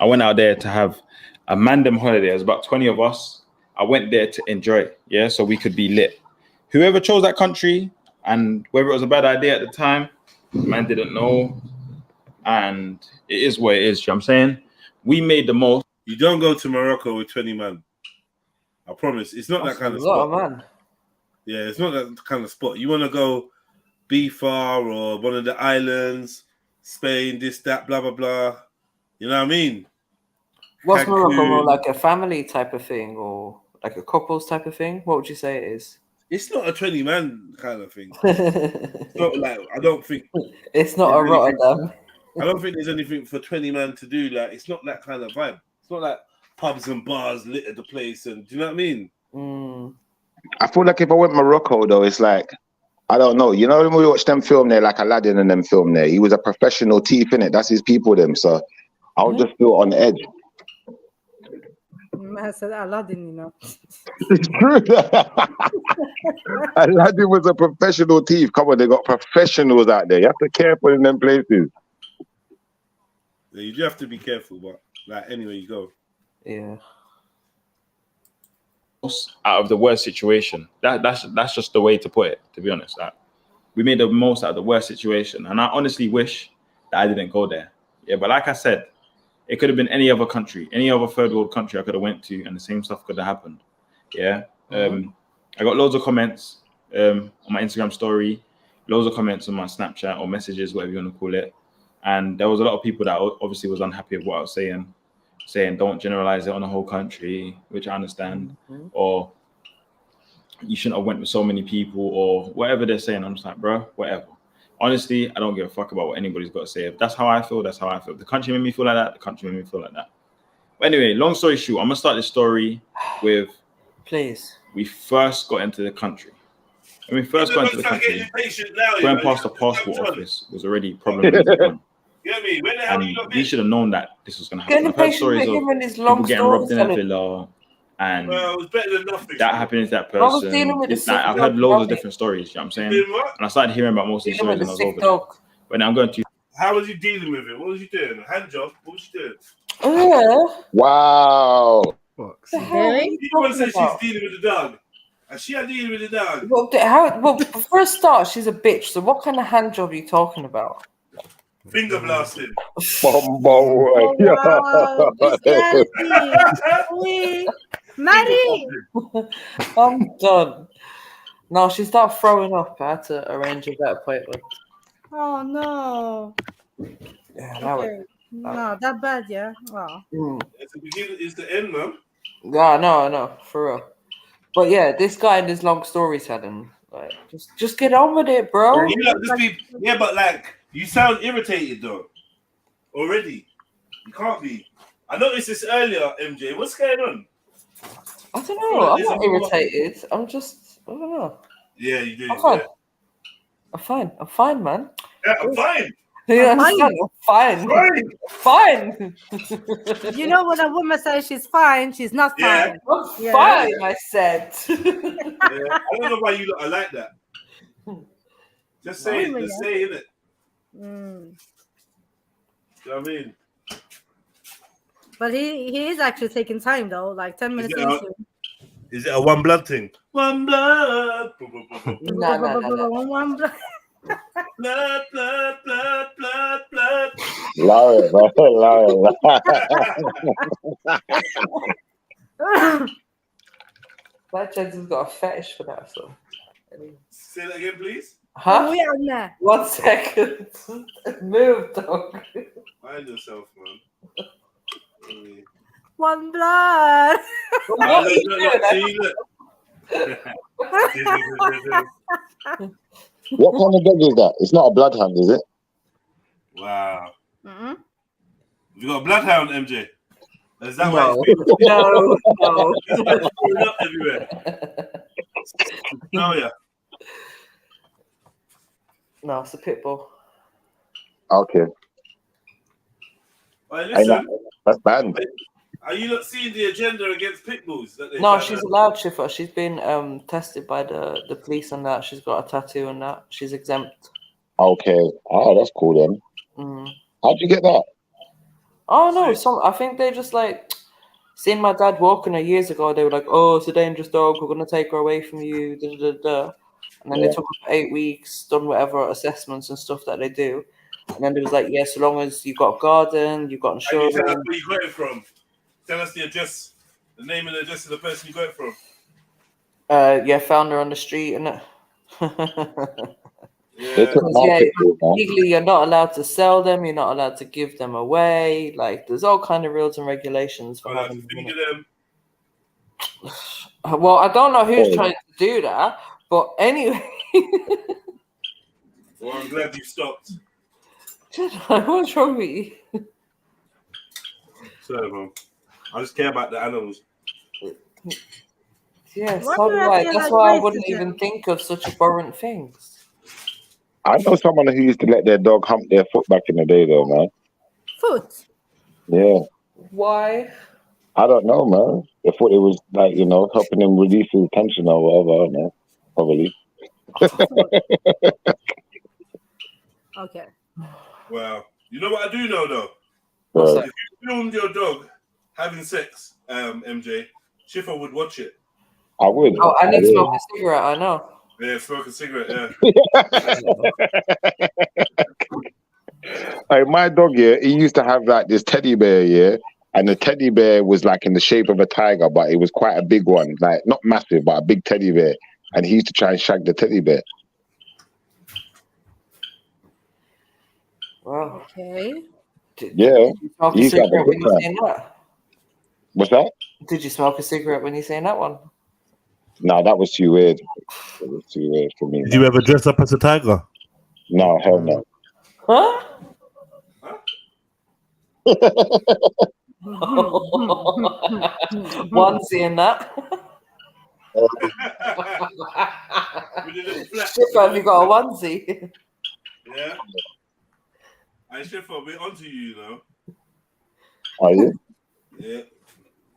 I went out there to have a mandem holiday. There's about 20 of us. I went there to enjoy it, yeah, so we could be lit. Whoever chose that country and whether it was a bad idea at the time, man didn't know. And it is what it is, you know what I'm saying? We made the most. You don't go to Morocco with 20 man. I promise. It's not that kind of spot. Man. Yeah, it's not that kind of spot. You want to go Bifa or one of the islands, Spain, this, that, blah, blah, blah. You know what I mean? What's Morocco more Cancun. like a family type of thing or like a couples type of thing? What would you say it is? It's not a 20 man kind of thing. It's not like I don't think it's not a Rotterdam. I don't think there's anything for 20 man to do. Like it's not that kind of vibe. It's not like pubs and bars litter the place, and do you know what I mean? I feel like if I went Morocco though, it's like I don't know. You know when we watch them film there, like Aladdin and them film there, he was a professional thief in it. That's his people, them. So I would just feel on edge. I said Aladdin, you know. It's true. Aladdin was a professional thief. Come on, they got professionals out there. You have to be careful in them places. Yeah, you do have to be careful, but like anywhere you go. Yeah. Out of the worst situation. That's just the way to put it, to be honest. Like, we made the most out of the worst situation. And I honestly wish that I didn't go there. Yeah, but like I said, it could have been any other country, any other third world country I could have went to, and the same stuff could have happened. Yeah. I got loads of comments on my Instagram story, loads of comments on my Snapchat or messages, whatever you want to call it. And there was a lot of people that obviously was unhappy with what I was saying don't generalize it on the whole country, which I understand, or you shouldn't have went with so many people, or whatever they're saying. I'm just like, bro, whatever. Honestly, I don't give a fuck about what anybody's got to say. If that's how I feel, that's how I feel. If the country made me feel like that, the country made me feel like that. But anyway, long story short, I'm gonna start this story with we first got into the country. When we first got into the country, going past the passport office was already problematic. And we should have known that this was going to happen. I've heard stories of people getting robbed in a villa, and that happened to that person. I've heard loads of different stories, you know what I'm saying? And I started hearing about most of these stories when I was over there. But now I'm going to... How was you dealing with it? What was you doing? A hand job? What was you doing? Wow. People say she's dealing with the dog. And she ain't dealing with the dog. Well, for a start, she's a bitch. So what kind of hand job are you talking about? Finger blasting. Maddie! I'm done. No, she started throwing up. I had to arrange a vet appointment. Oh no. Yeah, that was. No, that bad, yeah. Wow. It's the beginning, it's the end, man. Yeah, no, for real. But yeah, this guy and his long storytelling, like, just get on with it, bro. Yeah, but like, you sound irritated though. Already, you can't be. I noticed this earlier, MJ. What's going on? I don't know. I'm not irritated. I don't know. Yeah, you do. I'm fine, man. Yeah, I'm fine. Yeah, I'm fine. You know when a woman says she's fine, she's not fine. I'm fine, I said. I don't know why you look like that. Just say it. Just say it. You know what I mean? But he is actually taking time though, like 10 minutes into. Is it a one blood thing? One blood. No. One blood. Blood. Love it. That Jensen's got a fetish for that, so. Say that again, please. Huh? 1 second. Move, dog. Mind yourself, man. One blood. What kind of dog is that? It's not a bloodhound, is it? Wow. You got a bloodhound, MJ? Is that No. why it's No. up everywhere? No, yeah. No, it's a pit bull. Okay. Right, listen. That's banned. Are you not seeing the agenda against pit bulls? No, she's allowed, Schiffer. She's been tested by the police on that. She's got a tattoo and that. She's exempt. Okay. Oh, that's cool then. How'd you get that? Oh no, I think they just like seen my dad walking her years ago. They were like, "Oh, it's a dangerous dog. We're gonna take her away from you." And then they took her for 8 weeks, done whatever assessments and stuff that they do. And then it was like, "Yeah, so long as you've got a garden, you've got insurance." Tell us where you got it from. Tell us the address, the name and the address of the person you got it from. Yeah, found her on the street and Yeah, They took Because, yeah, market for it, man. legally you're not allowed to sell them. You're not allowed to give them away. Like, there's all kind of rules and regulations for having them. them. Well, I don't know who's Oh. trying to do that, but anyway. Well, I'm glad you stopped. What's wrong with you? Sorry, man. I just care about the animals. Yes, Why so do do you have I. to That's like why I wouldn't racism? even think of such abhorrent things. I know someone who used to let their dog hump their foot back in the day, though, man. Foot. Yeah. Why? I don't know, man. They thought it was like, you know, helping them release his tension or whatever. I don't know. Probably. Okay. Well, you know what I do know though? What's If you filmed your dog having sex, MJ, Schiffer would watch it. I would. Oh, I need to would. smoke a cigarette, I know. Yeah, smoke a cigarette, yeah. Like my dog, yeah, he used to have like this teddy bear, yeah, and the teddy bear was like in the shape of a tiger, but it was quite a big one, like not massive, but a big teddy bear. And he used to try and shag the teddy bear. Wow. Okay. Yeah, Smoke he a used to have a cigarette good when you time. saying that? What's that? Did you smoke a cigarette when you saying that one? No, that was too weird. It was too weird for me. Did you ever dress up as a tiger? No, hell no. Huh? Onesie and that. Shit, have you got a onesie? Yeah. And Schiffer, we're onto you, you know. Are you? Yeah.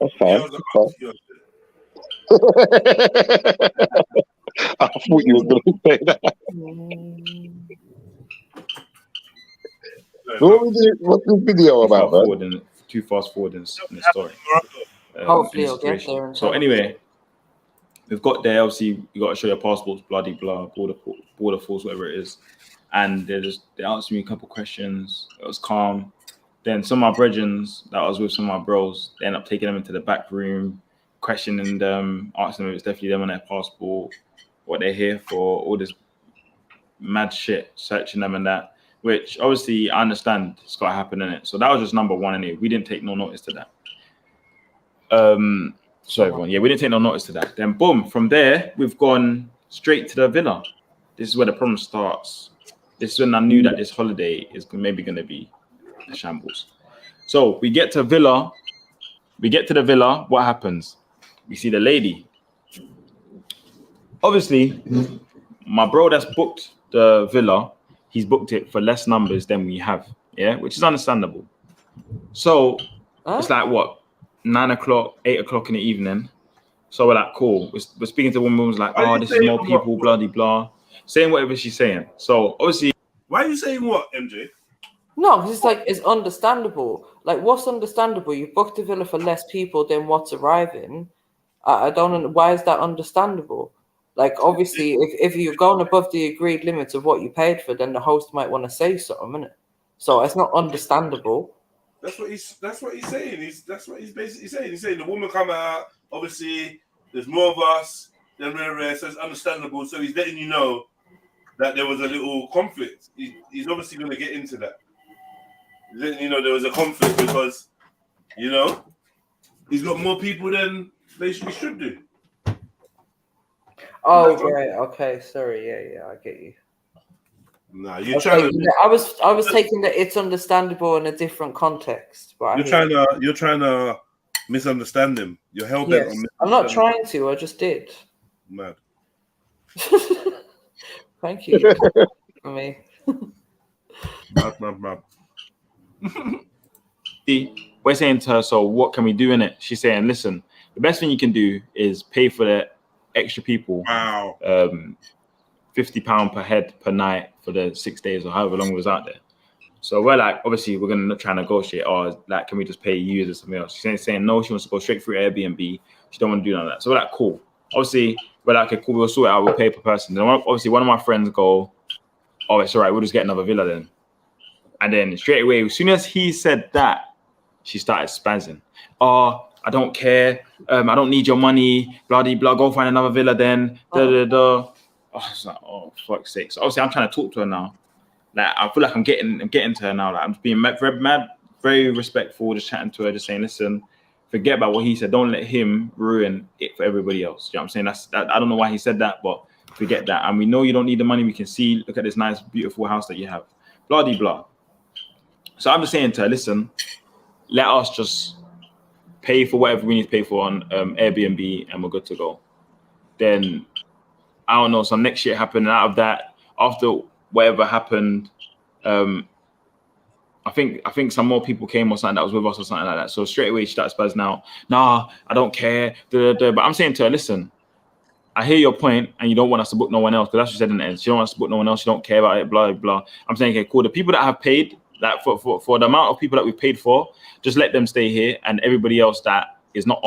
That's fine. Girls are That's onto you. I thought you was going to say that. What's this video about, man? Too fast forward in the story. Hopefully in the you'll get situation. there. So anyway, we've got there. Obviously, you got to show your passports, bloody blah, border force, whatever it is. And they asked me a couple questions. It was calm. Then some of my brethrens that I was with, some of my bros, they ended up taking them into the back room, questioning them, asking them if it's definitely them on their passport, what they're here for, all this mad shit, searching them and that. Which obviously I understand it's got to happen in it. So that was just number one. Anyway, we didn't take no notice to that. Sorry, everyone. Yeah, we didn't take no notice to that. Then boom, from there we've gone straight to the villa. This is where the problem starts. This is when I knew that this holiday is maybe going to be a shambles. So we get to villa. We get to the villa. What happens? We see the lady. Obviously, my bro that's booked the villa, he's booked it for less numbers than we have, yeah, which is understandable. So it's like what, 9 o'clock, 8 o'clock in the evening. So we're like, cool. We're speaking to one woman who's like, oh, this is more people, blah, blah, blah, saying whatever she's saying. So obviously, why are you saying what, MJ? No, because it's like, it's understandable. Like, what's understandable? You booked a villa for less people than what's arriving. I don't know. Why is that understandable? Like, obviously, if you're going above the agreed limits of what you paid for, then the host might want to say something, innit? So it's not understandable. That's what he's saying. That's what he's basically saying. He's saying the woman come out, obviously there's more of us than we're so it's understandable. So he's letting you know that there was a little conflict. He's obviously going to get into that. He's letting you know there was a conflict because, you know, he's got more people than he should do. Oh, right. Okay. Sorry. Yeah. I get you. Nah, you're trying to. I was taking that it's understandable in a different context. But you're trying to misunderstand him. You're hell bent on. I'm not trying to. I just did. Mad. Thank you. For me. Mad. We're saying to her, so what can we do in it? She's saying, listen, the best thing you can do is pay for the extra people. Wow. £50 per head per night for the 6 days or however long we was out there. So we're like, obviously, we're going to try and negotiate. Or like, can we just pay you or something else? She's saying no, she wants to go straight through Airbnb. She don't want to do none of that. So we're like, cool. Obviously, we're like, okay, cool, we'll sort it out. We'll pay per person. Then obviously, one of my friends go, oh, it's all right. We'll just get another villa then. And then straight away, as soon as he said that, she started spazzing. Oh, I don't care. I don't need your money. Blah, blah, blah. Go find another villa then. Da, da, da. I was like, oh fuck's sake. So obviously I'm trying to talk to her now. Like I feel like I'm getting to her now. Like I'm just being very respectful, just chatting to her, just saying, listen, forget about what he said. Don't let him ruin it for everybody else. You know what I'm saying? I don't know why he said that, but forget that. And we know you don't need the money. We can see, look at this nice, beautiful house that you have. Blah, de, blah. So I'm just saying to her, listen, let us just pay for whatever we need to pay for on Airbnb and we're good to go. Then, I don't know, some next shit happened. And out of that, after whatever happened, I think some more people came or something that was with us or something like that. So straight away she starts spaz now. Nah, I don't care. But I'm saying to her, listen, I hear your point, and you don't want us to book no one else, because that's what she said in the end. She don't want us to book no one else. She don't care about it, blah, blah. I'm saying, okay, cool. The people that have paid, that for the amount of people that we paid for, just let them stay here, and everybody else that is not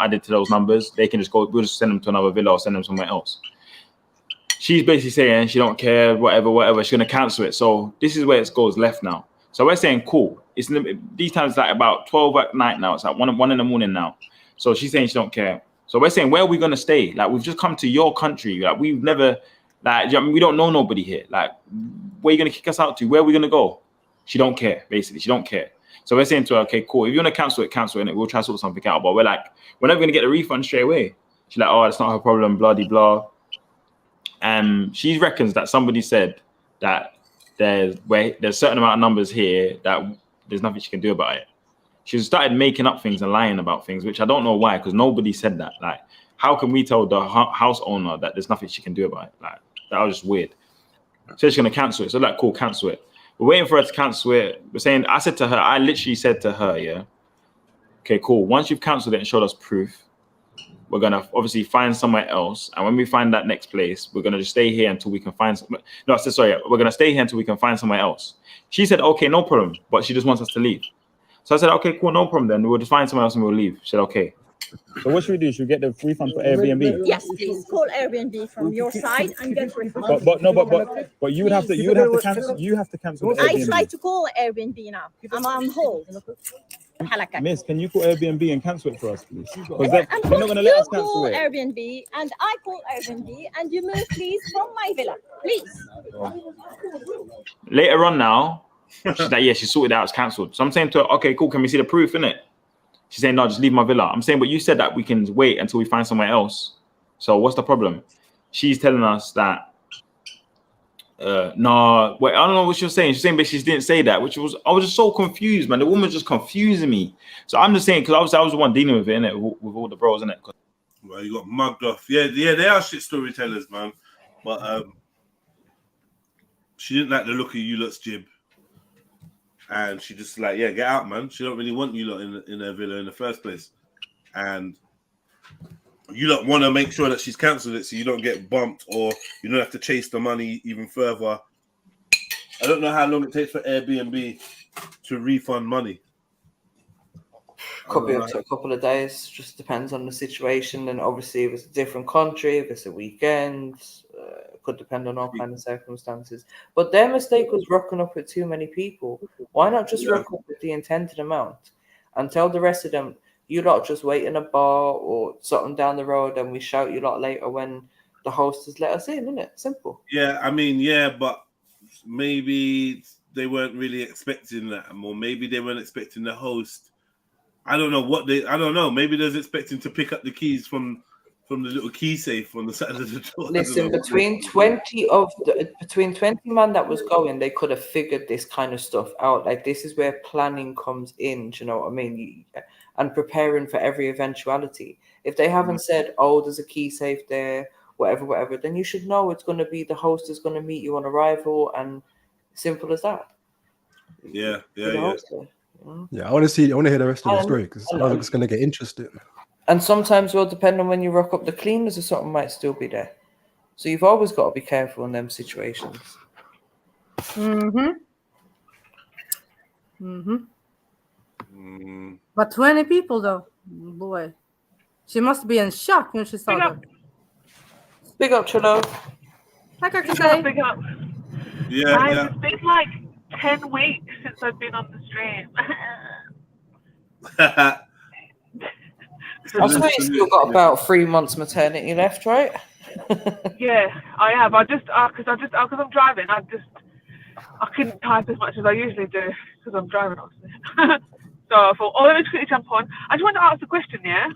added to those numbers, they can just go. We'll just send them to another villa or send them somewhere else. She's basically saying she don't care, whatever. She's gonna cancel it. So this is where it goes left now. So we're saying, cool. It's these times like about 12 at night now. It's like one in the morning now. So she's saying she don't care. So we're saying, where are we gonna stay? Like, we've just come to your country. Like, we've never, like, we don't know nobody here. Like, where are you gonna kick us out to? Where are we gonna go? She don't care, basically. She don't care. So we're saying to her, okay, cool. If you wanna cancel it, and we'll try to sort something out. But we're like, we're never gonna get the refund straight away. She's like, oh, that's not her problem, blah, de, blah. And she reckons that somebody said that there's a certain amount of numbers here that there's nothing she can do about it. She started making up things and lying about things, which I don't know why, because nobody said that. Like, how can we tell the house owner that there's nothing she can do about it? Like, that was just weird. So she's gonna cancel it. So like, cool, cancel it. We're waiting for her to cancel it. We're saying, I literally said to her, yeah, okay, cool. Once you've canceled it and showed us proof, we're gonna obviously find somewhere else. And when we find that next place, we're gonna just stay here until we can find we're gonna stay here until we can find somewhere else. She said, okay, no problem, but she just wants us to leave. So I said, okay, cool, no problem then. We'll just find somewhere else and we'll leave. She said, okay. So what should we do? Should we get the refund for Airbnb? Yes, please call Airbnb from your side and get refund. But you would have to cancel. You have to cancel. I try to call Airbnb now. I'm on hold. Miss, can you call Airbnb and cancel it for us, please? Because And they're not going to let us cancel call it. Airbnb and I call Airbnb and you move, please, from my villa, please. Later on now, she's like, yeah, she sorted it out, it's cancelled. So I'm saying to her, okay, cool, can we see the proof, innit? She's saying, no, just leave my villa. I'm saying, but you said that we can wait until we find somewhere else. So what's the problem? She's telling us that, no, wait, I don't know what she was saying. She's saying, but she didn't say that, I was just so confused, man. The woman just confusing me. So I'm just saying, because obviously I was the one dealing with it, innit, with all the bros, innit? Well, you got mugged off. Yeah, they are shit storytellers, man. But she didn't like the look of you lot's jib. And she just like, yeah, get out, man. She don't really want you lot in her villa in the first place. And you lot want to make sure that she's cancelled it so you don't get bumped or you don't have to chase the money even further. I don't know how long it takes for Airbnb to refund money. Could be up to a couple of days. Just depends on the situation. And obviously, if it's a different country, if it's a weekend, could depend on all kinds of circumstances. But their mistake was rocking up with too many people. Why not just rock up with the intended amount and tell the rest of them, you lot just wait in a bar or something down the road and we shout you lot later when the hostess let us in, isn't it? Simple. Yeah, I mean, yeah, but maybe they weren't really expecting that, or maybe they weren't expecting the host. I don't know. Maybe they was expecting to pick up the keys from the little key safe on the side of the door. Listen, between 20 man that was going, they could have figured this kind of stuff out. Like, this is where planning comes in, do you know what I mean? And preparing for every eventuality. If they haven't said, oh, there's a key safe there, whatever, then you should know it's going to be the host is going to meet you on arrival, and simple as that. Yeah. Yeah, I want to hear the rest of the story because it sounds like it's going to get interesting. And sometimes, well, depending on when you rock up, the cleaners or something might still be there. So you've always got to be careful in them situations. But 20 people, though, boy, she must be in shock when she saw that. Big up, Trillo. I got to say. Big up. Yeah. It's been like 10 weeks since I've been on the stream. I swear you still got about 3 months maternity left, right? Yeah, I have. Because I'm driving. I couldn't type as much as I usually do because I'm driving, obviously. So I thought, let me just quickly jump on. I just want to ask a question, yeah?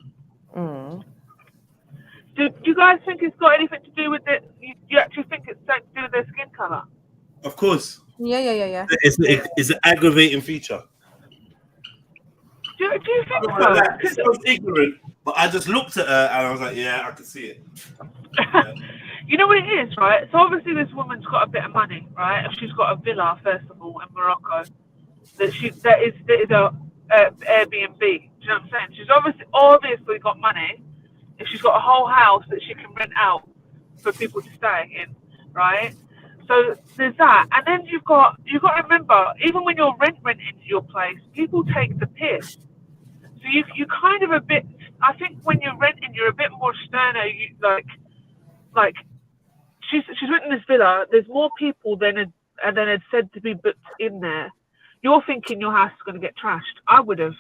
Do you guys think it's got anything to do with it? You actually think it's something to do with their skin colour? Of course. Yeah. It's an aggravating feature. Do you think so? It sounds ignorant, but I just looked at her and I was like, yeah, I can see it. You know what it is, right? So obviously this woman's got a bit of money, right? She's got a villa, first of all, in Morocco. That is a Airbnb. Do you know what I'm saying? She's obviously got money. If she's got a whole house that she can rent out for people to stay in, right? So there's that, and then you've got to remember, even when you're renting your place, people take the piss. So you kind of a bit. I think when you're renting, you're a bit more sterner. You like she's renting this villa. There's more people than had said to be booked in there. You're thinking your house is going to get trashed. I would have.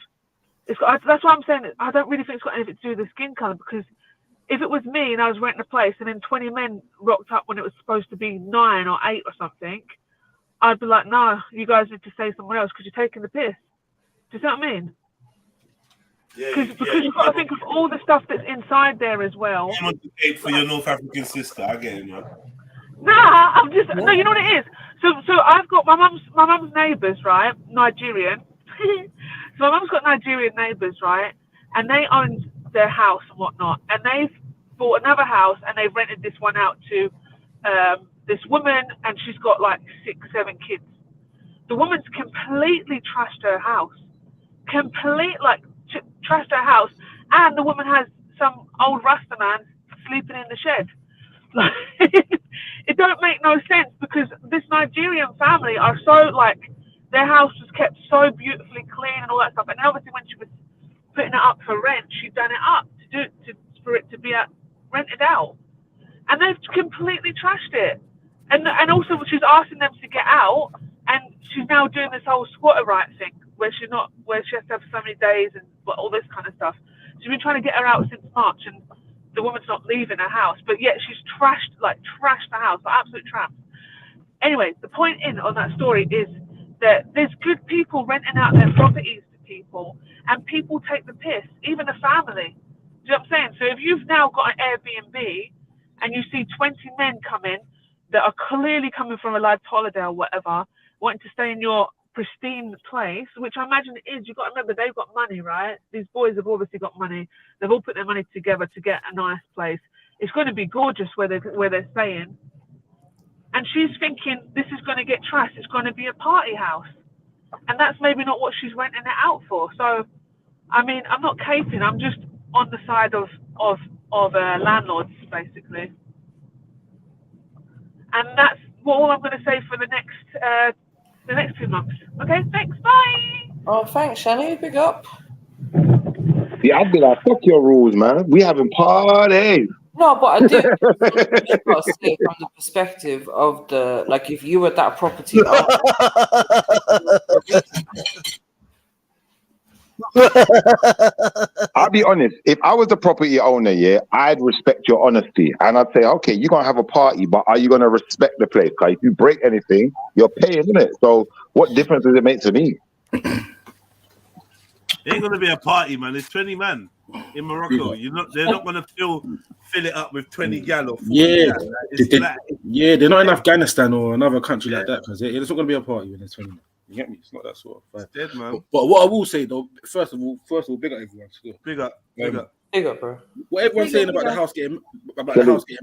That's why I'm saying that I don't really think it's got anything to do with the skin color, because if it was me and I was renting a place and then 20 men rocked up when it was supposed to be 9 or 8 or something, I'd be like, no, you guys need to stay somewhere else because you're taking the piss. Do you see what I mean? Because you've got to think of all the stuff that's inside there as well. You want to pay for your North African sister. I get it, man. Nah, I'm just no. You know what it is. So I've got my mum's neighbours, right? Nigerian. So my mum's got Nigerian neighbours, right? And they own their house and whatnot. And they've bought another house and they've rented this one out to this woman, and she's got like 6, 7 kids. The woman's completely trashed her house. Trashed her house, and the woman has some old Rasta man sleeping in the shed. It don't make no sense, because this Nigerian family are so their house was kept so beautifully clean and all that stuff. And then obviously when she was putting it up for rent, she'd done it up for it to be rented out, and they've completely trashed it. And also she's asking them to get out, and she's now doing this whole squatter right thing where she has to have so many days and all this kind of stuff. She's been trying to get her out since March, and the woman's not leaving her house, but yet she's trashed the house, absolute tramp. Anyway, the point on that story is that there's good people renting out their properties to people, and people take the piss, even the family. Do you know what I'm saying? So if you've now got an Airbnb and you see 20 men come in that are clearly coming from a lad's holiday or whatever, wanting to stay in your pristine place, which I imagine it is. You've got to remember, they've got money, right? These boys have obviously got money. They've all put their money together to get a nice place. It's going to be gorgeous where they're staying. And she's thinking, this is going to get trashed. It's going to be a party house. And that's maybe not what she's renting it out for. So, I mean, I'm not caping. I'm just on the side of landlords, basically. And that's all I'm going to say for the next 2 months. Okay, thanks, bye. Oh, thanks, Shani. Big up. Yeah, I'd be like, fuck your rules, man. We having parties. No, but I do got to say from the perspective of if you were that property owner. I'll be honest. If I was the property owner, yeah, I'd respect your honesty, and I'd say, okay, you're gonna have a party, but are you gonna respect the place? Because if you break anything, you're paying, isn't it? So, what difference does it make to me? It ain't gonna be a party, man. It's 20 man in Morocco. They're not gonna fill it up with 20 gal or 40 gal. They're not in Afghanistan or another country like that, because it's not gonna be a party when there's 20 men. You get me? It's not that sort of vibe. Dead, man. But what I will say though, first of all, big up everyone. Still. Big up, bro. What everyone's saying about the house getting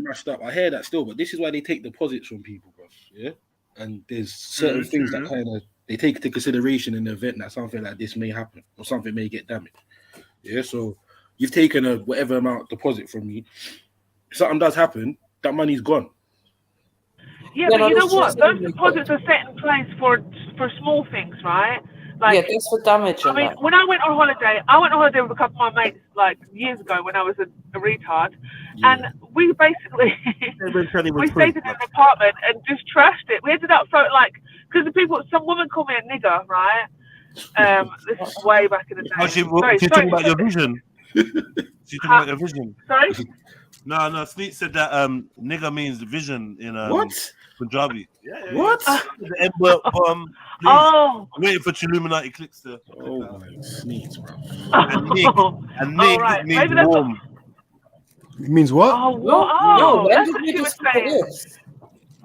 mashed up, I hear that still. But this is why they take deposits from people, bro. Yeah, and there's certain things that kind of they take into consideration in the event that something like this may happen or something may get damaged. Yeah, so you've taken a whatever amount deposit from me. If something does happen, that money's gone. Yeah, but you know what? Those deposits are set in place for small things, right? That's for damage. I mean, when I went on holiday with a couple of my mates years ago when I was a retard, and we basically we stayed in an apartment and just trashed it. We ended up because some woman called me a nigger, right? This is way back in the day. You're talking about your vision. She's talking about your vision. Sorry? No. Sneak said that nigga means vision in What? Punjabi. Yeah. What? The N-word, please. Oh. I'm waiting for Trilluminati clicks to. Oh my sneaks, bro. And Nick right. means Maybe that's warm. It means what? Oh, what? Oh, when that's did what we she was discover saying. this?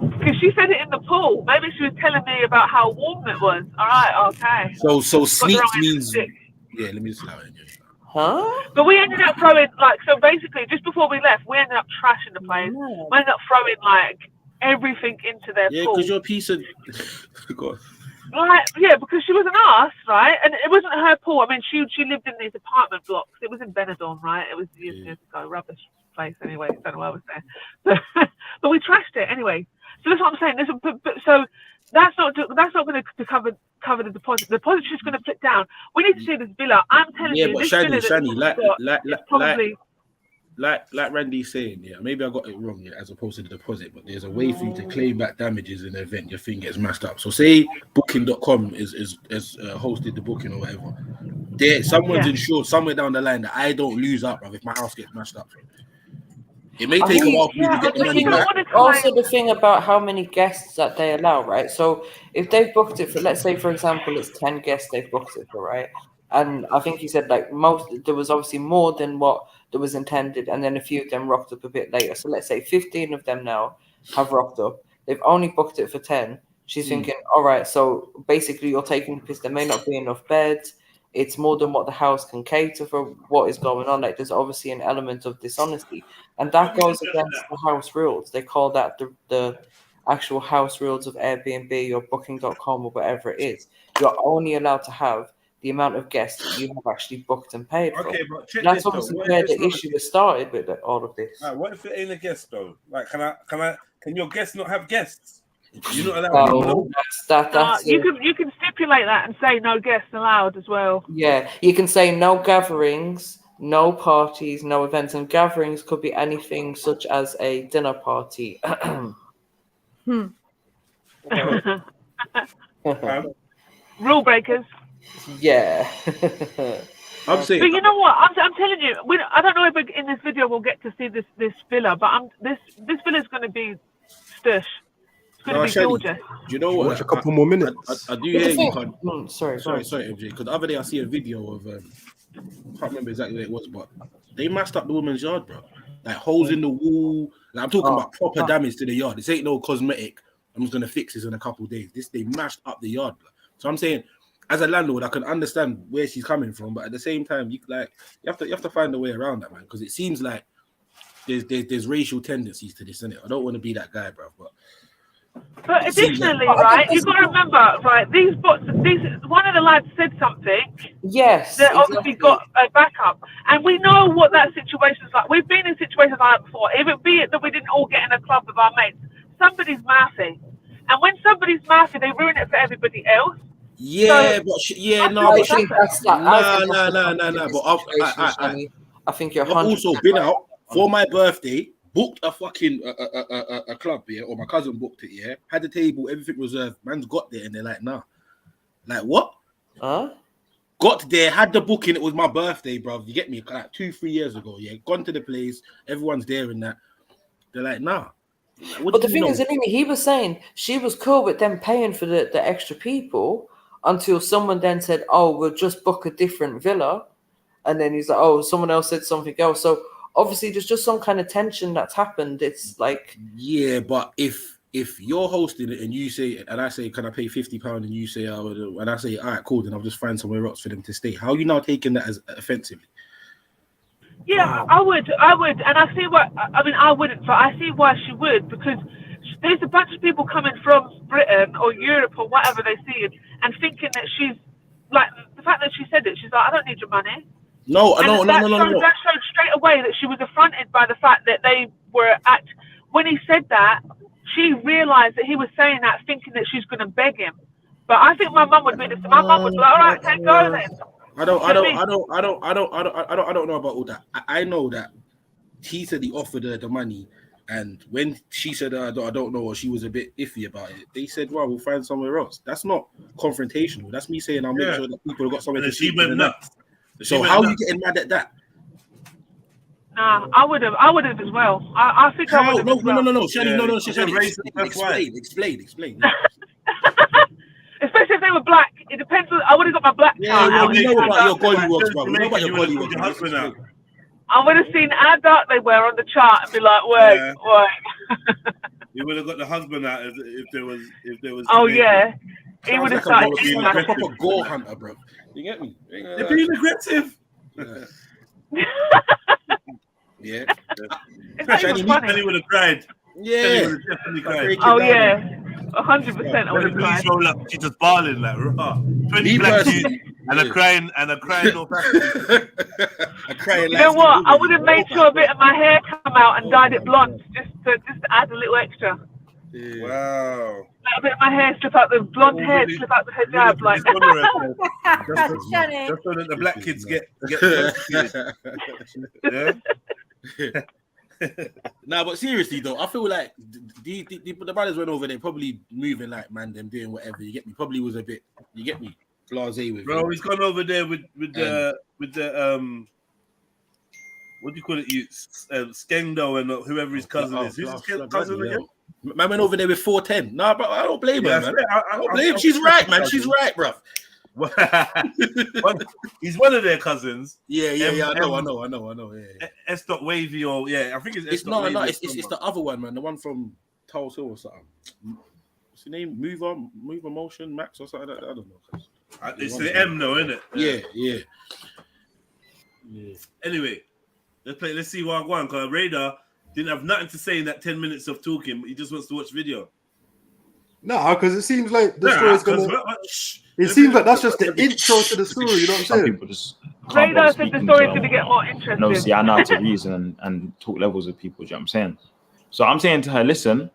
Because she said it in the pool. Maybe she was telling me about how warm it was. All right, okay. So Got the wrong sneaks end of the means stick. yeah. Let me just allow it. Huh? But we ended up throwing, like, so basically, just before we left, we ended up trashing the place. We ended up throwing, like, everything into their Yeah, pool. because you're a piece of. God. Like, yeah, because she was an arse, right? And it wasn't her pool. I mean, she lived in these apartment blocks. It was in Benidorm, right? It was years ago, rubbish place anyway. Don't know why I was there. But we trashed it anyway. So that's what I'm saying. So that's not going to cover the deposit. The deposit's just going to put down. We need to see this villa. I'm telling Yeah, you, but this Shani, villa that probably. Like Randy's saying, yeah, maybe I got it wrong, yeah, as opposed to the deposit, but there's a way for you to claim back damages in the event your thing gets mashed up. So say booking.com is hosted the booking or whatever. Someone's insured somewhere down the line that I don't lose out, bro, if my house gets mashed up. It may take a while for you to get the money back. Also, the thing about how many guests that they allow, right? So if they've booked it for, let's say, for example, it's 10 guests they've booked it for, right? And I think he said like there was obviously more than what that was intended, and then a few of them rocked up a bit later. So let's say 15 of them now have rocked up. They've only booked it for 10. She's thinking, all right, so basically you're taking the piss. There may not be enough beds. It's more than what the house can cater for. What is going on? Like there's obviously an element of dishonesty, and that goes against the house rules. They call that the actual house rules of Airbnb or Booking.com or whatever it is. You're only allowed to have the amount of guests that you have actually booked and paid for. Okay, but check That's this, though. obviously What if where it's the not- issue has started with all of this. Alright, what if it ain't a guest though? Like, can your guests not have guests? You're not allowed. Oh, that's you can stipulate that and say no guests allowed as well. yeah. You can say no gatherings, no parties, no events, and gatherings could be anything such as a dinner party. Rule breakers. Yeah. I'm saying, but you know what? I'm telling you, I don't know if in this video we'll get to see this villa, but this villa is going to be stush. It's going to be gorgeous. Do you know what? Watch a couple more minutes. I do hear you. Sorry, MJ. Because the other day I see a video of can't remember exactly where it was, but they mashed up the woman's yard, bro. Like holes in the wall. Like I'm talking about proper damage to the yard. This ain't no cosmetic. I'm just gonna fix this in a couple of days. They mashed up the yard, bro. So I'm saying, as a landlord, I can understand where she's coming from, but at the same time, you have to find a way around that, man. Because it seems like there's racial tendencies to this, innit? I don't want to be that guy, bro, but additionally, right, you've got to remember, right, one of the lads said something. Yes. That obviously got a backup. And we know what that situation's like. We've been in situations like that before. If it be it that we didn't all get in a club with our mates, somebody's mouthy. And when somebody's mouthy, they ruin it for everybody else. Yeah, So, but no. I think that's that. No. But I think you're. I've also been out for my birthday. Booked a fucking a club, yeah, or my cousin booked it, yeah. Had the table, everything reserved. Man's got there and they're like, nah. Like, what? Huh? Got there, had the booking, it was my birthday, bro. You get me? Like 2-3 years ago, yeah. Gone to the place, everyone's there and that. They're like, nah. Like, but the thing is, he was saying she was cool with them paying for the extra people until someone then said, oh, we'll just book a different villa. And then he's like, oh, someone else said something else. So obviously, there's just some kind of tension that's happened. It's like, yeah, but if you're hosting it and you say, and I say, can I pay £50, and you say, oh, and I say, all right, cool, then I'll just find somewhere else for them to stay. How are you now taking that as offensively? Yeah, I would, and I see why. I mean, I wouldn't, but I see why she would, because there's a bunch of people coming from Britain or Europe or whatever they see and thinking that she's like, the fact that she said it, she's like, I don't need your money. No. That showed straight away that she was affronted by the fact that they were when he said that, she realised that he was saying that thinking that she's going to beg him. But I think my mum would be this. My mum would be like, all right, take go then. I don't know about all that. I know that he said he offered her the money, and when she said I don't know, or she was a bit iffy about it, they said, well, we'll find somewhere else. That's not confrontational. That's me saying I'll make sure that people have got somewhere to she sleep. went nuts. So how are you getting mad at that? Nah, I would have as well. I think I would have as well. No, Shani, no, Shani, explain. Especially if they were black. It depends. I would have got my black child. Yeah, we know about your gollywogs, bro. We know about your gollywogs. I would have seen how dark they were on the chart and be like, wait. You would have got the husband out if there was. Oh yeah, he would have started being like a proper gore hunter, bro. You get me? They're being aggressive. Yeah. Shani would have cried. Yeah. Would have definitely cried. Oh yeah, 100%. I would have cried. Roll up, she's just bawling like raw. 20 black dudes and a crying no fashion. You know what? I would have made sure a bit of my hair come out and dyed it blonde, just to add a little extra. Yeah. Wow. Let a bit of my hair slip out, the blonde hair slip out the hijab, like. Just so that the black kids get yeah. Nah, but seriously though, I feel like the brothers went over there probably moving like man, them doing whatever. You get me? Probably was a bit. You get me? Blasé with. Bro, he's gone over there with the what do you call it? Skendo and whoever his cousin is. Who's his cousin again? Man went over there with 410. Nah, but I don't blame her, man. I don't blame. She's right, man. She's right, bro. He's one of their cousins. Yeah. I know. Yeah. S. Wavy or I think it's. It's the other one, man. The one from Tulsa Hill or something. What's the name? Mover Motion Max or something. I don't know. It's the M though, isn't it? Yeah. Anyway, let's see what I want. Because Radar didn't have nothing to say in that 10 minutes of talking. He just wants to watch video. No, because it seems like the story's gonna. It seems like that's just the intro to the story. You know what I'm saying? People just Radar said the story's going to get more interesting. No, see, I know how to reason and talk levels with people. Do you know what I'm saying? So I'm saying to her, listen,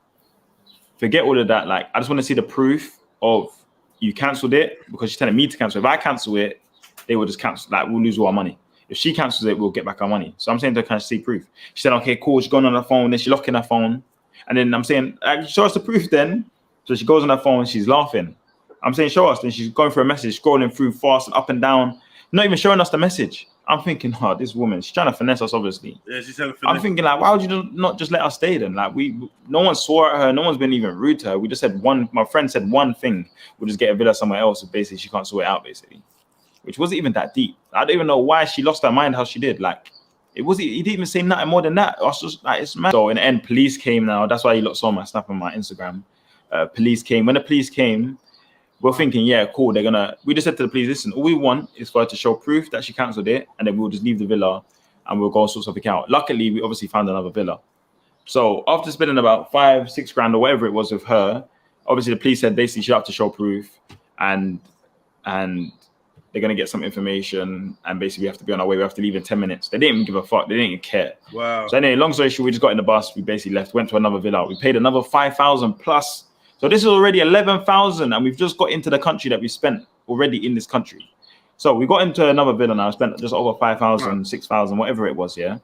forget all of that. Like, I just want to see the proof of you cancelled it, because she's telling me to cancel. If I cancel it, they will just cancel. Like, we'll lose all our money. If she cancels it, we'll get back our money. So I'm saying to her, can I see proof? She said, okay, cool. She's gone on her phone. Then she locking her phone. And then I'm saying, show us the proof then. So she goes on her phone. She's laughing. I'm saying, show us. Then she's going for a message, scrolling through fast and up and down, not even showing us the message. I'm thinking, this woman, she's trying to finesse us, obviously. Yeah, she's trying to finesse. I'm thinking, like, why would you not just let us stay then? Like, no one swore at her. No one's been even rude to her. We just said my friend said one thing. We'll just get a villa somewhere else. So basically, she can't sort it out, basically. Which wasn't even that deep. I don't even know why she lost her mind how she did. Like, he didn't even say nothing more than that. I was just like, it's mad. So in the end, police came now. That's why you lot saw my snap on my Instagram. Police came. When the police came, we're thinking, yeah, cool. We just said to the police, listen, all we want is for her to show proof that she cancelled it, and then we'll just leave the villa and we'll go and sort something out. Luckily, we obviously found another villa. So after spending about $5-6 grand or whatever it was with her, obviously the police said basically she have to show proof and they're going to get some information, and basically we have to be on our way. We have to leave in 10 minutes. They didn't even give a fuck. They didn't even care. Wow. So anyway, long story short, we just got in the bus. We basically left, went to another villa. We paid another 5,000 plus. So this is already 11,000, and we've just got into the country that we spent already in this country. So we got into another villa now, spent just over 5,000, 6,000, whatever it was, yeah?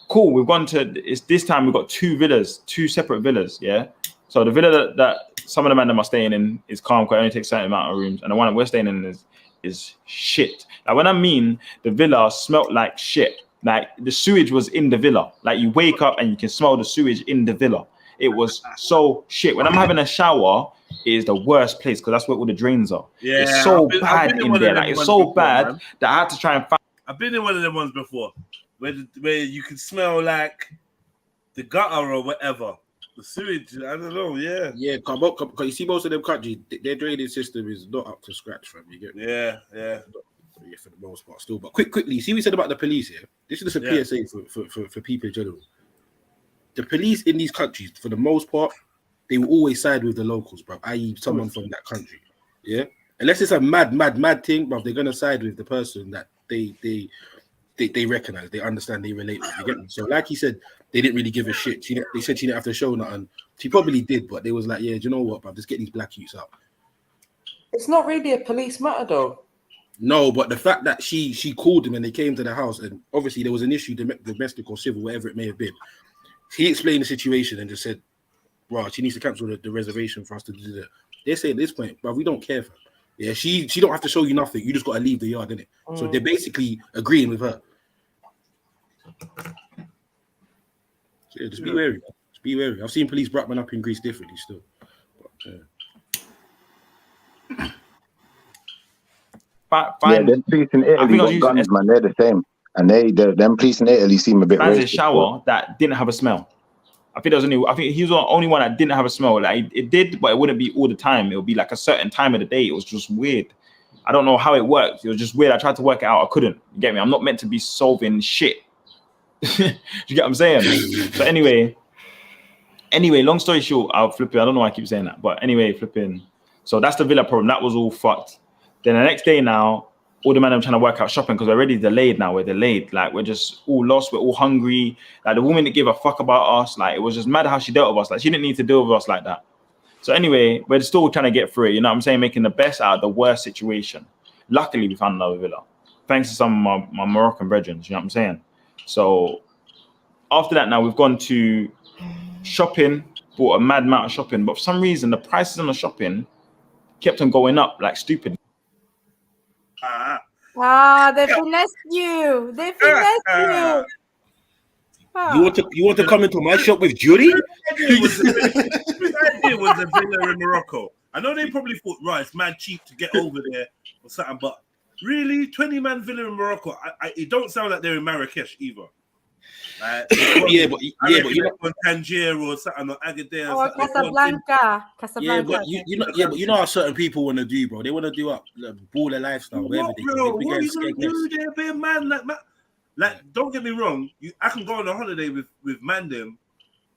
Cool, we've gone to, this time we've got two separate villas, yeah? So the villa that some of the men that are staying in is calm, quite only takes a certain amount of rooms, and the one that we're staying in is shit. Like, when I mean the villa smelt like shit, like the sewage was in the villa. Like, you wake up and you can smell the sewage in the villa. It was so shit. When I'm having a shower, it is the worst place because that's where all the drains are. Yeah, it's so bad in there. Like, it's so bad that I had to try and find. I've been in one of them ones before where you can smell like the gutter or whatever. The sewage, I don't know, yeah. Yeah, because you see most of them countries, their drainage system is not up to scratch, fam. You get me? Yeah. Yeah, for the most part still. But quickly, see what we said about the police here? This is just a PSA for people in general. The police in these countries, for the most part, they will always side with the locals, bro, i.e. someone from that country. Yeah? Unless it's a mad thing, bro, they're going to side with the person that they recognize, they understand, they relate with. You get me? So like he said, they didn't really give a shit. They said she didn't have to show nothing. She probably did, but they was like, yeah, do you know what, bro? Just get these black youths out. It's not really a police matter, though. No, but the fact that she called them and they came to the house, and obviously there was an issue, domestic or civil, whatever it may have been. He explained the situation and just said, "Bro, she needs to cancel the reservation for us to do that." They're saying at this point, but we don't care for her. Yeah, she don't have to show you nothing. You just got to leave the yard, innit? So they're basically agreeing with her. Yeah, just be wary. Just be wary. I've seen police brought man up in Greece differently still. But, Yeah, them police in Italy got guns, man. They're the same, and them police in Italy seem a bit man's racist. a shower that didn't have a smell. I think he was the only one that didn't have a smell. Like it did, but it wouldn't be all the time. It would be like a certain time of the day. It was just weird. I don't know how it worked. It was just weird. I tried to work it out. I couldn't. You get me? I'm not meant to be solving shit. You get what I'm saying? So anyway, long story short, I'll flip it. I don't know why I keep saying that, but anyway, flipping. So that's the villa problem. That was all fucked. Then the next day now, all the men are trying to work out shopping because we're already delayed now. We're delayed. Like we're just all lost. We're all hungry. Like the woman didn't give a fuck about us. Like it was just mad how she dealt with us. Like she didn't need to deal with us like that. So anyway, we're still trying to get through it. You know what I'm saying? Making the best out of the worst situation. Luckily, we found another villa. Thanks to some of my Moroccan brethren. You know what I'm saying? So after that, now we've gone to shopping, bought a mad amount of shopping. But for some reason, the prices on the shopping kept on going up like stupid. They finessed you. They finessed you. You want to come into my shop with Judy? His idea was a villa in Morocco. I know they probably thought, right, it's mad cheap to get over there or something, but really, 20-man villa in Morocco, it don't sound like they're in Marrakesh either. Yeah, but you know, on Tangier or something, or Agadir. Or Casablanca. Yeah, but you know how certain people want to do, bro. They want to do up the baller lifestyle, whatever they bro, what are you gonna do there, be a man like, don't get me wrong. I can go on a holiday with Mandem,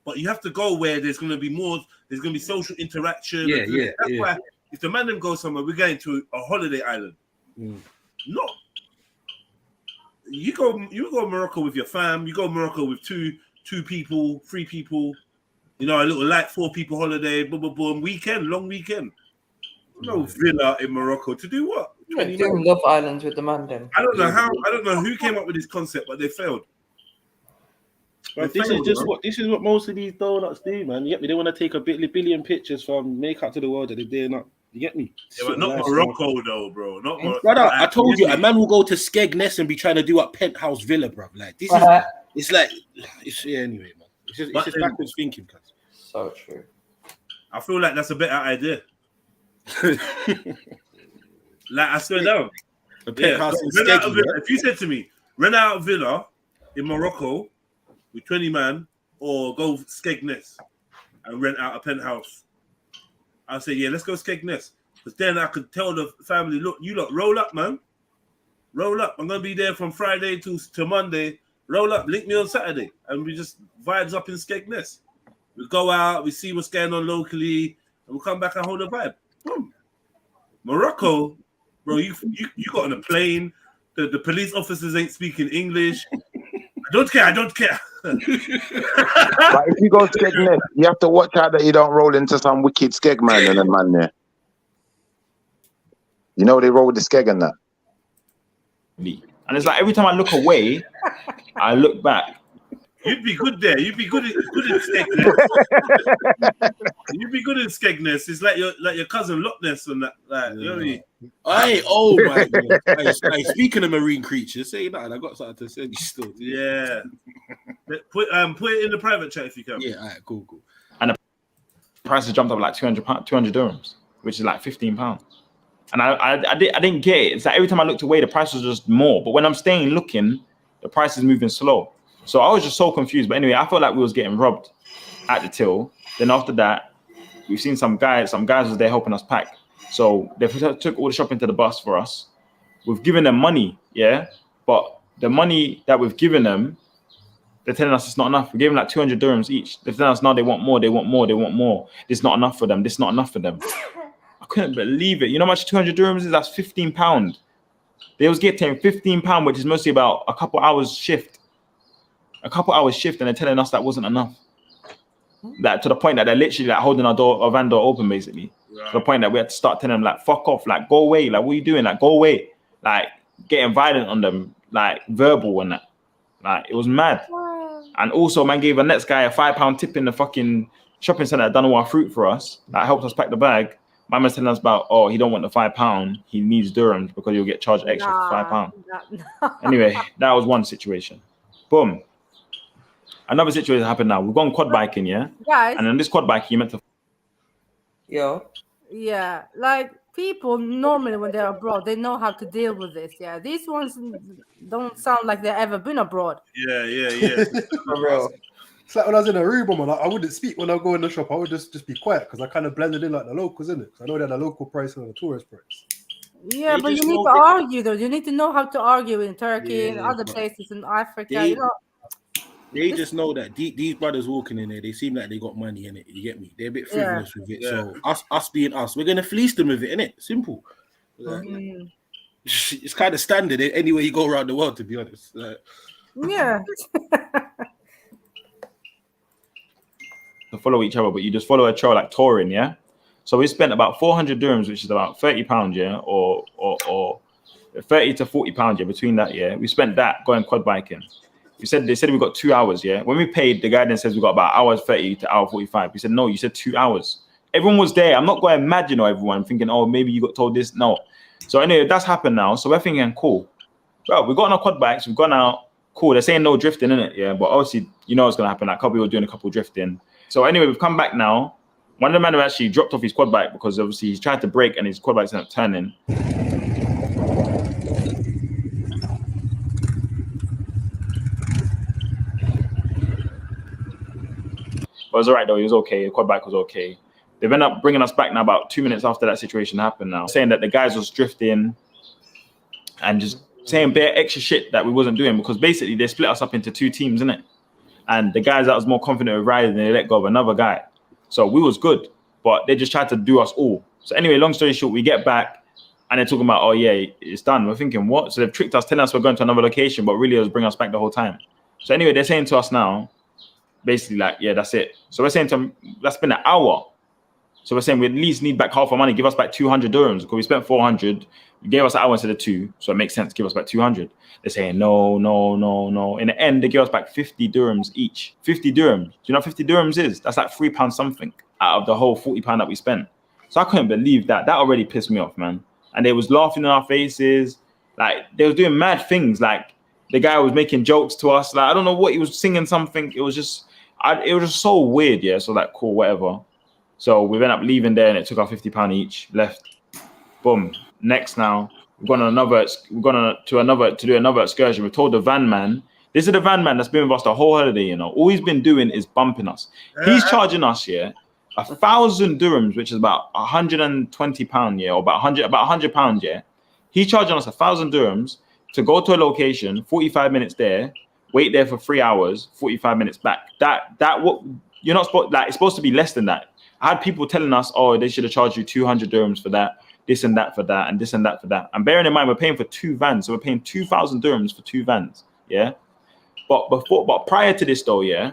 but you have to go where there's gonna be more. There's gonna be social interaction. That's why if the Mandem goes somewhere, we're going to a holiday island. No. You go Morocco with your fam. You go Morocco with two people, 3 people. You know, a little light 4 people holiday. Boom, boom, boom. Weekend, long weekend. No villa in Morocco to do what? Doing Love Islands with the man. Then I don't know how. I don't know who came up with this concept, but they failed. But this is what most of these donuts do, man. You get me? They want to take a billion pictures from make up to the world that they dare not. You get me? Yeah, but not Morocco though, bro. Not Morocco. Brother, I told you, a man will go to Skegness and be trying to do a penthouse villa, bro. Like this is, anyway, man. It's just backwards thinking, cuz. So true. I feel like that's a better idea. Like I swear down. A penthouse in Skegness. If you said to me, rent out a villa in Morocco with 20 man, or go Skegness and rent out a penthouse, I'll say, yeah, let's go Skegness. Because then I could tell the family, look, you lot, roll up, man. Roll up. I'm going to be there from Friday to Monday. Roll up, link me on Saturday. And we just vibes up in Skegness. We go out, we see what's going on locally, and we'll come back and hold a vibe. Boom. Morocco, bro, you got on a plane. The police officers ain't speaking English. I don't care. But if you go Skegness, you have to watch out that you don't roll into some wicked skeg man and a man there. You know they roll with the skeg and that. And it's like every time I look away, I look back. You'd be good there. You'd be good in Skegness. You'd be good in Skegness. It's like your cousin Loch Ness and that. Like, you know what I mean? Oh my God. Speaking of marine creatures, say that. I got something to say. Still, yeah. Put it in the private chat if you can. Yeah, all right, cool. And the prices jumped up like 200 dirhams, which is like £15. And I didn't get it. It's like every time I looked away, the price was just more. But when I'm staying looking, the price is moving slow. So I was just so confused. But anyway, I felt like we was getting robbed at the till. Then after that, we've seen some guys was there helping us pack. So they took all the shopping to the bus for us. We've given them money, yeah? But the money that we've given them, they're telling us it's not enough. We gave them like 200 dirhams each. They're telling us now they want more. This is not enough for them. This is not enough for them. I couldn't believe it. You know how much 200 dirhams is? That's £15. They was getting £15, which is mostly about a couple hours shift. And they're telling us that wasn't enough. That to the point that they're literally like holding our van door open, basically. Right. To the point that we had to start telling them like, fuck off, like go away, like what are you doing? Like go away. Like getting violent on them, like verbal and that. Like it was mad. And also man gave a next guy a £5 tip in the fucking shopping center that done all our fruit for us. That helped us pack the bag. My man's telling us about, oh, he don't want the £5. He needs dirhams because you'll get charged extra for £5. Anyway, that was one situation. Boom. Another situation happened now. We've gone quad biking, yeah? Guys. And on this quad bike, you meant to... Yeah, like people normally when they're abroad, they know how to deal with this. Yeah, these ones don't sound like they've ever been abroad. Yeah. For real. It's like when I was in Aruba, man, I wouldn't speak when I go in the shop. I would just be quiet because I kind of blended in like the locals, innit? Because I know they're the local price and the tourist price. Yeah, but you need to argue though. You need to know how to argue in Turkey and other places in Africa. You know. They just know that these brothers walking in there, they seem like they got money in it. You get me? They're a bit frivolous with it. Yeah. So us being us, we're gonna fleece them with it, innit? Simple. Like, it's kind of standard anywhere you go around the world, to be honest. Like, yeah. To follow each other, but you just follow a trail like touring, yeah? So we spent about 400 dirhams, which is about £30, yeah? Or 30 to £40, yeah, between that, yeah? We spent that going quad biking. They said we got 2 hours, yeah? When we paid, the guy then says we got about hour 30 to hour 45. We said, no, you said 2 hours. Everyone was there. I'm not going to imagine everyone thinking, oh, maybe you got told this. No. So anyway, that's happened now. So we're thinking, cool. Well, we got on our quad bikes. We've gone out. Cool. They're saying no drifting, innit? Yeah, but obviously, you know what's going to happen. Like, a couple people doing a couple drifting. So anyway, we've come back now. One of the men actually dropped off his quad bike because obviously he's trying to brake and his quad bike's not turning. But it was all right though. He was okay. The quad bike was okay. They've ended up bringing us back now about 2 minutes after that situation happened now, saying that the guys was drifting and just saying bare extra shit that we wasn't doing because basically they split us up into 2 teams, innit? And the guys that was more confident with riding, they let go of another guy. So we was good, but they just tried to do us all. So anyway, long story short, we get back and they're talking about, oh yeah, it's done. We're thinking, what? So they've tricked us, telling us we're going to another location, but really it was bringing us back the whole time. So anyway, they're saying to us now, basically like, yeah, that's it. So we're saying to them, that's been an hour. So we're saying we at least need back half our money, give us back 200 dirhams because we spent 400. You gave us an hour instead of 2, so it makes sense to give us back 200. They're saying no. In the end, they give us back 50 dirhams each. 50 dirhams. Do you know what 50 dirhams is? That's like £3 something out of the whole £40 that we spent. So I couldn't believe that. That already pissed me off, man. And they was laughing in our faces. Like, they was doing mad things. Like, the guy was making jokes to us. Like, I don't know what, he was singing something. It was just so weird, yeah? So like, cool, whatever. So we ended up leaving there and it took our £50 each, left. Boom. Next now, we've gone to do another excursion. We told the van man, this is the van man that's been with us the whole holiday, you know. All he's been doing is bumping us. He's charging us, yeah, 1,000 dirhams, which is about £120, yeah, or about £100, yeah. He's charging us 1,000 dirhams to go to a location, 45 minutes there, wait there for 3 hours, 45 minutes back. What you're not supposed, like, it's supposed to be less than that. I had people telling us, oh, they should have charged you 200 dirhams for that, this and that for that, and this and that for that. And bearing in mind, we're paying for 2 vans, so we're paying 2,000 dirhams for 2 vans, yeah. But prior to this though, yeah,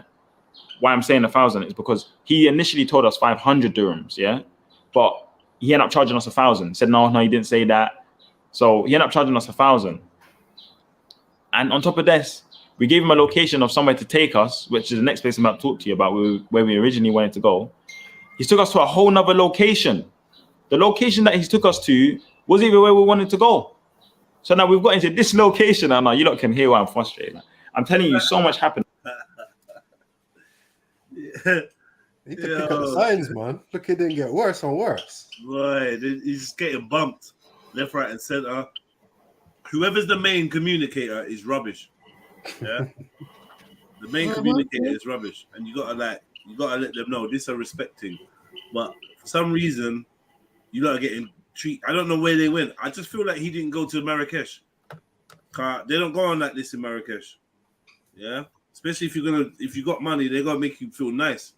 why I'm saying 1,000 is because he initially told us 500 dirhams, yeah, but he ended up charging us 1,000. Said no, he didn't say that. So he ended up charging us 1,000. And on top of this, we gave him a location of somewhere to take us, which is the next place I'm about to talk to you about, where we originally wanted to go. He took us to a whole nother location. The location that he took us to wasn't even where we wanted to go. So now we've got into this location, and now you lot can hear why I'm frustrated. I'm telling you, so much happened. You need to pick up the signs, man. Look, it didn't get worse and worse. Right, he's just getting bumped left, right, and center. Whoever's the main communicator is rubbish. Yeah, the main communicator is rubbish, and you gotta let them know this is a respecting. But for some reason, you gotta get in treat. I don't know where they went. I just feel like he didn't go to Marrakesh. They don't go on like this in Marrakesh. Yeah, especially if you got money, they're gonna make you feel nice.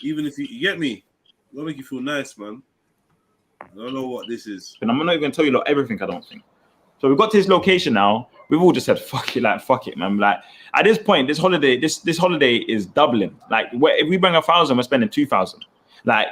Even if you get me, they're gonna make you feel nice, man. I don't know what this is. And I'm not even tell you lot everything, I don't think. So we got to this location now. We've all just said, fuck it, man. Like, at this point, this holiday is doubling. Like, if we bring 1,000, we're spending 2,000. Like,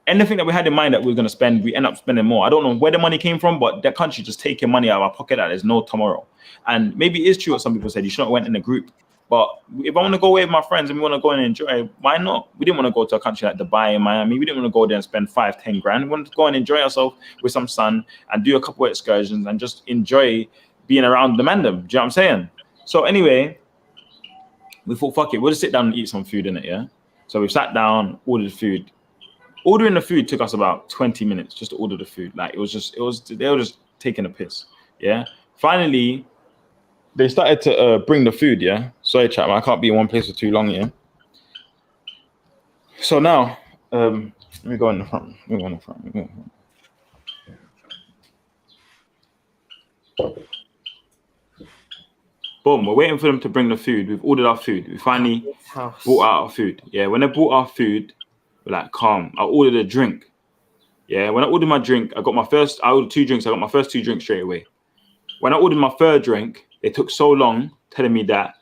anything that we had in mind that we were going to spend, we end up spending more. I don't know where the money came from, but the country just taking money out of our pocket that there's no tomorrow. And maybe it is true what some people said, you shouldn't have went in a group. But if I want to go away with my friends and we want to go and enjoy, why not? We didn't want to go to a country like Dubai and Miami. We didn't want to go there and spend 5-10 grand. We wanted to go and enjoy ourselves with some sun and do a couple of excursions and just enjoy being around the mandem. Do you know what I'm saying? So anyway, we thought, fuck it, we'll just sit down and eat some food in it, yeah? So we sat down, ordered food. Ordering the food took us about 20 minutes just to order the food. Like they were just taking a piss, yeah? Finally, they started to bring the food, yeah? Sorry, chat, I can't be in one place for too long, yeah? So now, let me go in the front. Boom, we're waiting for them to bring the food. We've ordered our food. We finally brought out our food. Yeah, when they brought our food, we're like, calm. I ordered a drink. Yeah, when I ordered my drink, I ordered 2 drinks. I got my first 2 drinks straight away. When I ordered my 3rd drink, it took so long telling me that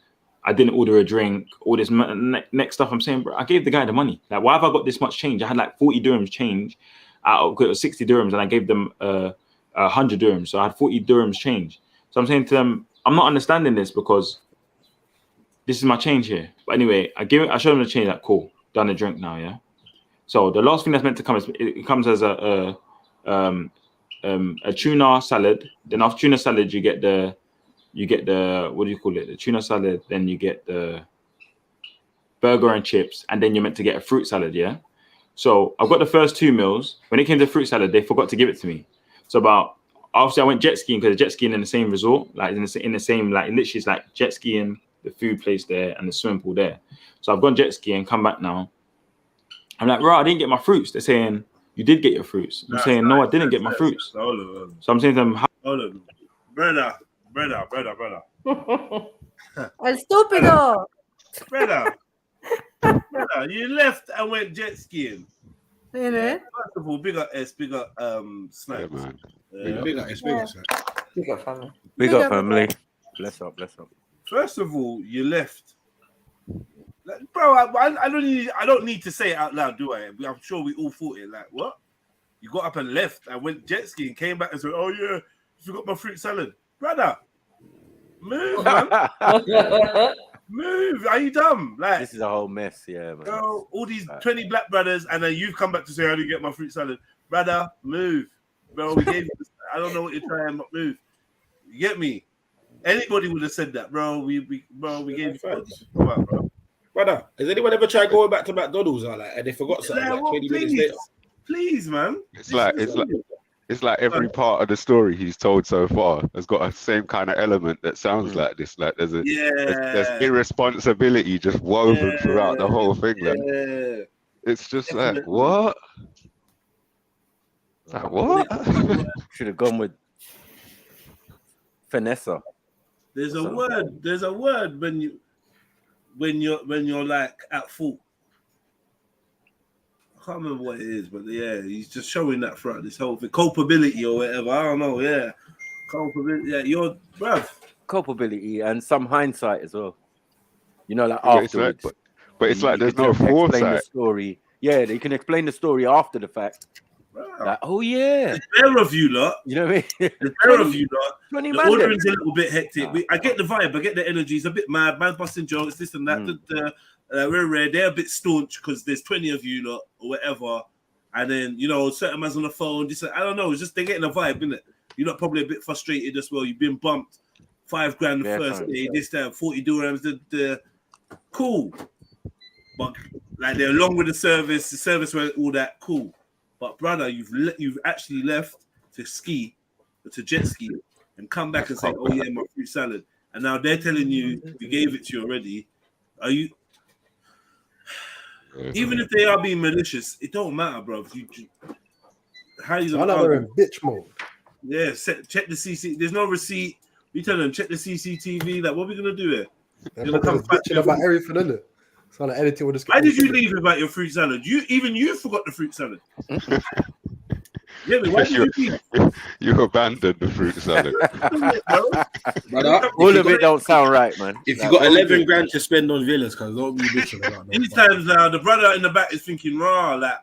I didn't order a drink, all this next stuff. I'm saying, bro, I gave the guy the money. Like, why have I got this much change? I had like 40 dirhams change out of 60 dirhams, and I gave them 100 dirhams. So I had 40 dirhams change. So I'm saying to them, I'm not understanding this because this is my change here. But anyway, I showed them the change. Like, cool, done the drink now, yeah. So the last thing that's meant to come is it comes as a tuna salad. Then after tuna salad, you get the what do you call it? The tuna salad. Then you get the burger and chips, and then you're meant to get a fruit salad, yeah. So I've got the first 2 meals. When it came to fruit salad, they forgot to give it to me. So after I went jet skiing, because jet skiing in the same resort, like in the same, like literally it's like jet skiing, the food place there and the swimming pool there. So I've gone jet skiing, come back now. I'm like, bro, I didn't get my fruits. They're saying, you did get your fruits. I'm saying, no, I didn't get my fruits. So I'm saying to them, brother. El stupido. Brother, you left and went jet skiing. Yeah. First of all, big up S, big up Snipes. Yeah, man. Big up S, big up Snipes. Big up family. Big up family. Bless up. First of all, you left. Like, bro, I don't need to say it out loud, do I? I'm sure we all thought it. Like, what? You got up and left and went jet skiing, came back and said, oh yeah, you forgot my fruit salad. Brother, move, man. Move. Are you dumb? Like, this is a whole mess, yeah, man. Bro, all these 20 black brothers, and then you've come back to say, how do you get my fruit salad? Brother, move. Bro, we gave you this. I don't know what you're trying, but move. You get me? Anybody would have said that, bro. We gave you first. Come on, bro. Brother, has anyone ever tried going back to McDonald's or like, and they forgot something like 20 minutes later? Please, man. It's like every part of the story he's told so far has got a same kind of element that sounds like this. Like there's irresponsibility just woven throughout the whole thing. Like, it's just like what? Like what? Should have gone with finesse. There's a word when you're like at fault. I can't remember what it is, but yeah, he's just showing that throughout this whole thing. Culpability or whatever. I don't know, yeah. Culpability, yeah, you're bruv. Culpability and some hindsight as well. You know, like afterwards. But it's like there's no foresight. The story. Yeah, they can explain the story after the fact. Like, oh yeah. The pair of you lot. You know what I mean? The pair of you lot. The ordering's a little bit hectic. I get the vibe, I get the energy. It's a bit mad. Man's busting jokes, this and that. We're rare. They're a bit staunch because there's 20 of you lot or whatever. And then, you know, certain man's on the phone. I don't know. It's just they're getting a vibe, innit? You're not probably a bit frustrated as well. You've been bumped $5,000 the first day. This, that, 40 dirhams. The cool. But like they're along with the service went all that cool. But brother, you've actually left to ski, to jet ski, and come back and say, "Oh yeah, my fruit salad." And now they're telling you we gave it to you already. Are you? Even if they are being malicious, it don't matter, bro. How you? I know they're in bitch mode. Yeah, check the CC. There's no receipt. We tell them check the CCTV. Like, what are we gonna do here? They're bitching about everything, isn't it? So like editing with this. Why did you leave about your fruit salad? You forgot the fruit salad. Yeah, why did you leave? You abandoned the fruit salad. All of it don't sound right, man. If you got 11 grand to spend on villas, because don't be bitching about that. These times now, the brother in the back is thinking, "Raw, like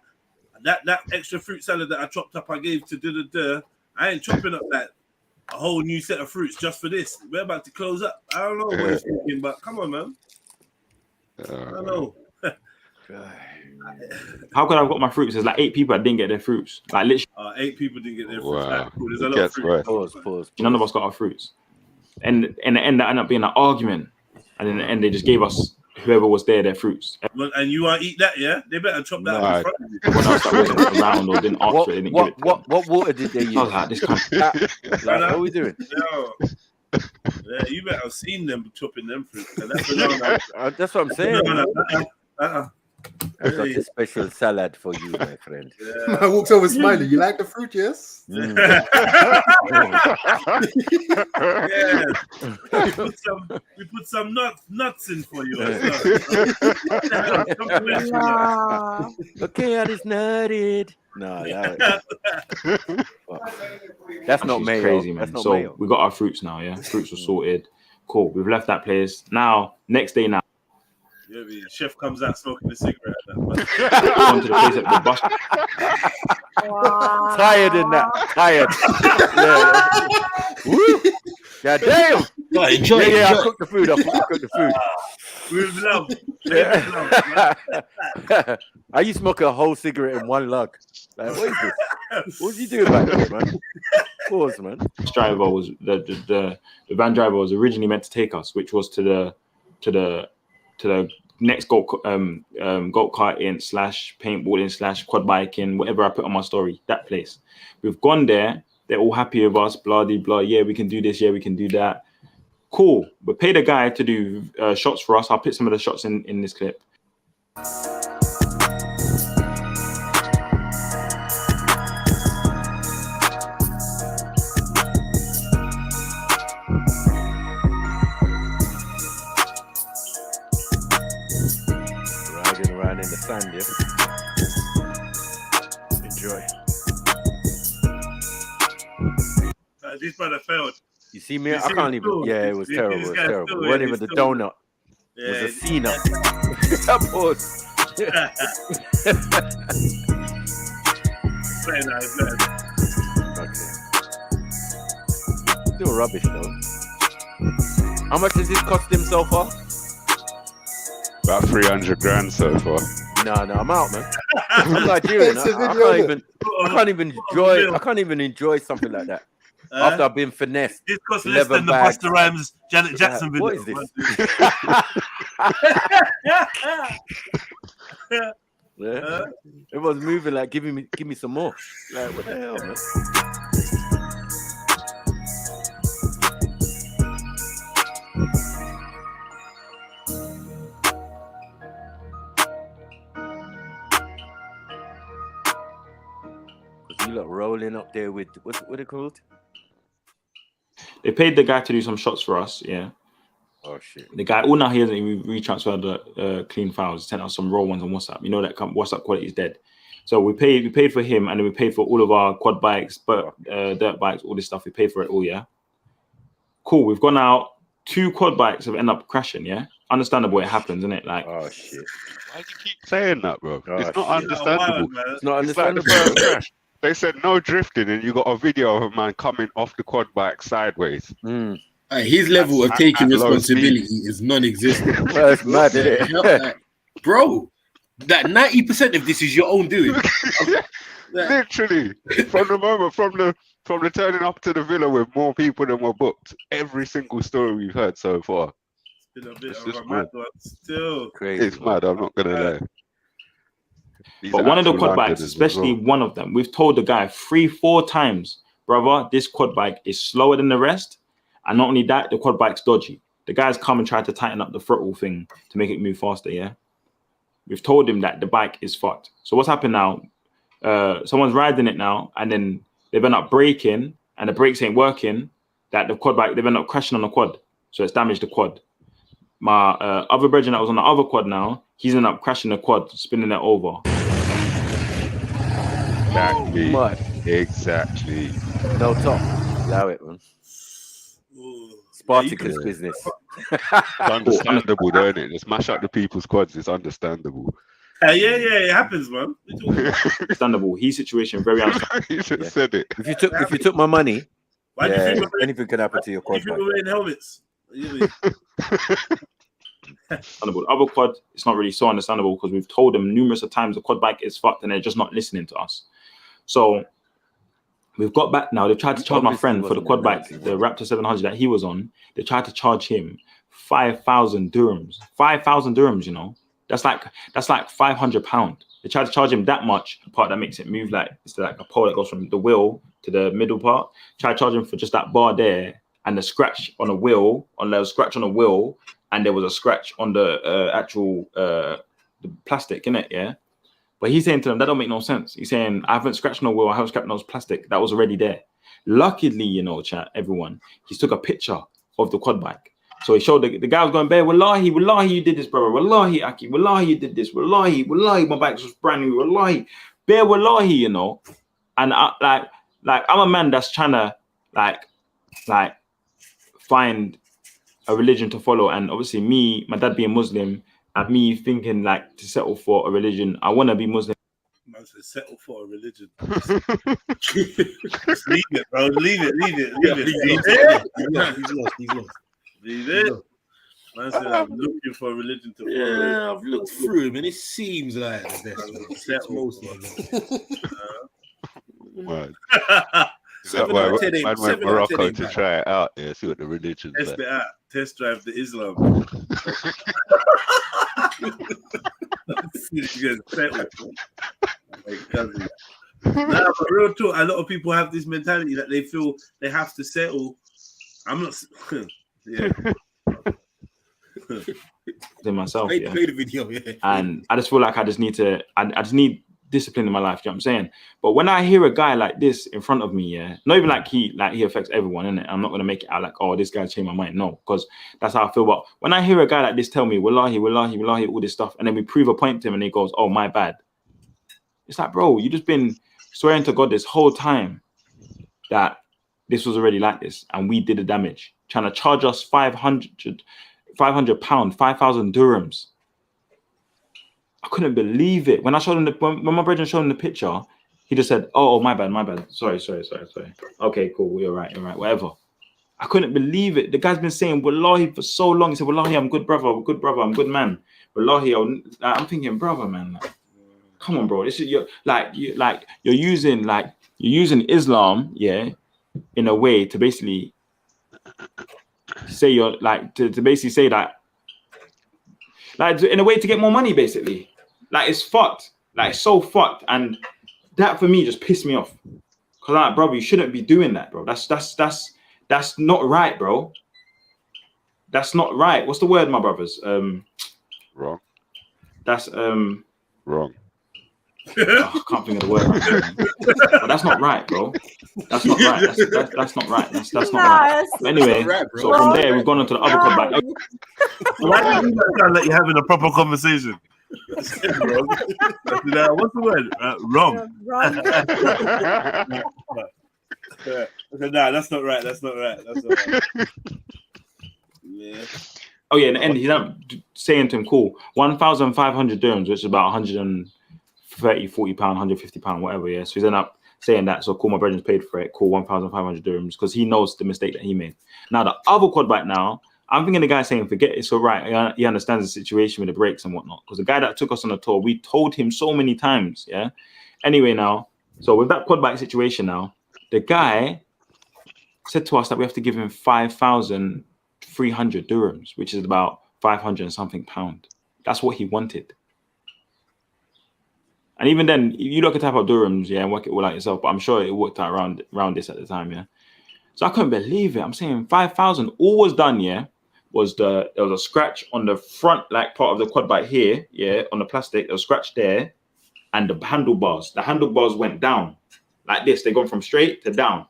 that extra fruit salad that I chopped up, I gave to I ain't chopping up that a whole new set of fruits just for this. We're about to close up. I don't know what he's thinking, but come on, man. I don't know. How could I have got my fruits? There's like 8 people that didn't get their fruits. Like literally, 8 people didn't get their fruits. Wow. Cool. There's a lot of fruits. Pause. None of us got our fruits. And in the end, that ended up being an argument. And in the end, they just gave us whoever was there their fruits. Well, and you want to eat that, yeah? They better chop that in front of you. Everyone else that wasn't around or didn't ask for it, didn't give it to them. What water did they use? I was like, this can't. Like, what are we doing? Yo. Yeah, you better have seen them chopping them fruit. That's what I'm saying. That's Hey. like a special salad for you, my friend. Yeah. I walked over smiling. You like the fruit, yes? Yeah. We put some nuts in for you. Okay, I just nutted. No, that's not mayo. Crazy, man. That's not So mayo. we got our fruits now, yeah. Fruits were sorted. Cool. We've left that place. Now, next day now. Yeah, the chef comes out smoking a cigarette. Gone to the place at the bus. Tired in that. Tired. Yeah. Woo. God damn. No, enjoy it. Yeah, I Enjoy. cooked the food. I cooked the food. With love. Yeah. I used to smoke a whole cigarette in one lug. Like, what is this? What was you doing back there, man? Pause, man. This driver was the van driver was originally meant to take us, which was to the next go karting / paintballing / quad biking, whatever I put on my story. That place. We've gone there. They're all happy with us. Blah de blah. Yeah, we can do this. Yeah, we can do that. Cool. But pay the guy to do shots for us. I'll put some of the shots in this clip. Riding around in the sand, yeah. Enjoy. This brother failed. You see me? I can't even. Yeah, it was terrible. It was terrible. It wasn't even the donut. It was a C-nut. Pause. Very nice, man. Okay. Still rubbish though. How much has this cost him so far? About 300 grand so far. No, I'm out, man. I'm Nigerian. I can't even enjoy something like that. After I've been finessed. This costs less than the Busta Rhymes Janet Jackson video. What is this? Yeah. Everyone's moving like, give me some more. Like, what the hell, man? You look rolling up there with what it called? They paid the guy to do some shots for us, yeah. Oh shit. The guy, now he hasn't even retransferred the clean files. He sent us some raw ones on WhatsApp. You know that WhatsApp quality is dead. So we paid for him, and then we paid for all of our quad bikes, dirt bikes, all this stuff. We paid for it all, yeah. Cool. We've gone out. 2 quad bikes have ended up crashing, yeah. Understandable, it happens, isn't it? Like, oh shit. Why do you keep saying that, bro? It's not shit. understandable. It's not It's like understandable. the first crash. They said no drifting, and you got a video of a man coming off the quad bike sideways. His level of taking responsibility is non-existent. Well, it's mad, isn't it? Bro, that 90% of this is your own doing. Literally, from the moment, from the turning up to the villa with more people than were booked, every single story we've heard so far. It's been a bit It's of just a mad one. Still. Crazy. It's mad, I'm not gonna lie. These but are one of the actual quad bikes, Londoners as especially well. one of them, we've told the guy 3-4 times, brother, this quad bike is slower than the rest. And not only that, the quad bike's dodgy. The guy's come and tried to tighten up the throttle thing to make it move faster, yeah? We've told him that the bike is fucked. So what's happened now? Someone's riding it now, and then they've ended up braking, and the brakes ain't working. That the quad bike, they've ended up crashing on the quad. So it's damaged the quad. My other brethren that was on the other quad now, he's ended up crashing the quad, spinning it over. Exactly. No top. Allow it, man. Spartacus business. It's understandable, don't it? Just mash up the people's quads. It's understandable. Yeah, it happens, man. Understandable. His situation very understandable. You just said it. If you took my money, Why do you think anything can happen to your quad bike. we're wearing helmets? Understandable. The other quad, it's not really so understandable because we've told them numerous of times the quad bike is fucked and they're just not listening to us. So we've got back now. They tried to charge my friend for the quad bike, the Raptor 700 that he was on. They tried to charge him 5,000 dirhams. 5,000 dirhams, you know. That's like £500. They try to charge him that much, the part that makes it move, like it's like a pole that goes from the wheel to the middle part. Try to charge him for just that bar there and the scratch on a wheel, and there was a scratch on the actual the plastic in it, yeah. But he's saying to them that don't make no sense. He's saying I haven't scratched no wheel, I haven't scratched no plastic. That was already there. Luckily, you know, chat, everyone, he took a picture of the quad bike. So he showed the guy was going, "Bear, wallahi, you did this, brother. Wallahi, Aki, wallahi, you did this. Wallahi, my bike was brand new. Wallahi, Bear, wallahi, you know." And I, like I'm a man that's trying to like find a religion to follow, and obviously me, my dad being Muslim, and me thinking like to settle for a religion. I want to be Muslim. Man said settle for a religion. Just leave it, bro. Leave it. He's lost. Leave it. Man said I'm looking for a religion to follow. Yeah, I've looked through him and it seems like the best. Settle most of them. Man went Morocco to try it out. Yeah, see what the religion's Test it out. Test drive the Islam. Nah, but real talk, a lot of people have this mentality that they feel they have to settle. I'm not. Yeah. In myself, Play the video, yeah. And I just feel like I just need discipline in my life. You know what I'm saying? But when I hear a guy like this in front of me, yeah, not even like he affects everyone, innit? I'm not gonna make it out like, oh, this guy changed my mind. No, because that's how I feel. But when I hear a guy like this tell me, wallahi, all this stuff, and then we prove a point to him and he goes, oh, my bad. It's like, bro, you just been swearing to God this whole time that this was already like this, and we did the damage, trying to charge us £500, 5,000 dirhams. I couldn't believe it. When I showed him when my brother showed him the picture, he just said, oh, my bad. Sorry. Okay, cool. You're right. Whatever. I couldn't believe it. The guy's been saying wallahi for so long. He said, wallahi, I'm good brother, I'm good man. Wallahi, I'm thinking, brother, man, like, come on, bro. This is you're using Islam, yeah, in a way to basically say you're like to basically say that, like, in a way to get more money, basically. Like, it's fucked. Like, it's so fucked. And that for me just pissed me off. Cause like, bro, you shouldn't be doing that, bro. That's not right, bro. That's not right. What's the word, my brothers? Wrong. That's wrong. Oh, I can't think of the word. But that's not right, bro. That's not right. That's not right. That's not right. Anyway, right, so from there we've gone on to the other callback. Why do you sound like you're having a proper conversation? What's the word? Wrong. Nah, that's not right. That's not right. Yeah. Oh yeah, in the end, he's not saying to him, cool, 1,500 dirhams, which is about 130, 40 pound, 150 pound, whatever. Yeah. So he's end up saying that. So cool, my brother's paid for it. Cool, 1,500 dirhams, because he knows the mistake that he made. Now the other quad bike now, I'm thinking the guy saying, forget it's all right. He understands the situation with the brakes and whatnot. Because the guy that took us on the tour, we told him so many times. Yeah. Anyway, now, so with that quad bike situation now, the guy said to us that we have to give him 5,300 dirhams, which is about 500 and something pound. That's what he wanted. And even then, you look at type of dirhams, yeah, and work it all out yourself. But I'm sure it worked out around this at the time, yeah. So I couldn't believe it. I'm saying 5,000. All was done, yeah. There was a scratch on the front, like part of the quad bike here, yeah, on the plastic. There was a scratch there, and the handlebars. The handlebars went down like this. They've gone from straight to down.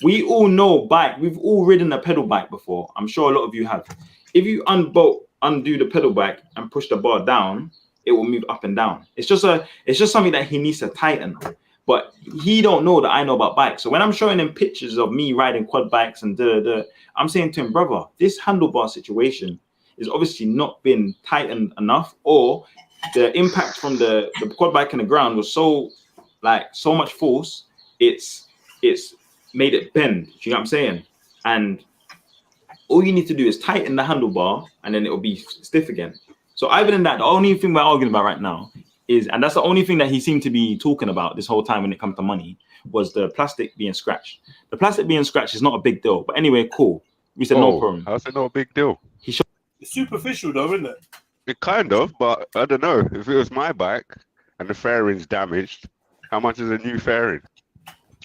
We all know bike. We've all ridden a pedal bike before. I'm sure a lot of you have. If you undo the pedal bike and push the bar down, it will move up and down. It's just something that he needs to tighten. But he don't know that I know about bikes. So when I'm showing him pictures of me riding quad bikes and I'm saying to him, brother, this handlebar situation is obviously not been tightened enough, or the impact from the quad bike in the ground was so much force, it's made it bend. Do you know what I'm saying? And all you need to do is tighten the handlebar and then it will be stiff again. So other than that, the only thing we're arguing about right now is, and that's the only thing that he seemed to be talking about this whole time when it comes to money, was the plastic being scratched. The plastic being scratched is not a big deal. But anyway, cool. We said no problem. How's it not a big deal? He showed It's superficial though, isn't it? It kind of, but I don't know. If it was my bike and the fairing's damaged, how much is a new fairing?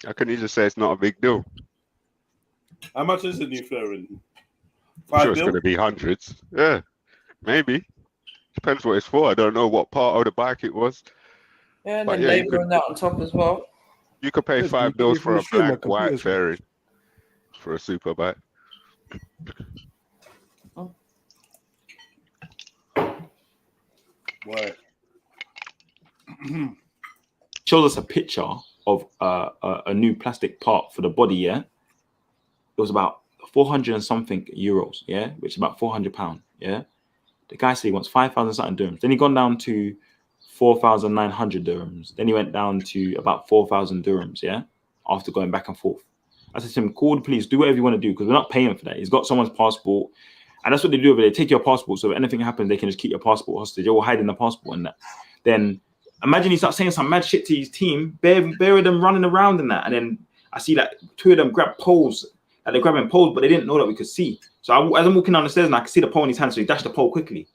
How can you just say it's not a big deal? How much is a new fairing? I'm sure it's 5 going to be hundreds. Yeah, maybe. Depends what it's for. I don't know what part of the bike it was. Yeah, and But then yeah, labour and that on top as well. you could pay Yeah, $5 you for a can show my black white computer's fairing for a super bike. Right. Shows us a picture of a new plastic part for the body. Yeah, it was about 400 and something euros. Yeah, which is about £400. Yeah, the guy said he wants 5,000 something dirhams. Then he gone down to 4,900 dirhams. Then he went down to about 4,000 dirhams. Yeah, after going back and forth. I said to him, call the police, do whatever you want to do, because we're not paying for that. He's got someone's passport. And that's what they do over there. They take your passport. So if anything happens, they can just keep your passport hostage. Or hiding the passport and that. Then imagine he starts saying some mad shit to his team. Bare of them running around and that. And then I see that 2 of them grab poles. Like they're grabbing poles, but they didn't know that we could see. So as I'm walking down the stairs and I can see the pole in his hand. So he dashed the pole quickly.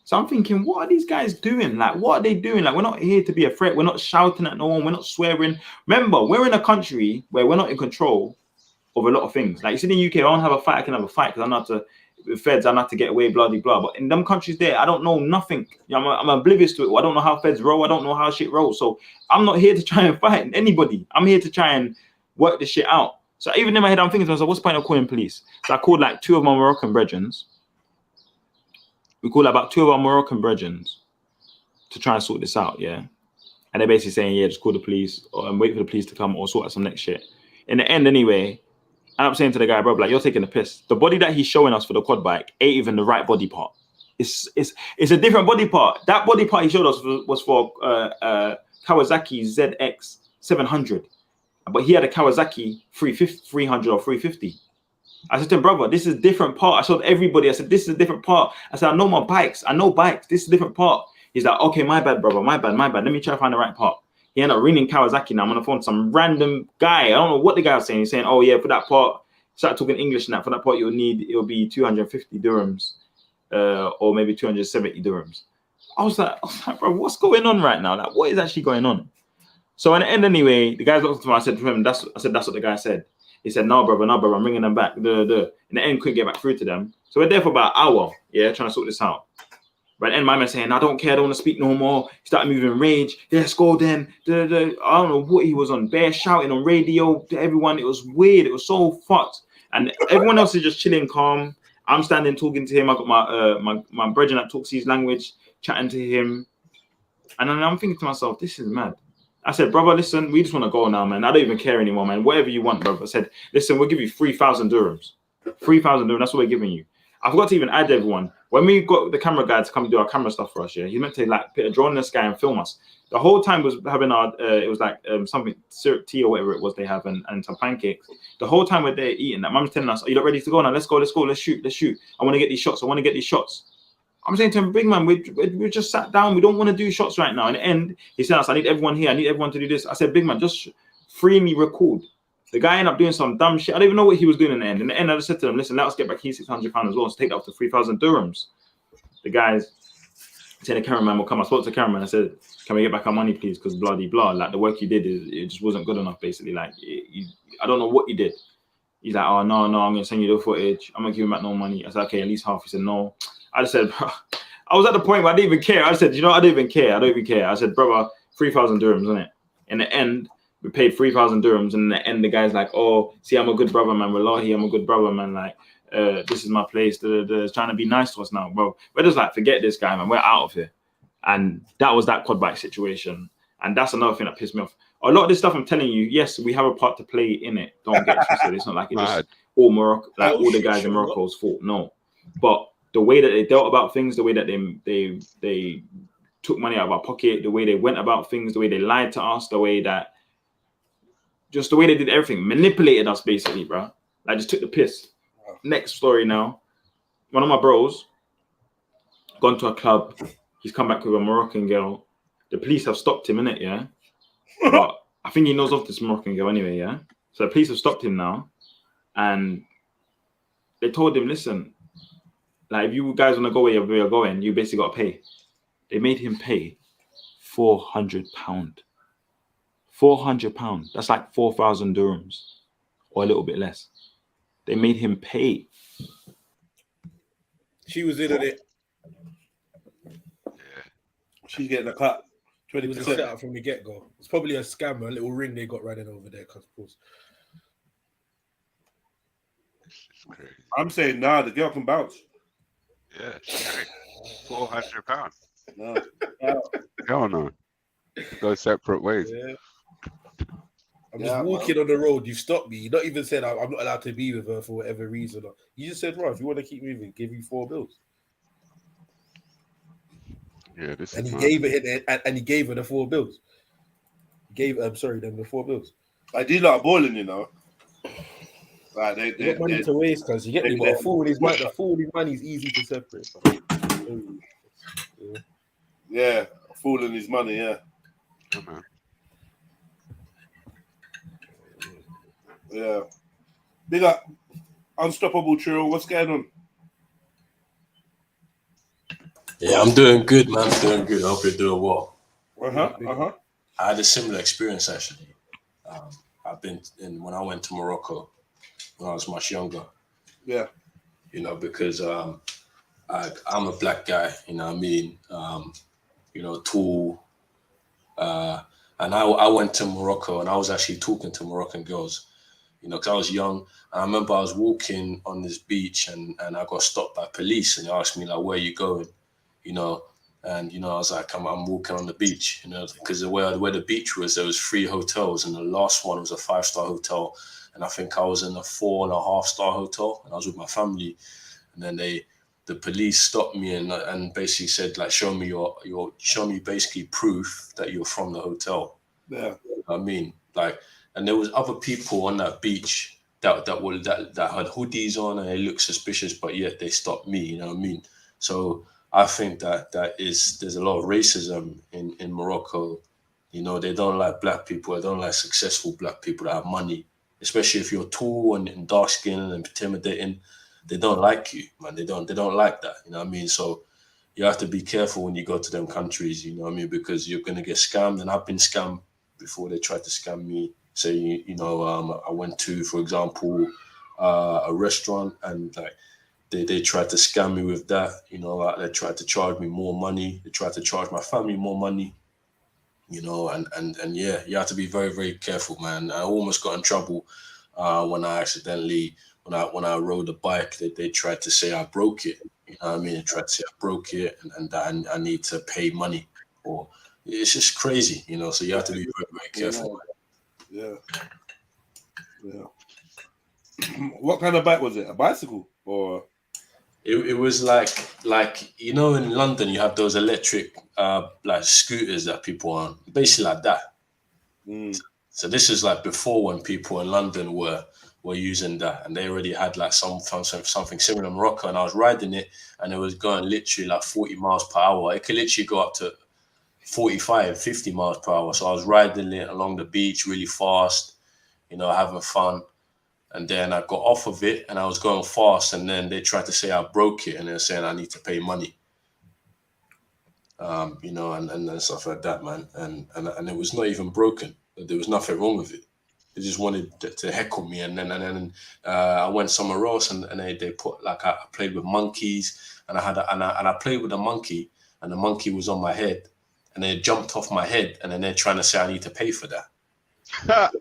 So I'm thinking, what are these guys doing? Like, what are they doing? Like, we're not here to be a threat. We're not shouting at no one. We're not swearing. Remember, we're in a country where we're not in control of a lot of things. Like, you see in the UK, I don't have a fight. I can have a fight because I'm not to... With feds, I'm not to get away, blah, blah, blah. But in them countries there, I don't know nothing. I'm oblivious to it. I don't know how feds roll. I don't know how shit rolls. So I'm not here to try and fight anybody. I'm here to try and work this shit out. So even in my head, I'm thinking to myself, what's the point of calling police? So I called like 2 of my Moroccan brethren. We called about 2 of our Moroccan brethren to try and sort this out, yeah? And they're basically saying, yeah, just call the police and wait for the police to come or sort out some next shit. In the end, anyway, I'm saying to the guy, bro, like, you're taking the piss. The body that he's showing us for the quad bike ain't even the right body part. It's a different body part. That body part he showed us was for Kawasaki ZX 700. But he had a Kawasaki 300 or 350. I said to him, brother, this is a different part. I showed everybody. I said, this is a different part. I said, I know my bikes. I know bikes. This is a different part. He's like, okay, my bad, brother. My bad. Let me try to find the right part. He ended up ringing Kawasaki now. I'm on the phone. Some random guy. I don't know what the guy was saying. He's saying, oh, yeah, for that part, start talking English now. For that part, it'll be 250 dirhams or maybe 270 dirhams. I was like, bro, what's going on right now? Like, what is actually going on? So in the end, anyway, the guys looked at me. I said to him, that's what the guy said. He said, no, brother, I'm ringing them back. In the end, couldn't get back through to them. So we're there for about an hour, yeah, trying to sort this out. But then my man saying, I don't care, I don't want to speak no more. He started moving rage. Yeah, let's go then. I don't know what he was on. Bear shouting on radio to everyone. It was weird. It was so fucked. And everyone else is just chilling, calm. I'm standing talking to him. I got my brethren that talks his language, chatting to him. And then I'm thinking to myself, this is mad. I said, brother, listen, we just want to go now, man. I don't even care anymore, man. Whatever you want, brother. I said, listen, we'll give you 3,000 dirhams. 3,000 dirhams, that's what we're giving you. I forgot to even add everyone. When we got the camera guy to come do our camera stuff for us, yeah, he meant to like put a drone in the sky and film us. The whole time was having our, it was like something, syrup tea or whatever it was they have and some pancakes. The whole time we're there eating that, Mum's telling us, are you not ready to go now? Let's go, let's shoot. I want to get these shots. I'm saying to him, big man, we just sat down. We don't want to do shots right now. In the end, he said, I need everyone here. I need everyone to do this. I said, big man, just free me record. The guy ended up doing some dumb shit. I don't even know what he was doing in the end. In the end, I just said to him, listen, let us get back here £600 as well. So take that up to 3,000 dirhams. The guys said the cameraman will come. I spoke to the cameraman. I said, can we get back our money, please? Because blah, blah, blah. Like the work you did, it just wasn't good enough, basically. Like, I don't know what you did. He's like, oh, no, I'm going to send you the footage. I'm going to give him back no money. I said, okay, at least half. He said, no. I just said, bro, I was at the point where I didn't even care. I said, you know, I don't even care. I said, brother, 3,000 dirhams, isn't it? In the end, we paid 3,000 dirhams. And in the end, the guy's like, oh, see, I'm a good brother, man. Wallahi, I'm a good brother, man. Like, this is my place. Trying to be nice to us now, bro. We're just like, forget this guy, man. We're out of here. And that was that quad bike situation. And that's another thing that pissed me off. A lot of this stuff I'm telling you, yes, we have a part to play in it. Don't get twisted. It's not like it's just all Morocco, like all the guys in Morocco's fault. No. But the way that they dealt about things, the way that they took money out of our pocket, the way they went about things, the way they lied to us, the way they did everything, manipulated us basically, bro. Like just took the piss. Next story now. One of my bros gone to a club. He's come back with a Moroccan girl. The police have stopped him, innit, yeah? But I think he knows of this Moroccan girl anyway, yeah? So the police have stopped him now. And they told him, listen, Like if you guys want to go where you're going, you basically got to pay. They made him pay £400. £400. That's like 4,000 dirhams, or a little bit less. They made him pay. She was in on it. She's getting a cut. 20%. It was a setup from the get-go. It's probably a scam, a little ring they got running over there. Cause I'm saying, nah, the girl can bounce. Yeah, £400. No. Hell no. Go separate ways. Yeah. I'm just walking on the road. You've stopped me. You not even said I'm not allowed to be with her for whatever reason. You just said, right, if you want to keep moving, give you 4 bills. Yeah, this and is he mad. gave it, and he gave her the 4 bills. I'm sorry, them the 4 bills. Like these lot are balling, you know. Like They got money to waste, because you get me. But a fool with his money, is easy to separate. Yeah, a fool and his money. Yeah. Come on. Yeah. Big up, Unstoppable Trill. What's going on? Yeah, I'm doing good, man. Doing good. I hope you're doing well. I had a similar experience actually. I've been in when I went to Morocco when I was much younger. Yeah. You know, because I'm a black guy. You know what I mean? You know, tall. And I went to Morocco, and I was actually talking to Moroccan girls. You know, because I was young. And I remember I was walking on this beach, and I got stopped by police, and they asked me like, "Where are you going?" You know, and you know, I was like, I'm walking on the beach, you know, because where the beach was, there was 3 hotels, and the last one was a 5-star hotel, and I think I was in a 4.5-star hotel, and I was with my family, and then the police stopped me and basically said like, show me basically proof that you're from the hotel. Yeah. You know what I mean, like, and there was other people on that beach that had hoodies on, and they looked suspicious, but yet they stopped me. You know what I mean? So I think there's a lot of racism in Morocco. You know, they don't like black people. They don't like successful black people that have money, especially if you're tall and dark skinned and intimidating. They don't like you, man. They don't like that. You know what I mean? So you have to be careful when you go to them countries. You know what I mean? Because you're gonna get scammed, and I've been scammed before. They tried to scam me. So you know, I went to, for example, a restaurant, and like, they tried to scam me with that, you know, like they tried to charge me more money. They tried to charge my family more money, you know, and yeah, you have to be very, very careful, man. I almost got in trouble when I accidentally, when I rode a bike, they tried to say I broke it. You know what I mean? They tried to say I broke it and that I need to pay money. Or it's just crazy, you know, so you have to be very, very careful. Yeah. What kind of bike was it? A bicycle or? It was like you know, in London you have those electric like scooters that people are on, basically like that. So this is like before, when people in London were using that, and they already had like something similar in Morocco, and I was riding it, and it was going literally like 40 miles per hour. It could literally go up to 45, 50 miles per hour. So I was riding it along the beach really fast, you know, having fun. And then I got off of it, and I was going fast, and then they tried to say I broke it, and they're saying I need to pay money. You know, and stuff like that, man. And it was not even broken. There was nothing wrong with it. They just wanted to heckle me, and then I went somewhere else, and they put like, I played with monkeys, and I played with a monkey, and the monkey was on my head, and they jumped off my head, and then they're trying to say I need to pay for that.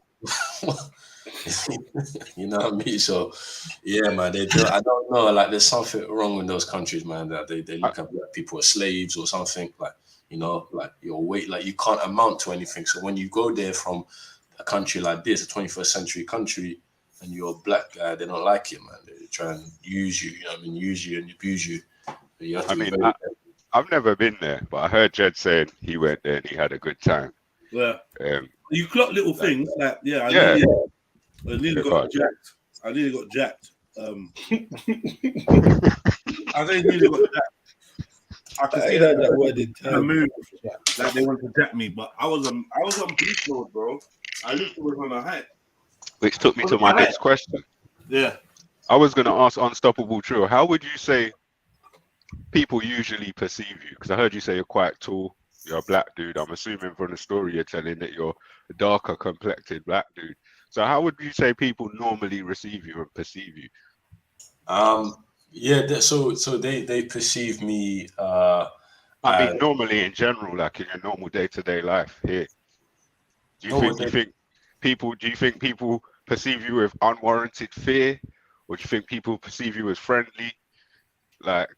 You know what I mean? So yeah, man, they do. I don't know, like there's something wrong in those countries, man, that they look at black people as slaves or something, like, you know, like your weight, like you can't amount to anything. So when you go there from a country like this, a 21st century country, and you're a black guy, they don't like it, man. They try and use you, you know what I mean, use you and abuse you. You have to I've never been there, but I heard Jed saying he went there and he had a good time. Yeah. You clock little things like, I nearly got jacked. I nearly got jacked. I think nearly got jacked. I could see that word in move, like they wanted to jack me, but I was on beast mode, bro. I literally was on a hike. Which took me to my next question. Yeah. I was going to ask Unstoppable Trill, how would you say people usually perceive you? Because I heard you say you're quite tall. You're a black dude. I'm assuming from the story you're telling that you're a darker complected black dude. So how would you say people normally receive you and perceive you? Yeah, so they perceive me. I mean, normally in general, like in your normal day-to-day life here. Do you think people perceive you with unwarranted fear, or do you think people perceive you as friendly? Like,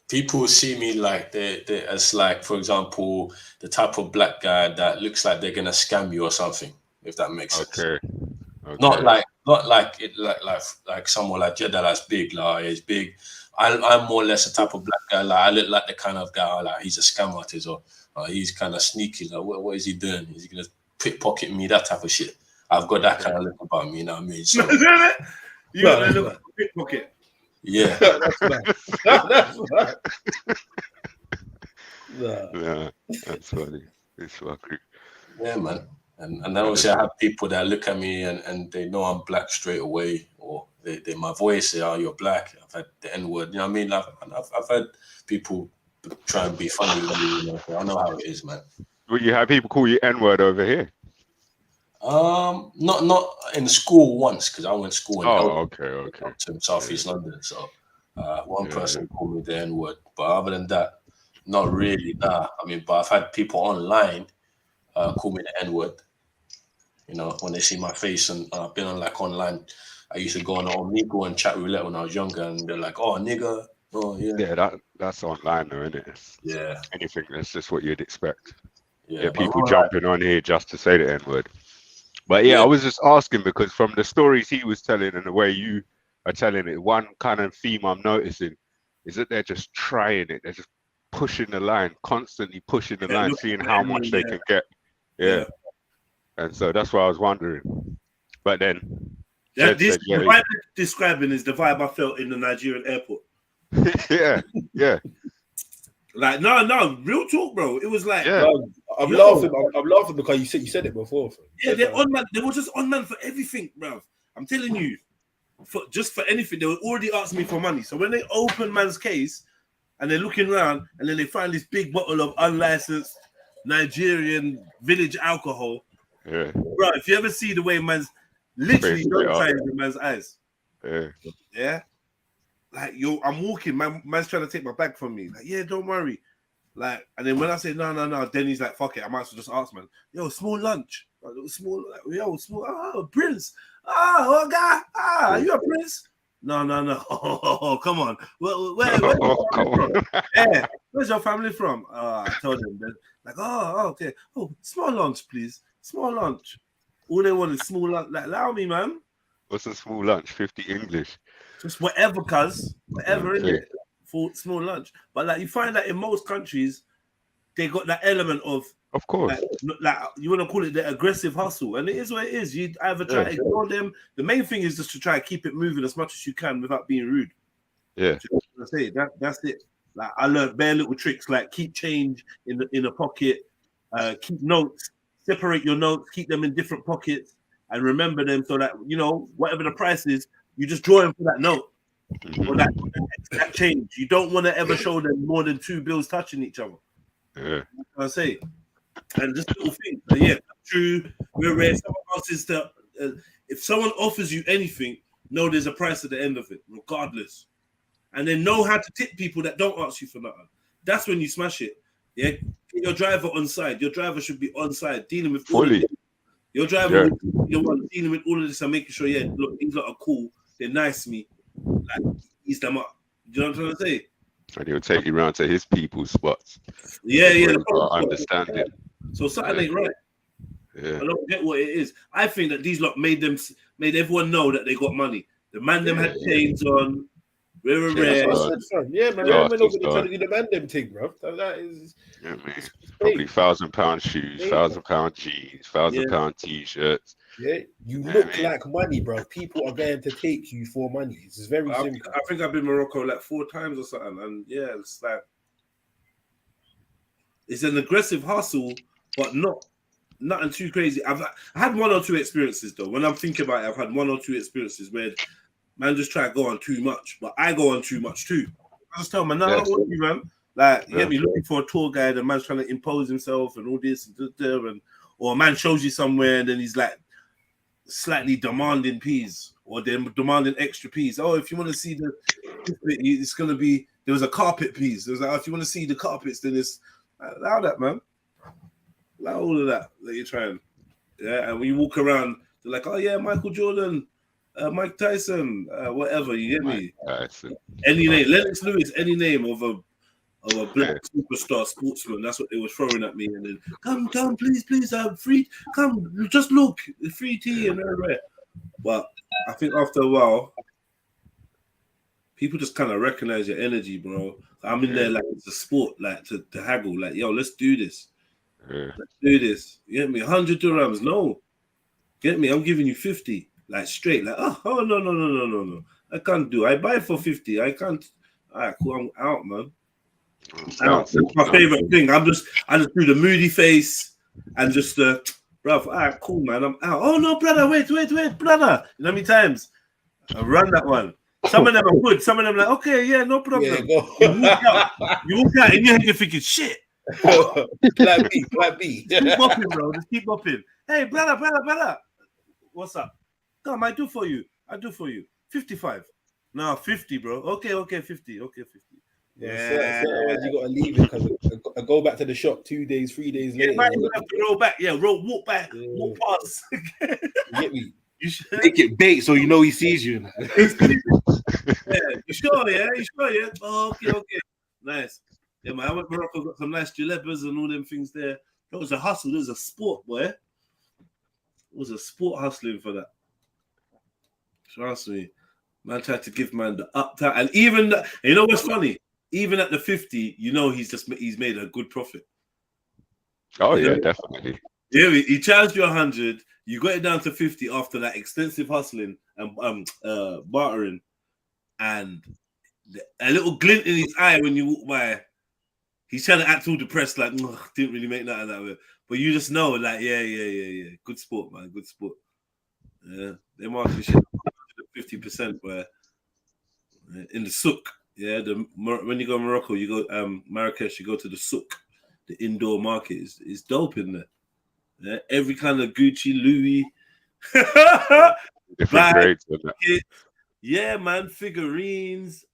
people see me like they as like, for example, the type of black guy that looks like they're gonna scam you or something, if that makes sense. Okay. Not like someone like JEDI that's big, like he's big. I'm more or less the type of black guy, like I look like the kind of guy like he's a scam artist, or he's kind of sneaky, like what is he doing? Is he gonna pickpocket me? That type of shit. I've got that kind of look about me, you know what I mean? So you got a look pickpocket. Yeah. That's that's right. Yeah, that's funny. It's fucking. Yeah, man. And then obviously I have people that look at me and they know I'm black straight away, or they my voice say, "Oh, you're black." I've had the N-word, you know what I mean? I've had people try and be funny with me, you know. I know how it is, man. Well, you have people call you N-word over here? Not in school once, because I went to school in okay. to Southeast London. So one person called me the N-word, but other than that, not really. Nah, I mean, but I've had people online call me the N-word. You know, when they see my face, and I've been on like online. I used to go on Omegle and chat roulette when I was younger, and they're like, "Oh, nigga." Oh, yeah. Yeah, that's online though, isn't it? Yeah. Anything that's just what you'd expect. Yeah, people jumping on here just to say the N-word. But yeah, I was just asking because from the stories he was telling and the way you are telling it, one kind of theme I'm noticing is that they're just trying it. They're just pushing the line, constantly pushing the line, seeing how much they can get. Yeah. And so that's what I was wondering. But then the vibe they're describing is the vibe I felt in the Nigerian airport. yeah. Like no, real talk, bro. It was like I'm laughing because you said it before. Yeah, they're on man. They were just on man for everything, bro. I'm telling you, for anything. They were already asking me for money. So when they open man's case and they're looking around and then they find this big bottle of unlicensed Nigerian village alcohol. Yeah. Bro, if you ever see the way man's literally in man's eyes. Yeah. Like, I'm walking, man's trying to take my bag from me. Like, yeah, don't worry. Like, and then when I say no, then he's like, fuck it, I might as well just ask, man. Yo, small lunch. Small, prince. Oh, guy. Are you a prince? No. Oh, come on. Where come on. Yeah, where's your family from? I told them. Like, okay. Oh, small lunch, please. Small lunch. All they want is small lunch. Like, allow me, man. What's a small lunch? 50 English. Just whatever, cuz. Whatever in it. For small lunch. But like, you find that in most countries, they got that element of course. Like you want to call it the aggressive hustle. And it is what it is. You either try to ignore them. The main thing is just to try to keep it moving as much as you can without being rude. Yeah. That's it. Like, I learned bare little tricks, like keep change in a pocket, keep notes, separate your notes, keep them in different pockets, and remember them so that, you know, whatever the price is, you just draw them for that note or that change. You don't want to ever show them more than 2 bills touching each other. Yeah. That's what I say. And just little things. But yeah, true. We're rare. Someone else is if someone offers you anything, know there's a price at the end of it, regardless. And then know how to tip people that don't ask you for nothing. That's when you smash it. Yeah, get your driver on side. Your driver should be on side, dealing with all of this. Your driver, you're dealing with all of this and making sure, look, these lot are cool. They're nice to me. Like, ease them up. Do you know what I'm trying to say? And he'll take you around to his people's spots. Yeah. I understand it. So something ain't right. Yeah. I don't get what it is. I think that these lot made everyone know that they got money. The man them had chains on. Rare. Yeah, man. I'm not going to try to do the man them thing, bro. That is. Yeah, man. Probably £1,000 shoes, £1,000 jeans, £1,000 t-shirts. Yeah, you look like money, bro. People are going to take you for money. It's very simple. I think I've been to Morocco like 4 times or something, and yeah, it's like it's an aggressive hustle, but nothing too crazy. I had 1 or 2 experiences though. When I'm thinking about it, I've had 1 or 2 experiences where man just try to go on too much, but I go on too much too. I just tell him, man, no, I don't want you, man. Like, you get me looking for a tour guide, and man's trying to impose himself and all this, and or a man shows you somewhere, and then he's like slightly demanding peas, or then demanding extra peas. Oh, if you want to see it's gonna be there was a carpet piece. There's like, oh, if you want to see the carpets, then it's allow that, man. Allow all of that you're trying. Yeah, and when you walk around, they're like, oh yeah, Michael Jordan, Mike Tyson, whatever. You get me? Any name, Lennox Lewis, any name of a black superstar sportsman. That's what they were throwing at me. And then come, please, free. Come, just look, free tea and everywhere. But I think after a while, people just kind of recognize your energy, bro. I'm in there like it's a sport, like to haggle, like, yo, let's do this. Let's do this. You get me? 100 dirhams. No. Get me? I'm giving you 50. Like straight. Like, oh no. I can't do. I buy for 50. I can't. All right, cool. I'm out, man. That's my favorite thing. I just do the moody face and just bruv, all right, cool, man. I'm out. Oh no, brother, wait, brother. You know how many times I run that one? Some of them are good. Some of them are like, okay, yeah, no problem. Yeah, you walk out and you're thinking, shit. Black B. Just keep bopping, bro. Just keep bopping. Hey, brother. What's up? Come, I do for you. 55. No, 50, bro. Okay, 50. Okay, 50. Yeah, so you gotta leave it because I go back to the shop 2 days, 3 days later. Yeah, you have to roll back. Yeah, walk back, walk past. You get me? You should make it bait so you know he sees you. Yeah, you sure? Yeah. Oh, okay. Nice. Yeah, man. I went to Morocco, got some nice jalebas and all them things there. It was a hustle. It was a sport, boy. It was a sport hustling for that. Trust me. Man tried to give man the uptime, and even you know what's funny? Even at the 50, you know he's made a good profit. Oh yeah, definitely. Yeah, he charged you 100. You got it down to 50 after that extensive hustling and bartering, and a little glint in his eye when you walk by. He's trying to act all depressed, like didn't really make nothing out of it. But you just know, like, yeah. Good sport, man. Good sport. Yeah, they market shit 50%, where in the souk. Yeah, when you go to Morocco, you go Marrakesh, you go to the souk, the indoor market. Is dope in there. Yeah, every kind of Gucci, Louis, different grades. Yeah, man, figurines,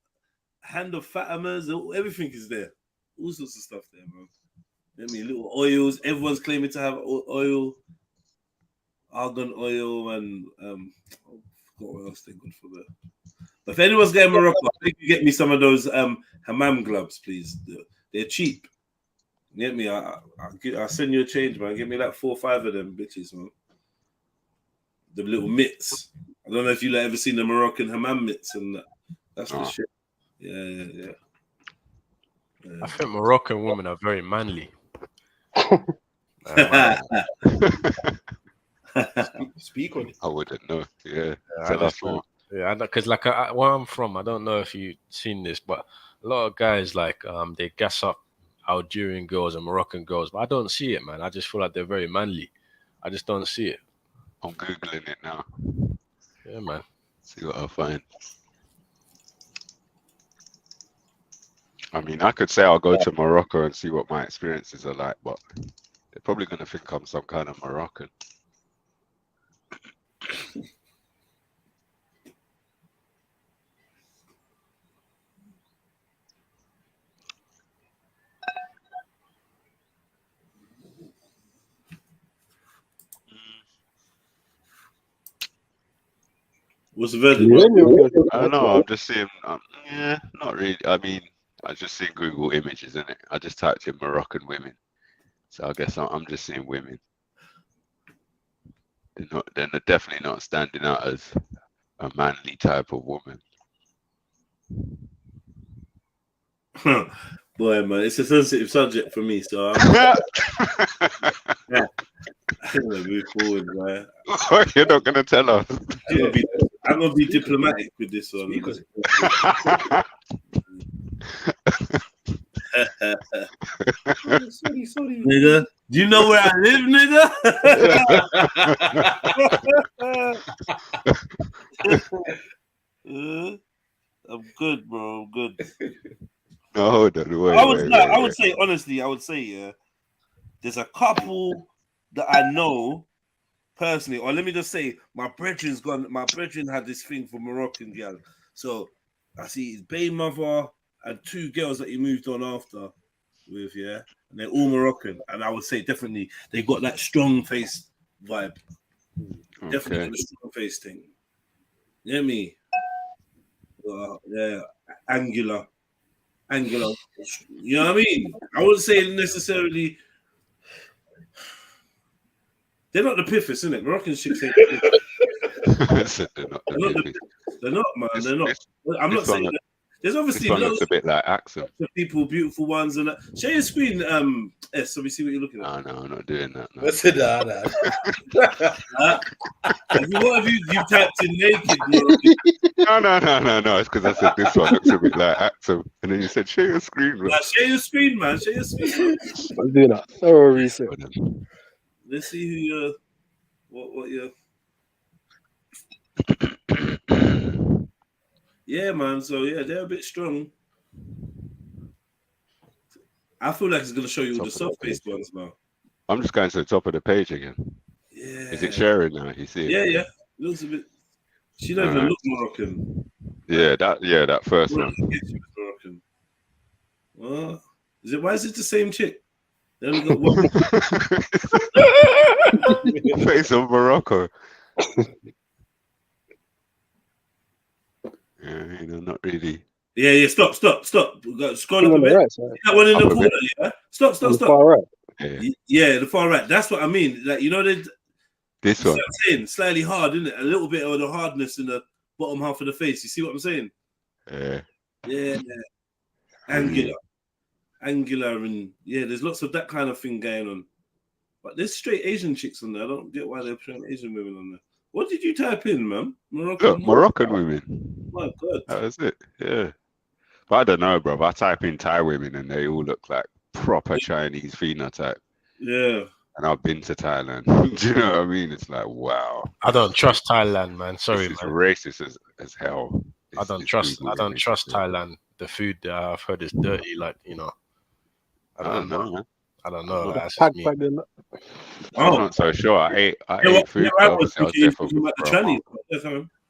hand of Fatimas, everything is there. All sorts of stuff there, bro. I mean, little oils. Everyone's claiming to have oil, argan oil, and I forgot what else they good for that. But if anyone's going to Morocco, I think you get me some of those hammam gloves, please. They're cheap. You get me? I'll send you a change, man. Give me like 4 or 5 of them bitches, man. The little mitts. I don't know if you ever seen the Moroccan hammam mitts and that. That's the shit. Yeah. I think Moroccan women are very manly. Speak on it. I wouldn't know. Yeah. Tell us more. Yeah, because like where I'm from, I don't know if you've seen this, but a lot of guys like they gas up Algerian girls and Moroccan girls, but I don't see it, man. I just feel like they're very manly. I just don't see it. I'm googling it now. Yeah, man. See what I find. I mean, I could say I'll go to Morocco and see what my experiences are like, but they're probably going to think I'm some kind of Moroccan. What's the verdict? I don't know. I'm just seeing. Yeah, not really. I mean, I just seen Google images, innit? I just typed in Moroccan women, so I guess I'm just seeing women. They're definitely not standing out as a manly type of woman. Boy, man, it's a sensitive subject for me, so I'm gonna move forward, man. You're not gonna tell us. I'm gonna be diplomatic with this one. Sorry. Nigga, do you know where I live, nigga? I'm good, bro. I'm good. No, hold on. I would say honestly, I would say yeah. There's a couple that I know personally, or let me just say, my brethren's gone. My brethren had this thing for Moroccan girl, so I see his baby mother and 2 girls that he moved on after with, yeah, and they're all Moroccan, and I would say definitely they got that strong face vibe. Definitely got the strong face thing. You know me? Yeah, angular. You know what I mean? I wouldn't say necessarily. They're not the piffest, isn't it? Moroccan chicks ain't the piffest. They're not, man. They're not. I'm not saying that. There's obviously looks a bit like Axel. People, beautiful ones, and that. Share your screen, S, so we see what you're looking at. No, I'm not doing that. No. That's it, What have you typed in naked? No. It's because I said this one looks a bit like Axel, and then you said share your screen. Bro. Share your screen, man. Share your screen. I'm doing that. Thorough research. Let's see who you're. What you're. Yeah, man. So yeah, they're a bit strong. I feel like it's gonna show you all the soft-faced ones now. I'm just going to the top of the page again. Yeah. Is it sharing now? You see it? Yeah. Looks a bit. She don't even look Moroccan. Yeah, that first one. Moroccan. Well, why is it the same chick? They only got one. Face of Morocco. Yeah, not really. Yeah. Stop. Scroll up a bit. Right, that one in the corner, yeah. Stop. Far right. Yeah, the far right. That's what I mean. Like this one. Slightly hard, isn't it? A little bit of the hardness in the bottom half of the face. You see what I'm saying? Yeah. Angular, and yeah, there's lots of that kind of thing going on. But there's straight Asian chicks on there. I don't get why they're putting Asian women on there. What did you type in, man? Moroccan women. My God. That was it. Yeah. But I don't know, bro. I type in Thai women and they all look like proper Chinese phenotype. Yeah. And I've been to Thailand. Do you know what I mean? It's like, wow. I don't trust Thailand, man. Sorry, it's man. racist as hell. I don't trust Thailand. The food that I've heard is dirty. Like, I don't know, man. I don't know. I'm not so sure. I ate food.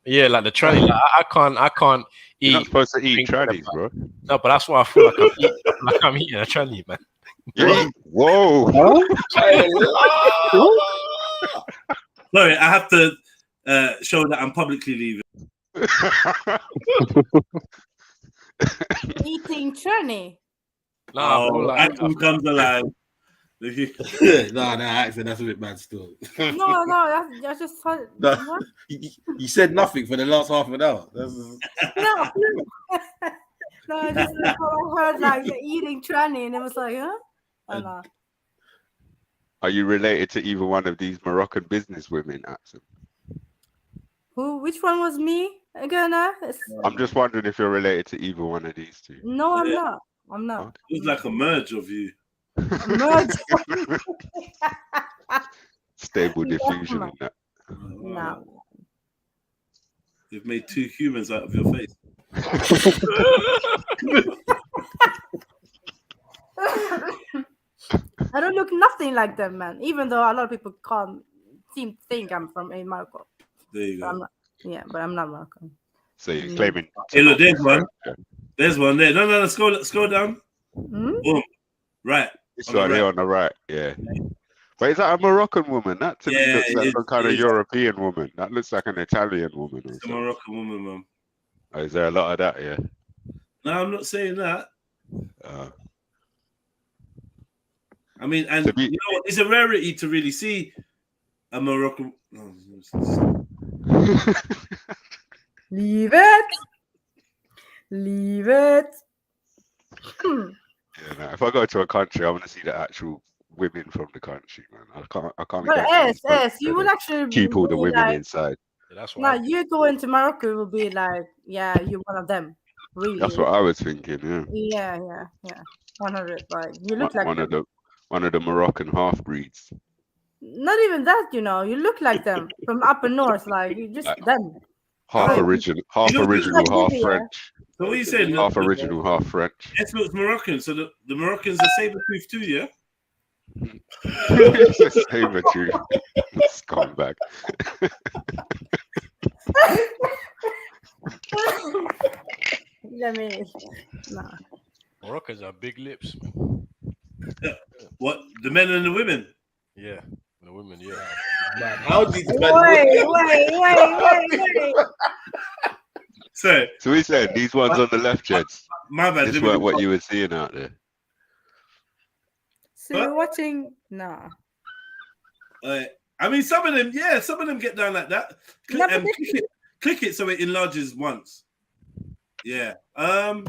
Yeah, like the tranny. Like, I can't eat. You're not supposed to eat trannies, bro. No, but that's why I feel like I'm eating a tranny, man. Whoa. Sorry, I have to show that I'm publicly leaving. Eating tranny. Action comes alive. Accent, that's a bit bad still. No, that's just fun. No, you said nothing for the last half an hour. No, I just heard like you're eating tranny, and it was like, huh? Oh, no. Are you related to either one of these Moroccan business women, Axel? Which one was me again? I'm just wondering if you're related to either one of these two. No, I'm not. I'm not. It was like a merge of you. Merge. Stable diffusion in that. No. You've made 2 humans out of your face. I don't look nothing like them, man. Even though a lot of people seem to think I'm from Morocco. There you go. But I'm not Moroccan. So you're claiming? Hey, look, there's one. There's one there. No. Scroll down. Boom. Right. This one here on the right. Yeah. But is that a Moroccan woman? That to me looks like some kind of European woman. That looks like an Italian woman. It's a Moroccan woman, man. Oh, is there a lot of that? Yeah. No, I'm not saying that. I mean, and you know what? It's a rarity to really see a Moroccan. Leave it. Yeah, no, if I go to a country, I want to see the actual women from the country, man. I can't. But you would actually keep all the women inside. Yeah, that's now you go into Morocco, will be like, yeah, you're one of them. Really. That's what I was thinking. Yeah. 100. Like you look like one of the Moroccan half breeds. Not even that, you look like them from up north, like you just like them. Half original, half French. So what are you saying? Half original, half French. S looks Moroccan, so the Moroccans are saber tooth too, yeah? It's a saber tooth. Scumbag. Let me. Nah. Moroccans are big lips, man. What? The men and the women? Yeah, the women, yeah. Man, how did Wait. So we said these ones on the left, Jeds. My bad. This weren't what you were seeing out there. So you're watching? Nah. I mean, some of them get down like that. Click it so it enlarges once. Yeah. Yeah,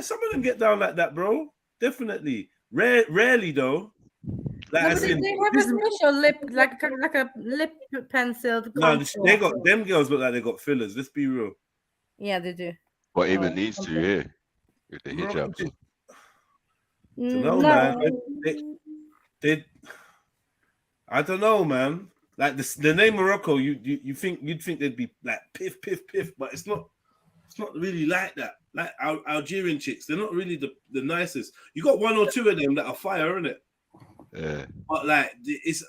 some of them get down like that, bro. Definitely. Rarely though. Like No, but they have a special lip, like a lip pencil. No, they got them girls look like they got fillers. Let's be real. Yeah, they do. What even needs to here with the hijabs? No, man. They I don't know, man. Like the name Morocco, you'd think they'd be like piff, but it's not really like that. Like Algerian chicks, they're not really the nicest. You got one or two of them that are fire, innit? Yeah. But like it's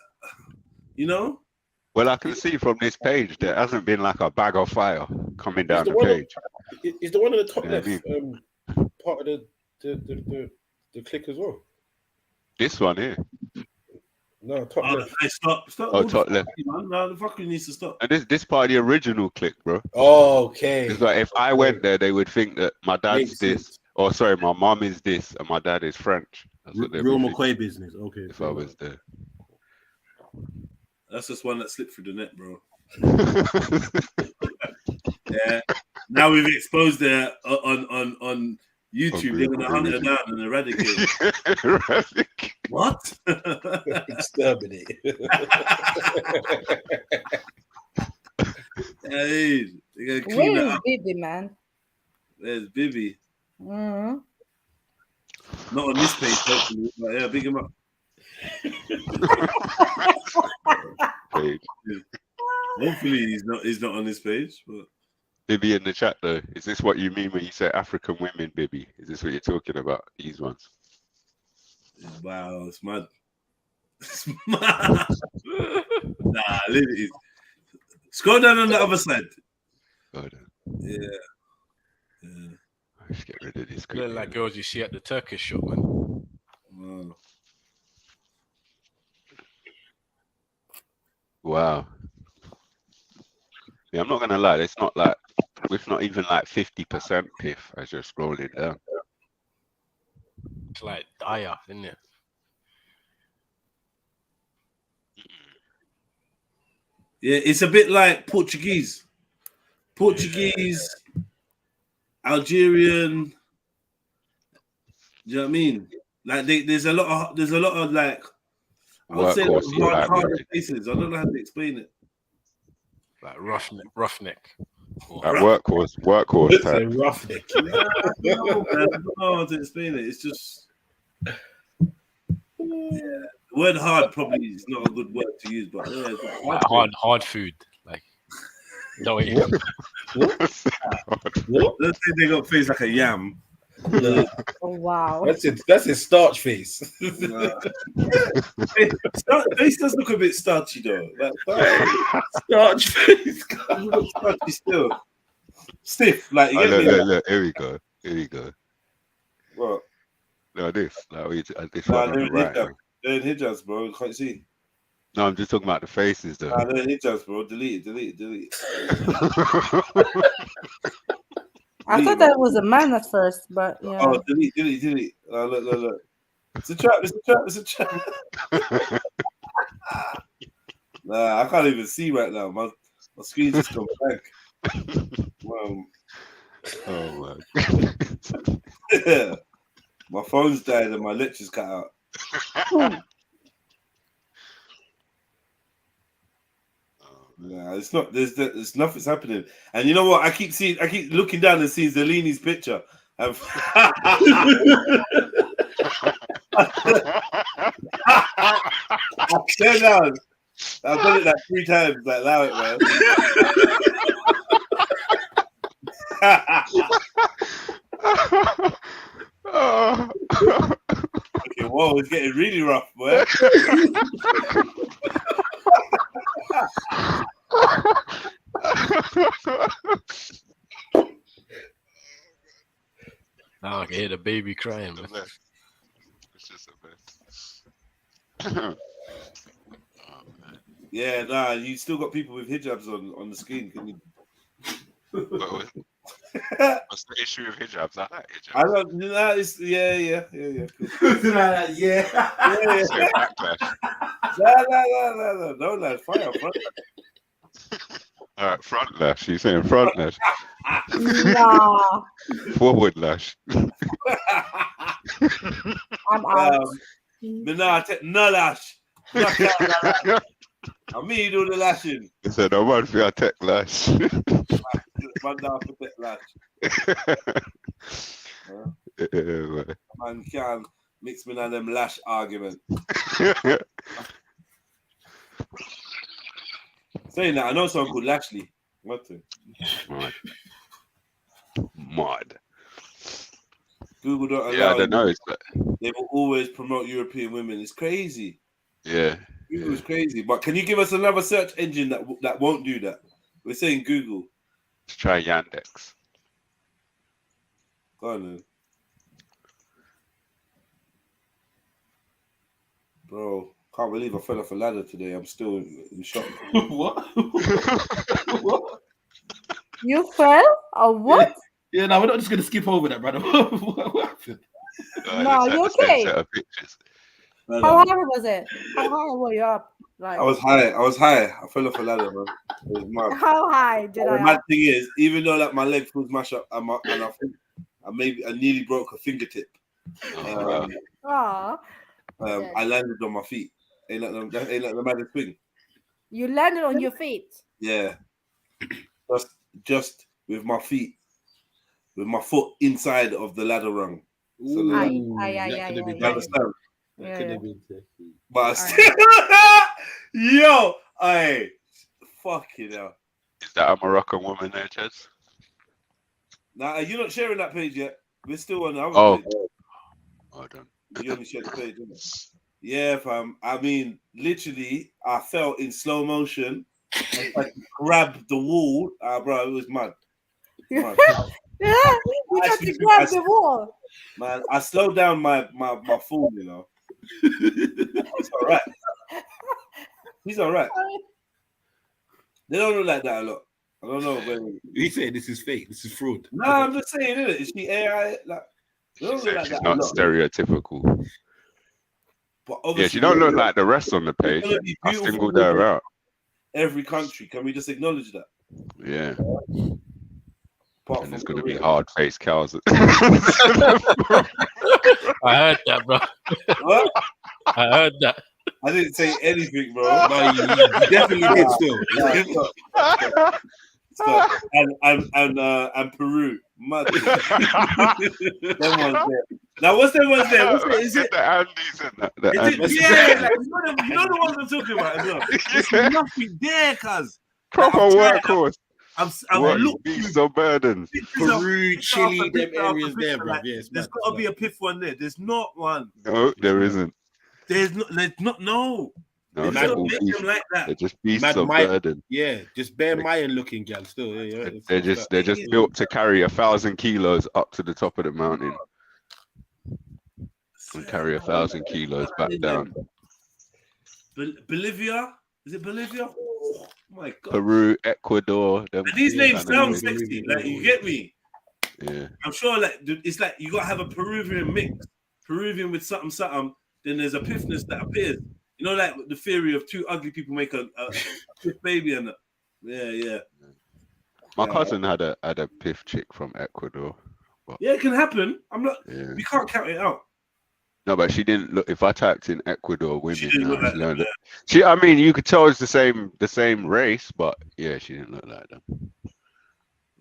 Well, I can see from this page there hasn't been like a bag of fire coming down the page. Is the one in the top You know left what I mean? part of the click as well? This one here. No, top left. Hey, stop. Oh, top left. No, the fucker needs to stop. And this part of the original click, bro. Oh, okay. It's like if I went there, they would think that my dad's this, or sorry, my mom is this, and my dad is French. That's what they Real would think McCoy business. Okay. if I was there. That's just one that slipped through the net, bro. Yeah. Now we've exposed there on YouTube. They're gonna hunt her down and eradicate. What? Exterminate. Hey, they gotta clean Where that is up. Bibi, man? There's Bibi. Mm-hmm. Not on this page, hopefully, but yeah, big him up. Hopefully he's not on this page, but Bibby in the chat though. Is this what you mean when you say African women, Bibby? Is this what you're talking about? These ones? wow, it's mad. It's mad. Nah, leave it. Scroll down on the other side. Yeah. Let's get rid of this. Look like girls you see at the Turkish shop, man. Wow. Wow. Yeah, I'm not gonna lie. It's not like it's not even like 50% piff as you're scrolling down. It's like dawah, isn't it? Yeah, it's a bit like Portuguese, Algerian. Do you know what I mean? Like there's a lot of like I would say like hard faces. I don't know how to explain it. Like roughneck. Like workhorse type. Roughneck. I don't know how to explain it. It's just the word hard probably is not a good word to use, but yeah, like hard food. Like no way. Let's say they got face like a yam. Yeah. Oh wow. That's his starch face. Face does look a bit starchy though. Like, starch face. Starchy still. Stiff. Like you get me? Look, here we go. What? No, this. Like this Nah, one on the right. they're in hijabs, bro. You can't see. No, I'm just talking about the faces though. Nah, they're in hijabs, bro. Delete it. I thought that was a man at first, but yeah. Oh, delete. Look. It's a trap. Nah, I can't even see right now. My screen just gone blank. Wow. Oh my. Yeah. My phone's died and my lecture's cut out. Nah, it's not. There's nothing's happening. And you know what? I keep looking down and seeing Zelini's picture. I turn down. I've done it like 3 times. Like, allow it, man. Okay, whoa, it's getting really rough, boy. Now I can hear the baby crying. Man. It's just the best. Yeah, nah, you still got people with hijabs on the screen. Can you? What's the issue with hijabs? I like hijabs. I don't. Nah, it's yeah. Cool. Yeah. Backlash. No, no, lad, fire, front. All right, front lash. You saying front lash? Nah. Forward lash. I'm out. But nah, no lash. I mean, you do the lashing. He said, "I want for your tech lash." Man down for tech lash. Man can't mix me on them lash argument. Saying that, I know someone called Lashley. What the? Mod. Google don't allow. Yeah, I don't know. They will always promote European women. It's crazy. Yeah. Google is crazy. But can you give us another search engine that won't do that? We're saying Google. Let's try Yandex. Go on then. Bro, can't believe I fell off a ladder today. I'm still in shock. What? What? You fell? Or what? Yeah, no, we're not just gonna skip over that, brother. What happened? No, you okay? How high was it? How high were you up? Like I was high. I fell off a ladder, man. It was mad. how high did The I? mad thing is, even though like my leg was mashed up, and I think I nearly broke a fingertip. Aw. I landed on my feet. Ain't that the maddest thing? You landed on your feet. Yeah, just with my feet, with my foot inside of the ladder rung. So Aye. you understand? Yeah. But I still, yo, I fucking hell. Is that a Moroccan woman there, Chaz? Nah, you're not sharing that page yet. We're still on the other Oh, page. hold on. You only shared the page, didn't you? Yeah, fam. I mean, literally, I fell in slow motion. I grabbed the wall. Bro, it was mad. Yeah, you got to grab the wall. Man, I slowed down my fall, you know. He's all right. He's all right. They don't look like that a lot. I don't know. He said this is fake. This is fraud. No, I'm just saying, isn't it? Is she AI? Like, they don't look like She's that not a lot. stereotypical. But Yeah, she don't look like the rest on the page. I singled her out. Every country. Can we just acknowledge that? Yeah. And there's going to be hard-faced cows. I heard that, bro. What? I heard that. I didn't say anything, bro. No, you definitely did still. Stop. And Peru. Mad. Them ones there. Now, what's them ones there? What's it? Is it the Andes and that? The is Andes. it yeah, like, you know the ones I'm talking about as well. There's nothing there, cuz. Proper workhorse. I'm What, looking. beasts or burdens? Peru, Chile, them areas there, bro. Yes, There's got to be a piff one there. There's not one. No, there isn't. There's not. No. No, They they're don't all make beasts. them like that. They're just beasts Mad of Maya- burden. Yeah, just bare Mayan looking gal still. Yeah. They're just built to carry 1,000 kilos up to the top of the mountain and carry 1,000 kilos back down. Bolivia? Is it Bolivia? Oh my god. Peru, Ecuador. And these names sound sexy. Like, you get me? Yeah. I'm sure like it's like you gotta have a Peruvian mix. Peruvian with something, then there's a piffness that appears. You know, like the theory of two ugly people make a piff baby and yeah. My cousin had a piff chick from Ecuador. But Yeah, it can happen. I'm not. Yeah. We can't count it out. no, but she didn't look. If I typed in Ecuador women, didn't look like them, I mean, you could tell it's the same race, but yeah, she didn't look like them.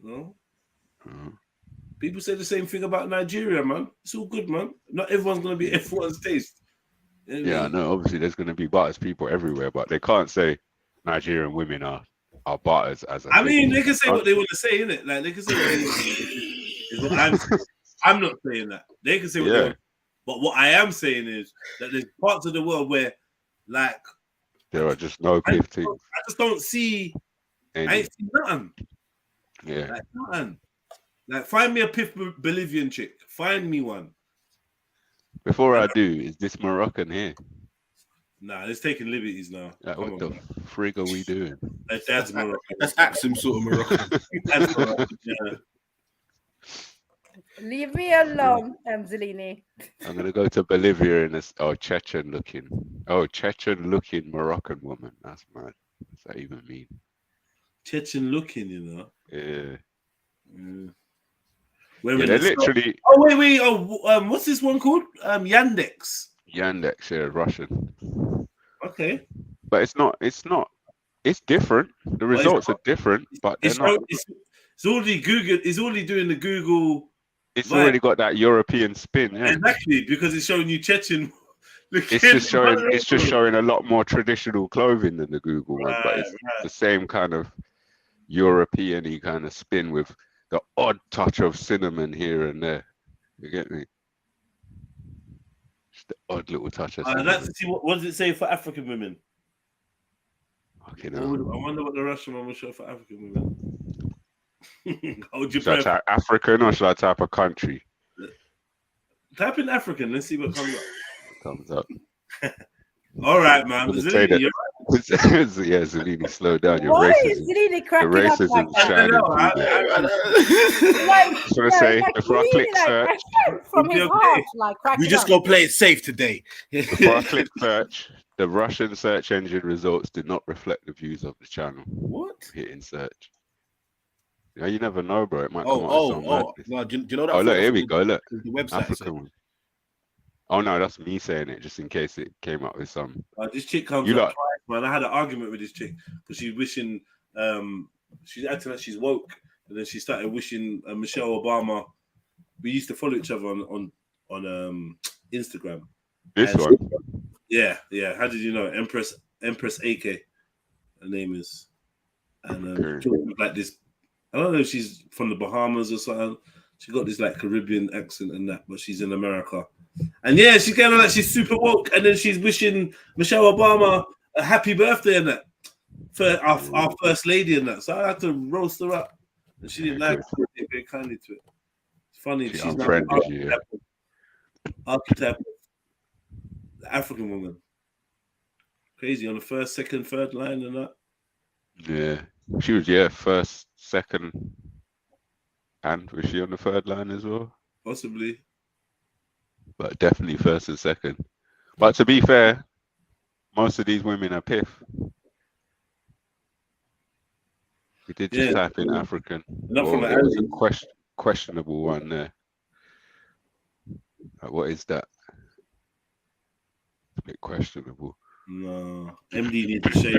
No. Mhm. People say the same thing about Nigeria, man. It's all good, man. Not everyone's gonna be everyone's taste. You know what I Yeah, I mean? know. Obviously, there's going to be biased people everywhere, but they can't say Nigerian women are are barters as a I thing. mean, they can say what they want to say, innit? Like they can say what they want to say. Is what I'm saying. I'm not saying that. They can say what they want. But what I am saying is that there's parts of the world where, like, there are just no piff things. I just don't see. I ain't seen nothing. Yeah. Like nothing. Like, find me a piff Bolivian chick. Find me one. Before I do, is this Moroccan here? Nah, it's taking liberties now. Like, what the frig are we doing? That's Moroccan. That's Axum sort of Moroccan. That's Moroccan, yeah. Leave me alone, Zelini. I'm gonna go to Bolivia in this Chechen looking Moroccan woman. That's mad. What's that even mean? Chechen looking, you know. Yeah. Where they're literally. Oh wait. Oh, what's this one called? Yandex. Yandex, yeah, Russian. Okay. But it's not. It's different. The results are different, but they're not. It's already Google. It's already doing the Google. It's already got that European spin, yeah. Exactly, because it's showing you Chechen. It's just showing a lot more traditional clothing than the Google one, but it's the same kind of European-y kind of spin with the odd touch of cinnamon here and there. You get me? Just the odd little touch of cinnamon. I'd like to see what does it say for African women. Okay, I wonder what the Russian one will show for African women. Should I type African or should I type a country? Type in African. Let's see what comes up. Comes up. All right, man. Zelini, yeah, Zelini, slow down. Your Why racism. is Zelini cracking up racism like that? shining through there. I was gonna say, if I click search, from his heart, like cracking We just up. gonna play it safe today. before I click search, the Russian search engine results did not reflect the views of the channel. What? Hitting search. Yeah, you never know, bro. It might come out with some madness. No, do you know that? Oh, look, here we go. Look, the website African one. Oh no, that's me saying it, just in case it came up with some. This chick comes up twice, man. I had an argument with this chick because she's wishing, she's acting like she's woke, and then she started wishing Michelle Obama. We used to follow each other on Instagram. This one. Yeah. How did you know? Empress AK, her name is, and like this. I don't know if she's from the Bahamas or something. She got this like Caribbean accent and that, but she's in America. And yeah, she's kind of like she's super woke, and then she's wishing Michelle Obama a happy birthday and that for our first lady and that. So I had to roast her up, and she didn't like it very kindly to it. It's funny. She's not an archetype of the African woman. Crazy on the first, second, third line and that. Yeah, she was first, second, and was she on the third line as well? Possibly. But definitely first and second. But to be fair, most of these women are piff. We did just type in African. Not from it was a questionable one there. Like, what is that? It's a bit questionable. No, MD needs to shave.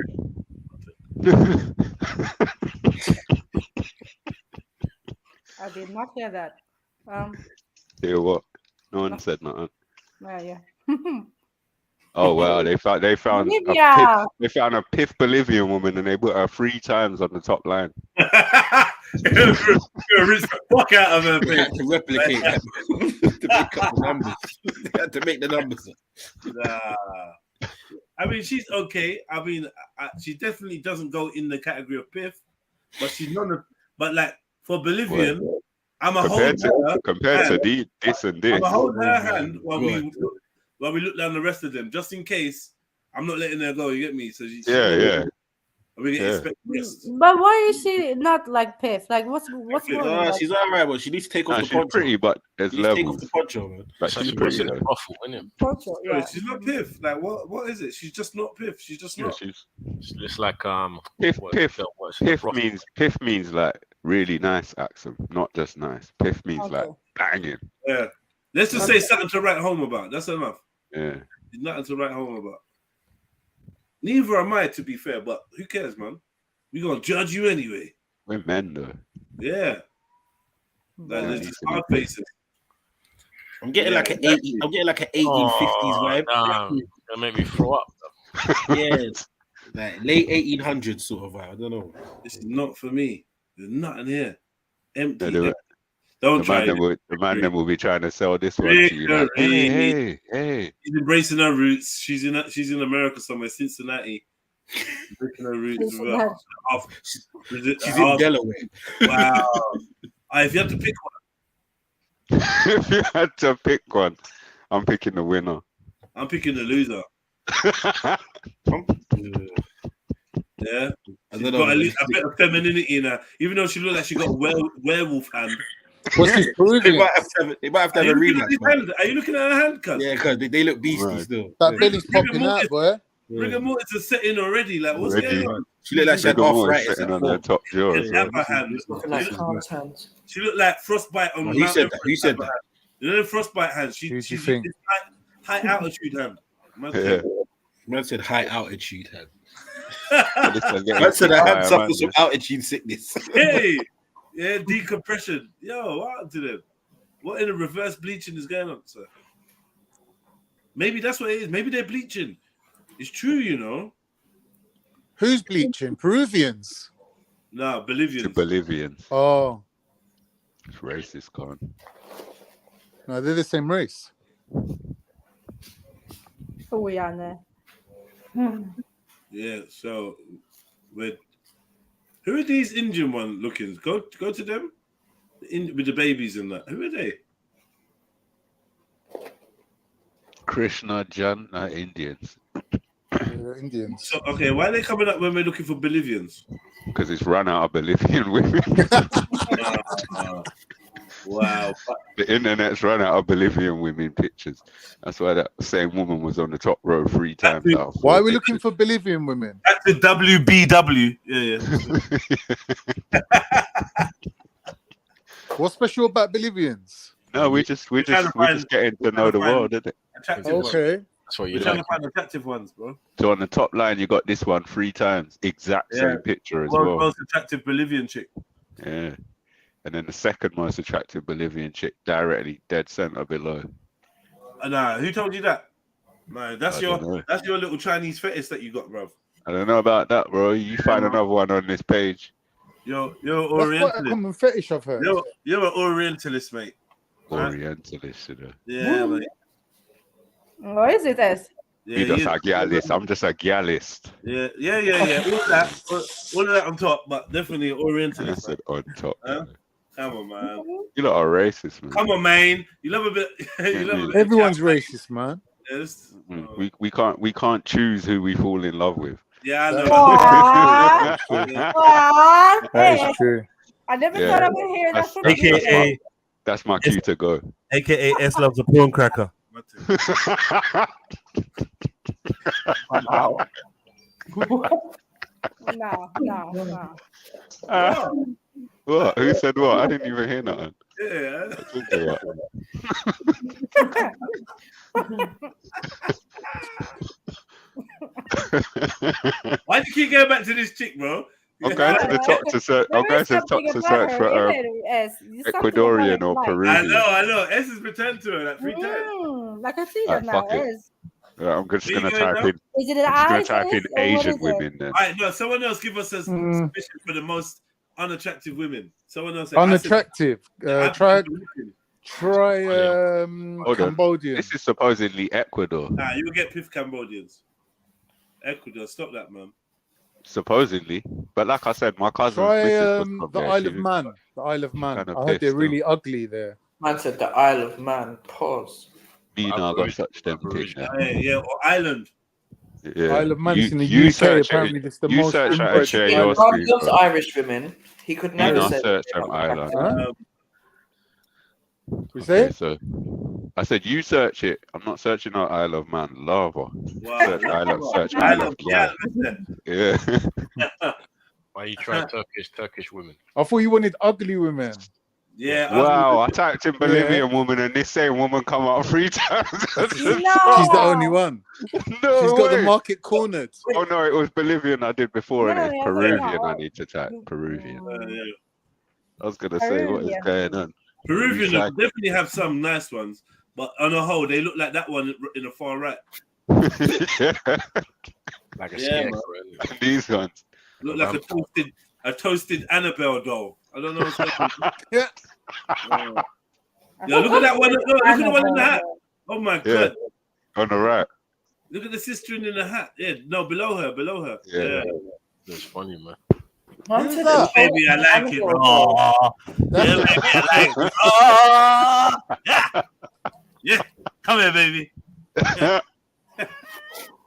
I did not hear that. Hear what? No one said nothing. Yeah. Oh wow, they found a piff Bolivian woman and they put her 3 times on the top line. Fuck out of her. They had to replicate that to make up the numbers. They had to make the numbers up. Nah. I mean, she's okay. I mean, she definitely doesn't go in the category of piff, but she's not. But like for Bolivian, I'm a hold her compared to this and this. I'm a hold her hand while we look down the rest of them, just in case I'm not letting her go. You get me? So yeah. I mean, expect rest. But why is she not like piff? Like what's going on? She's alright, but she needs to take off the she's poncho. pretty, but there's levels. Take off the poncho, man. But she's pretty though. Poncho, yeah. She's not piff. Like what is it? She's just not piff. She's just not. It's like Piff means like really nice accent, not just nice. Piff means like banging. Yeah. Let's just say something to write home about. That's enough. Yeah. There's nothing to write home about. Neither am I, to be fair, but who cares, man? We're gonna judge you anyway. We're men though. Yeah. Like, there's just hard faces. I'm getting like an 1850s vibe. That make me throw up. Yeah. Like late 1800s sort of vibe. I don't know. This is not for me. There's nothing here. Empty. Yeah, Don't try it. The man them will be trying to sell this one to you. Like, hey. She's embracing her roots. She's in America somewhere, Cincinnati. Embracing her roots. She's in Delaware. Wow. If you have to pick one. If you had to pick one, I'm picking the winner. I'm picking the loser. Yeah, she's got a bit of femininity in her, even though she looked like she got a werewolf hand. What's this Peruvian? They might have to have a rematch. Are you looking at her hand, cuz? Yeah, because they look beastie still. That belly's popping out, boy. Rigor mortis is set in already. Like, what's going on? She looked like she had arthritis sitting on their top jaw. She looked like frostbite on. Who said that? Who said that? You know the frostbite hands. She's high altitude hand. Man said high altitude hand. Man said I had suffered some altitude sickness. Hey, yeah, decompression. Yo, what happened to them? What in the reverse bleaching is going on, sir? Maybe that's what it is. Maybe they're bleaching. It's true, you know. Who's bleaching? Peruvians? No, Bolivians. The Bolivians. Oh. It's racist, Con. No, they're the same race. Oh, yeah, Yeah, so who are these Indian one looking? Go to them with the babies and that. Who are they? Krishna Jan Indians. Indians. So, okay, why are they coming up when we're looking for Bolivians? Because it's run out of Bolivian women. Wow. The internet's run out of Bolivian women pictures. That's why that same woman was on the top row 3 times now. Why are we looking for Bolivian women? That's the WBW. Yeah. What's special about Bolivians? No, we're just getting to know the world, isn't it? Okay. That's what We're trying to find attractive ones, bro. So on the top line, you got this one 3 times, exact same picture as well. Most attractive Bolivian chick. Yeah. And then the second most attractive Bolivian chick directly dead center below. Nah, who told you that? No, that's your little Chinese fetish that you got, bro. I don't know about that, bro. You find another one on this page. You're That's Orientalist. quite a common fetish I've heard. You're an Orientalist, mate. Orientalist, you know. Yeah, mate. What is it as? Yeah, You're just a gyalist. I'm just a gyalist. Yeah. All of that on top, but definitely Orientalist. I said on top. Come on, man. You lot are racist, man. Come on, man. You love a bit. Everyone's racist, man. Yes. We can't choose who we fall in love with. Yeah, I know. That is true. I never thought I would hear that from AKA. That's my cue to go. AKA S loves a prawn cracker. Wow. No. What? Who said what? I didn't even hear nothing. Yeah. Why do you keep going back to this chick, bro? I'm going to the top to search. I'm going to the top to search for Ecuadorian or Peruvian. I know. S has returned to her like 3 times. Like I see that now. I'm just going to type in. Is it an eyes? Type in Asian women then. All right, no. Someone else give us a submission for the most unattractive women. Someone else. Unattractive. Try Cambodian. This is supposedly Ecuador. Nah, you'll get piff Cambodians. Ecuador, stop that, man. Supposedly, but like I said, my cousin. Try the Isle of Man. The Isle of Man. I heard they're really ugly there. Man said the Isle of Man. Pause. Me now got such temptation. Yeah, or Ireland. Yeah. Isle of Man is in the UK. Apparently, it's the most. He loves Irish women. He could never search them Ireland. So I said you search it. I'm not searching out Isle of Man. Lava. Wow. Search Island. Search Isle of Man. Yeah. Why you try Turkish women? I thought you wanted ugly women. Yeah. Wow, I typed in Bolivian woman and this same woman come out 3 times. She's the only one. No, she's got the market cornered. Oh no, it was Bolivian I did before, and it's Peruvian. I need to type Peruvian. I was gonna say, what is going on? Peruvian definitely have some nice ones, but on a whole, they look like that one in the far right. Like a Yeah, scarecrow. man. These ones. Look like a toasted Annabelle doll. I don't know what's going on. Yeah, look at that one. Look at the one in the hat. Oh my god. On the right. Look at the sister in the hat. Yeah, no, below her. Yeah. That's funny, man. Yeah, baby, I like it. Oh, yeah, baby, I like it. Oh, yeah. Yeah, come here, baby. Yeah.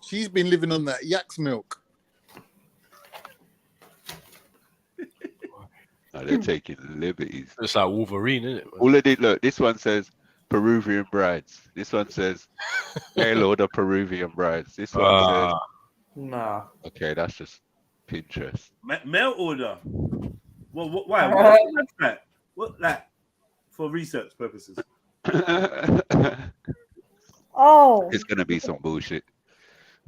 She's been living on that yak's milk. No, they're taking liberties. It's like Wolverine, isn't it? Man? All of it. Look, this one says Peruvian brides. This one says mail order Peruvian brides. This one says. Nah. Okay, that's just Pinterest. Mail order. Well, why? What's that? What that? For research purposes. Oh. It's gonna be some bullshit.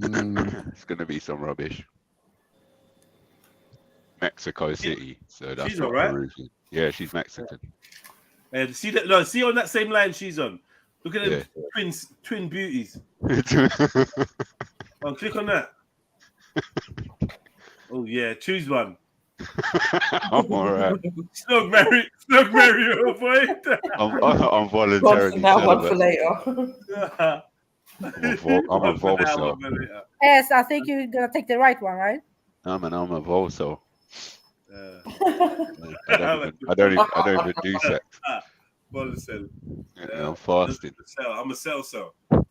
It's gonna be some rubbish. Mexico City. So that's She's all right. Peruvian. Yeah, she's Mexican. And see that? No, see on that same line she's on. Look at them twin beauties. Oh, click on that. Oh yeah, choose one. I'm alright. Snug Mario, boy. I'm voluntarily One for celibate. later. I'm a volso. Yes, I think you're gonna take the right one, right? I'm a volso. I don't even do sex. Yeah, I'm fasting. I'm a cell.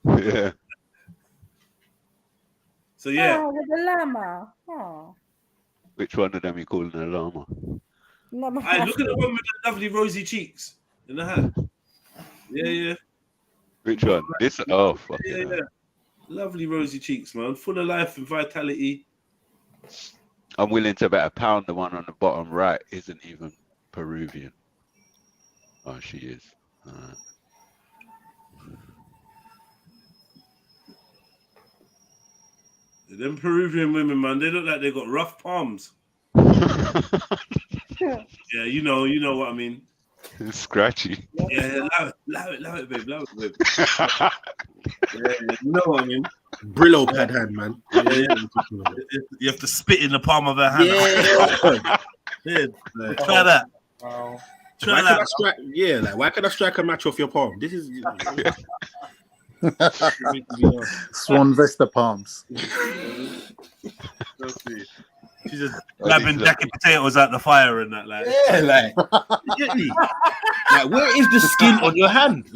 Yeah. So yeah. Oh, with the llama. Oh. Which one of them you calling a llama? Hey, look at the one with the lovely rosy cheeks in the hat. Yeah. Which one? This? Oh, fuck Yeah. Lovely rosy cheeks, man. Full of life and vitality. I'm willing to bet £1 the one on the bottom right isn't even Peruvian. Oh, she is. Them Peruvian women, man, they look like they got rough palms. Yeah, you know what I mean. It's scratchy. Yeah, allow it, babe. Yeah, you know what I mean. Brillo pad hand, man. Yeah. You have to spit in the palm of her hand. Yeah. Try that. Wow. Try that. Why can I strike a match off your palm? This is Swan Vesta palms. She's just grabbing jacket potatoes out the fire and that, like. Yeah, like. Like, where is the skin on your hand?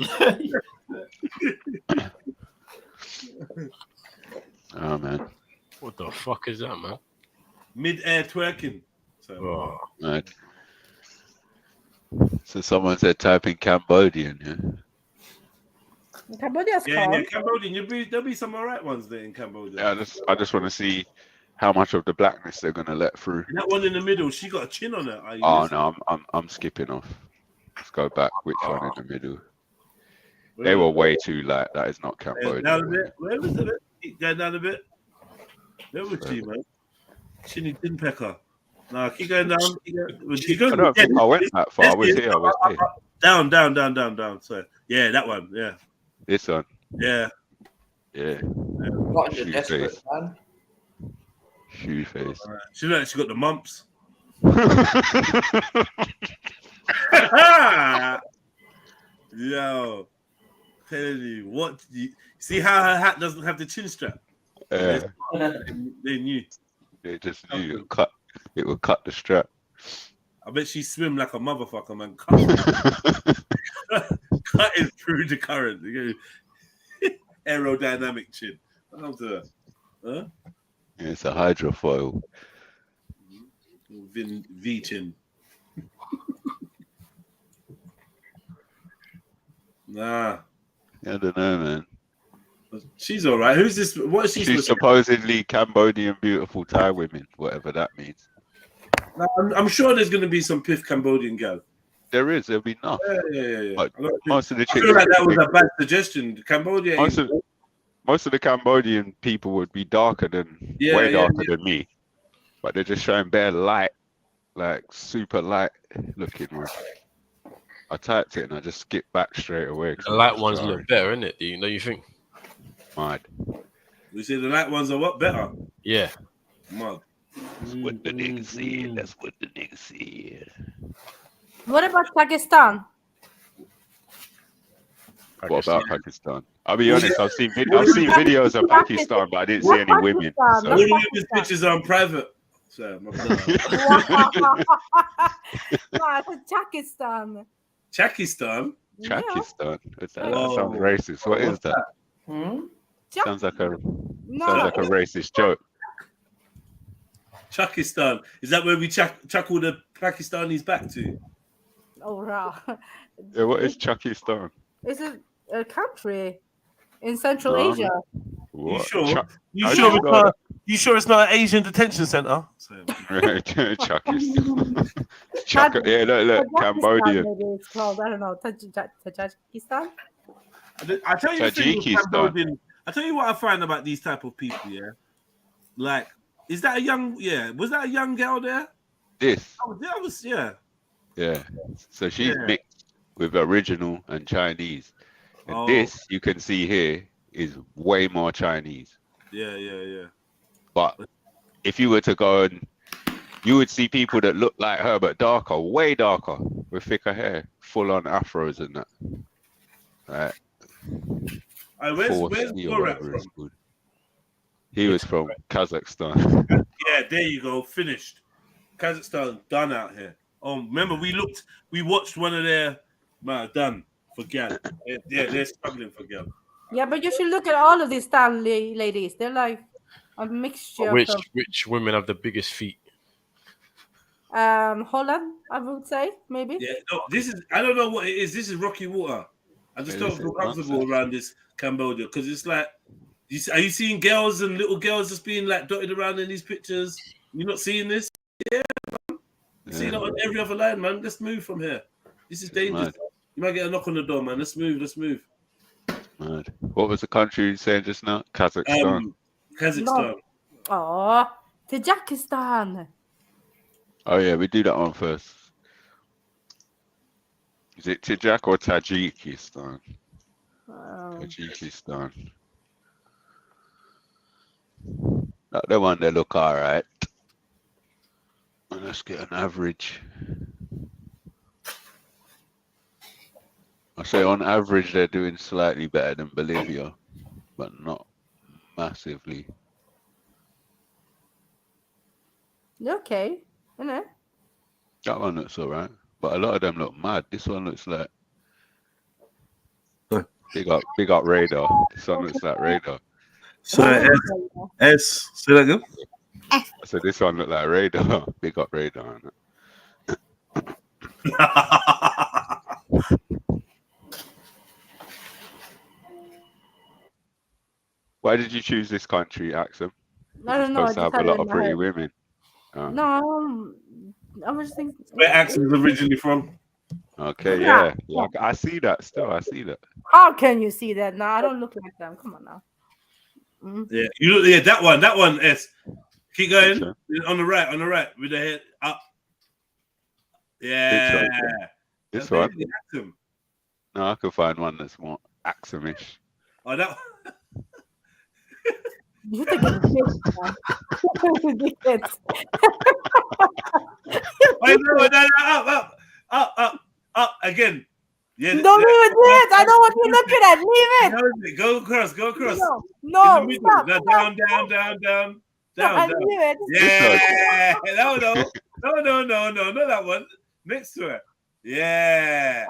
Oh man. What the fuck is that, man? Mid-air twerking. So, Right. So someone said type in Cambodian, yeah. Cambodia's Yeah, Cambodian. There'll be some alright ones there in Cambodia. Yeah, I just want to see how much of the blackness they're gonna let through. And that one in the middle, she got a chin on her. Oh no, I'm skipping off. Let's go back. Which one in the middle? They were way too light. That is not Cambodia. Down a bit. Where was it? Keep going down a bit. Where was she, man? Chinny Tin Pecker. No, keep going down. I don't think I went that far. I was here. Down. So yeah, that one. Yeah. This one. Yeah. Yeah. Not Shoe desperate, face. man. Shoe face. She looked like she got the mumps. Yo, telling you what? See how her hat doesn't have the chin strap? Yeah. They knew. They just knew it would cut the strap. I bet she swim like a motherfucker, man. Cutting through the current. Aerodynamic chin. Huh? Yeah, it's a hydrofoil. V chin. Nah. I don't know, man. She's all right. Who's this? What is she? She's supposedly Cambodian beautiful Thai women, whatever that means. I'm sure there's going to be some piff Cambodian girl. There is. There'll be enough. Yeah. But most of the I feel like that was a bad suggestion. Cambodia. Most of the Cambodian people would be darker than way darker than me, but they're just showing bare light, like super light looking one. I typed it and I just skipped back straight away. The light ones look better, innit? You think? Mad. We say the light ones are what better? Yeah. Mud. That's what the niggas said. That's what the niggas said. What about Pakistan? What about Pakistan? I'll be honest. I've seen videos of Pakistan, but I didn't see any women. So. All the women's pictures are on private. So, No, I said Pakistan. Pakistan. Pakistan. That sounds racist. What is that? Sounds like a racist joke. Pakistan. Is that where we chuck all the Pakistanis back to? Oh, wow. Yeah, what is Pakistan? It's a country in Central Asia. You sure? You sure it's not an Asian detention center? Pakistan. Yeah, look, Cambodia. Maybe it's called, I don't know, Tajikistan. I tell you the thing with Cambodian. I tell you what I find about these type of people. Yeah, like, is that a young? Yeah, was that a young girl there? This. Oh, that was yeah. Yeah. So she's mixed with original and Chinese. And this you can see here is way more Chinese. Yeah. But if you were to go and you would see people that look like her but darker, way darker, with thicker hair, full on afros and that. Right. Where's Borat from? He was from Kazakhstan. Yeah, there you go. Finished. Kazakhstan done out here. Oh, remember we watched one of their done for gal. Yeah, they're struggling for gal. Yeah, but you should look at all of these Stanley ladies. They're like a mixture. Which women have the biggest feet? Holland, I would say, maybe. Yeah, no, this is, I don't know what it is. This is rocky water. I just don't feel comfortable around this Cambodia because it's like, are you seeing girls and little girls just being like dotted around in these pictures? You're not seeing this? Yeah, man. You see it on every other line, man. Let's move from here. This is dangerous. You might get a knock on the door, man. Let's move. Mad. What was the country you saying just now? Kazakhstan. Kazakhstan. Oh, Tajikistan. Oh yeah, we do that one first. Is it Tajik or Tajikistan? Tajikistan. The one they look alright. Let's get an average. I say on average they're doing slightly better than Bolivia, but not massively. Okay, you know. That one looks alright, but a lot of them look mad. This one looks like big up radar. This one looks like radar. So S. Say that again. So this one look like radar. Big up radar. Why did you choose this country, Axum? I don't know. Supposed to have a lot of pretty women. No, I was thinking. Where Axum is originally from? Okay, yeah. I see that still. I see that. How can you see that? No, I don't look like them. Come on now. Yeah, you look. Yeah, that one. S. Keep going on the right, with the head up. Yeah. This one. No, I could find one that's more Axumish. Oh, that. You think it's up again. Yeah, don't leave it there. I know what you're looking at. Leave it. Go across. No, stop. Down. I knew it. Yeah. No, not that one. Next to it. Yeah.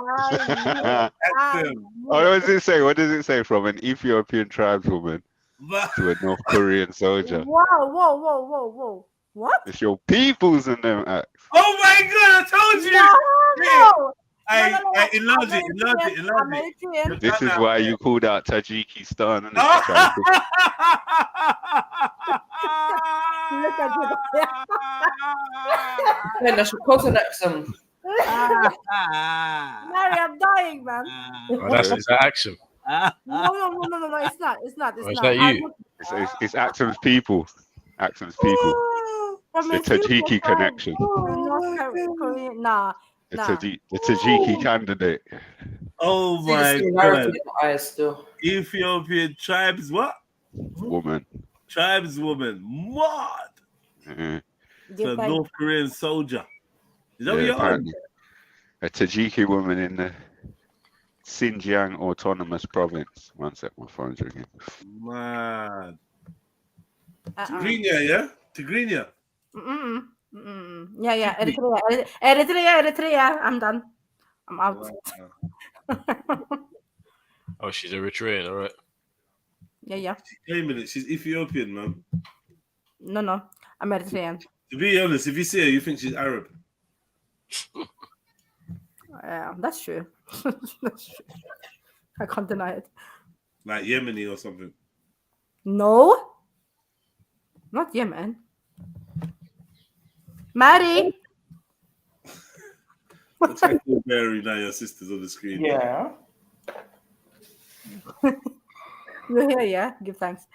What does it say? What does it say? From an Ethiopian tribeswoman to a North Korean soldier. Whoa. What? It's your peoples in them acts. Oh my God, I told you. No. Enlarge it. This is why you called out Tajikistan. And Look at it. That's your cousin accent. Mary, I'm dying, man. Oh, is that Axum? No, it's not. It's not. Is that you? It's Axum's people. Axum's people. The Tajiki connection. Nah. The Tajiki candidate. Oh my God. Ethiopian tribes, what? woman. Tribeswoman. What? Yeah, It's a North Korean soldier. Is that what yeah, you're on? apparently. A Tajiki woman in the Xinjiang Autonomous Province. One sec, my phone's ringing. Man. Tigrinya, yeah? Tigrinya. Yeah. Eritrea. I'm done. I'm out. Oh, she's Eritrean, all right. Yeah. Wait a minute, she's Ethiopian, man. No. I'm Eritrean. To be honest, if you see her, you think she's Arab. Yeah, that's true. That's true. I can't deny it. Like Yemeni or something. No. Not Yemen. Maddie. Looks like you're Mary now, your sister's on the screen. Yeah. You're here, yeah? Give thanks.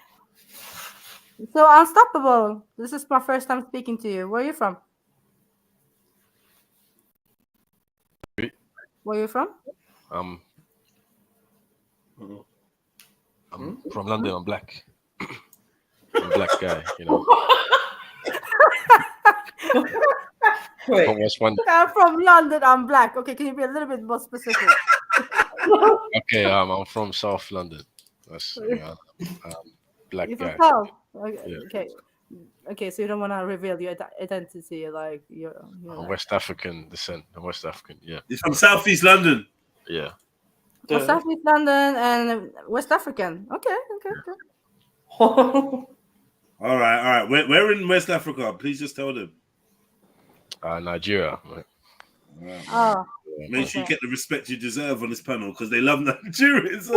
So, Unstoppable. This is my first time speaking to you. Where are you from? Where are you from? I'm from London. I'm black. I'm a black guy, you know. Wait. From West London. I'm from London. I'm black. Okay, can you be a little bit more specific? Okay, I'm from South London. That's black You're guy. from South? Okay. Yeah. Okay, so you don't want to reveal your identity, like you're I'm West African descent. I'm West African, yeah. He's from Southeast London. Yeah. Well, Southeast London and West African. Okay. All right. Where in West Africa? Please just tell them. Nigeria. Right. Oh. Make sure you get the respect you deserve on this panel because they love Nigerians.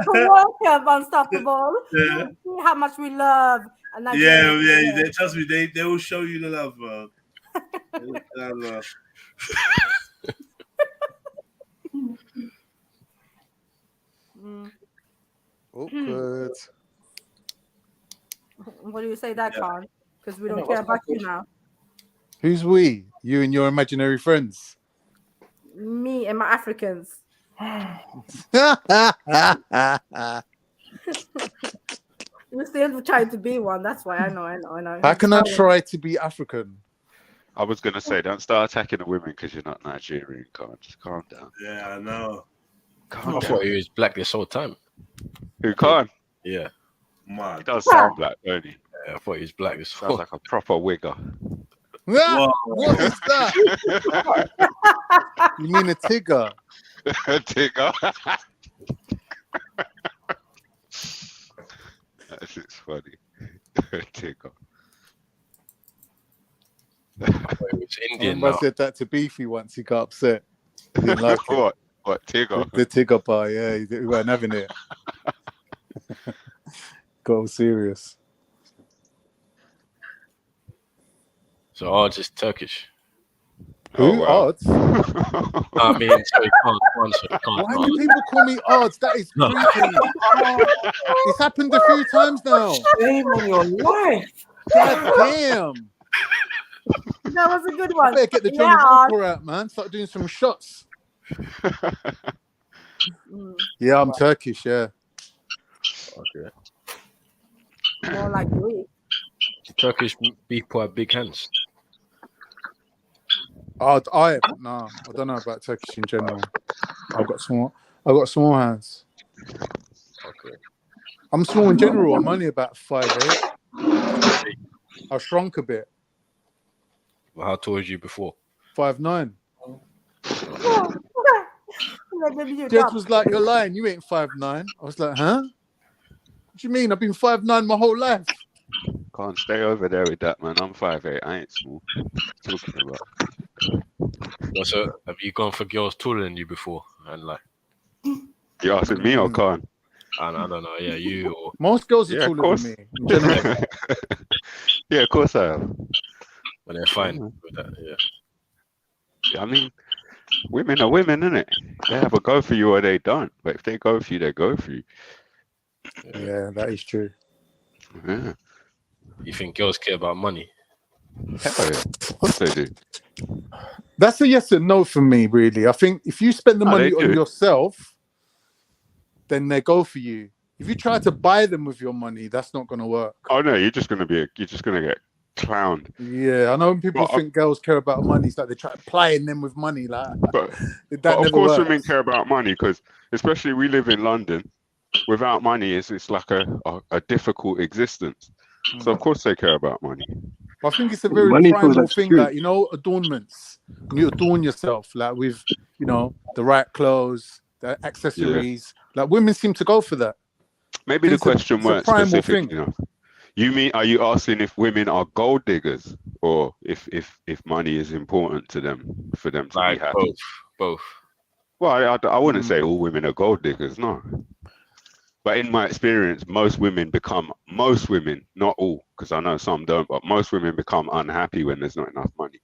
Welcome, Unstoppable. Yeah. See how much we love. Yeah. Trust me, they will show you the love, man. Awkward. What do you say that, Khan? Because we don't care about you now. Who's we? You and your imaginary friends. Me and my Africans. We're still trying to be one. That's why I know. How can I try to be African? I was going to say, don't start attacking the women because you're not Nigerian. Just calm down. Yeah, I know. I thought he was black this whole time. Who can't? Yeah. He does sound black, don't he? Yeah, I thought he was black this whole Sounds like a proper wigger. What is that? You mean a tigger? A tigger? That shit's funny. A tigger. It's Indian I now. said that to Beefy once. He got upset. He didn't like it. What tigger? The tigger bar, yeah. He weren't having it. Got all serious. So odds is Turkish. Who? Odds? I mean, so he can't. Why do people call me odds? That is creepy. It's happened a few times now. Shame on your life. God damn. That was a good one. I better get the Johnny Walker out, man. Start doing some shots. Yeah, I'm Turkish, yeah. Okay. More like we. Turkish people have big hands. I don't know about Turkish in general. I've got small hands. Okay. I'm small in general. I'm only about 5'8". I shrunk a bit. Well, how tall was you before? 5'9". Jed was like, "You're lying. You ain't 5'9". I was like, "Huh? What do you mean? I've been 5'9" my whole life." Can't stay over there with that, man. I'm 5'8". I ain't small. Talking about. So, have you gone for girls taller than you before? And like, you asking me or Khan? I don't know. Yeah, you. Or... Most girls are taller than me. In general. Yeah, of course I have. But they're fine with that. Yeah. I mean, women are women, innit? They have a go for you or they don't. But if they go for you, they go for you. Yeah, that is true. Yeah. You think girls care about money? Hell yeah. Of course they do. That's a yes and no for me, really. I think if you spend the money on yourself, then they go for you. If you try to buy them with your money, that's not going to work. Oh no, you're just gonna get clowned. Yeah, I know when people think girls care about money, it's like they try plying them with money. Like, but that of course, works. women care about money because, especially we live in London. Without money, it's like a difficult existence. So of course they care about money. I think it's a very primal thing, like, you know, adornments. When you adorn yourself, like with, you know, the right clothes, the accessories. Like women seem to go for that. Maybe the question weren't specific enough. You mean, are you asking if women are gold diggers or if money is important to them for them to be happy? Both. Well, I wouldn't say all women are gold diggers, no. But in my experience, most women, not all, because I know some don't, but most women become unhappy when there's not enough money.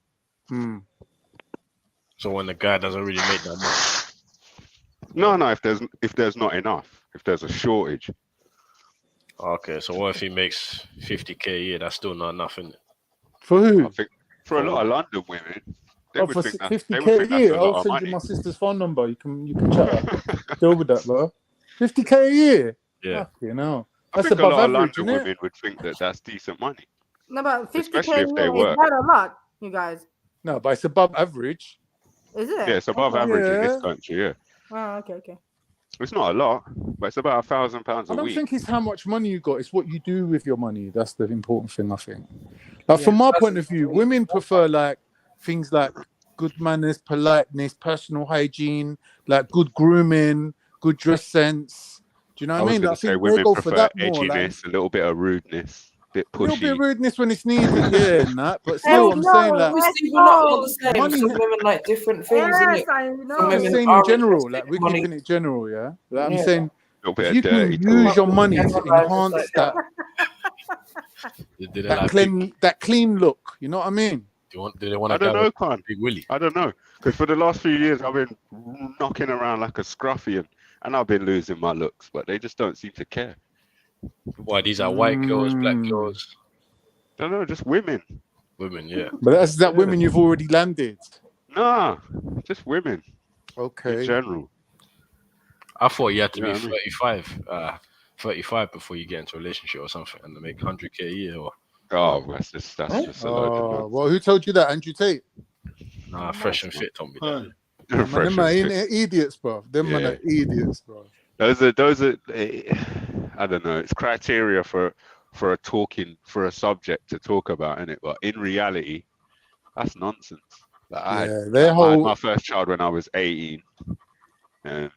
So when the guy doesn't really make that much. No, if there's not enough, if there's a shortage. Okay, so what if he makes 50k a year? That's still not enough, isn't it? For who? I think for a lot of London women, they would for think 50k a year, I'll send you my sister's phone number. You can chat. Deal with that, bro. 50k a year. Yeah. You know, I that's think a above lot of average, London isn't it? women would think that that's decent money. No, but 50k Especially if they is work. that a lot, you guys? No, but it's above average. Is it? Yeah, it's above average in this country. Yeah, Oh, okay. it's not a lot, but it's about £1,000 a I don't week. think it's how much money you got. It's what you do with your money. That's the important thing, I think. Like from my point of view, women prefer like things like good manners, politeness, personal hygiene, like good grooming, good dress sense. Do you know what I was mean? going I to say think they women go for prefer that more. edginess, a little bit of rudeness, a bit A little bit pushy. of rudeness when it's needed, yeah, and that. But still, I'm saying like Obviously, we're not all the same. money. Some women like different things, Yes, innit? I Some know. I'm women saying are in general, interested like in we're money. keeping it general, yeah. Like, I'm Yeah. saying Little bit if of you can dirty use talk. your money to Generalize enhance like that Did they that like clean look, you know what I mean? Do they want I a guy don't know, with Khan. Big Willie? I don't know. Because for the last few years, I've been knocking around like a scruffian and I've been losing my looks, but they just don't seem to care. Why, these are white girls, black girls? I don't know, just women. Women, yeah. But that's that women you've already landed. Nah, just women. Okay. In general. I thought you had to You know be what I mean? 35 before you get into a relationship or something and make 100k a year. Or Oh, that's just a load of nonsense. Well, who told you that? Andrew Tate? nah, Fresh and Fit told me that. Man, Fresh them man and ain't idiots, bro. Them man are idiots, bro. Those are I don't know, it's criteria for a subject to talk about, innit? But in reality, that's nonsense. Like I had my first child when I was 18. And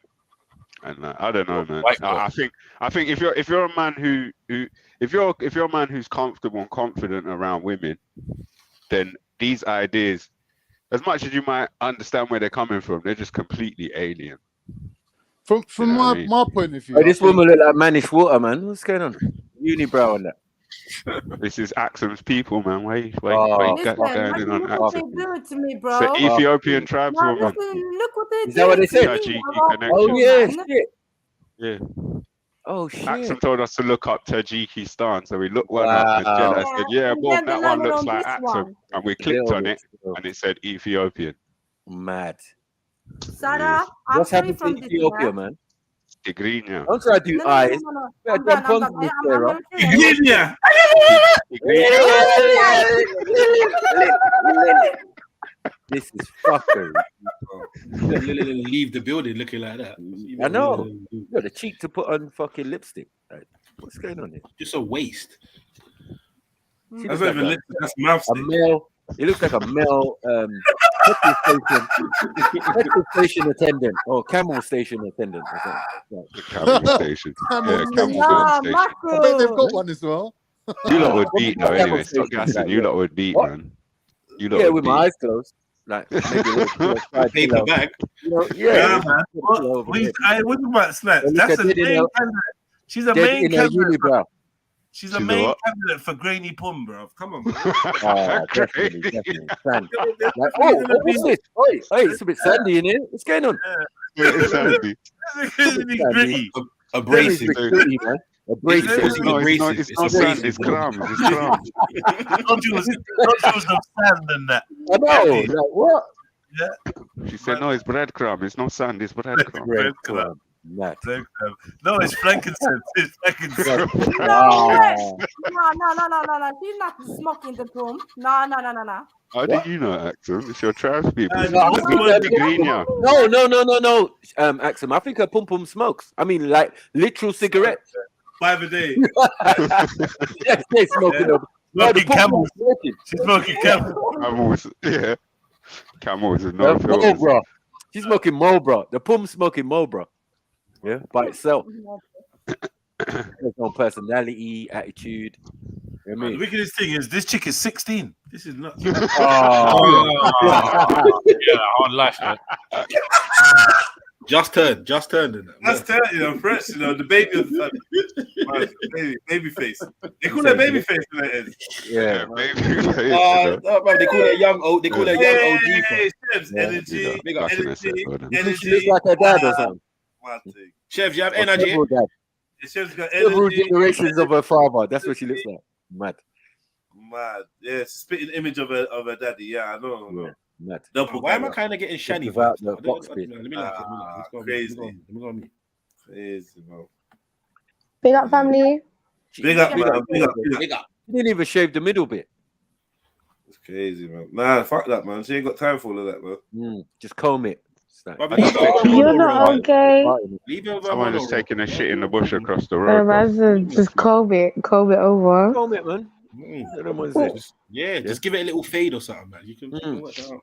I don't know, man. I think if you're a man if you're a man who's comfortable and confident around women, then these ideas, as much as you might understand where they're coming from, they're just completely alien. From my point of view, Oh, this woman look like Manish Water, man. What's going on? Unibrow on that. This is Axum's people, man. Why you Listen, going in on look what they Axum? do to me, bro. It's an Ethiopian tribeswoman. Look what they Is that what they said? Tajiki connection. Oh yeah, shit. Yeah. Oh shit. Axum told us to look up Tajikistan, so we looked one up, and Jedi said, "Yeah, and boom, then that they one landed looks on like this Axum," one. and we clicked on it, and it said Ethiopian. Mad. Sarah, I'm What's free happened to from this. Ethiopia, man? Tigrinya. Don't try to do eyes. I'm done. This is fuckery. Leave the building looking like that. I know. You got the cheek to put on fucking lipstick. Like, what's going on here? Just a waste. She That's looks not even like lipstick, that's mouth a stick. male. It looks like a male petrol station attendant or camel station attendant. Camel station. Yeah, camel station. I bet they've got one as well. You lot would beat though, anyway. Stop gassing. You lot would beat, man. You lot Yeah, would with beat. my eyes closed. Like maybe a little Paper bag. Yeah, man. What about snaps? That's a main candidate. She's a main candidate. She's a main candidate for Grainy Pum, bro. Come on, man. Definitely. Sand. Like, what's this? Oi, it's a bit sandy in here. What's going on? It's sandy. Gritty. Abrasive. Abrasive. It's not sand. It's crumbs. It's crumbs. Don't use some sand in that. I know. Like, what? Yeah. She said, "No, it's breadcrumb. It's not sand. It's breadcrumb." Breadcrumb. Mad. No, it's frankincense. It's frankincense. No way. No. She's not smoking the broom. No. How do you know, Axum? It's your tribes people. No, Axum, I think her pum pum smokes. I mean, like literal cigarettes. 5 a day. Yes, they smoking them. Smoking camels. She's smoking camels. Yeah. Camels is no filters. Bro. She's smoking Marlboro. The pum smoking Marlboro. Yeah, by itself. There's no personality, attitude. You know what I mean? The wickedest thing is this chick is 16. This is nuts. Yeah, hard life, man. Just turned. Just turned, you know, fresh, you know, the baby of the baby face. They call her baby face. Yeah, baby face. They call her young old. They call her young OG. Energy. She looks like her dad or something. Chef, you have energy. Chef's got Several energy. generations of her father. That's what she looks like. Mad. Yeah, spitting image of her daddy. Yeah, I know. Yeah. Mad. Why am I kind of getting shiny? Without the box bit. Let me look. Crazy. Let me go on me. Crazy, bro. Big up, family. Big up. She didn't even shave the middle bit. It's crazy, man. Nah, fuck that, man. She ain't got time for all of that, man. Just comb it. You're not okay. Someone just taking a shit in the bush across the road. Just comb it over. Comb it, man. Just give it a little fade or something, man. You can work that out.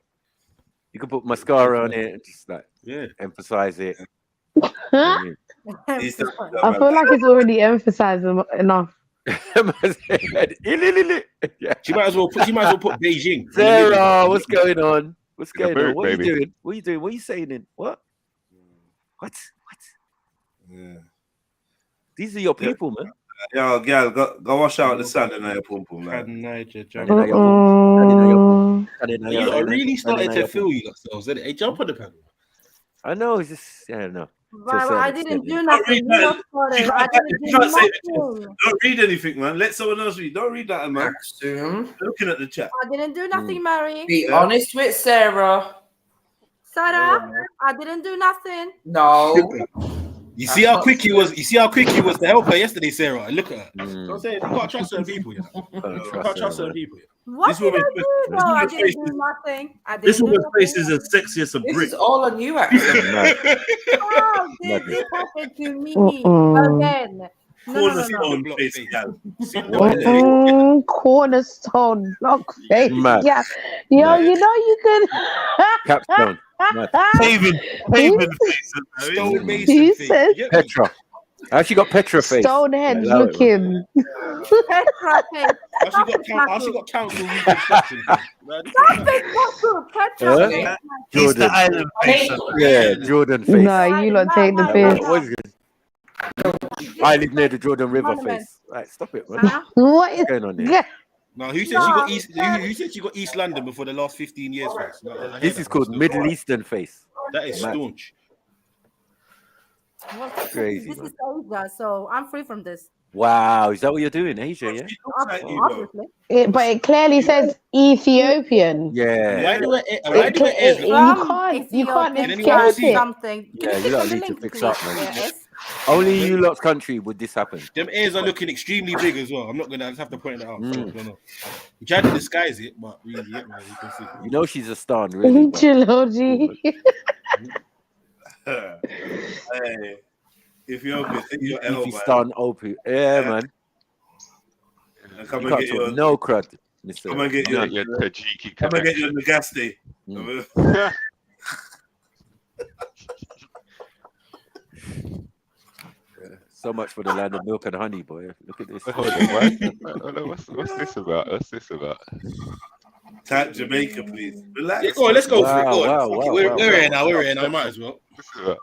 You can put mascara on it and just like emphasize it. I feel like it's already emphasized enough. She might as well put Beijing. Sarah, what's going on? What's going on? What are you doing? What are you doing? What are you saying then? What? Yeah. These are your people, man. Yo, girl, go wash out the sand in your pum pum, man. I really started to feel you yourselves. Hey, jump on the panel. I know, it's just, I don't know. Right, I didn't do nothing. Don't read anything, man. Let someone else read. Don't read that, man. Looking at the chat. I didn't do nothing, Mary. Be honest with Sarah. Sarah, I didn't do nothing. No. You see how quick he was. You see how quick he was to help her yesterday, Sarah. Look at her. Don't say you can't trust certain people. You can't trust certain people. What did I do? No, I didn't do nothing. This woman's face is as sexy as a brick. This is all on you, actually. Oh, this happened to me again. Cornerstone face, cornerstone block face. Yeah. Yo, you know you could. Capstone. Paving face. Stone Mason face. Petra. I actually got Petra face. Stonehenge looking. Petra face. I actually got council reconstruction. Petra face. Jordan. Island face. Yeah, Jordan face. No, you lot take the piss. I live near the Jordan River face. Right, stop it, man. What is going on there? No, who said she got East? Who said she got East London before the last 15 years? Face? No, this is called Middle Eastern face. That is staunch. Crazy. This is Asia, so I'm free from this. Wow, is that what you're doing, Asia? Yeah. Obviously. But it clearly says Ethiopian. Yeah. You can't escape it. Something. Yeah, you don't need to fix up, man. Only you lot's country would this happen. Them ears are looking extremely big as well. I'm not gonna have to point it out. No. We tried to disguise it, but really, yeah, man, you can see. You know she's a star, really. Trilogy. Hey, Ethiopia, if you start open, yeah, man. Come you and can't get your no crud, Mister. Come and get your Tajiki. Come and get your Nagasti. So much for the land of milk and honey, boy. Look at this. What's this about? What's this about? Type Jamaica, please. Relax. Yeah, go on, let's go for it. Wow, We're here now. We're here now. Might as well. All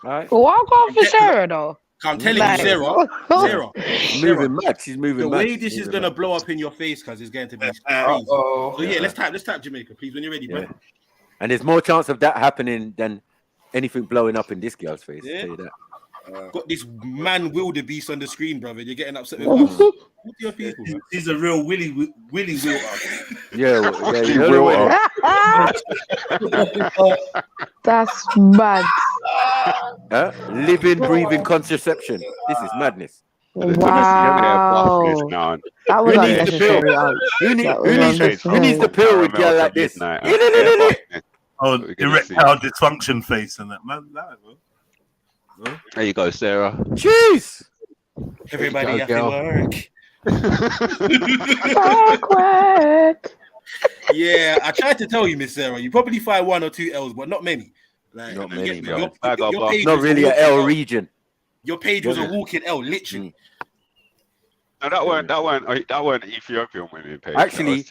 right. Well, I'll go for Sarah though. I'm telling you, Sarah. Moving mad. She's moving the mad. way this is gonna blow up in your face, cause it's going to be crazy. So yeah, let's type Jamaica, please, when you're ready, bro. And there's more chance of that happening than anything blowing up in this girl's face. I'll tell you that. Got this man wildebeest on the screen, brother. You're getting upset with us. What are your people? He's a real Willy Wilter. Yeah, you know That's mad. Living, breathing contraception. This is madness. Wow. That was unnecessary. Who needs the pill with girl like this? Oh, erectile dysfunction face and that, man. There you go, Sarah. Jeez. Everybody have to work. Yeah, I tried to tell you, Miss Sarah. You probably find 1 or 2 L's, but not many. Like, not many. Your page not was really an L region. Your page was a walking L, literally. No, that weren't Ethiopian women page. Actually,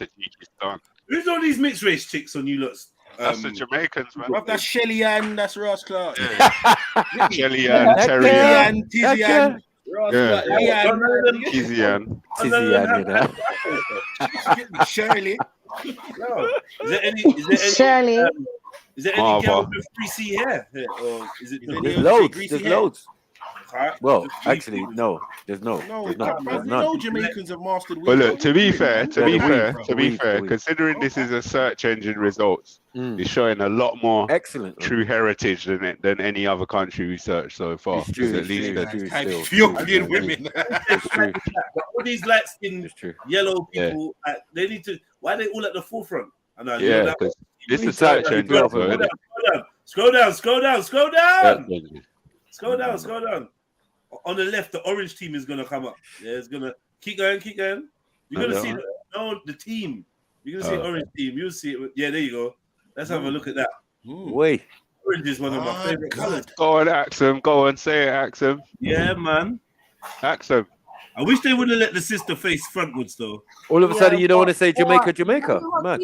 who's all these mixed race chicks on you lots? That's the Jamaicans, man. That's Shelly Ann, that's Ross Clark. Shelly Ann, Terry Ann, Tizzy Ann, Tizzy Ann, Shirley. Is there any Shirley? Is there any girl with greasy hair? Or is it There's loads. There's loads. Well, actually, no. There's no. There's none. No Jamaicans have mastered. But look, to be fair, considering this is a search engine results, it's showing a lot more true heritage than any other country we searched so far. It's true. At least Ethiopian women. All these light-skinned yellow people, they need to. Why are they all at the forefront? Yeah, because this is search engine. Scroll down. Scroll down. On the left, the orange team is gonna come up. Yeah, it's gonna keep going. You're gonna see the team. You're gonna see orange team. You'll see it. Yeah, there you go. Let's have a look at that. Wait. Orange is one of my favorite colors. Go on, Axum. Go on, say it, Axum. Yeah, man. Axum. I wish they wouldn't let the sister face frontwards though. All of a sudden, you don't want to say Jamaica. Man.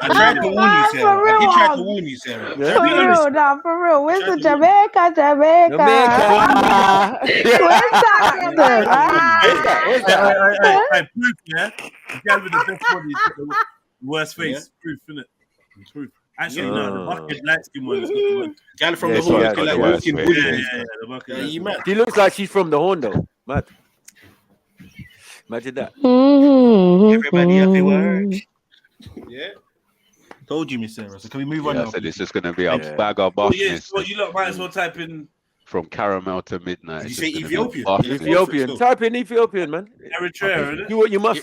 I tried to warn you, Sarah. I did try to warn you, Sarah. For real. Where's the Jamaica? Where's that? I proof, yeah. The guy with the best body is the worst face. Proof, innit? Proof. Actually, no, the bucket light skin one is not the one. Gal from the Horn, like walking the bucket. You mad? She looks like she's from the Horn, though. Mad. Imagine that. Everybody have to work. Yeah. Told you, Miss Sarah. So can we move on now? I said it's just going to be a bag of buffness. Well, you lot might as well type in. From caramel to midnight. Did you say Ethiopian? Ethiopian. Type in Ethiopian, man. Eritrea, isn't You must.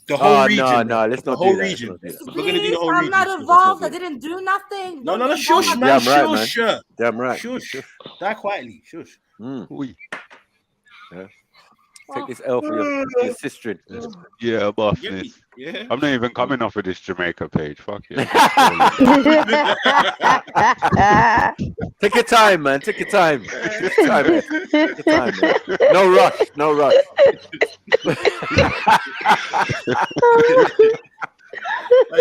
The whole region. No, let's not do that. Region. We're going to do the whole I'm region. not involved. I didn't do nothing. No, shush, man. Shush. Damn right. Shush. Die quietly. Shush. Yeah. Take this L for your sister. Yeah, buffness. Yeah. I'm not even coming off of this Jamaica page. Fuck yeah. Take your time, man. Take your time. Take your time, man. No rush.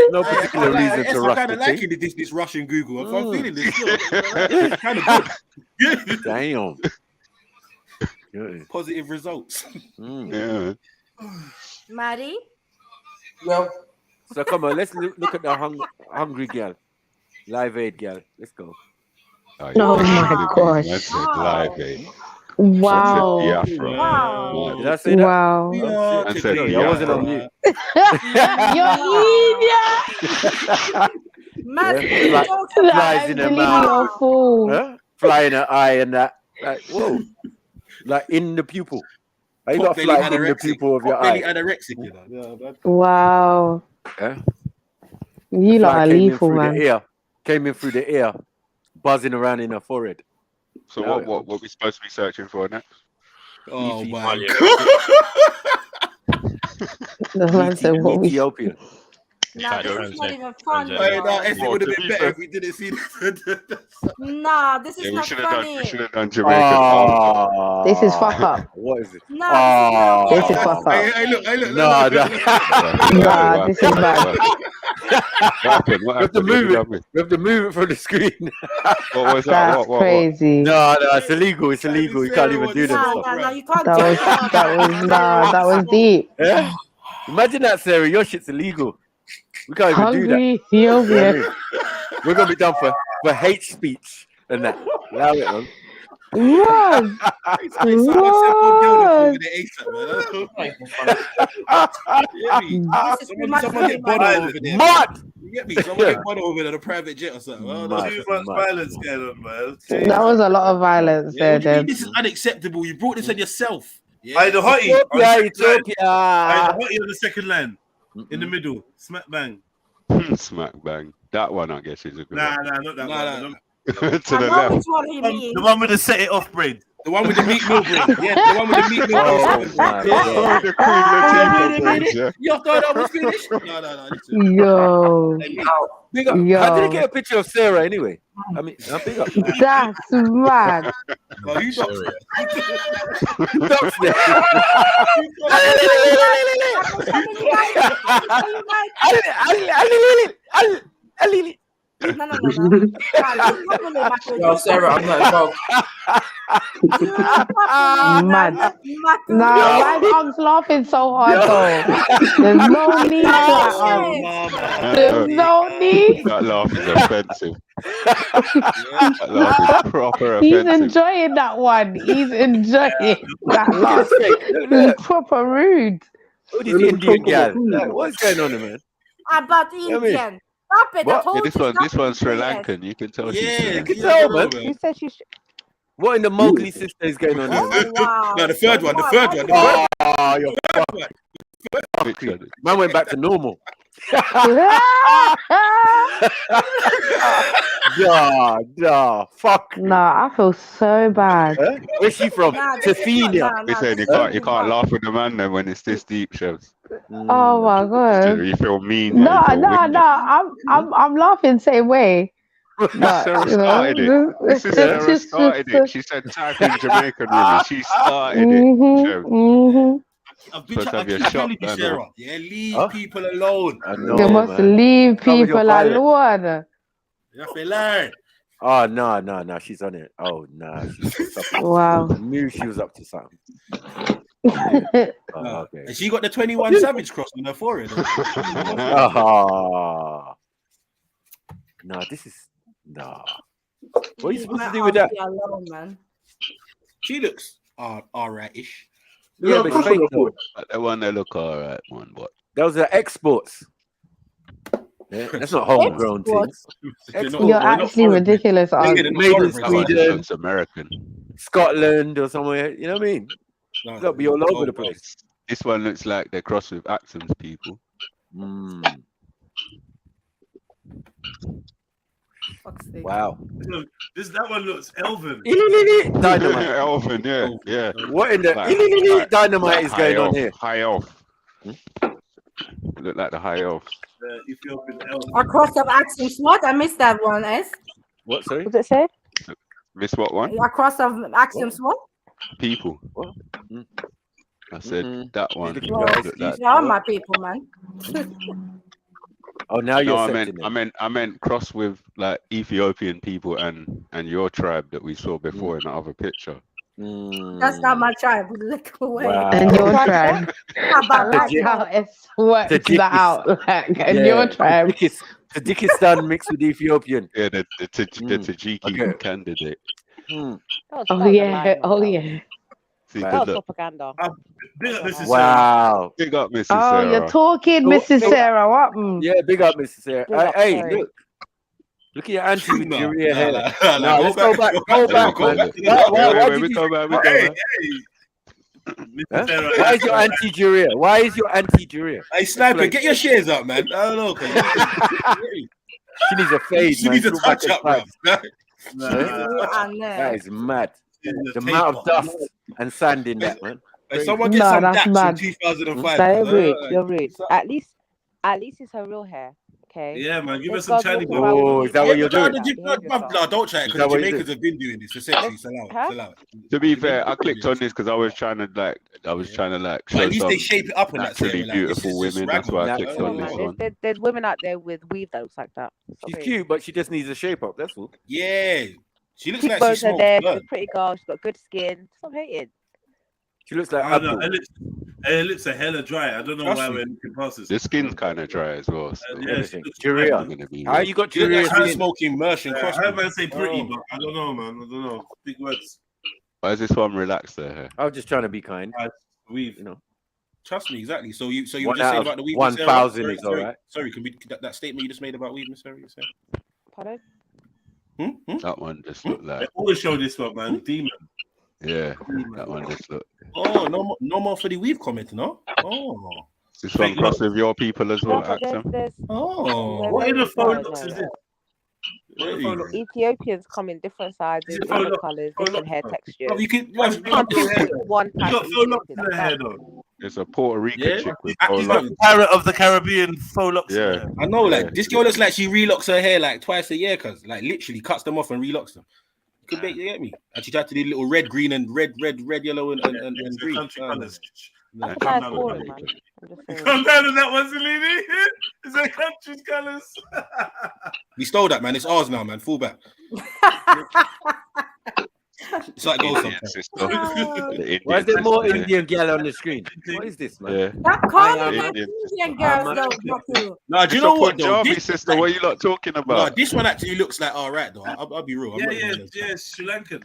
No particular reason to rush. I'm kind of liking this Russian Google. I'm feeling this. It's kind of good. Damn. Positive results. Yeah. Maddie? Well, so come on, let's look at the hungry girl. Live Aid girl. Let's go. Oh my gosh. That's Live Aid. Wow. Wow. Did I say that? Wow. I said I wasn't on mute. You're flies in her mouth. Fly in her eye and that. Like, whoa. Like in the pupil. Are you got to fly in the pupil of your eye? Anorexic, you know? Wow. You lot are lethal, man. Came in through the ear, buzzing around in her forehead. So what we supposed to be searching for next? Oh my The man said what we Ethiopian. Nah, this is not even fun. It would have been better if we didn't see this. Nah, this is not funny. We should have done Jamaican. This is fuck up. What is it? Nah, this is fuck up. Hey, look. Nah, this is bad. We have to move it from the screen. What was that? That's crazy. No, it's illegal. It's illegal. You can't even do that. No, you can't that was deep. Yeah? Imagine that, Sarah. Your shit's illegal. We can't even do that. Ethiopia. We're gonna be done for hate speech and that. Allow it, man. What? It sounds like Sample Gilder with the ASAP, man. Someone get Bono over there. Mad. You get me? Someone get Bono over there on a private jet or something. Too much violence going on, man. That was a lot of violence Yeah, there, what do you mean Deb. this is unacceptable? You brought this on yourself. Hey, the hottie. Utopia. The hottie on the second line. In the middle. Smack bang. Smack bang. That one, I guess, is a good Nah, one. not that one. To the left. The one with the set it off braid. The one with the meat mill braid. Yeah, the one with the meat mill braid. Oh, the Queen Latifah braids, yeah. You thought I was finished? No. Yo. Big up. Yo. How did they get a picture of Sarah anyway? I mean, big up. That's mad. Oh, you sorry. No. Yo, Sarah, I'm not involved. Mad. No, why Mom's laughing so hard though? There's no need for that. There's no need. That laugh is offensive. That laugh is proper He's offensive. enjoying that one. He's enjoying that laugh. It's proper rude. Who did the Indian guy? What's going on, man? About Indian. Stop it. What? Yeah, this one's Sri Lankan. You can tell. Yeah, you can tell, man. You said she's. What in the Mowgli sister is going on here? Wow. No, the third one. Oh, you're fucked. Man went back to normal. Fuck. Nah, I feel so bad. Huh? Where's she from? Tefina. We saying you can't laugh with the man then when it's this deep, Chefs. Oh my god. You feel mean. No, you feel wicked. I'm laughing same way. But, Sarah you know, started it. This is Sarah started it. She said type in Jamaican women. She started it. Chefs. Supposed to have your shop done, Sarah. Yeah, leave people alone. You must leave people alone. You have to learn. Oh no, she's on it. Oh no, wow. I knew she was up to something. Okay. And she got the 21 Savage cross on her forehead. No, this is no. What are you supposed to do with that? Alone, man. She looks alright-ish. Yeah, but fake though. That one they look alright, one, but those are exports. Yeah, that's not homegrown things. You're actually ridiculous. Made in Sweden, it's American, Scotland, or somewhere. You know what I mean? It's got to be all over the place. This one looks like they're crossed with ASIANS people. Wow. That one looks Elven. Dynamite. Elven, yeah. What in the dynamite is going on here? High elf. Look like the high elf. Ethiopian elf. Across of ASIANS what? I missed that one, S. What, sorry? What does it say? Miss what one? Across of ASIANS what? People. I said that one. These are my people, man. Oh, now you're. No, I meant cross with like Ethiopian people and your tribe that we saw before in the other picture. That's not my tribe. Look away. Wow. And your tribe. I like how it's worked that out. Like, and your tribe. Tajikistan mixed with Ethiopian. Yeah, the Tajiki candidate. Oh yeah. Oh yeah. See, that was propaganda. Big up Mrs. Wow. Big up Mrs. Oh, Sarah. you're talking, Mrs. Sarah. What? Yeah, big up Mrs. Sarah. Hey, look at your auntie with your rear hair. No, let's go back. Go back, man. Why is your auntie Juria? Why is your auntie Juria? Hey, Sniper, get your shares up, man. I don't know. She needs a fade, She needs a touch up, man. That is mad. The amount of dust and sand in that, man. Hey, someone get some dax in 2005. You're rude. At least it's her real hair. Okay. Yeah, man. Give us some Chinese. Oh, is that what you're doing? No, don't try it because Jamaicans have been doing this for centuries. To be fair, I clicked on this because I was trying to like. Show at least they shape it up in that naturally beautiful women. That's why I clicked on this one. There's women out there with weave that looks like that. She's cute, but she just needs a shape up. That's all. Yeah. She looks like she's smokes there. blood. She's a pretty girl. She's got good skin. Stop hating. She looks like I don't know. Her lips are hella dry. I don't know why we're looking past this. The skin's kind of dry as well. So How you got Juria smoking immersion? I heard man say pretty, but I don't know, man. I don't know. Big words. Why is this one relaxed there? I was just trying to be kind. We've, you know. Trust me, exactly. So you were 1 just saying out about of the weave. 1,000 is all right. Sorry, can we that statement you just made about weave, Miss Sarah? You said? Pardon? That one just looked like. They always show this one, man. Demon. Yeah, that one just looked. Oh, no more for the weave comment, no? Oh. This one cross with your people as well, No, but Axel. Oh. What in the phone no, looks is no. this? What in the phone looks? Ethiopians come in different sizes, different colours, different hair textures. You can, you can't pinpoint one type of Ethiopian. in the hair, though. It's a Puerto Rican chick with She's got the parrot of the Caribbean faux locks. Yeah. I know, like this girl looks like she relocks her hair like twice a year, cause like literally cuts them off and relocks them. You get me? And she tried to do little red, green, and red, yellow, and green. Country colours. That's a nice story, man. I'm just saying. Come down on that one, Salini. It's a country's colours. We stole that, man. It's ours now, man. Full back. It's like gold sometimes. Why is there more Indian girl on the screen? What is this, man? Yeah. That calling them Indian girls, though. No, do you know what, though? Punjabi sister, what are you lot talking about? No, this one actually looks like all right, though. I'll be real. Yeah, Sri Lankan.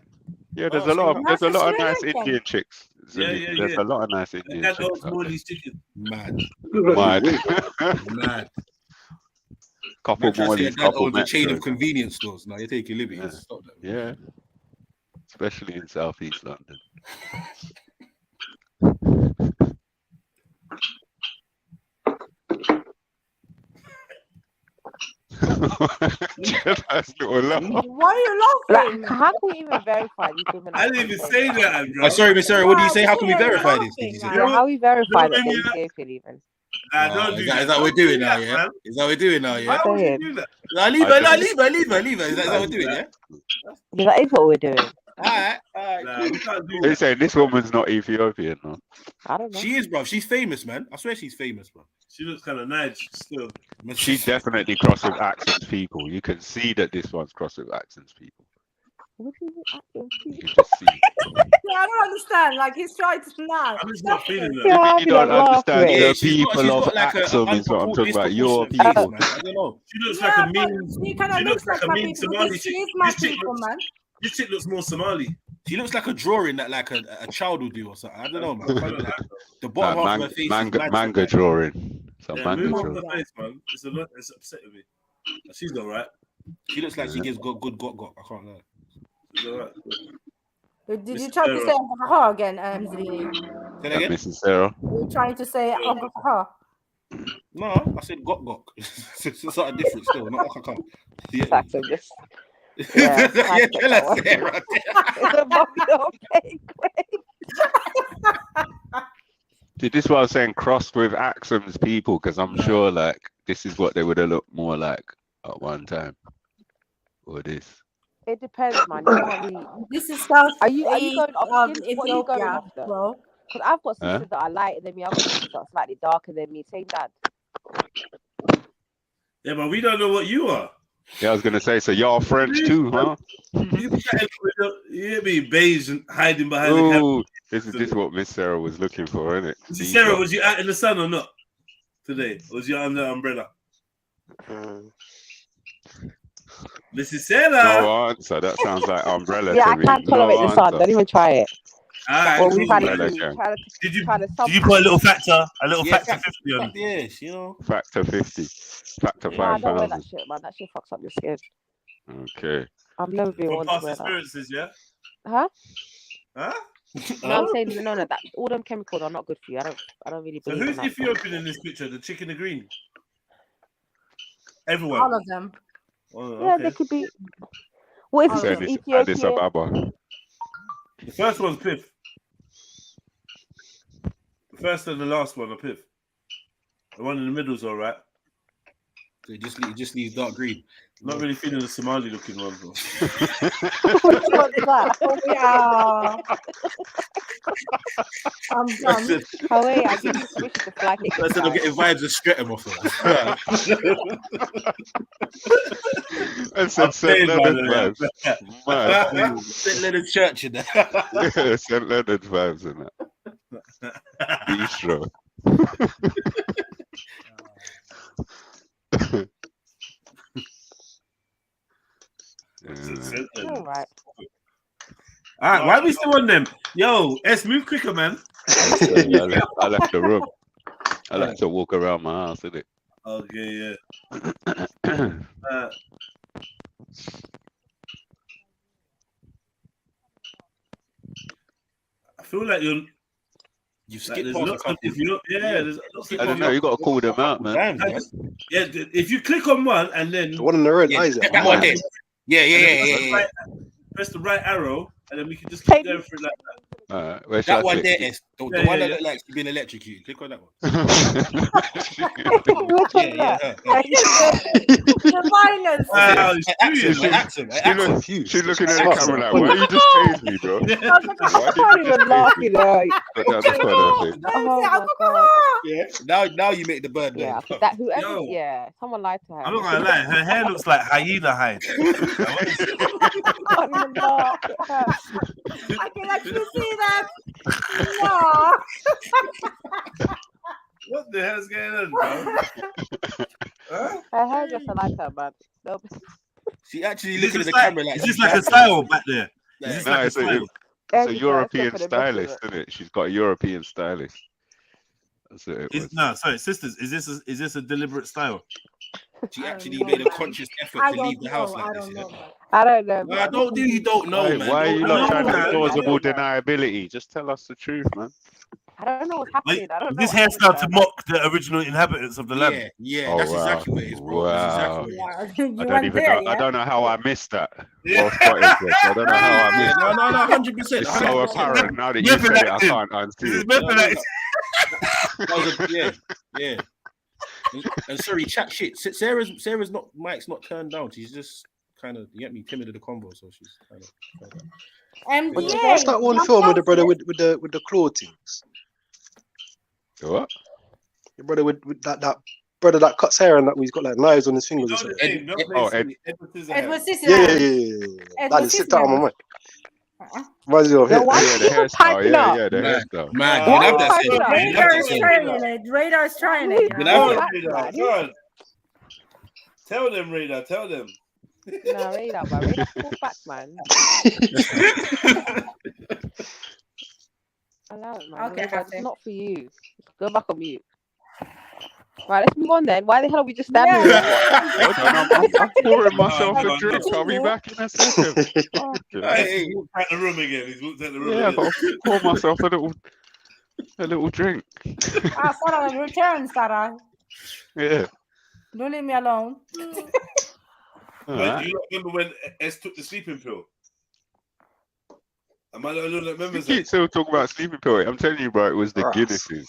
Yeah, there's a lot of nice Sri Lankan. Indian chicks. There's a lot of nice Indian That chicks. goes Morley's chicken. Mad. Mad. Couple Morleys, couple the chain Metros. of convenience stores. Now you're taking liberties. Stop that. Yeah. Especially in southeast London. Why are you laughing? Like, how can we even verify these women? I didn't even say that, bro. Sorry, Miss Sarah, what do you say? How can we verify this? Yeah, how we verify that they're Ethiopian even? Is that what we're doing now, yeah? Is that what we're doing now, yeah? Why would you do that? Leave her. Is that what we're doing, yeah? Yeah, that is what we're doing. Alright. Nah, we can't do They that. say this woman's not Ethiopian, no? I don't know. She is, bro. She's famous, man. I swear she's famous, bro. She looks kind of nice still. She definitely crossed with accents people. You can see that this one's crossed with accents people. What do you mean? You can just see. Yeah, I don't understand. Like he's trying to now. I'm just not feeling that. Yeah, You don't understand Yeah, the she's got- people she's of got like a Axum is what I'm talking about. Your disproportionate people. face, man. I don't know. She looks Yeah, like a but mean. she kind of She looks like a my mean people. Somali. She is my This chick people, looks- man. This chick looks more Somali. She looks like a drawing that like a child would do or something. I don't know, man. The bottom half of her face is mad. Manga drawing. Some Yeah, manga move on drawing. the face, man. It's a lot. It's upsetting me. She's all right. She looks like she gives good got. I can't lie. She's all right. Did you try to say her again, Zrini? Say that again? Mrs. Sarah. You trying to say her? No, I said got. It's something different still. Not Akaka. Yeah. Facts are just. Yeah, Yeah, tell her, Sarah. It's a bucket of cake. Dude, this is what I was saying, crossed with Axum's people, because I'm sure like this is what they would have looked more like at one time. Or this. It depends, man. You can't really... This is South. Are you going off skin? What are you going Ethiopia, after? bro. Because I've got sisters that are lighter than me. I've got sisters that are slightly darker than me. Same dad. Yeah, but we don't know what you are. Yeah, I was gonna say, so y'all French too, huh? You hear me, beige and hiding behind the camera. Ooh, this is what Miss Sarah was looking for, isn't it? Mrs. Sarah, was you out in the sun or not today? Or was you under the umbrella? Mrs. Sarah. No answer. That sounds like umbrella Yeah, to I me. can't tolerate the sun. Don't even try it. Alright, Well, we've had Umbrella, it. yeah. Did you put a little factor? A little factor 50 on it? Yes, you know. Factor 50. Factor Nah, don't wear 5,000. that shit, man. That shit fucks up your skin. Okay. I've never been From one to past wear that. experiences, yeah? Huh? Huh? No, I'm saying no. That all them chemicals are not good for you. I don't really So believe in who's that. Ethiopian in this picture? The chick in the green? Everyone. All of them. Oh, Yeah, okay. they could be. What is Said it? it's Addis Ethiopian. Ababa. The first one's Piff. The first and the last one are Piff. The one in the middle's all right. So it just leaves dark green. Not really feeling the Somali looking one, bro. Which one's that? Yeah. I'm done. Oh wait, I give you permission to fly kick I said I'm getting vibes of Streatham off her. I said St. Leonard's vibes. Man. St. Leonard's Church in there. Yeah, St. Leonard's vibes in that. Bistro. All right. Alright, why are we still on them? Yo, S, move quicker, man. I left the room. I like to walk around my house, innit? Okay, yeah. I feel like you've skipped like, past a couple. There's lots of I don't know. You got to call them out, man. Yeah, if you click on one and then the one on the red, Isaac. That one there. Yeah. Press the right arrow, and then we can just keep going through like that. Alright, where should That I one click? there is the one that looks like she's been electrocuted. Click on that one. She's looking at the camera like, why you just chased me, bro? I can't even laugh, you know. Now you make the bird. Yeah, that whoever, someone lied to her. I'm not gonna lie, her hair looks like hyena hide. I can't even laugh. I can actually see them. No. What the hell's going on, bro? Her hairdresser like her, man. Nope. She actually looking at the camera like. Is this like a style back there? It's a European stylist, isn't it? She's got a European stylist. That's what it was. No, sorry, sisters. Is this a deliberate style? She actually made a conscious effort to leave the house like this. I don't know. I don't do. You don't know, Hey, man. why are you Don't not trying know, to man. plausible deniability? Just tell us the truth, man. I don't know what's happening. I don't know. This hairstyle to mock the original inhabitants of the land. Yeah, that's exactly what it is, bro. Wow. You I don't went even there, know. yeah? I don't know how I missed that. Well spotted, Chris. I don't know how I missed that. No, 100%. It's so apparent now that you said it. I can't unsee it. Yeah. And sorry, chat shit. Sarah's not. Mike's not turned down. She's just kind of, you get me, timid of the convo, so she's kind of. What's that one film with the brother with the claw things? What? The brother with that brother that cuts hair and that he's got like knives on his fingers or something. Edward Scissorhands. Yeah. That is sit down on my mic. Reminds you of Yo, him. why Yeah, the hairstyle. The hairstyle. Man, you have that shit. Radar's trying it. Go on. Tell them, Radar. Tell them. No, Radar, man. Radar's full back, man. Allow it, man. Okay, Radar, it's not for you. Go back on mute. Right, let's move on then. Why the hell are we just standing here? I'm pouring myself a drink. I'll be back in a second. Hey, he's walked out the room again. He's walked out the room. Yeah, I've got to pour myself a little drink. Sarah, return, Sarah. Yeah. Don't leave me alone. Right. Do you remember when S took the sleeping pill? Am I the only one that remembers You keep still talking about sleeping pill. I'm telling you, bro, it was the Guinnesses.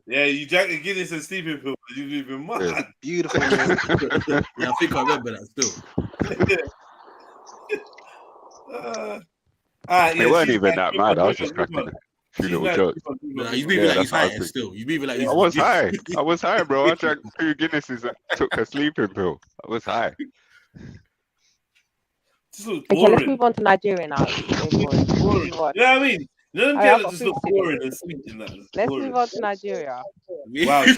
Yeah, you drank the Guinness and sleeping pill. You didn't even mind. Yeah. Beautiful, man. Yeah, I think I remember that still. They weren't even that mad. I was just cracking a few little jokes. He's moving like he's high still. He's moving like he's. I was high. I was high, bro. I drank 2 Guinnesses and took a sleeping pill. I was high. Okay, let's move on to Nigeria now. Boring. You know what I mean? None of them just look boring and sweet in that. Let's move on to Nigeria. Wow. Miss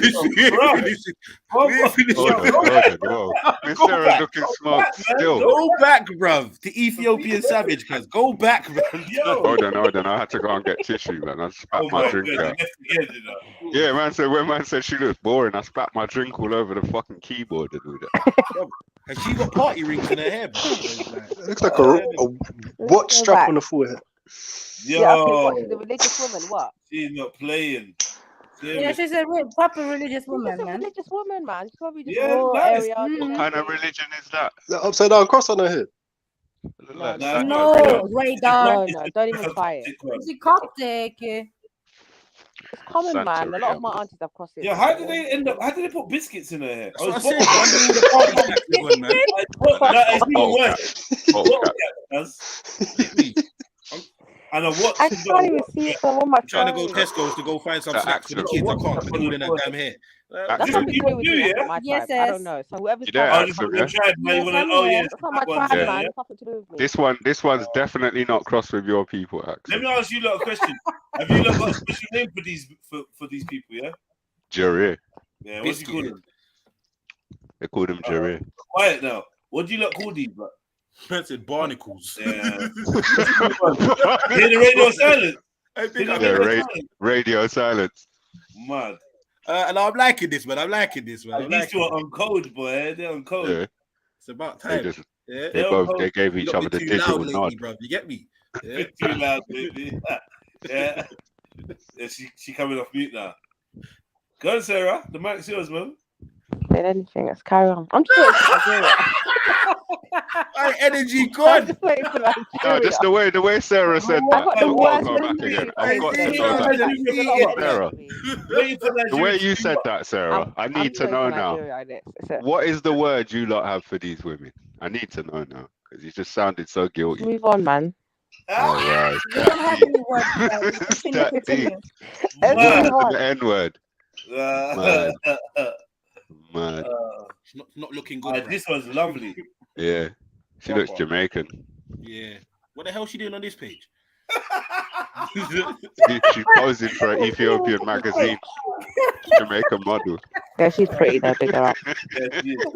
Sarah looking smart still. Go back, bruv. The Ethiopian savage, cuz. Go back, bruv. Hold on. I had to go and get tissue, man. I spat my drink out. Yeah, man said, when man said she looks boring, I spat my drink all over the fucking keyboard and all that. Has she got party rings in her hair, bro? It looks like a watch strap on the forehead. Yo, yeah, okay, what, she's a religious woman, what? She's not playing. Yeah, she's a proper religious woman, man. Religious woman, man. She's probably just Yeah, rural nice. area. What kind of religion is that? The upside down cross on her head. No, radar. No, don't even try it. It's a Coptic. It's common, man. A lot of my aunties have crossed it. Yeah, how did they end up? How did they put biscuits in her hair? That's what I said. It's even worse. And a watch. I can't even see it from my trying to go Tesco's to go find some snacks for the kids. I can't put it in that damn hair. That's something to do with you, yeah? Yes, I don't know. So whoever's This one's definitely not crossed with your people, Axel. Let me ask you a question. Have you got a special name for these people, yeah? Jerry. Yeah, what's he called them? They call them Jerry. Quiet now. What do you lot call these? Man said barnacles. Yeah. Hear the radio silence. Radio silence. Mad. And I'm liking this, man. I'm liking this, man. These two are on code, boy. They're on code. Yeah. It's about They time. just Yeah. they gave each other the digital nod. Bro. You get me? Yeah. Too loud, baby. Yeah. Yeah, she coming off mute now. Go on, Sarah. The mic's yours, man. Say anything. Let's carry on. I'm just waiting for Nigeria. My energy gone. I'm just waiting for Nigeria. No, just the way Sarah said that. got the I've worst got to go back again. I've got to know that. Sarah, the way you said that, Sarah, I need to know now. What is the word you lot have for these women? I need to know now because you just sounded so guilty. Move on, man. All right. We don't have any words. Continue. The N-word. Man. Not looking good. This one's lovely. Yeah. She looks Jamaican. Yeah. What the hell is she doing on this page? She's posing for an Ethiopian magazine. Jamaican model. Yeah, she's pretty though, big her up.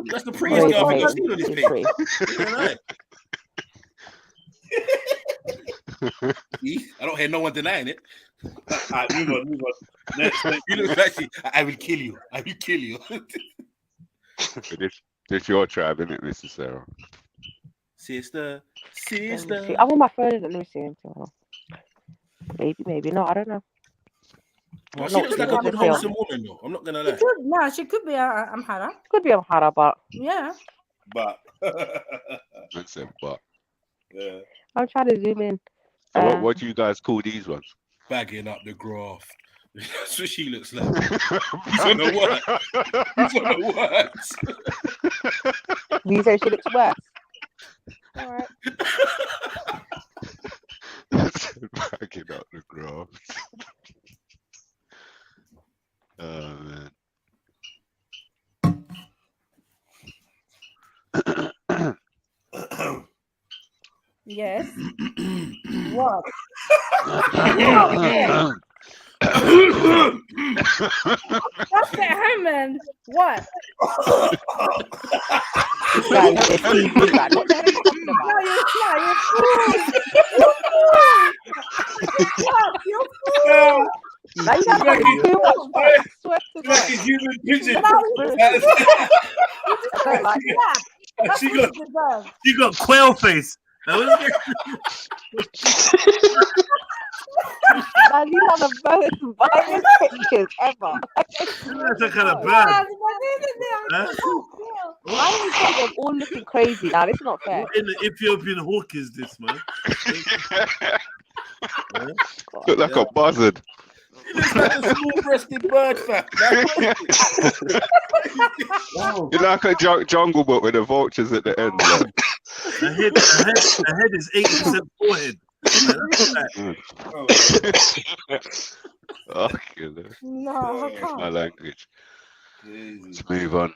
That's the prettiest girl I've ever seen on this page. I don't hear no one denying it. Alright, move on. Next. You look like I will kill you. I will kill you. This your tribe, isn't it, Mr. Sarah? Sister. I'm on my phone, isn't it? Let me see anything. Maybe not. I don't know. Well, she looks like a good wholesome woman, though. I'm not gonna lie. She could be Amhara. Could be Amhara, but yeah. But That's it, but yeah. I'm trying to zoom in. So what do you guys call these ones? Bagging up the graph. That's what she looks like. He's on the words. You say she looks worse. All right. Bagging up the graph. Oh man. Yes. What? That's the Herman. What? You're human pigeon. She got quail face. Man, these are the most violent pictures ever. That's a kind of bird. Why are you all looking crazy now? This is not fair. What in the Ethiopian hawk is this, man? Look like a buzzard. It looks like a small-breasted bird, fam. You're like a jungle book with the vultures at the end. Like. The head is 80% forehead. No, I can't. My language. Let's move on.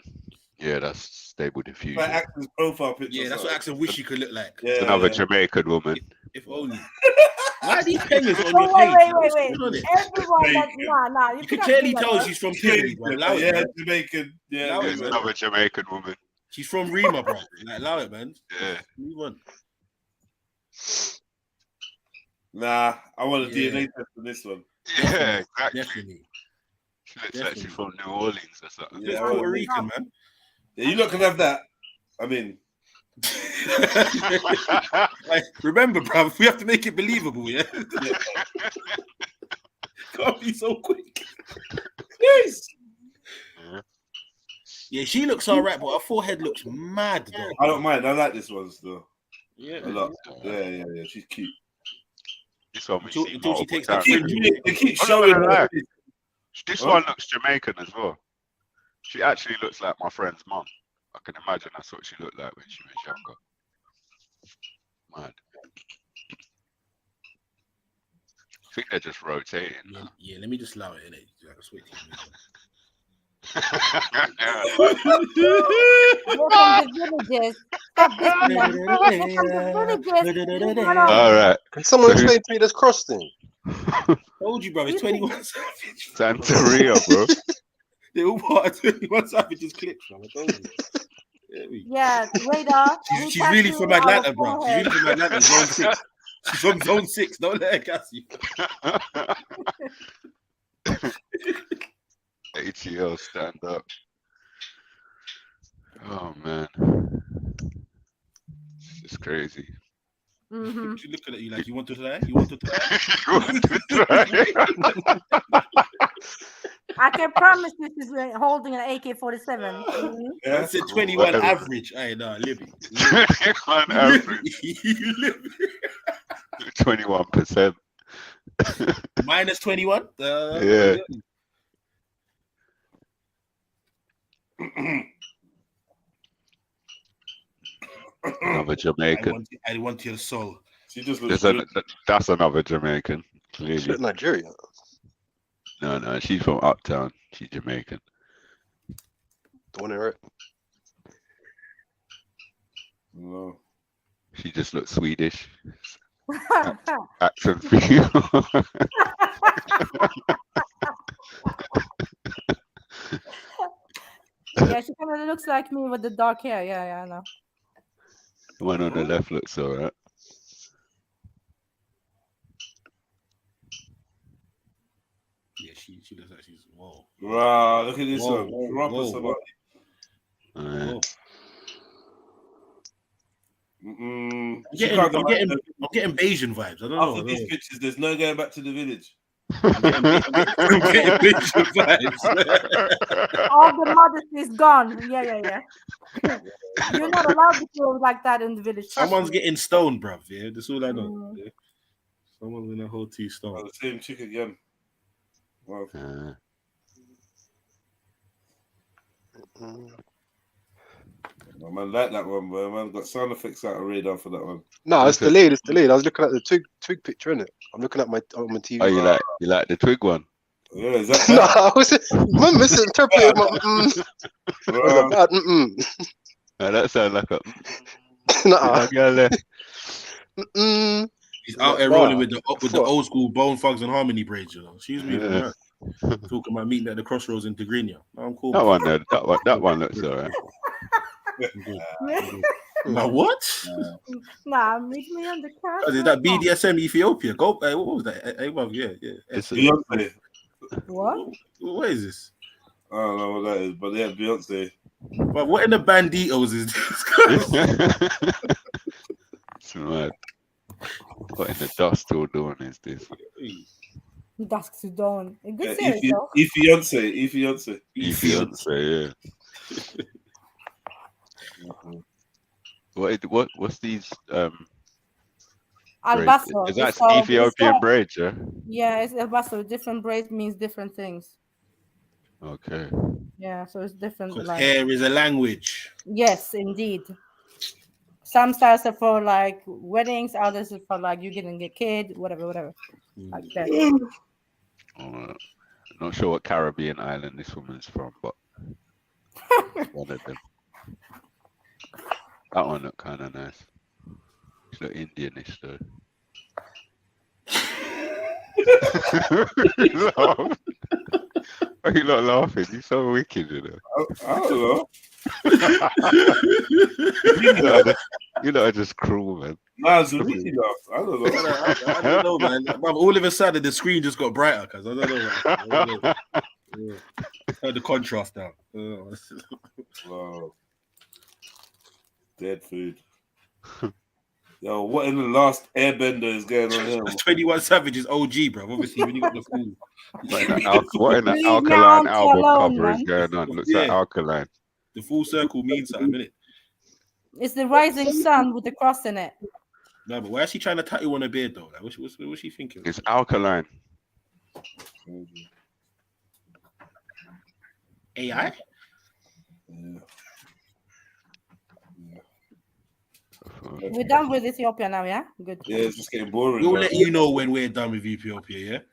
Yeah, that's stable diffusion. My Axon's profile picture. Yeah, that's what Axon wish he could look like. It's another Jamaican woman. If only. Why are these penguins on your Wait. page? Everyone that's nah. You can clearly tell she's from Kennedy, bro. Allow it, man. Jamaican. Yeah, Allow There's it, man. another Jamaican woman. She's from Rima, bro. Like, allow it, man. Yeah. Move on. Nah, I want a DNA test for this one. Yeah, exactly. Definitely. She looks like she's from New Orleans or something. Yeah, Puerto Rican, man. Yeah, you lot can have that. I mean, like, remember, bro, we have to make it believable, yeah? Can't be so quick. Yes. Yeah, she looks alright, but her forehead looks mad, though. I don't mind. I like this one still. Yeah, a lot. Yeah. She's cute. This one we see until she takes multiple that times. They keep showing her. This one looks Jamaican as well. She actually looks like my friend's mom. I can imagine that's what she looked like when she was younger. Mad. I think they're just rotating. Yeah, let me just allow it in it. Like a sweet All right. Can someone explain to me this cross thing? Told you, bro. It's 21 Savage. Santeria, bro. They all part of 21 Savage's clips, bro. I told you. Yeah, radar. She's really from Atlanta, bro. She's really from Atlanta. Zone 6. She's from Zone 6. Don't let her gas you. ATL, stand up. Oh man, it's crazy. She's looking at you like you want to try. You want to try. You want to try. I can promise you she's holding an AK-47. That's a 21 average. Hey, no, Libby. 21 average. 21%. Minus 21. Yeah. Another Jamaican. I want your soul. She just looks good. That's another Jamaican. Clearly. She's Nigeria. No, she's from Uptown. She's Jamaican. The one in it. No. She just looks Swedish. Accent for you. Yeah, she kind of looks like me with the dark hair. Yeah, I know. The one on the left looks alright. Yeah, she looks like she's whoa. Wow, look at this Whoa, one. Proper somebody. I'm getting Bayesian vibes. I don't know. After these pictures, there's no going back to the village. I'm getting Bayesian vibes. All the modesty is gone. Yeah. You're not allowed to feel like that in the village. Someone's getting stoned, bruv. Yeah, that's all I know. Yeah. Someone's in a whole tea stone. Oh, the same chick again. Wow. Oh, man, like that one, bro. Man, got sound effects out of radar for that one. No, it's delayed. It's delayed. I was looking at the twig picture, innit? I'm looking at my TV. Oh, you like the twig one? Yeah, is that? No, I was misinterpreting my. No, that sounds like a. He's out there rolling with the old school Bone Thugs and Harmony braids, you know. Excuse me, talking about meeting at the crossroads in Tigrinya. I'm cool. That one looks alright. Now what? Nah, meet me on the car. Is that BDSM Ethiopia? Go. What was that? Yeah. It's Beyonce. What? What is this? I don't know what that is, but yeah, Beyonce. But what in the banditos is this? It's mad. What in the dust all doing is this? Dusk to dawn. A good Yeah, series, Beyonce, yeah. What's these Albaso. Is that Ethiopian braids, yeah? Yeah, it's Albaso. Different braids means different things. Okay. Yeah, so it's different. Because hair is a language. Yes, indeed. Some styles are for like weddings, others are for like you getting a kid, whatever. Like that. I'm not sure what Caribbean island this woman's from, but one of them. That one looked kind of nice. She looked Indianish though. Why are you not laughing? You're so wicked, you know. I don't know. You know, just cruel, man. Nah, it's a really laugh. I don't know. I don't know, man. All of a sudden, the screen just got brighter because I don't know. Heard the contrast down. Wow. Dead food. Yo, what in the last airbender is going on here? 21 Savage is OG, bro. Obviously, when you got the food. What in the Alkaline album cover is going on? Looks like Alkaline. The full circle means something, innit? It's the rising sun with the cross in it. No, but why is she trying to tattoo on her beard, though? Like, what's she thinking? It's Alkaline. AI? Yeah. We're done with Ethiopia now, yeah? Good. Yeah, it's just getting boring. We'll let you know when we're done with Ethiopia,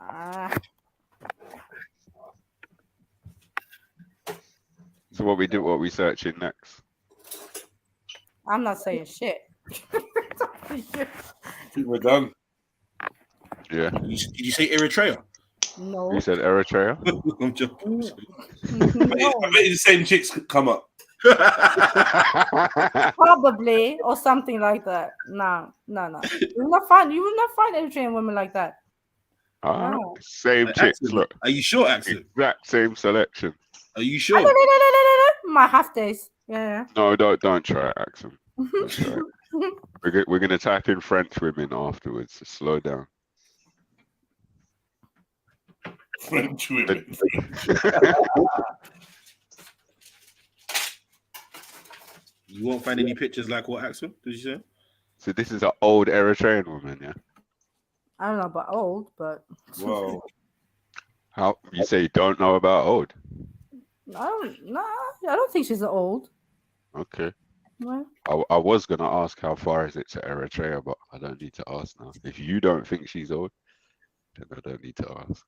yeah? So what we searching next? I'm not saying shit. I think we're done. Yeah. Did you say Eritrea? No. You said Eritrea? I'm joking. I bet the same chicks come up. Probably, or something like that. No. You will not find Eritrean women like that. No. Same chicks, Axel, look. are you sure, Axel? Exact same selection. Are you sure? My half days. Yeah. No, don't try it, Axel. Don't try it. We're gonna type in French women afterwards. So slow down. French women. You won't find any pictures like what, Axel? Did you say? So this is an old Eritrean woman, yeah? I don't know about old, but Wow. How you say you don't know about old? I don't think she's old. Okay. Well, I was gonna ask how far is it to Eritrea, but I don't need to ask now. If you don't think she's old, then I don't need to ask.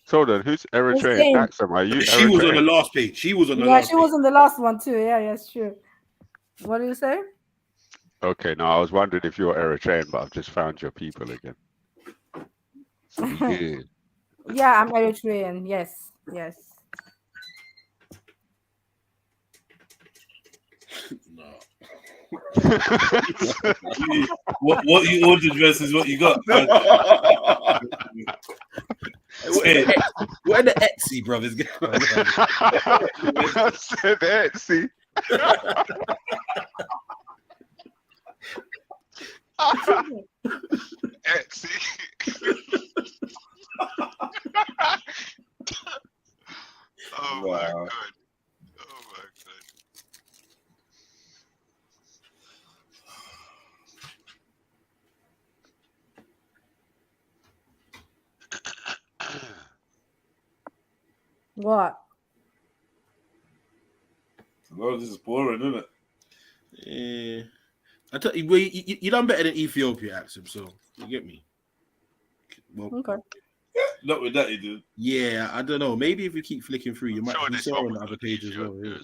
So then, who's Eritrean? same. Axel, are you She was on the Eritrean? last page. She was on the yeah, last she page. was in the last one too. Yeah, it's true. What did you say? Okay, no, I was wondering if you're Eritrean, but I've just found your people again. So we good. Yeah, I'm Eritrean. Yes. No. what you ordered versus what you got. Where the Etsy brothers get? I said Etsy. Etsy. Oh my god. Oh my god. What? No, this is boring, isn't it? Yeah. I tell you, well, you done better than Ethiopia, Axel. So you get me. Well, okay. Not with that, you do. Yeah, I don't know. Maybe if we keep flicking through, you might be saw on the other page as well. Yeah.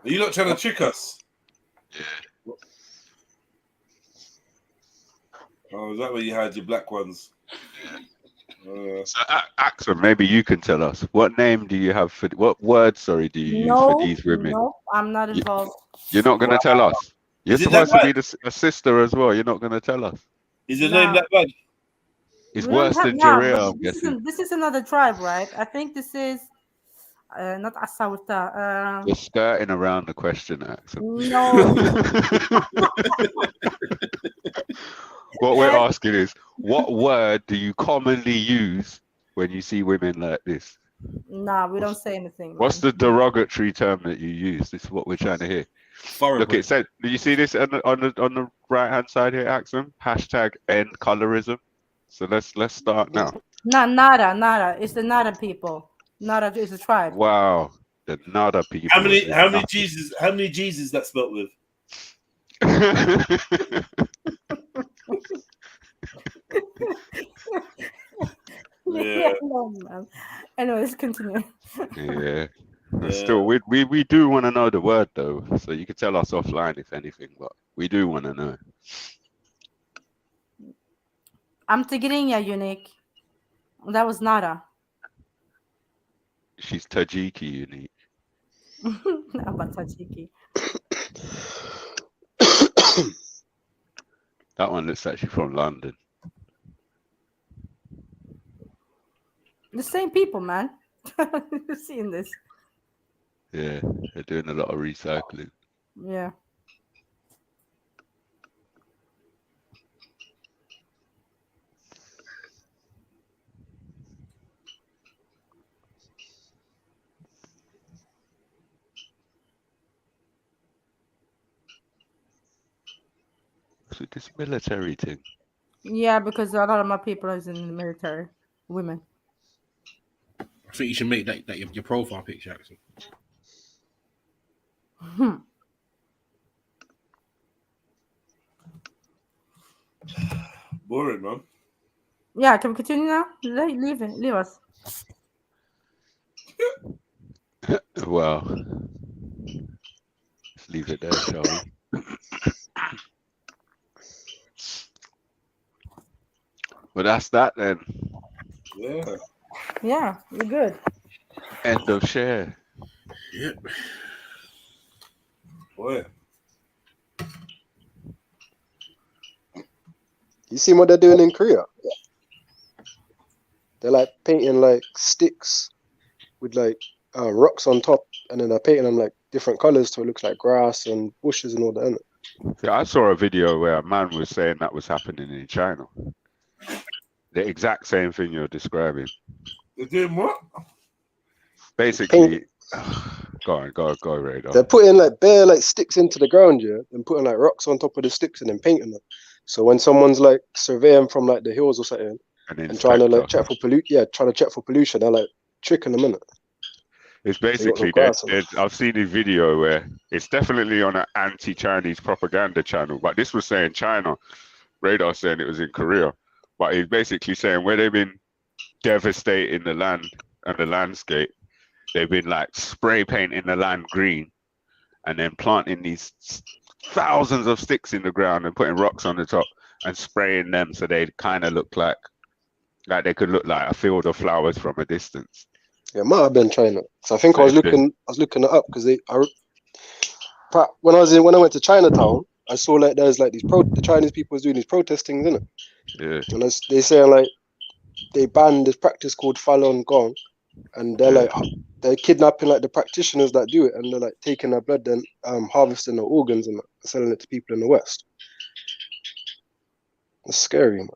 Are you not trying to trick us? Yeah. Oh, is that where you had your black ones? Yeah. So, Axel, maybe you can tell us what name do you have for what word? Sorry, do you use for these women? No, I'm not involved. You're not going to tell us. You're supposed to be a sister as well. You're not going to tell us. Is your name that bad? It's We don't worse have- than no, Jarrell, but I'm guessing. This is another tribe, right? I think this is not Asawta. You're skirting around the question, Axel. No. What we're asking is, what word do you commonly use when you see women like this? Nah, we don't say anything. What's the derogatory term that you use? This is what we're trying to hear. Look, it said, do you see this on the right hand side here, Axel? Hashtag end colorism. So let's start now. Nada. It's the Nada people. Nada is a tribe. Wow, the Nada people. How many Jesus that spelt with? Yeah. No, man. Anyways, continue. Yeah. Still, we do want to know the word though, so you can tell us offline if anything, but we do want to know. I'm Tigrinya, Unique. That was Nada. She's Tajiki, Unique. About Tajiki. That one looks like she's from London. The same people, man. You've seen this. Yeah, they're doing a lot of recycling. Yeah. So this military thing. Yeah, because a lot of my people is in the military. Women. I think you should make that your profile picture, Axel. Boring, man. Yeah, can we continue now? Leave us. Well, let's leave it there, shall we? but that's that then. Yeah. Yeah, you're good. End of share. Yep. Boy. You see what they're doing in Korea? They're like painting like sticks with like rocks on top, and then they're painting them like different colors so it looks like grass and bushes and all that. Innit? Yeah, I saw a video where a man was saying that was happening in China. The exact same thing you're describing. They're doing what? Basically, go on, Radar. They're putting like bare like sticks into the ground, yeah, and putting like rocks on top of the sticks and then painting them. So when someone's like surveying from like the hills or something and trying to like check for pollution, they're like tricking them in it. It's basically I've seen a video where it's definitely on an anti-Chinese propaganda channel, but this was saying China. Radar saying it was in Korea, but it's basically saying where they've been devastating the land and the landscape, they've been like spray painting the land green and then planting these thousands of sticks in the ground and putting rocks on the top and spraying them so they kind of look like they could look like a field of flowers from a distance. Yeah, it might have been China. So I think I was looking it up because when I went to Chinatown, I saw like there's like the Chinese people was doing these protesting, isn't it? Yeah. And they saying like they banned this practice called Falun Gong, and they're kidnapping like the practitioners that do it, and they're like taking their blood and harvesting their organs and selling it to people in the West. It's scary, man.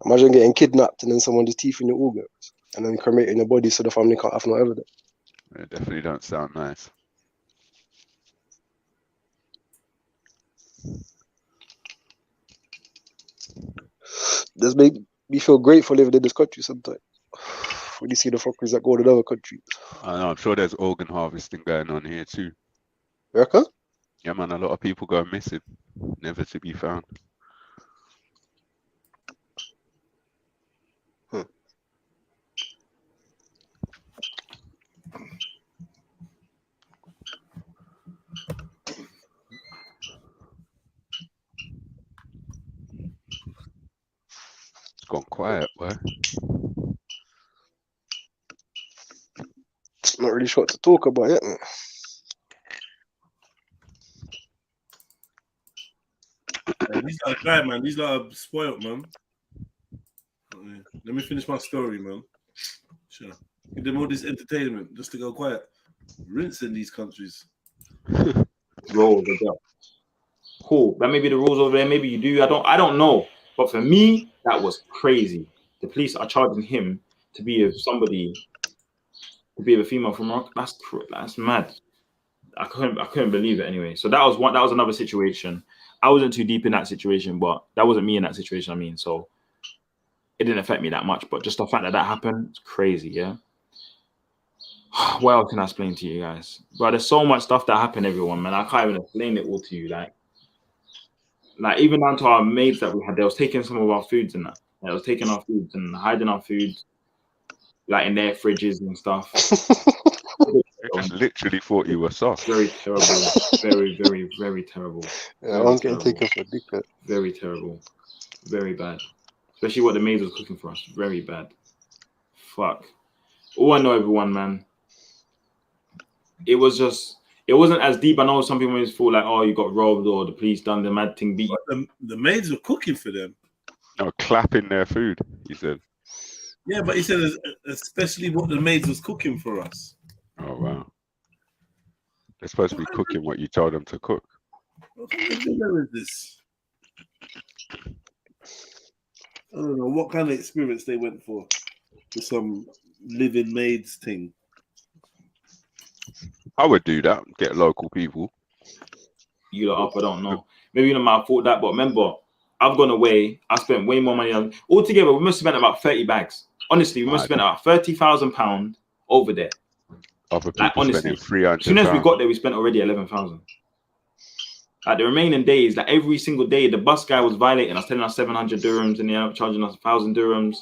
Imagine getting kidnapped and then someone just teething your organs and then cremating your body so the family can't have no evidence. It definitely don't sound nice. Does make me feel grateful living in this country sometimes. When you see the fuckers that go to other countries. I know, I'm sure there's organ harvesting going on here too. You reckon? Yeah, man, a lot of people go missing, never to be found. It's gone quiet, boy. Not really sure what to talk about yet, man. These are bad, man. These are spoiled, man. Let me finish my story, man. Sure. Give them all this entertainment just to go quiet. Rinse in these countries. Rules are cool. That may be the rules over there. Maybe you do. I don't know. But for me, that was crazy. The police are charging him to be a female from Morocco. That's mad. I couldn't believe it anyway. So that was another situation. I wasn't too deep in that situation, but that wasn't me in that situation. I mean, so it didn't affect me that much. But just the fact that happened, it's crazy, yeah. What else can I explain to you guys? But there's so much stuff that happened, everyone, man. I can't even explain it all to you. Like even down to our maids that we had, they was taking some of our foods and that. They was taking our foods and hiding our foods, like in their fridges and stuff. I just literally thought you were soft. Very terrible. Very, very, very terrible. Yeah, I'm getting taken for a dickhead. Very terrible. Very bad. Especially what the maids was cooking for us. Very bad. Fuck. All I know, everyone, man. It wasn't as deep. I know some people always feel like, oh, you got robbed or the police done the mad thing. Beat the maids were cooking for them. No, clapping their food, he said. Yeah, but he said especially what the maids was cooking for us. Oh, wow. They're supposed to be cooking what you told them to cook. What kind of dinner is this? I don't know what kind of experience they went for some living maids thing. I would do that. Get local people. You lot up, I don't know. Maybe you might have thought that, but remember, I've gone away. I spent way more money on altogether. We must have spent about 30 bags. Honestly, we must have spent about £30,000 over there. Other people spending 300. As soon as we got there, we spent already 11,000. Like the remaining days, like every single day, the bus guy was violating us, telling us 700 dirhams, and they ended up charging us 1,000 dirhams.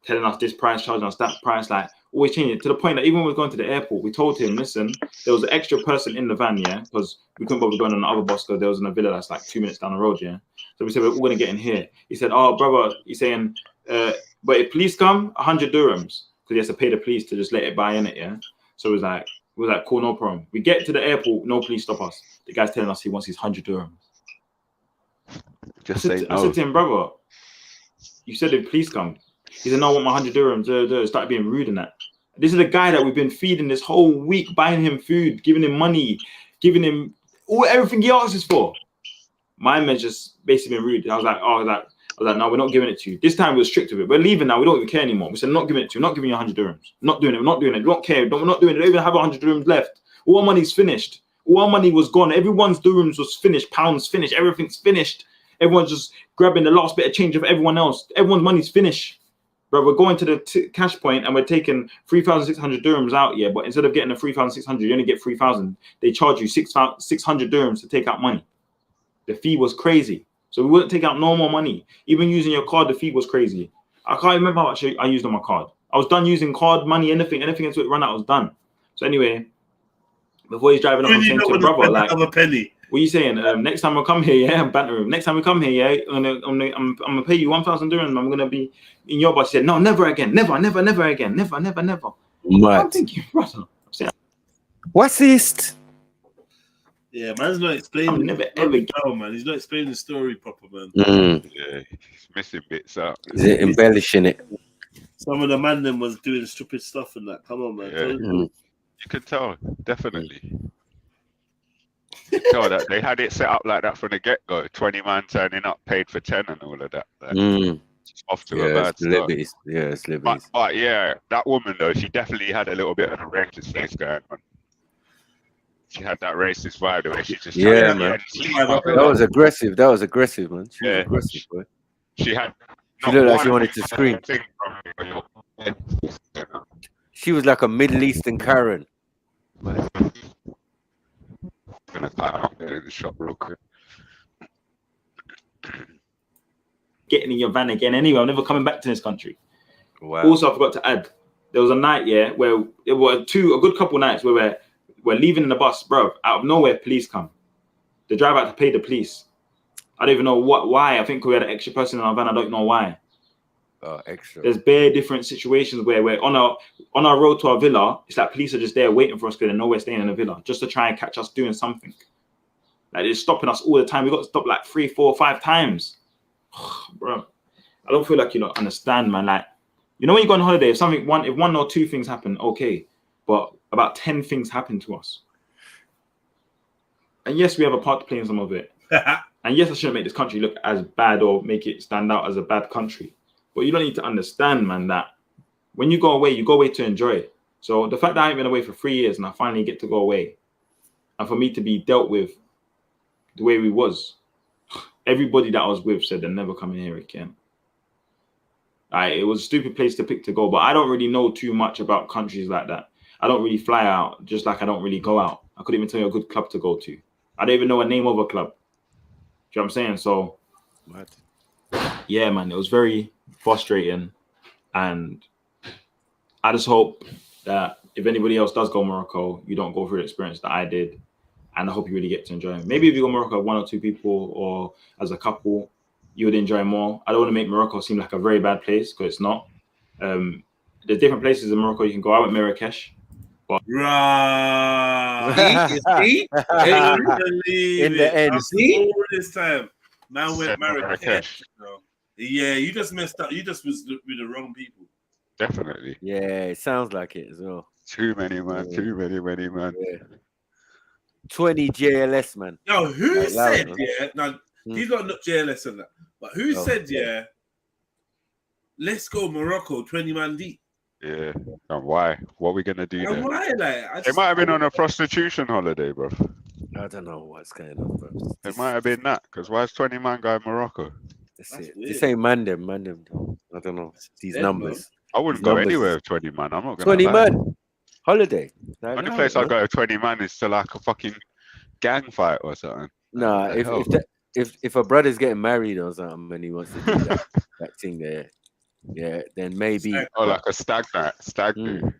telling us this price, charging us that price, like always changing it to the point that even when we were going to the airport, we told him, listen, there was an extra person in the van, yeah, because we couldn't bother going on the other bus because there was in a villa that's like 2 minutes down the road, yeah. So we said, we're all gonna get in here. He said, oh, brother, he's saying, but if police come, 100 dirhams, because he has to pay the police to just let it buy in it, yeah. So it was like, cool, no problem. We get to the airport, no police stop us. The guy's telling us he wants his 100 dirhams. Just say no. I said to him, brother, you said if police come. He said, no, I want my 100 dirhams. Started being rude in that. This is the guy that we've been feeding this whole week, buying him food, giving him money, giving him everything he asks us for. My man's just basically been rude. I was like, no, we're not giving it to you. This time we were strict with it. We're leaving now. We don't even care anymore. We said, not giving it to you. Not giving you 100 dirhams. Not doing it. We're not doing it. We don't care. We're not doing it. We don't even have 100 dirhams left. All our money's finished. All our money was gone. Everyone's dirhams was finished. Pounds finished. Everything's finished. Everyone's just grabbing the last bit of change of everyone else. Everyone's money's finished. Bro, we're going to the cash point and we're taking 3,600 dirhams out, yeah. But instead of getting the 3,600, you only get 3,000. They charge you 600 dirhams to take out money. The fee was crazy. So we wouldn't take out no more money. Even using your card, the fee was crazy. I can't remember how much I used on my card. I was done using card, money, anything until it ran out, I was done. So anyway, before he's driving up, I'm saying to him, brother, like, a penny. What are you saying? Next time I come here, yeah, I'm bantering. Next time we come here, yeah, I'm gonna pay you 1,000 dirhams. I'm gonna be in your bus. He said, no, never again, never again, never. I'm thinking, brother, what's this? Yeah, man's not explaining. I'm never ever down, man. He's not explaining the story proper, man. Yeah, he's missing bits out. Is it embellishing it? Some of the man them was doing stupid stuff and that. Come on, man. Yeah. You could tell, definitely. You could tell that they had it set up like that from the get-go. 20 man turning up, paid for 10 and all of that. Like, off to a bad start. Yeah, it's liberties. But yeah, that woman though, she definitely had a little bit of a racist face going on. She had that racist vibe the way she just man. That was aggressive. That was aggressive, man. She was aggressive, boy. She had. She looked like she wanted to scream. She was like a Middle Eastern Karen. Gonna cut out there in the shop real quick. Getting in your van again anyway. I'm never coming back to this country. Wow. Also, I forgot to add, there was a night, yeah, where it were a good couple nights where we're leaving in the bus, bro. Out of nowhere, police come. The driver had to pay the police. I don't even know why. I think we had an extra person in our van. I don't know why. Extra. There's bare different situations where we're on our road to our villa. It's like police are just there waiting for us because they know we're staying in the villa just to try and catch us doing something. Like they're stopping us all the time. We got to stop like 3, 4, 5 times. Bro, I don't feel like you don't understand, man. Like, you know, when you go on holiday, if one or two things happen, okay, but about 10 things happen to us. And yes, we have a part to play in some of it. And yes, I shouldn't make this country look as bad or make it stand out as a bad country. But you don't need to understand, man, that when you go away to enjoy it. So the fact that I ain't been away for 3 years and I finally get to go away, and for me to be dealt with the way we was, everybody that I was with said they're never coming here again. It was a stupid place to pick to go, but I don't really know too much about countries like that. I don't really fly out, just like I don't really go out. I couldn't even tell you a good club to go to. I don't even know a name of a club. Do you know what I'm saying? So, yeah, man, it was very frustrating. And I just hope that if anybody else does go to Morocco, you don't go through the experience that I did. And I hope you really get to enjoy it. Maybe if you go to Morocco with 1 or 2 people or as a couple, you would enjoy more. I don't want to make Morocco seem like a very bad place because it's not. There's different places in Morocco you can go. I went Marrakesh. But in the end, all this time, man went Marrakesh. Yeah, you just messed up. You just was with the wrong people. Definitely. Yeah, it sounds like it as well. Too many, man. Yeah. Too many, man. Yeah. 20 JLS, man. Yo, who said, yeah? Now, he's not JLS and that. But who said, yeah, let's go Morocco 20 man deep? Yeah. And why? What are we going to do there? Why? Like, they might have been on a prostitution holiday, bro. I don't know what's going on, bro. It might have been that. Because why is 20 man going Morocco? This ain't man them. I don't know. These numbers. I wouldn't go anywhere with 20 man. I'm not going 20 man? Holiday. Like, only place I go with 20 man is to like a fucking gang fight or something. Nah, if a brother's getting married or something and he wants to do that thing there, yeah, then maybe. Oh, like a stag night, stag do.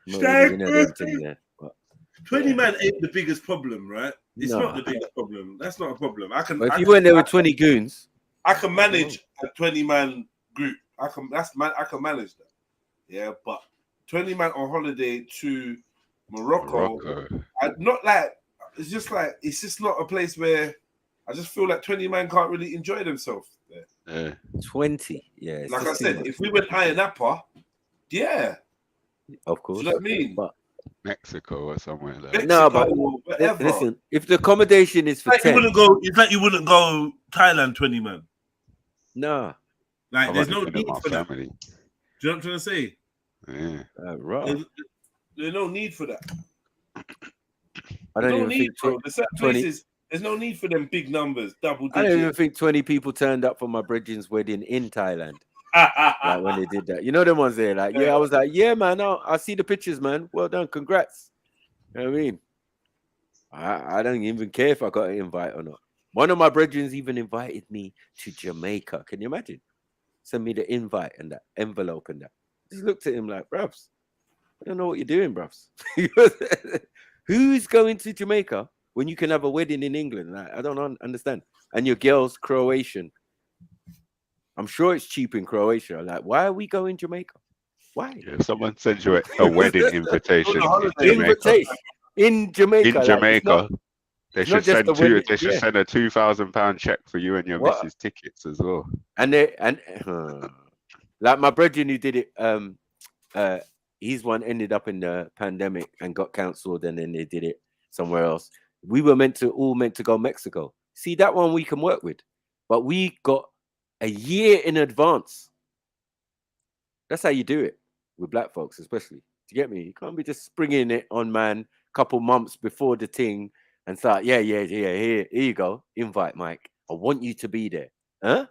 Stag You know, them thing there. But, 20 man ain't the biggest problem, right? It's No. not the biggest problem. That's not a problem. I can. but if I you can- went there I with 20 goons, I can manage a 20 man group. I can manage that. Yeah, but 20 man on holiday to Morocco. Not like it's just not a place where I just feel like 20 man can't really enjoy themselves there. 20, yeah. it's Like I just too said, much. if we went Iron Appa, yeah. Of course. Do you know what I mean? But Mexico or somewhere like Mexico, no, but whatever. listen, if the accommodation is for Like 10, it's like you wouldn't go Thailand 20 man. no. Like there's no been with need my for that. family. Do you know what I'm trying to say? Yeah. Right. There's no need for that. I don't There's no even need, think bro. There's certain 20 places. There's no need for them big numbers, double I don't even digits. think 20 people turned up for my brethren's wedding in Thailand. Like when they did that. You know them ones there? Like, yeah, I was like, yeah, man, I see the pictures, man. Well done, congrats. You know what I mean? I don't even care if I got an invite or not. One of my brethren's even invited me to Jamaica. Can you imagine? Send me the invite and that envelope and that. Just looked at him like, bruvs, I don't know what you're doing, bruvs. Who's going to Jamaica when you can have a wedding in England? I don't understand. And your girl's Croatian. I'm sure it's cheap in Croatia. Like, why are we going Jamaica? Why? Yeah, someone sends you a wedding invitation In Jamaica. In Jamaica. They it's not should just send a wedding, They should yeah. send a £2,000 check for you and your What? missus tickets as well. And like my brethren who did it, his one ended up in the pandemic and got cancelled, and then they did it somewhere else. We were meant to go Mexico. See, that one we can work with, but we got a year in advance. That's how you do it with black folks, especially. Do you get me? You can't be just springing it on man couple months before the thing and start, yeah, here you go, invite Mike. I want you to be there. Huh?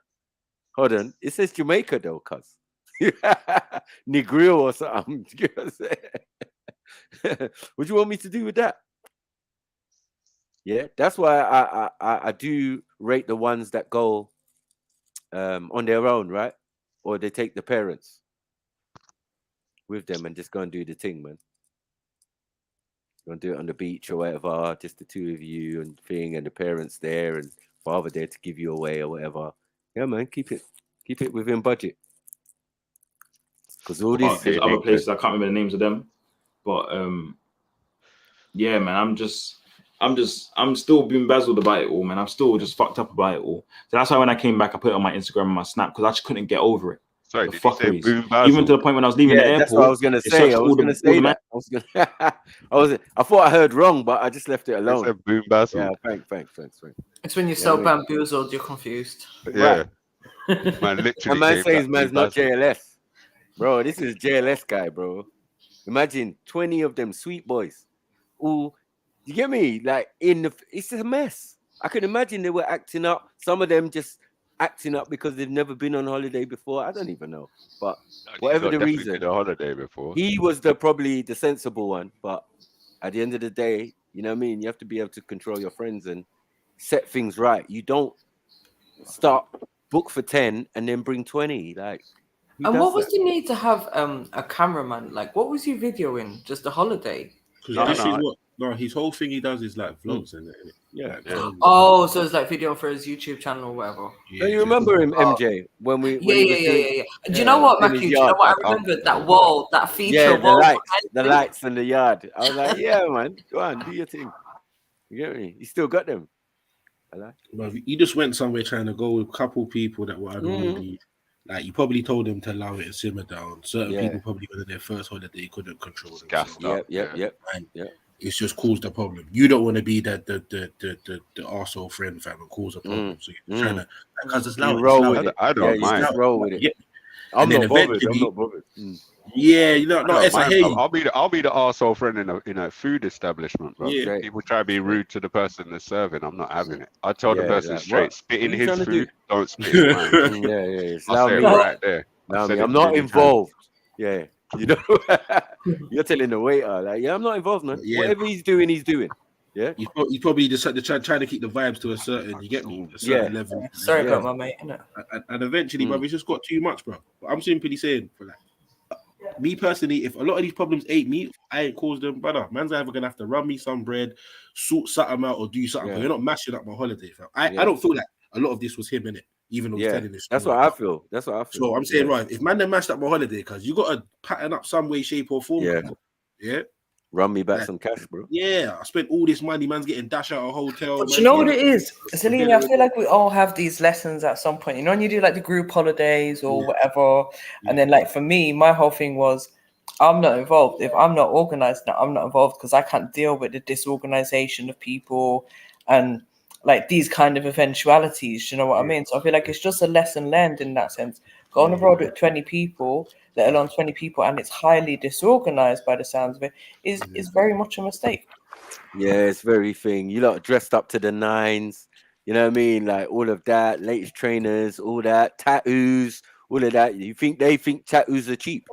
Hold on. It says Jamaica though, cuz. Negril or something. You know what I'm saying? What do you want me to do with that? Yeah, that's why I do rate the ones that go on their own, right? Or they take the parents with them and just go and do the thing, man. Go and do it on the beach or whatever, just the two of you and thing, and the parents there and father there to give you away or whatever. Yeah, man, keep it within budget. Because all these There's other places I can't remember the names of them, but yeah, man, I'm still being bazzled about it all, man. I'm still just fucked up about it all. So that's why when I came back, I put it on my Instagram and my Snap because I just couldn't get over it. Sorry, the did you say fuckeries. boom bazzled? Even to the point when I was leaving the airport. That's what I was gonna say. I thought I heard wrong, but I just left it alone. Boom bazzled. Yeah, thanks. It's when you're so bamboozled, you're confused. Yeah. Man, literally. A man says came man's back not boom bazzled. JLS. Bro, this is JLS guy, bro. Imagine 20 of them sweet boys. Ooh, you get me? Like it's a mess. I can imagine they were acting up. Some of them just acting up because they've never been on holiday before. I don't even know. But whatever the reason, Been on holiday before. he was probably the sensible one. But at the end of the day, you know what I mean? You have to be able to control your friends and set things right. You don't start book for 10 and then bring 20. Like, and what was the need to have a cameraman? Like, what was he videoing? Just a holiday? No, his whole thing he does is like vlogs and it. Yeah. Oh, so it's like video for his YouTube channel or whatever. Do you remember him, MJ? When we Yeah. Do you know what, Matthew? Do you know what I remembered? That wall, that feature wall. The lights in the yard. I was like, yeah, man, go on, do your thing. You get me? You still got them. But he just went somewhere trying to go with a couple people that were already like, you probably told them to allow it and simmer down. Certain people probably went on their first holiday couldn't control themselves. Yep. It's just caused a problem. You don't want to be the arsehole friend fam and cause a problem. So you're trying to, because it's loud. I don't mind. Roll with it. Yeah. I'm not bothered. Yeah, you know, no, it's a hey. I'll be the arsehole friend in a food establishment, bro. Yeah. People try to be rude to the person that's serving. I'm not having it. I tell the person straight, spit in his food, don't spit in mine. I'll say it right there. I'm not involved. Yeah. You know, you're telling the waiter, like, I'm not involved, man. Whatever he's doing, he's doing. Yeah. He's probably just trying to keep the vibes to a certain, you get me, a certain level. Sorry about my mate, innit? And eventually, bro, it's just got too much, bro. But I'm simply saying, for like, me personally, if a lot of these problems ain't me, I ain't caused them, brother. Man's either gonna have to run me some bread, sort something out, or do something. But you're not mashing up my holiday, fam. I don't feel like a lot of this was him, innit? Even though he's telling this story. That's what I feel. That's what I feel. So I'm saying, right, if man then mashed up my holiday, because you got to pattern up some way, shape, or form. Yeah. Run me back some cash, bro. Yeah, I spent all this money. Man's getting dash out a hotel. But you know what it is, Selena? I feel like we all have these lessons at some point. You know, when you do like the group holidays or whatever, and then like for me, my whole thing was, I'm not involved. If I'm not organized, I'm not involved because I can't deal with the disorganization of people and like these kind of eventualities. You know what I mean? So I feel like it's just a lesson learned in that sense. Go on the road with 20 people, let alone 20 people, and it's highly disorganized by the sounds of it, is very much a mistake. Yeah, it's very thing. You lot dressed up to the nines, you know what I mean? Like all of that, latest trainers, all that, tattoos, all of that. They think tattoos are cheap.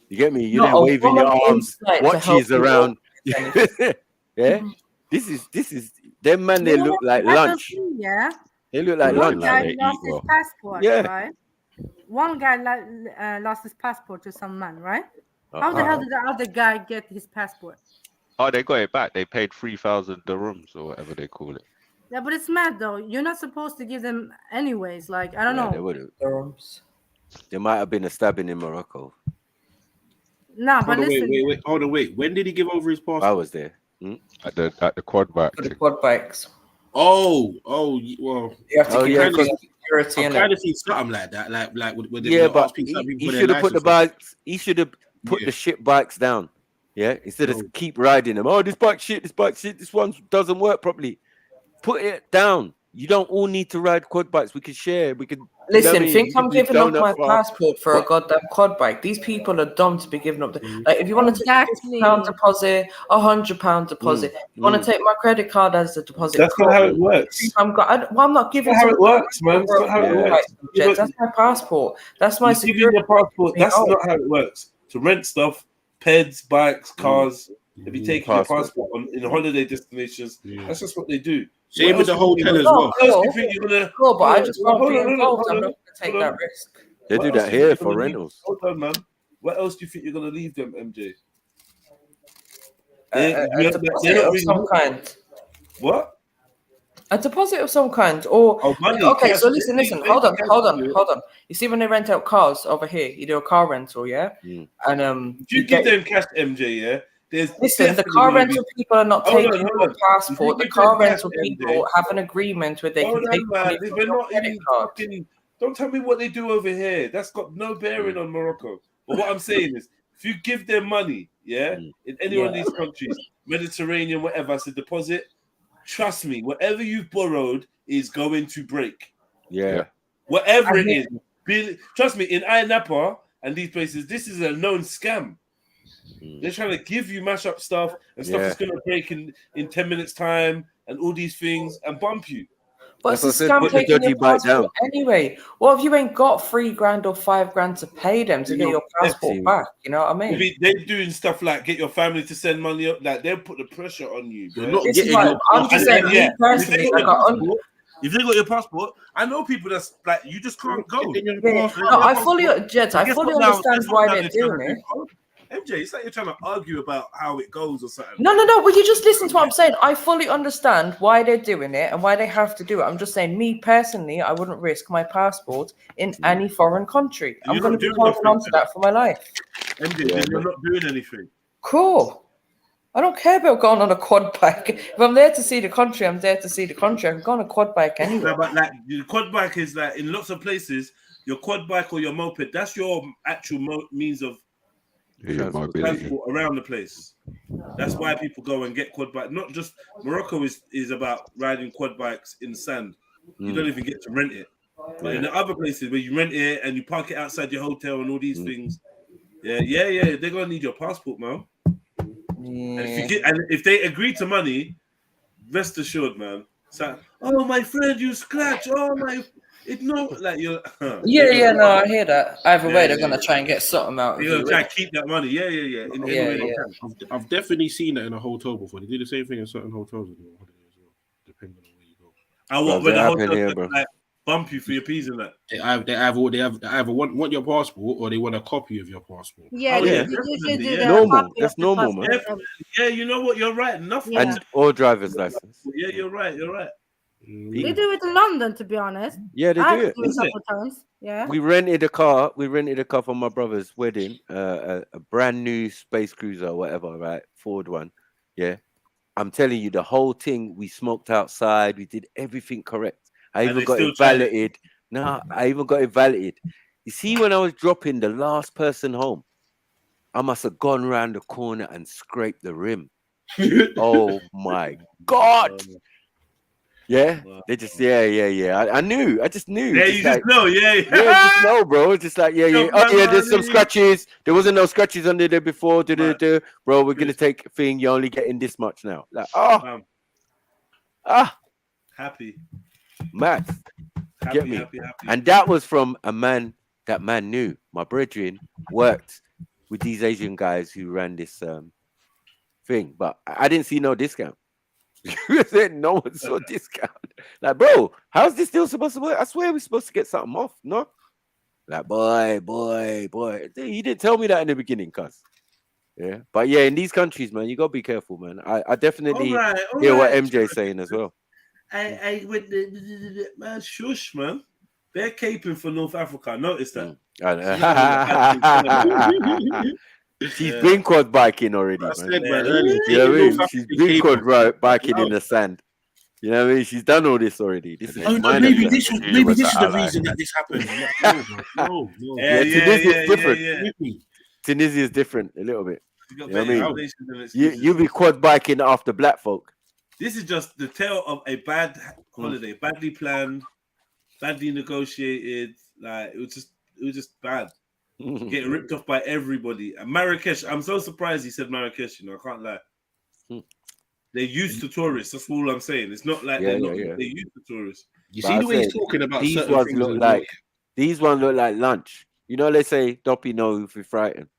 You get me? You're there waving your arms, watches around. Yeah. This is them man, they look like lunch. Yeah. They look like One lunch. guy lost his passport, Yeah. right? One guy lost his passport to some man, right? How the hell did the other guy get his passport? Oh, they got it back. They paid 3,000 dirhams or whatever they call it. Yeah, but it's mad though. You're not supposed to give them anyways. Like, I don't know. They would have. There might have been a stabbing in Morocco. Nah, but listen. Wait. When did he give over his passport? I was there. At the quad bike. The quad bikes. Oh, well. You have to I've kind of seen something like that, like with but he should have put the bikes. He should have put the shit bikes down. Yeah, instead of keep riding them. Oh, this bike shit. This one doesn't work properly. Put it down. You don't all need to ride quad bikes. We can share. We can. Listen, think I'm giving up my passport for a goddamn quad bike? These people are dumb to be giving up. Like, if you want to take £50 deposit, £100 deposit, you want to take my credit card as a deposit. That's not how it works. I'm not giving. That's how it works, man. That's not how it works. That's my passport. That's my security. Your passport. That's not how it works. To rent stuff, peds, bikes, cars. If you take your passport in holiday destinations, that's just what they do. Same with the hotel as well. Cool, but I just want to be involved. I'm not going to take that risk. They do that here for rentals. Hold on, man. What else do you think you're going to leave them, MJ? A deposit of some kind. What? A deposit of some kind, or okay. So listen. Hold on. You see, when they rent out cars over here, you do a car rental, yeah. And if you give them cash, MJ, yeah. Listen, the car rental people are not taking your passport. The car rental people have an agreement where they can take money from your credit card. Don't tell me what they do over here. That's got no bearing on Morocco. But what I'm saying is, if you give them money, in any one of these countries, Mediterranean, whatever, as a deposit, trust me, whatever you've borrowed is going to break. Yeah. Whatever it is. Trust me, in Ayia Napa and these places, this is a known scam. They're trying to give you mash up stuff and stuff that's going to break in 10 minutes time and all these things and bump you. But it's a scam taking your passport anyway. What if you ain't got $3 grand or $5 grand to pay them to get your passport back? You know what I mean? They're doing stuff like get your family to send money up. Like they'll put the pressure on you. I'm just saying, me personally, if they got your passport, I know people that's like you just can't go. I fully understand why they're doing it. MJ, it's like you're trying to argue about how it goes or something. No. Well, you just listen to what I'm saying. I fully understand why they're doing it and why they have to do it. I'm just saying, me personally, I wouldn't risk my passport in any foreign country. I'm going to be holding on to that for my life. MJ, you're not doing anything. Cool. I don't care about going on a quad bike. If I'm there to see the country, I'm there to see the country. I can go on a quad bike anyway. No, but like the quad bike is like in lots of places, your quad bike or your moped, that's your actual means of transport around the place. That's why people go and get quad bike. Not just Morocco is about riding quad bikes in the sand. You don't even get to rent it. But in the other places where you rent it and you park it outside your hotel and all these things, they're gonna need your passport, man. And if they agree to money, rest assured, man. So, oh my friend, you scratch. Oh my, It's not like you're. Yeah, no, I hear that. Either way, they're Yeah, gonna try and get something out of You're you. gonna try to keep that money. Yeah. In any way they can. I've definitely seen it in a hotel before. They do the same thing in certain hotels as well, depending on where you go. And what when the hotel like bump you for your peas and that? They either want your passport or they want a copy of your passport. Yeah, Oh, yeah, you should definitely, do yeah. the Normal. copy That's of the normal, man. passport. Yeah, you know what? You're right. Nothing. And or driver's license. Yeah, you're right. They do it in London, to be honest. Yeah, they I do had it. to do it a couple times. Yeah. We rented a car. We rented a car for my brother's wedding. A brand new Space Cruiser or whatever, right? Ford one. Yeah. I'm telling you, the whole thing. We smoked outside. We did everything correct. I even got it validated. No, I even got it validated. You see, when I was dropping the last person home, I must have gone around the corner and scraped the rim. Oh my God. Yeah, they just I knew. I just knew. Yeah, you just know. Yeah, just know, bro. It's just like Oh yeah, there's some scratches. There wasn't no scratches under there before. Bro, we're gonna take a thing. You're only getting this much now. Like happy, mad. Get me? Happy. And that was from a man that man knew. My brethren worked with these Asian guys who ran this thing, but I didn't see no discount. No one saw discount. Like, bro, how's this deal supposed to work? I swear we're supposed to get something off. No, like, boy. You didn't tell me that in the beginning, cuz. Yeah, but yeah, in these countries, man, you gotta be careful, man. I definitely hear what MJ's saying as well. I with the man, shush, man. They're caping for North Africa. I noticed that. She's been quad biking already, man. You know what I mean? She's been quad biking in the sand. You know what I mean? She's done all this already. This is maybe this is the reason that this happened. No. Yeah, Tunisia is different. Tunisia is different a little bit. You know what I mean? You be quad biking after black folk. This is just the tale of a bad holiday, badly planned, badly negotiated. Like it was just bad. Getting ripped off by everybody. And Marrakesh, I'm so surprised he said Marrakesh, you know, I can't lie. They're used to tourists, that's all I'm saying. It's not like they're used to tourists. You see the way he's talking about these ones look like lunch. You know, they say Doppy know if you're frightened.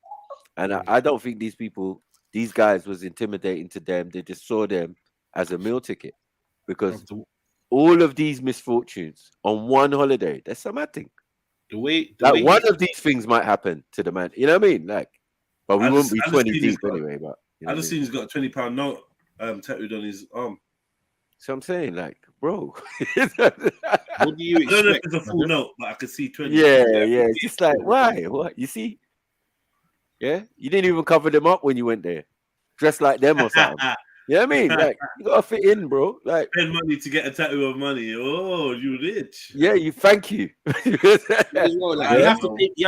And I don't think these guys was intimidating to them. They just saw them as a meal ticket. Because all of these misfortunes on one holiday, that's some mad thing. The way one of these things might happen to the man, you know what I mean? Like, but we won't be 20 deep anyway. But I just seen he's got a £20 note tattooed on his arm. So I'm saying, like, bro, what do you expect? I don't know if it's a full note, but I could see 20. Yeah. It's just like, why? What you see? Yeah, you didn't even cover them up when you went there, dressed like them or something. You know what I mean? Like, you gotta fit in, bro. Like, spend money to get a tattoo of money. Oh, you rich. Yeah, thank you. You have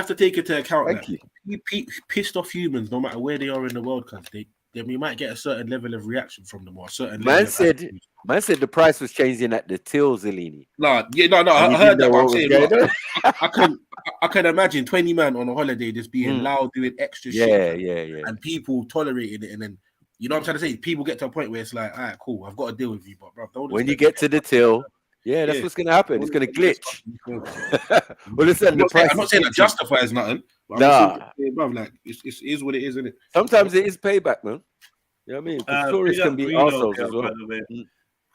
to take into account that you pissed off humans, no matter where they are in the world, because then we might get a certain level of reaction from them or a certain. Man said the price was changing at the till, Zellini. No, I heard that. I'm saying, I can imagine 20 man on a holiday just being loud, doing extra shit. Yeah. And people tolerating it, and then. You know what I'm trying to say? People get to a point where it's like, all right, cool, I've got to deal with you, but bro, don't. When you get to the till, that's what's gonna happen. It's gonna glitch. Well, listen, I'm not saying that justifies nothing. But bro, like it is what it is, isn't it? Sometimes it is payback, man. You know what I mean? Tourists can be assholes as well.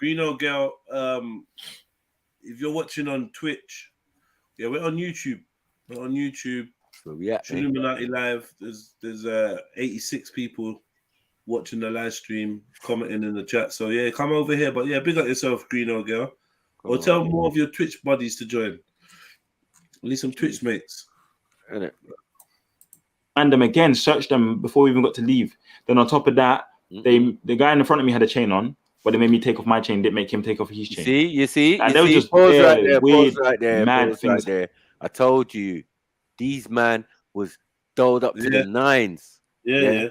Greeno girl, if you're watching on Twitch, we're on YouTube. We're on YouTube. So we at Trilluminati live. There's 86 people watching the live stream, commenting in the chat. So come over here. But big up yourself, Greeno girl. Or tell more of your Twitch buddies to join. At least some Twitch mates. And them again, search them before we even got to leave. Then on top of that, the guy in the front of me had a chain on, but they made me take off my chain, didn't make him take off his chain. You see? And they were just weird, right there, mad things. Right there. I told you, these man was doled up to the nines. Yeah.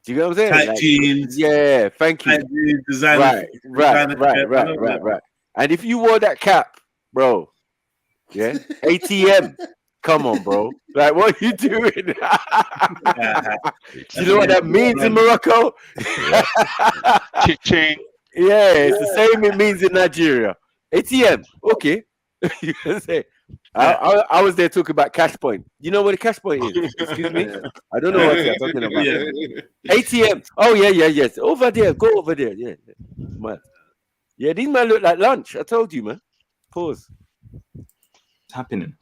Do you know what I'm saying? Tight jeans. Yeah, thank you. Jeans, designer, right. And if you wore that cap, bro, ATM, come on, bro. Like, what are you doing? You know what that means in Morocco? Ching. Yeah, it's the same it means in Nigeria. ATM, okay. You can say, I was there talking about cash point. You know what a cash point is? Excuse me. I don't know what you're talking about. ATM. Oh yeah, yes. Over there. Go over there. Yeah, man. Yeah, these men look like lunch. I told you, man. Pause. It's happening.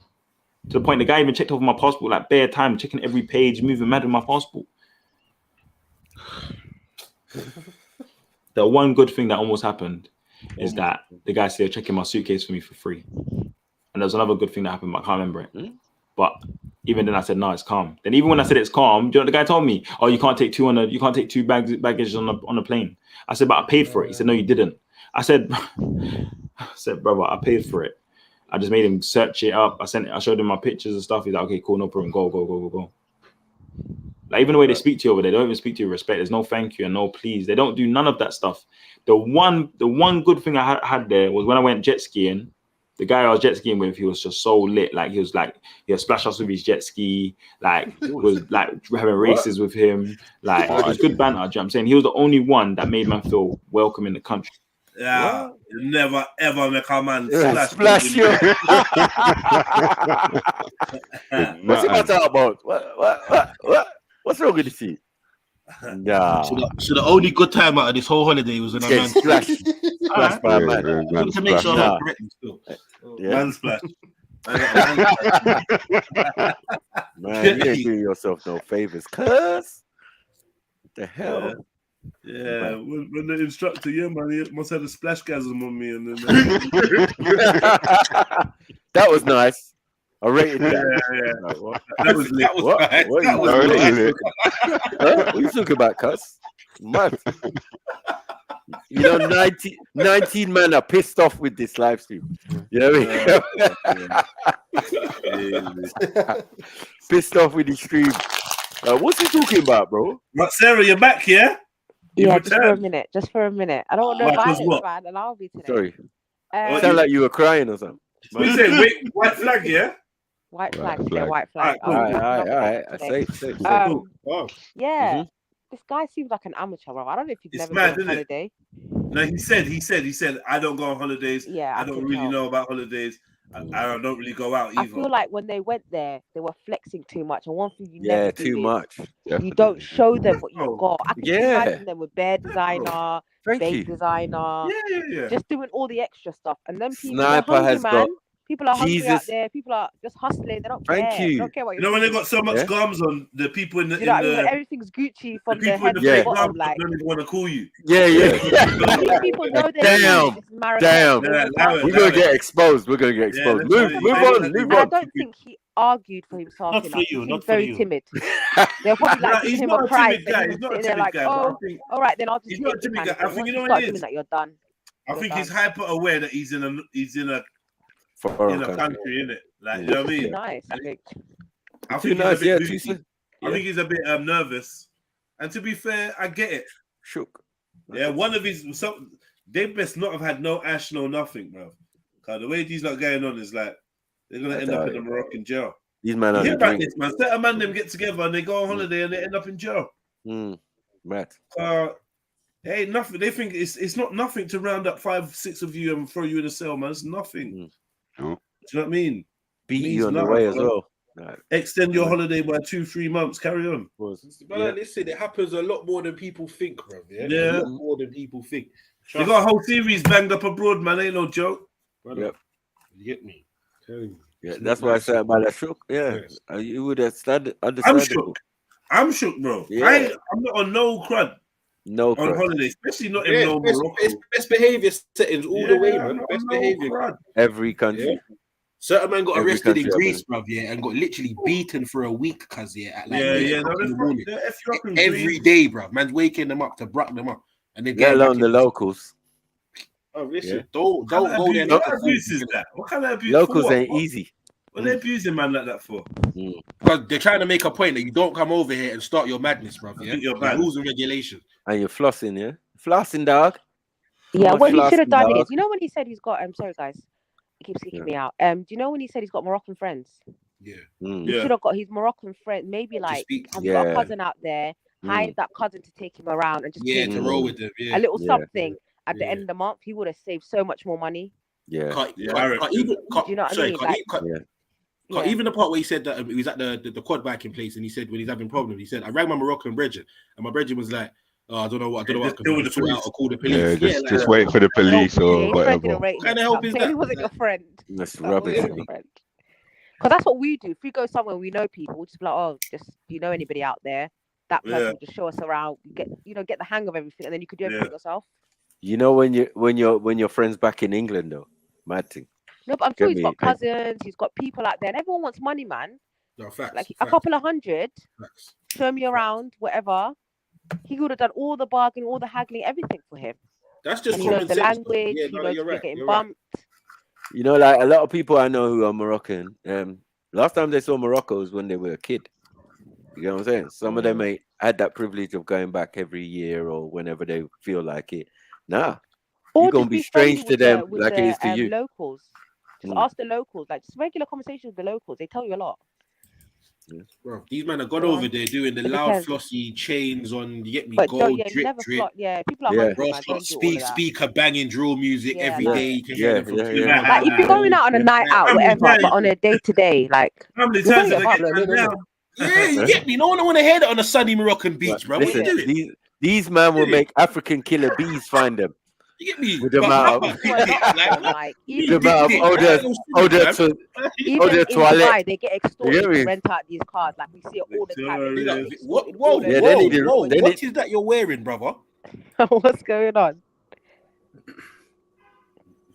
To the point the guy even checked over my passport like bare time, checking every page, moving mad with my passport. The one good thing that almost happened is that the guy said checking my suitcase for me for free. And there's another good thing that happened, but I can't remember it. But even then I said, no, it's calm. Then even when I said it's calm, do you know what the guy told me? Oh, you can't take two baggage on the plane. I said, but I paid for it. He said, no, you didn't. I said, brother, I paid for it. I just made him search it up. I showed him my pictures and stuff. He's like, okay, cool, no problem. Go. Like even the way they speak to you over there, they don't even speak to you with respect. There's no thank you and no please. They don't do none of that stuff. The one good thing I had there was when I went jet skiing. The guy I was jet skiing with, he was just so lit. Like he would splash us with his jet ski. Like was like having races with him. Like it was good banter. Do you know what I'm saying? He was the only one that made man feel welcome in the country. Yeah, you never ever make a man splash you. What's it matter about? What's wrong with the seat? Nah. So the only good time out of this whole holiday was when a man splashed by a man. To make sure I'm correct still. Man splash. Man, you ain't doing yourself no favors, cuz. What the hell? Yeah, when the instructor, man, he must have a splashgasm on me, and then that was nice. I rated that. Yeah. That was lit. What are you talking about, cuz? Man. You know, 19 men are pissed off with this live stream. You know what I mean? Pissed off with the stream. What's he talking about, bro? Right, Sarah, you're back, yeah? Yeah, just for a minute. I don't want no violence, man, and I'll be today. Sorry. Sound like you were crying or something. We say wait, white flag, yeah? White flag. White flag. All right. I say. Yeah. This guy seems like an amateur, bro. I don't know if you've never been on holiday. No, he said, I don't go on holidays. Yeah, I don't really know about holidays. I don't really go out either. I feel like when they went there, they were flexing too much. And one thing you never do too much. You don't show them what you've got. I can imagine them with bare designer, base designer, just doing all the extra stuff. And then people are hungry, man. People are hungry out there. People are just hustling. They don't care. They don't care what you know when they got so much gums on, the people in the, you know what I mean? Everything's Gucci from the head to the bottom. Like, don't even want to call you. Yeah. These people know Damn. We're gonna get exposed. Move on. I don't think he argued for himself. Not for you. He's very timid. They're probably like giving him a prize. He's not a timid guy. Oh, all right, then I'll just. He's not a timid guy. I think you know what it is. You're done. I think he's hyper aware that he's in a country, innit? Like, you know what I mean? Nice, I think. I think he's a bit nervous. And to be fair, I get it. Shook. Yeah, one of his they best not have had no ash, no nothing, bro. Cause the way these not going on is like they're gonna end up in a Moroccan jail. These men are this, man. Set a man them get together and they go on holiday and they end up in jail. Right. Hey, nothing. They think it's not nothing to round up 5-6 of you and throw you in a cell, man. It's nothing. Do you know what I mean? Beat you on the way as well. Extend your holiday by 2-3 months. Carry on. But listen, it happens a lot more than people think, bro. Yeah. A lot more than people think. They got a whole series banged up abroad, man. Ain't no joke. Yep. You get me? Yeah, that's why I said about that shook. Yeah. You would have understandable. I'm shook, bro. Yeah. I'm not on no crud. No on holiday, especially not in no Morocco. Best behavior settings all the way, man. Best behavior. Every country. Yeah. Certain man got arrested in Greece, bruv, and got literally beaten for a week, cuz at like in the morning. Every day, bruv. Man's waking them up to bruck them up, and they get along the locals. Oh, listen, don't go there. What abuse is that? What kind of abuse? Locals ain't easy. What are they abusing man like that for? Because they're trying to make a point that you don't come over here and start your madness, bruv. Yeah, rules and regulations. And you're flossing, yeah? Flossing, dog. Yeah, what he should have done is, you know when he said he's got, I'm sorry guys, it keeps kicking me out. Do you know when he said he's got Moroccan friends? Yeah. He should have got his Moroccan friend, maybe like, has got a cousin out there, hired that cousin to take him around and just to roll with them, a little something at the end of the month. He would have saved so much more money. Yeah. Do you know what I mean? Like, even the part where he said that he was at the quad biking place, and he said when he's having problems, he said I rang my Moroccan brethren, and my brethren was like, oh, I don't know what I can do to sort out or call the police. Yeah, just wait for the police or whatever. What kind of help is that? He wasn't your friend. That's rubbish. Because that's what we do. If we go somewhere we know people, we'll just be like, oh, just do you know anybody out there? That person will just show us around, get the hang of everything, and then you could do everything yourself. You know when your friends back in England though, mad thing. No, but I'm sure he's got cousins, he's got people out there, and everyone wants money, man. No, facts. Like a couple of hundred, show me around, whatever. He would have done all the bargaining, all the haggling, everything for him. That's just and he knows the language. Yeah, he knows you're right. getting bumped. You know, like a lot of people I know who are Moroccan. Last time they saw Morocco was when they were a kid. You know what I'm saying? Some of them had that privilege of going back every year or whenever they feel like it. Nah, you're gonna be strange to them like it is to you. Locals. Just ask the locals, like just regular conversations with the locals. They tell you a lot. Bro, these men have gone over there doing the loud flossy chains on. You get me? But Gold drip. People are hungry, man. Speaker banging drill music every day. You can hear them from Like if you're going out on a night out, whatever, but on a day-to-day, like you get me? No one want to hear that on a sunny Moroccan beach, bro. Listen, what are you doing? These men will make African killer bees find them. You get me? With the amount of odor toilet. They get extorted to rent out these cars. Like we see it all the time. Whoa, what is that you're wearing, brother? What's going on?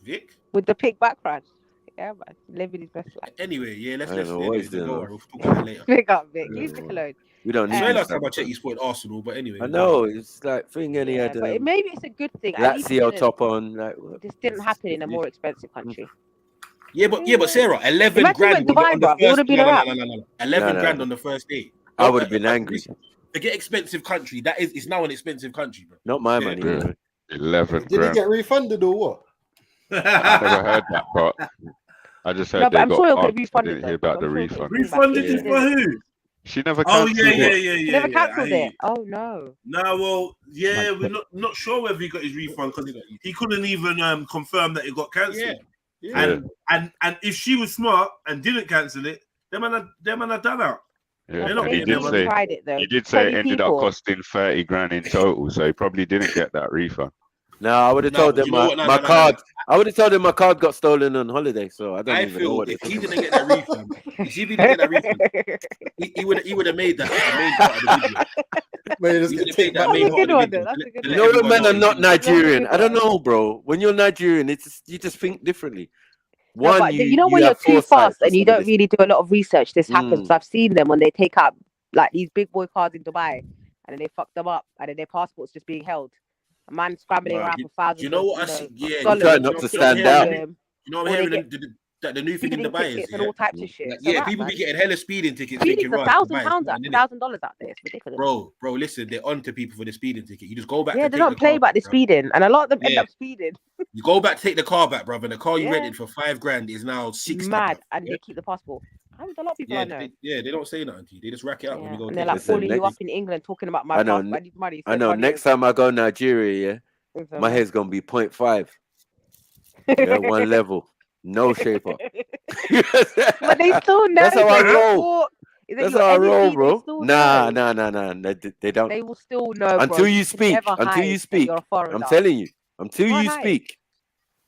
Vic? With the pink background. Yeah, man. Living his best life. Anyway, let's what he's doing. We'll talk about it later. Pick up, Vic. Leave Vic alone. We don't need last time I checked, you spoiled Arsenal, but anyway. I know, it's like thing any had but maybe it's a good thing. Lazio top on. Like, this didn't happen in a more expensive country. Yeah, but Sarah, 11 grand on the first day. No. 11 grand on the first day. I would have been angry. To get expensive country, it's now an expensive country, bro. Not my money. 11 Did grand. he get refunded or what? I never heard that part. I just heard they got asked. I didn't hear about the refund. Refunded for who? She never cancelled it. She never cancelled it. Oh no. No, well, we're not sure whether he got his refund because he couldn't even confirm that it got cancelled. And if she was smart and didn't cancel it, them man are done out. Yeah, he did say it ended up costing 30 grand in total, so he probably didn't get that refund. No, I would have told them my card. I would have told them my card got stolen on holiday, so I don't even know what. If he didn't get that refund, he would have made that main part of the video. You know, the men are not Nigerian. I don't know, bro. When you're Nigerian, you just think differently. When you're too fast and you don't really do a lot of research, this happens. I've seen them when they take out like these big boy cars in Dubai, and then they fuck them up, and then their passport's just being held. A man scrambling around for thousands. You know what I see? Yeah, trying not to stand out. You know what I'm hearing? The new thing in Dubai is and all types of shit. People be getting hella speeding tickets. Speeding's £1,000 out, $1,000 out there. It's ridiculous. Bro, listen, they're onto people for the speeding ticket. You just go back. Yeah, they don't play about the speeding, and a lot of them end up speeding. You go back, take the car back, brother. And the car you rented for $5 grand is now 60. Mad, and they keep the passport. A lot of people I know. They don't say nothing to you. They just rack it up when you go. And they're like calling you up in England, talking about my passport. I need money. I know. Next time I go Nigeria, my hair's gonna be 0.5. One level, no shaper. But they still know. That's how I roll. That's how I roll, bro. Nah. They don't. They will still know. Until you speak. I'm telling you. Until you speak.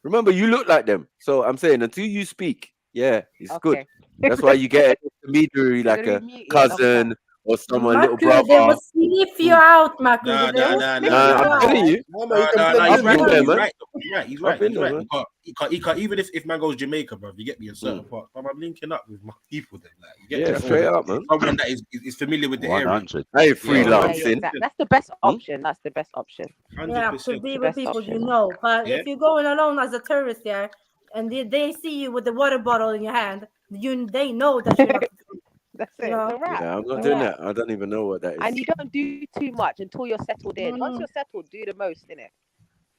Remember, you look like them. So I'm saying, until you speak, it's good. That's why you get an intermediary like a cousin or someone, little brother. They will sniff you out, Maku. Nah, I'm telling you. He's right. He can't, even if man goes Jamaica, bro, you get me a certain part. I'm linking up with my people then. Like, you get straight up, man. Someone that is familiar with the area. Hey, freelancing. That's the best option. That's the best option. Yeah, to be with people you know. But if you're going alone as a tourist there, and they see you with the water bottle in your hand, they know that you're not. That's it. I'm not doing that. I don't even know what that is. And you don't do too much until you're settled in. Once you're settled, do the most in it.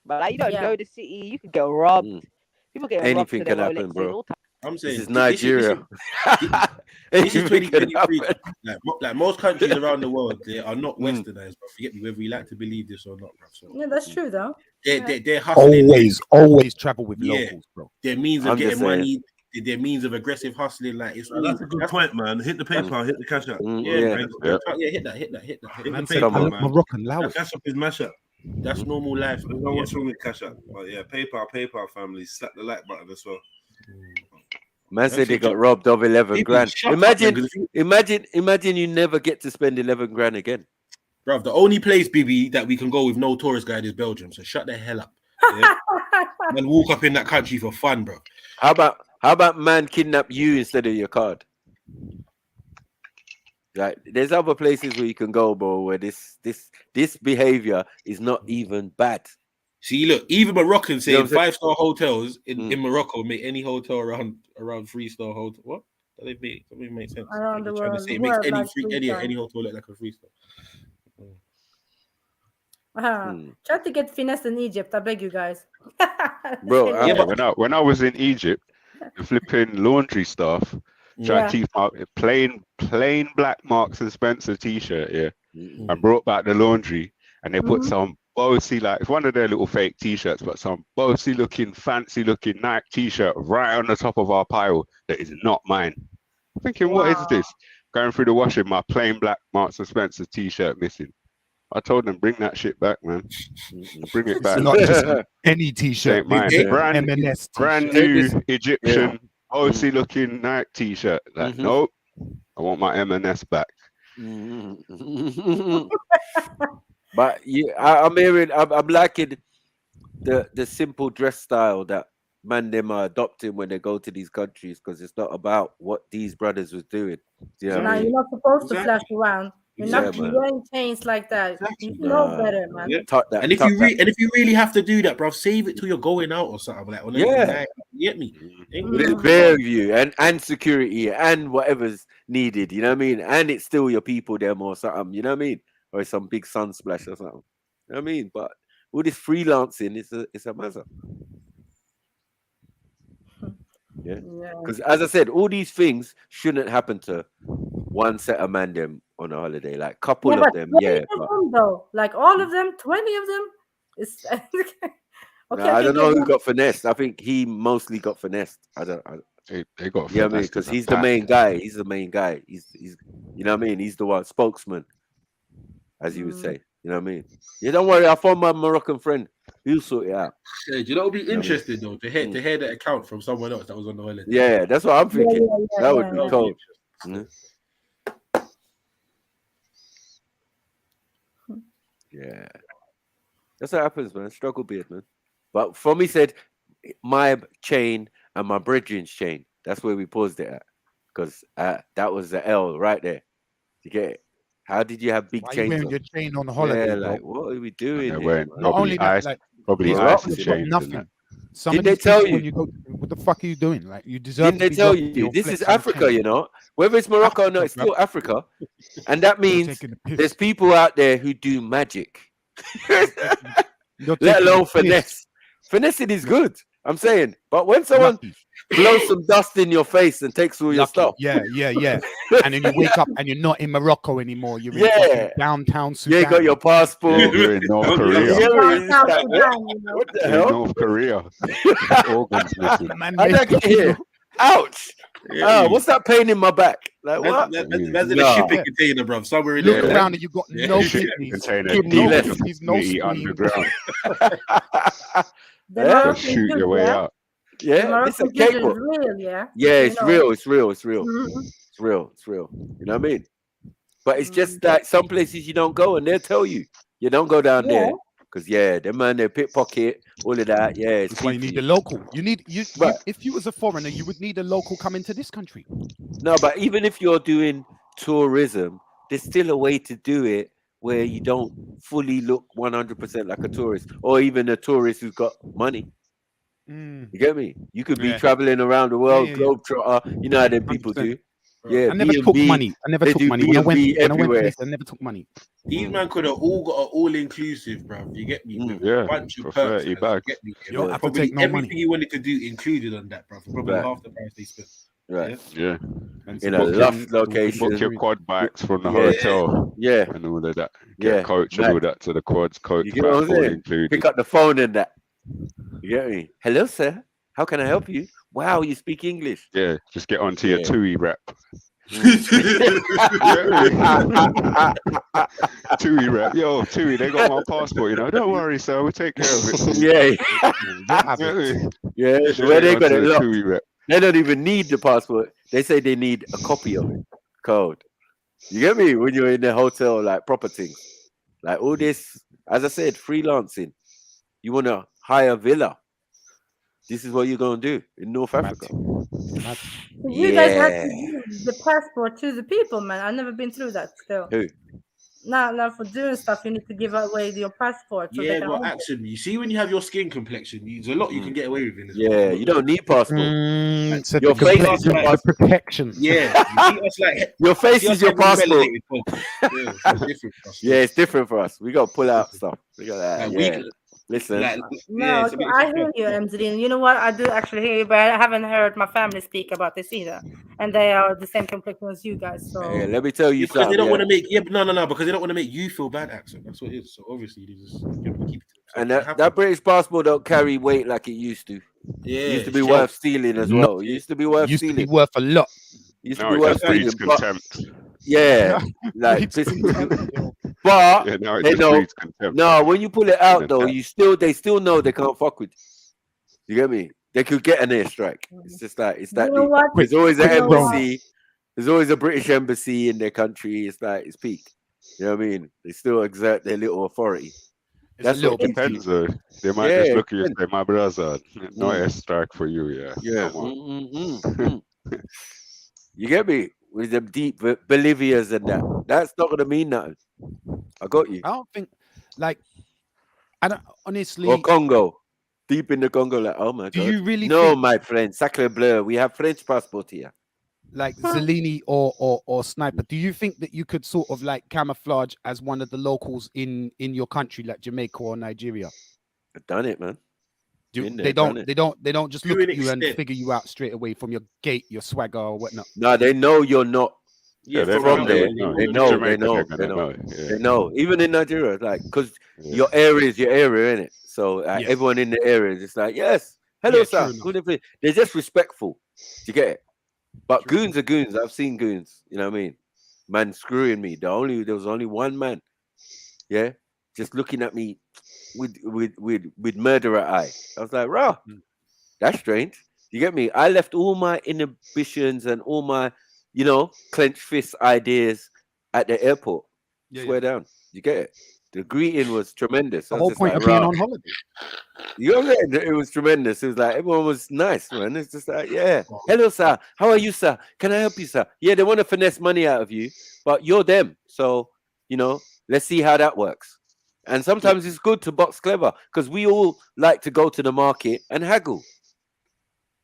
But like, you don't know the city, you could get robbed. People get anything robbed can happen, bro. I'm saying this is Nigeria. This is 2023. Like most countries around the world, they are not westernized, but forget me, whether we like to believe this or not, bro. So, yeah, that's true though. They're hustling. Always travel with locals, bro. Their means of getting money, their means of aggressive hustling, like it's all, that's a good point, man. Hit the PayPal, hit the cash app. Hit that. Hit the PayPal, man. Moroccan Laos. Cash app is mash up. That's normal life. I don't know what's wrong with cash app, but yeah, PayPal family, slap the like button as well. Man said they got robbed of 11 grand. Imagine you never get to spend 11 grand again. Bro, the only place, BB, that we can go with no tourist guide is Belgium. So shut the hell up. Yeah? And walk up in that country for fun, bro. How about man kidnap you instead of your card? Like, there's other places where you can go, bro, where this behavior is not even bad. See, look, even Moroccans say 5-star hotels in Morocco make any hotel around 3-star hotel. What? That make sense. Around the world, it makes any hotel look like a 3-star. Try to get finesse in Egypt. I beg you guys. Bro, when I was in Egypt, the flipping laundry staff tried to keep my plain black Marks and Spencer t-shirt, and brought back the laundry, and they put some bossy, like it's one of their little fake t-shirts, but some bossy looking, fancy looking Nike t-shirt right on the top of our pile that is not mine. I'm thinking, what is this? Going through the washing, my plain black Marks and Spencer t-shirt missing. I told them, bring that shit back, man. Bring it back. It's not just any t-shirt. Brand new Egyptian, bossy looking Nike t-shirt. Like, nope, I want my M&S back. But yeah, I'm liking the simple dress style that them are adopting when they go to these countries, because it's not about what these brothers was doing. You know you're not supposed to flash around. You're not wearing chains like that. You know better, man. And if you really have to do that, bro, save it till you're going out or something like. You get me? With bear view and security and whatever's needed. You know what I mean? And it's still your people them or something. You know what I mean? Or some big sun splash or something. You know what I mean? But all this freelancing is a matter. Yeah. Because as I said, all these things shouldn't happen to one set of man them on a holiday. Like couple of them, like all of them, 20 of them. It's I don't know who got finessed. I think he mostly got finessed. They got. Yeah, I mean, because he's the main guy. He's the main guy. He's you know what I mean. He's the one spokesman, as you would say. You know what I mean? Yeah, don't worry. I found my Moroccan friend. He'll sort it out. Yeah, you know, it'd be interesting though to hear that account from someone else that was on the holiday. Yeah, that's what I'm thinking. That would be cool. Yeah, that's what happens, man. Struggle beard, man. But for me, said my chain and my brethren's chain. That's where we paused it at, because that was the L right there. You get it? How did you have big chains? Wearing your chain on holiday, like what are we doing? Not only that, like probably nothing. Did they tell you? When you go, what the fuck are you doing? Like you deserve. Didn't they tell you? This is Africa, you know. Whether it's Morocco or not, it's still Africa, and that means there's people out there who do magic. Let alone finesse. Finessing is good. I'm saying, but when someone blows some dust in your face and takes all your stuff, and then you wake up and you're not in Morocco anymore. You're in downtown Sudan. You got your passport. You're in North Korea. What the hell? North Korea. Organs missing. I don't get here. Ouch. What's that pain in my back? Like what? That's in a shipping container, bro. Somewhere in there. Look around and you got no kidneys. No underground. Shoot your way out. Yeah, it's a cake. It's real. It's real. It's real. It's real. You know what I mean? But it's just that some places you don't go, and they'll tell you don't go down there. Because them man, they pickpocket, all of that. Yeah, it's why you need the local. You need if you was a foreigner, you would need a local coming to this country. No, but even if you're doing tourism, there's still a way to do it where you don't fully look 100% like a tourist, or even a tourist who's got money. You get me? You could be traveling around the world, globetrotter. You know how them people do. Yeah, I never took money. I never took money. When I went places, I never took money. These man could have all got an all-inclusive, bro. You get me? With a bunch of perks. You bags. get me? You don't have to Probably take no everything money. you wanted to do included on that, bro. For probably half the price they spent. Right. Yeah. In a loft location. Book your quad bikes from the hotel. Yeah. And all of that. Get a coach and all that to the quads, coach You get what I'm back, all saying? included. Pick up the phone and that. You get me? Hello, sir. How can I help you? Wow, you speak English. Yeah, just get onto your TUI rep. TUI rep. Yo, TUI, they got my passport, you know. Don't worry, sir. We'll take care of it. Yeah, where they got it locked. They don't even need the passport. They say they need a copy of it. Code. You get me? When you're in the hotel, like proper things. Like all this, as I said, freelancing. You want to hire a villa. This is what you're going to do in North Africa. You guys have to give the passport to the people, man. I've never been through that still. Who? Now for doing stuff, you need to give away your passport. So Yeah, but action. You see, when you have your skin complexion, there's a lot you can get away with. Yeah, you don't need passport. So your face is your passport. Protection. Yeah, you see us like, your face is your passport. Yeah, it's different for us. We got to pull out stuff. We got that. Listen. No, I hear you, MZD. You know what? I do actually hear you, but I haven't heard my family speak about this either. And they are the same complexion as you guys. So yeah, let me tell you because they don't want to make because they don't want to make you feel bad, accent. That's what it is. So obviously they just keep it. And that British passport don't carry weight like it used to. Yeah, it used to be worth stealing as well. It used to be worth stealing. Used to be worth a lot. Used to be worth stealing. Contempt. Yeah, like but they know. No, when you pull it out though, they still know they can't fuck with you. You get me? They could get an airstrike. It's just like it's that. There's always an embassy. There's always a British embassy in their country. It's like it's peak. You know what I mean? They still exert their little authority. That's what depends though. They might just look at you and say, "My brother, no airstrike for you." Yeah. Yeah. You get me? With them deep Bolivias and that. That's not gonna mean nothing. I got you. I don't think, like, I don't honestly. Or Congo, deep in the Congo, like, oh my god. Do you really? No, my friend, sacre bleu. We have French passport here. Like Zellini or Sniper. Do you think that you could sort of like camouflage as one of the locals in your country, like Jamaica or Nigeria? I've done it, man. They don't just look at you and figure you out straight away from your gait, your swagger or whatnot. No, they know you're not. Yeah, from there. They know. Even in Nigeria, like, because your area is your area, innit? So everyone in the area is just like, yes, hello, sir. They're just respectful. Do you get it? But goons are goons. I've seen goons. You know what I mean? Man screwing me. There was only one man. Yeah, just looking at me with murderer eye. I was like, rah, that's strange. You get me? I left all my inhibitions and all my, clenched fist ideas at the airport. Swear down. You get it? The greeting was tremendous. The whole point of being on holiday. You know what I'm saying? It was tremendous. It was like everyone was nice, man. It's just like, yeah. Hello, sir. How are you, sir? Can I help you, sir? Yeah, they want to finesse money out of you, but you're them. So, let's see how that works. And sometimes it's good to box clever because we all like to go to the market and haggle.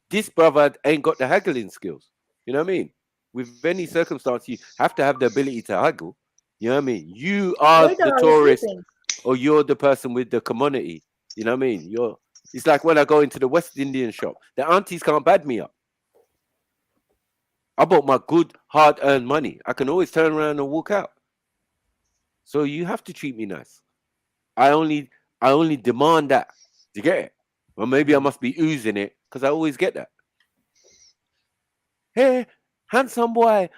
This brother ain't got the haggling skills. You know what I mean? With any circumstance, you have to have the ability to haggle. You know what I mean? You are the tourist or you're the person with the commodity. You know what I mean? It's like when I go into the West Indian shop, the aunties can't bad me up. I bought my good, hard-earned money. I can always turn around and walk out. So you have to treat me nice. I only demand that. Do you get it? Or maybe I must be oozing it because I always get that. Hey, handsome boy,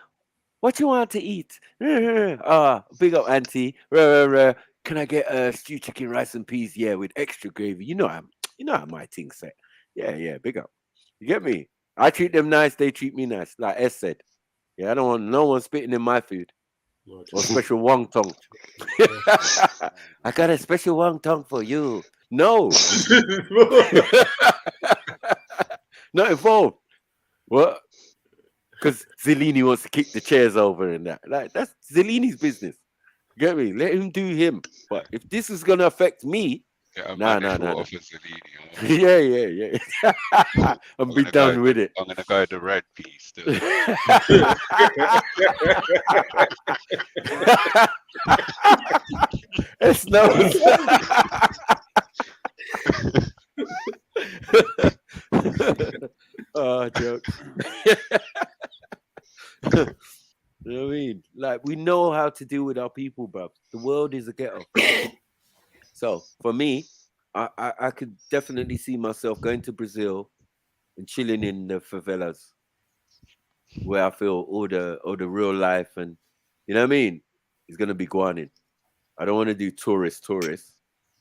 what you want to eat? Big up, auntie. Can I get a stew chicken, rice and peas? Yeah, with extra gravy. You know how my thing's set. Yeah, big up. You get me? I treat them nice, they treat me nice. Like S said. Yeah, I don't want no one spitting in my food. Or special wong tongue. I got a special wong tongue for you. No. Not involved. What? Because Zellini wants to kick the chairs over and that. Like, that's Zellini's business. Get me? Let him do him. But if this is going to affect me, No. Yeah. I'm be done with it. I'm gonna go the red piece. It's no. Oh, joke. You know what I mean? Like, we know how to deal with our people, bro. The world is a ghetto. So for me, I could definitely see myself going to Brazil and chilling in the favelas, where I feel all the real life, and you know what I mean, is gonna be guanin. I don't want to do tourist.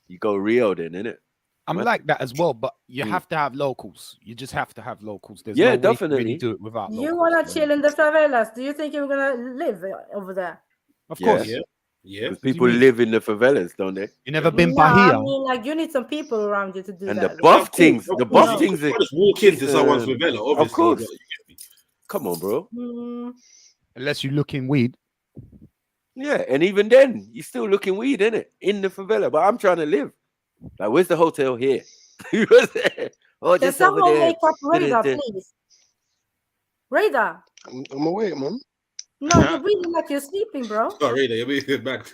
You go Rio then, innit? I'm like that as well, but you have to have locals. You just have to have locals. There's yeah, no definitely way to really do it without locals. You wanna chill in the favelas? Do you think you're gonna live over there? Of course. Yeah. Because people live in the favelas, don't they? You never been I Bahia? mean, like, you need some people around you to do And that. the buff things, You just walk into someone's favela, obviously. Of course. Come on, bro. Unless you look in weed. Yeah, and even then, you're still looking weed, innit? In the favela. But I'm trying to live. Like, where's the hotel here? Oh, Can just over someone there. make up Radar, please? Radar. I'm awake, man. No, you're breathing like you're sleeping, bro. Oh, Radar, you're moving back.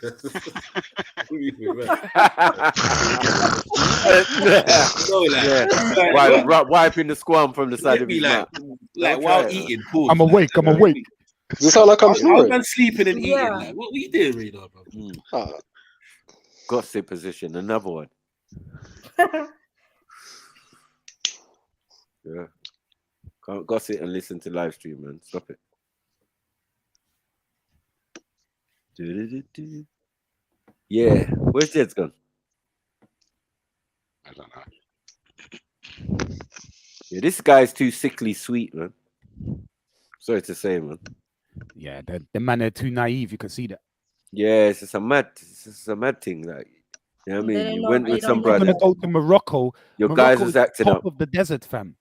Wiping the squam from the side of his mouth. Like while eating. Pause. I'm awake. Does it sound like I'm snoring? I'm sleeping and eating. Like, what are you doing, Radar, bro? Gossip position, another one. Yeah. Can't gossip and listen to live stream, man. Stop it. Yeah. Where's Jed's gone? I don't know. Yeah, this guy's too sickly sweet, man. Sorry to say, man. Yeah, the man are too naive. You can see that. Yeah, it's just a mad thing. Like, you know what I mean? You went with some brother. You're gonna go to Morocco. Your Morocco guys is acting top up. of the desert, fam.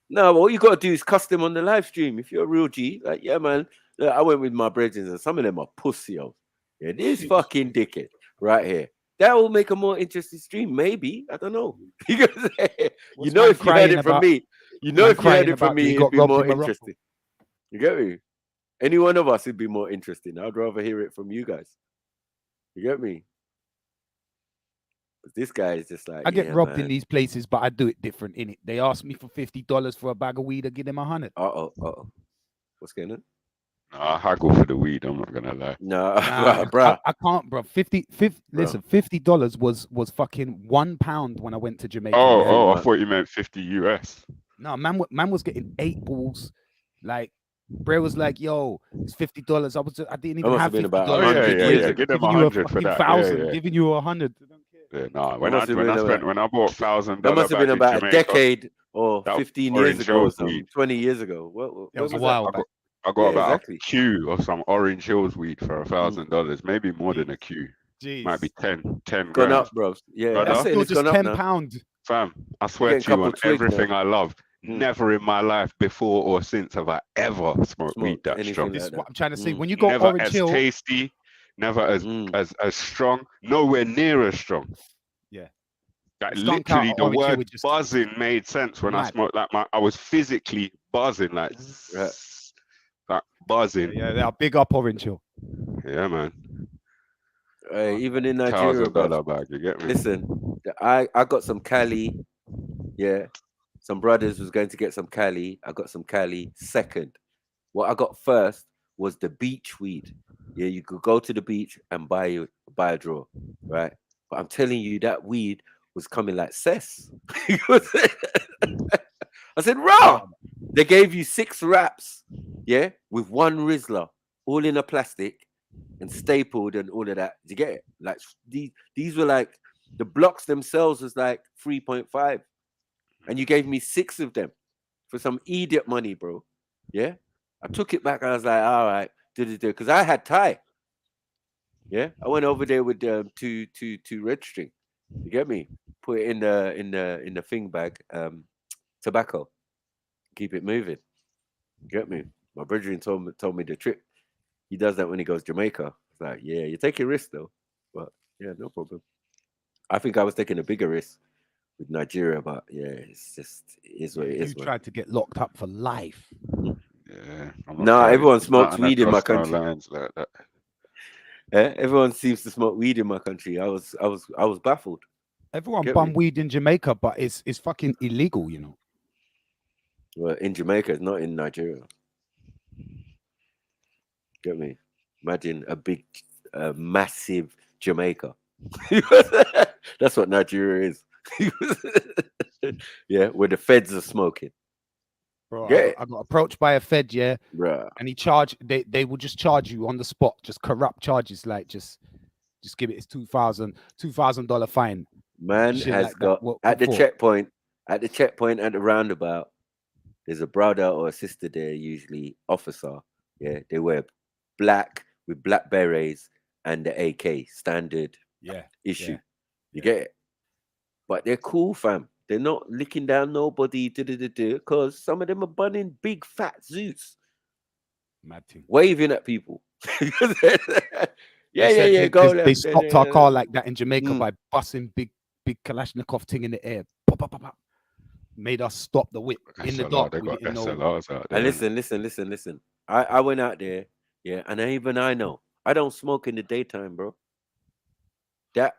No, all you gotta do is cuss them on the live stream. If you're a real G, like, yeah, man. Look, I went with my brethren, and some of them are pussy. Yeah, this fucking dickhead right here. That will make a more interesting stream, maybe. I don't know. You know, if you heard it from me, it'd be more interesting. You get me? Any one of us would be more interesting. I'd rather hear it from you guys. You get me? But this guy is just like, I get robbed in these places, but I do it different, innit? They ask me for $50 for a bag of weed, I give them 100. What's going on? No, I haggle for the weed. I'm not gonna lie. No, bro. I can't, bro. Listen, $50 was fucking £1 when I went to Jamaica. I thought you meant 50 US. No, man was getting 8 balls. Like, bro was like, "Yo, it's $50." I didn't even have $50. Yeah. Give them 100 for that. 1,000, giving you 100. Yeah, no. When I bought $1,000, that must have been about Jamaica, a decade or 15 years ago, or something, weed. 20 years ago. What was a while back. I got about a Q of some Orange Hills weed for $1,000, maybe more than a Q. Jeez. Might be 10 gone grand. up, bro. Yeah, brother. that's it. It's just gone £10. up now. Fam, I swear to you on everything I love, never in my life before or since have I ever smoked weed that strong. This is what I'm trying to say. When you go never Orange as Hill, tasty, never as strong, nowhere near as strong. Yeah. Like literally the word buzzing made sense when I smoked like I was physically buzzing, like buzzing. Yeah, they are big up Orange Hill. Yeah, man. Even in Nigeria, bro. Bag, you get me? Listen, I got some Cali. Yeah. Some brothers was going to get some Cali. I got some Cali second. What I got first was the beach weed. Yeah, you could go to the beach and buy a draw, right? But I'm telling you, that weed was coming like cess. I said, raw. They gave you 6 wraps, yeah, with 1 Rizzler, all in a plastic and stapled and all of that. Did you get it? Like these were like, the blocks themselves was like 3.5. And you gave me 6 of them for some idiot money, bro. Yeah. I took it back and I was like, all right, because I had Thai. Yeah. I went over there with two red string. You get me? Put it in the thing bag, tobacco. Keep it moving. You get me? My brother told me the trick. He does that when he goes to Jamaica. It's like, yeah, you take your risk though. But yeah, no problem. I think I was taking a bigger risk with Nigeria, but yeah, it's just what it is. You tried to get locked up for life. Yeah. No, everyone smokes nothing weed in my across no country. lines like that. Everyone seems to smoke weed in my country. I was baffled. Everyone Get bum me? weed in Jamaica, but it's fucking illegal, you know. Well, in Jamaica, it's not in Nigeria. Get me? Imagine a big, massive Jamaica. That's what Nigeria is. Yeah, where the feds are smoking. Bro, Yeah. I got approached by a fed, yeah, Bruh. and they will just charge you on the spot, just corrupt charges, like just give it his $2,000 fine. Man Shit has like that. got What at the for? checkpoint at the roundabout. There's a brother or a sister there, usually officer. Yeah, they wear black with black berets and the AK standard issue. You get it? But they're cool, fam. They're not licking down nobody, because some of them are bunning big fat zoots. Mad thing. Waving at people. They go said they stopped our car like that in Jamaica by busting big Kalashnikov thing in the air. Pop, pop, pop, pop. Made us stop the whip in the dark. They got SLRs out there. And listen. I went out there, yeah, and I know I don't smoke in the daytime, bro. That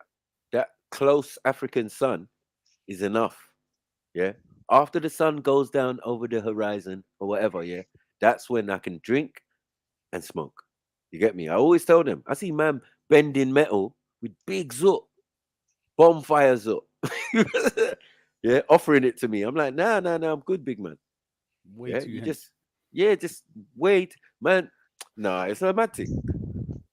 close African sun is enough. Yeah. After the sun goes down over the horizon or whatever, yeah, that's when I can drink and smoke. You get me? I always tell them. I see man bending metal with big zoot, bonfire zoot. Yeah, offering it to me. I'm like, nah, I'm good, big man. Way yeah, too you hench. just wait, man. Nah, it's a mad thing.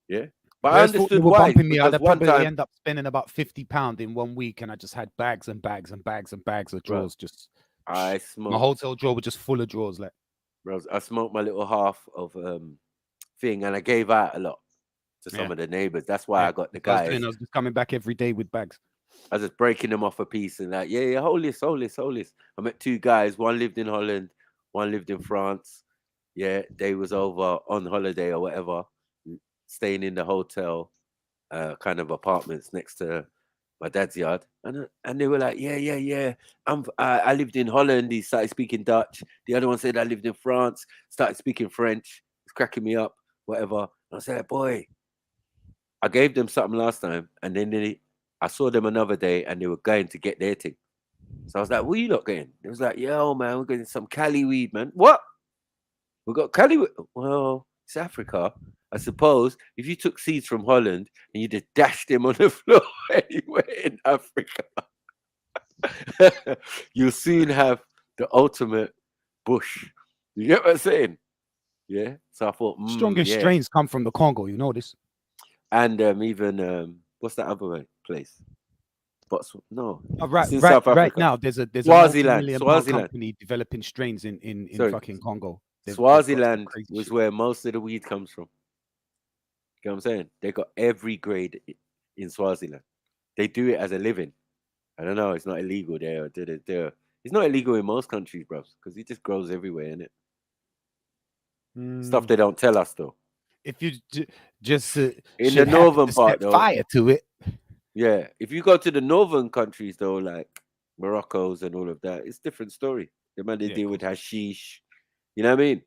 Yeah. But Whereas I thought they understood were why. bumping me, I'd Because one probably time, end up spending about £50 in 1 week, and I just had bags and bags and bags and bags of drawers. Just I smoked. my hotel drawer was just full of drawers. Like, bro, I smoked my little half of thing, and I gave out a lot to some Yeah. of the neighbors. That's why I got the I guys. was just coming back every day with bags. I was just breaking them off a piece and like, yeah, hold this. I met two guys. One lived in Holland, one lived in France. Yeah, they was over on holiday or whatever, staying in the hotel, kind of apartments next to my dad's yard. And they were like, yeah. I lived in Holland. He started speaking Dutch. The other one said I lived in France, started speaking French. It's cracking me up, whatever. And I said, boy, I gave them something last time, and then I saw them another day, and they were going to get their thing. So I was like, "Where you not going?" They was like, "Yo, man, we're getting some Cali weed, man." What? We got Cali weed? Well, it's Africa. I suppose if you took seeds from Holland and you just dashed them on the floor anywhere in Africa, you'll soon have the ultimate bush. You get what I'm saying? Yeah. So I thought, strongest strains come from the Congo. You know this. And even what's that other place? Right now there's a Swaziland company developing strains in fucking Congo. Swaziland was where most of the weed comes from. You know what I'm saying? They got every grade in Swaziland. They do it as a living. I don't know. It's not illegal there. It's not illegal in most countries, bro, because it just grows everywhere, innit? Stuff they don't tell us though. If you just in the northern part, though, fire to it. Yeah, if you go to the northern countries though, like Morocco's and all of that, it's a different story. The man they deal with hashish, you know what I mean?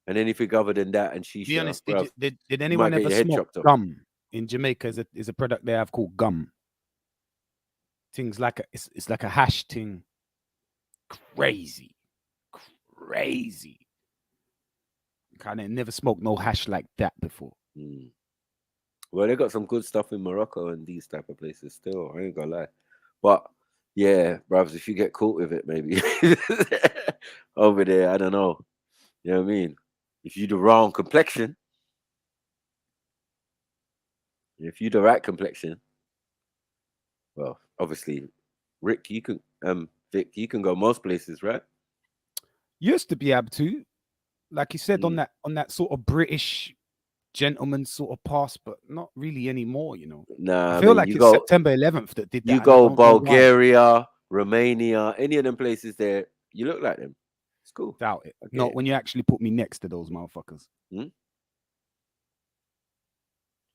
And anything other than that and shisha. Be honest, bruv, did anyone ever smoke gum? In Jamaica is a product they have called gum. Things like it's like a hash thing. Crazy. Kind of never smoked no hash like that before. Well, they got some good stuff in Morocco and these type of places still. I ain't gonna lie. But yeah, bruv, if you get caught with it, maybe over there, I don't know. You know what I mean? If you the wrong complexion, if you the right complexion, well, obviously, Rick, you can Vic, you can go most places, right? Used to be able to, like you said, on that sort of British gentleman sort of pass, but not really anymore, you know. Nah, I feel like it's September 11th that did that. You go Bulgaria, Romania, any of them places there, you look like them. It's cool. Doubt it. Okay. Not when you actually put me next to those motherfuckers. You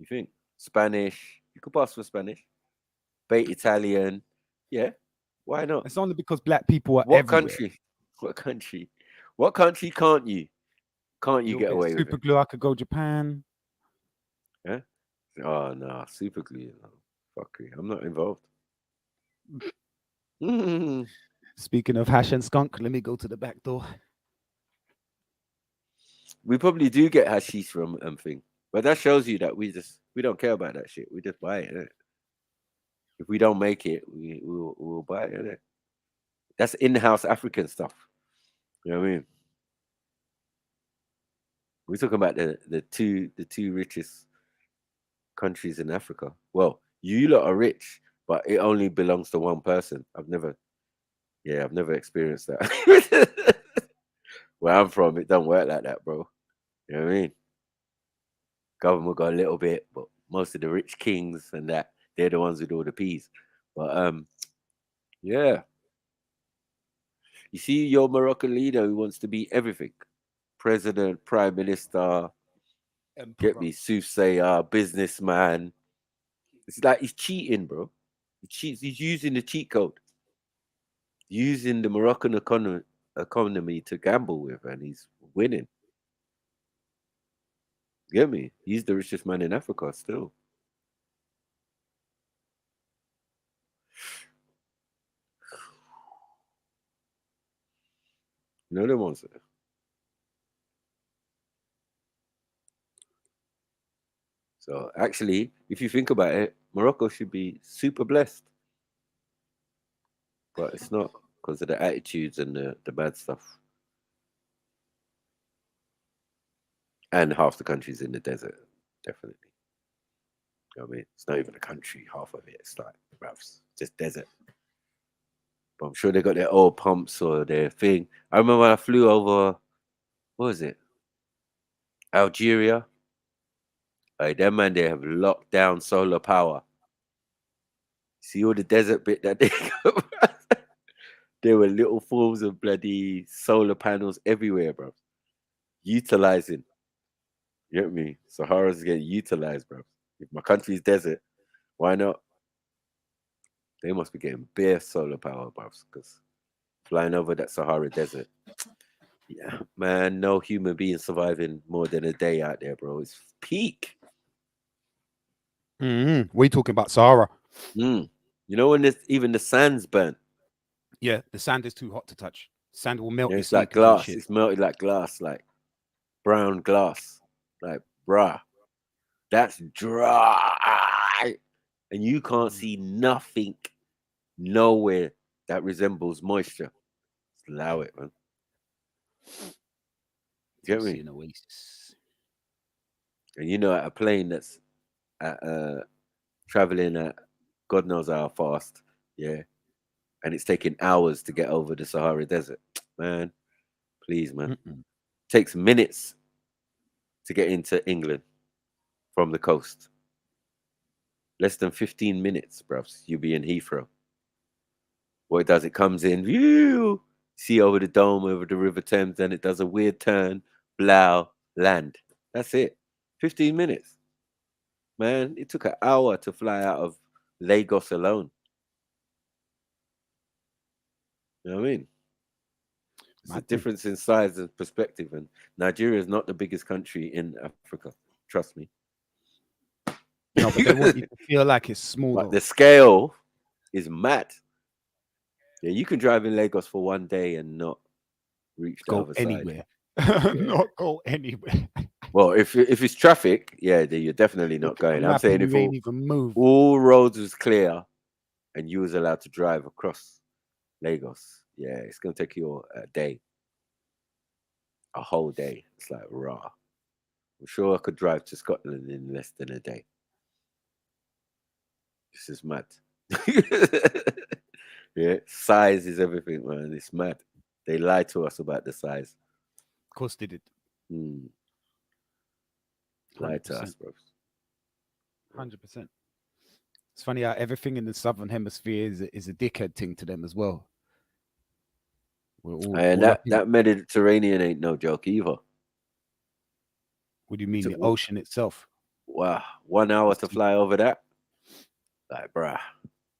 think? Spanish. You could pass for Spanish. bait Italian. Yeah, why not? It's only because black people are what everywhere. Country? What country? What country can't you get away with super it? glue? I could go Japan. Yeah. Oh no, super glue. No. Fuck you. I'm not involved. Speaking of hash and skunk, let me go to the back door. We probably do get hashish from thing, but that shows you that we don't care about that shit. We just buy it. Innit? If we don't make it, we'll buy it. Innit? That's in-house African stuff. You know what I mean? We're talking about the two richest countries in Africa. Well, you lot are rich, but it only belongs to one person. I've never experienced that. Where I'm from, it don't work like that, bro. You know what I mean? Government got a little bit, but most of the rich kings and that, they're the ones with all the peas. But yeah. You see your Moroccan leader who wants to be everything. President, prime minister, get me, soothsayer, businessman. It's like he's cheating, bro. He cheats. He's using the cheat code. Using the Moroccan economy to gamble with, and he's winning. Get me? He's the richest man in Africa still. You know them ones. So actually, if you think about it, Morocco should be super blessed. But it's not because of the attitudes and the bad stuff. And half the country's in the desert, definitely. You know what I mean? It's not even a country, half of it. It's like, bruv, just desert. But I'm sure they got their oil pumps or their thing. I remember when I flew over, what was it? Algeria. Them man, they have locked down solar power. See all the desert bit that they got? There were little forms of bloody solar panels everywhere, bro. Utilizing. You get me? Sahara's getting utilized, bro. If my country's desert, why not? They must be getting bare solar power, bro. Because flying over that Sahara desert, yeah, man, no human being surviving more than a day out there, bro. It's peak. We're talking about Sahara. You know when even the sand's burnt? Yeah, the sand is too hot to touch. Sand will melt. Yeah, it's like glass. It's melted like glass, like brown glass. Like, bruh, that's dry. And you can't see nothing nowhere that resembles moisture. Just allow it, man. Get me? An oasis. And you know, at a plane that's traveling at God knows how fast, yeah, and it's taking hours to get over the Sahara Desert, man. Please, man. Takes minutes to get into England from the coast. Less than 15 minutes, bruv. You'll be in Heathrow. What it does, it comes in, you see over the dome, over the River Thames, then it does a weird turn, blow, land. That's it. 15 minutes. Man, it took an hour to fly out of Lagos alone. You know what I mean? It's a difference in size and perspective. And Nigeria is not the biggest country in Africa. Trust me. No, but they want you to feel like it's small. But the scale is mad. Yeah, you can drive in Lagos for one day and not reach the other anywhere. side. Not go anywhere. Well, if it's traffic, yeah, then you're definitely not going. I'm saying if all roads was clear and you was allowed to drive across Lagos, yeah, it's gonna take you a day, a whole day. It's like raw. I'm sure I could drive to Scotland in less than a day. This is mad. Yeah, size is everything, man. It's mad. They lie to us about the size. Of course they did. Lie to us, bro. 100%. It's funny how everything in the southern hemisphere is a dickhead thing to them as well. And that Mediterranean ain't no joke either. What do you mean, the ocean itself? Wow, 1 hour to fly over that? Like, bruh,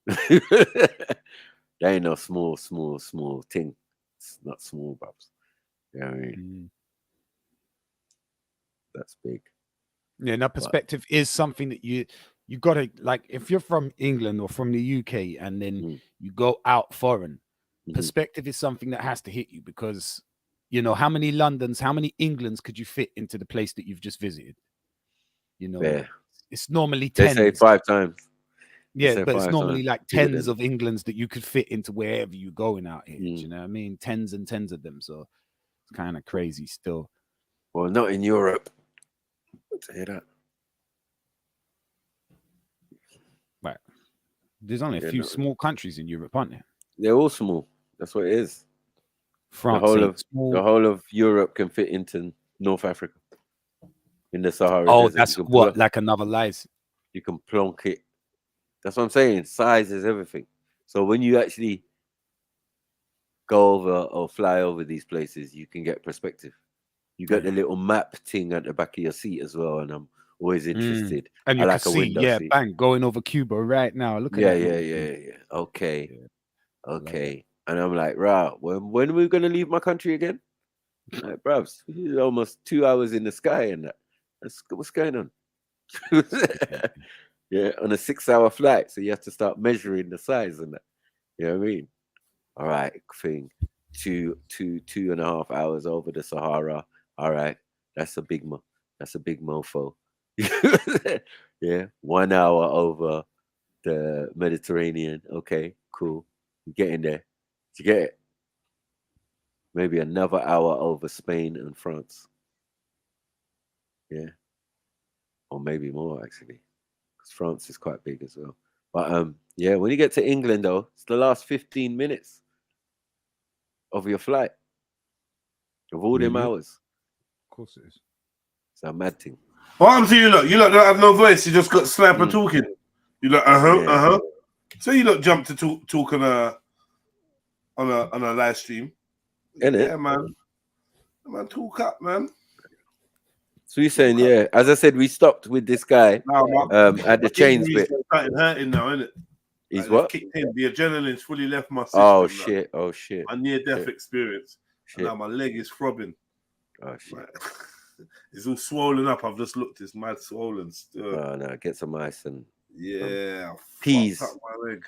That ain't no small thing. It's not small, bubs. You know what I mean? That's big. Yeah, now perspective is something that you gotta, like, if you're from England or from the UK and then you go out foreign, perspective is something that has to hit you, because you know, how many Londons, how many Englands could you fit into the place that you've just visited? You know, it's normally They tens. say 5 times. Yeah, but it's normally like tens of Englands that you could fit into wherever you're going out here. Do you know what I mean? Tens and tens of them. So it's kind of crazy still. Well, not in Europe. I'll tell you that. Right. There's only a few small countries in Europe, aren't there? They're all small. That's what it is. France, the whole of Europe can fit into North Africa. In the Sahara Oh, Desert. that's what, like another lies. You can plonk it. That's what I'm saying. Size is everything. So when you actually go over or fly over these places, you can get perspective. You got the little map thing at the back of your seat as well, and I'm always interested. And you I like can a see, window seat. bang, going over Cuba right now. Look at that. Yeah. Okay. And I'm like, rah, when are we gonna leave my country again? Like, bruvs, it's almost 2 hours in the sky and that. What's going on? Yeah, on a 6-hour flight, so you have to start measuring the size and that. You know what I mean? All right, thing. 2.5 hours over the Sahara. All right, that's a big mofo. Yeah, 1 hour over the Mediterranean. Okay, cool. You're getting there. Did you get it? Maybe another hour over Spain and France. Yeah. Or maybe more, actually. Because France is quite big as well. But yeah, when you get to England, though, it's the last 15 minutes of your flight. Of all them hours. Of course it is. It's a mad thing. What happened to you lot? You lot don't have no voice. You just got sniper talking. You lot, So you lot jumped to talk on a live stream. Innit? Yeah, man. Man, talk up, man. So you're saying, yeah, as I said, we stopped with this guy at the chains bit. Starting hurting now, isn't it? He's like, what? Kicked in. The adrenaline's fully left my system. Oh shit! Oh shit! My near-death experience. Shit. And now my leg is throbbing. Oh shit! Like, it's all swollen up. I've just looked. It's mad swollen still. Oh no! Get some ice and peas. Up my leg.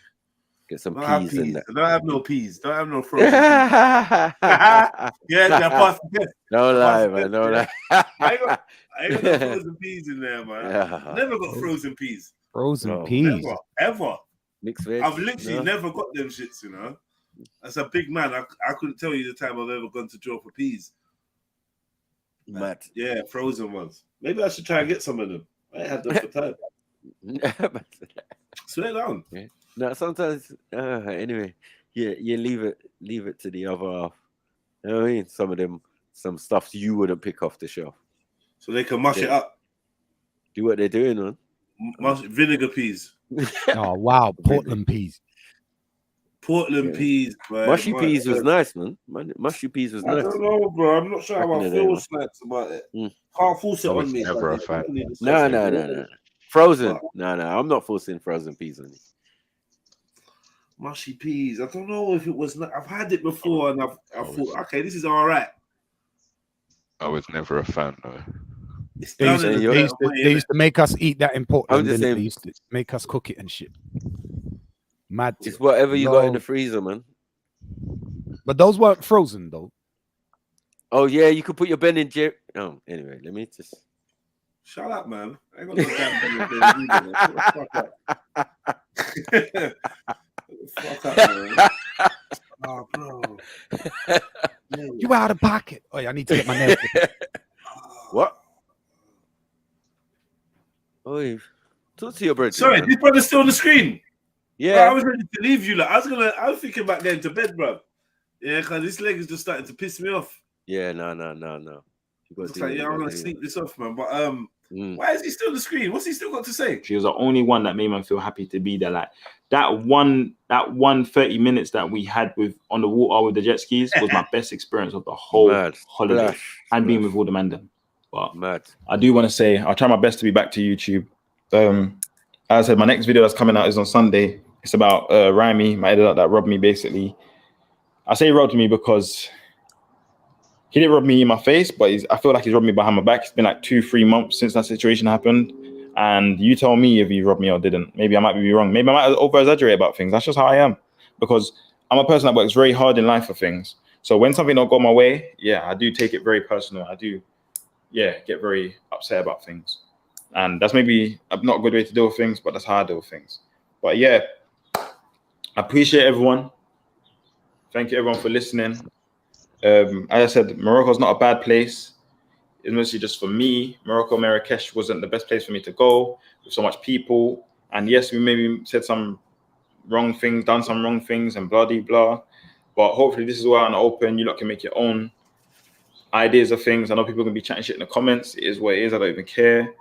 Get some peas in that. I don't have no peas. Don't have no frozen peas. Yeah, they're past the test. No lie, man. No lie. I ain't got no frozen peas in there, man. Never got frozen peas. Frozen peas. Ever. Mixed veg. I've literally never got them shits, you know. As a big man, I couldn't tell you the time I've ever gone to draw for peas. Mad. Yeah, frozen ones. Maybe I should try and get some of them. I ain't had them for time. Swear down. Yeah. No, sometimes anyway, you leave it to the other half. You know what I mean? Some stuff you wouldn't pick off the shelf. So they can mush it up. Do what they're doing, man. Vinegar peas. Oh wow, Portland peas. Portland peas, bro. Mushy peas was nice, man. Mushy peas was nice. I don't know, bro. I'm not sure how I feel snacks about it. Can't force it on me. Never a fan. No. Frozen. No. I'm not forcing frozen peas on you. Mushy peas. I don't know if it was. I've had it before, and I thought, okay, this is all right. I was never a fan, though. They used to make us eat that in Portland. They used to make us cook it and shit. Mad. It's whatever you got in the freezer, man. But those weren't frozen, though. Oh yeah, you could put your Ben in Jerry. Oh, anyway, let me just. Shut up, man. I ain't got no damn Fuck up, man. Oh, bro. You out of pocket. Oh, yeah, I need to get my nails. What? Oh, talk to your brother. Sorry, this brother's still on the screen. Yeah, bro, I was ready to leave you. Like, I was thinking about going to bed, bro. Yeah, because this leg is just starting to piss me off. Yeah, no. It's like, yeah, I'm gonna sleep this off, man. But why is he still on the screen? What's he still got to say? She was the only one that made me feel happy to be there. Like that one 30 minutes that we had on the water with the jet skis was my best experience of the whole holiday. And being with all the men. But I do want to say I'll try my best to be back to YouTube. As I said, my next video that's coming out is on Sunday. It's about Rami, my editor, that robbed me basically. I say robbed me because he didn't rob me in my face, but I feel like he's robbed me behind my back. It's been like 2-3 months since that situation happened. And you tell me if he robbed me or didn't. Maybe I might be wrong. Maybe I might over-exaggerate about things. That's just how I am. Because I'm a person that works very hard in life for things. So when something don't go my way, yeah, I do take it very personal. I do, yeah, get very upset about things. And that's maybe not a good way to deal with things, but that's how I deal with things. But yeah, I appreciate everyone. Thank you everyone for listening. As I said, Morocco's not a bad place. It's mostly just for me. Morocco, Marrakesh wasn't the best place for me to go with so much people. And yes, we maybe said some wrong things, done some wrong things and blah, blah, blah. But hopefully this is where I'm open. You lot can make your own ideas of things. I know people can be chatting shit in the comments. It is what it is. I don't even care.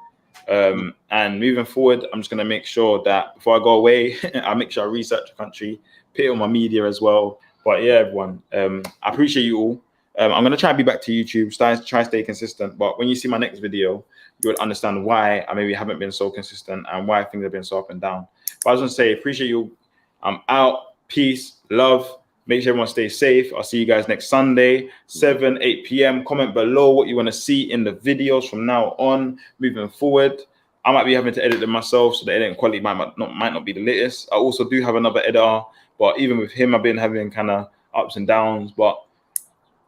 And moving forward, I'm just going to make sure that before I go away, I make sure I research the country, put it on my media as well. But yeah, everyone, I appreciate you all. I'm going to try and be back to YouTube, try to stay consistent. But when you see my next video, you would understand why I maybe haven't been so consistent and why things have been so up and down. But I was going to say, appreciate you. I'm out. Peace, love. Make sure everyone stays safe. I'll see you guys next Sunday, 8 p.m. Comment below what you want to see in the videos from now on, moving forward. I might be having to edit them myself, so the editing quality might not be the latest. I also do have another editor, but even with him, I've been having kind of ups and downs. But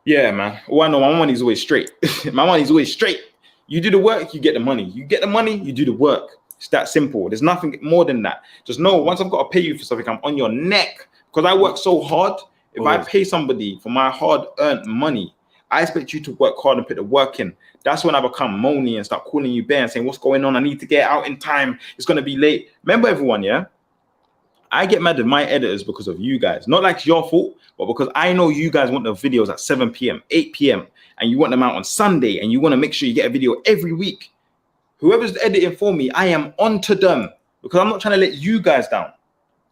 yeah, man. All I know, my money's always straight. My money's always straight. You do the work, you get the money. You get the money, you do the work. It's that simple. There's nothing more than that. Just know, once I've got to pay you for something, I'm on your neck. Because I work so hard. If I pay somebody for my hard-earned money, I expect you to work hard and put the work in. That's when I become moany and start calling you bare and saying, what's going on? I need to get out in time. It's going to be late. Remember, everyone, yeah? I get mad at my editors because of you guys. Not like it's your fault, but because I know you guys want the videos at 7 p.m., 8 p.m., and you want them out on Sunday, and you want to make sure you get a video every week. Whoever's editing for me, I am onto them because I'm not trying to let you guys down.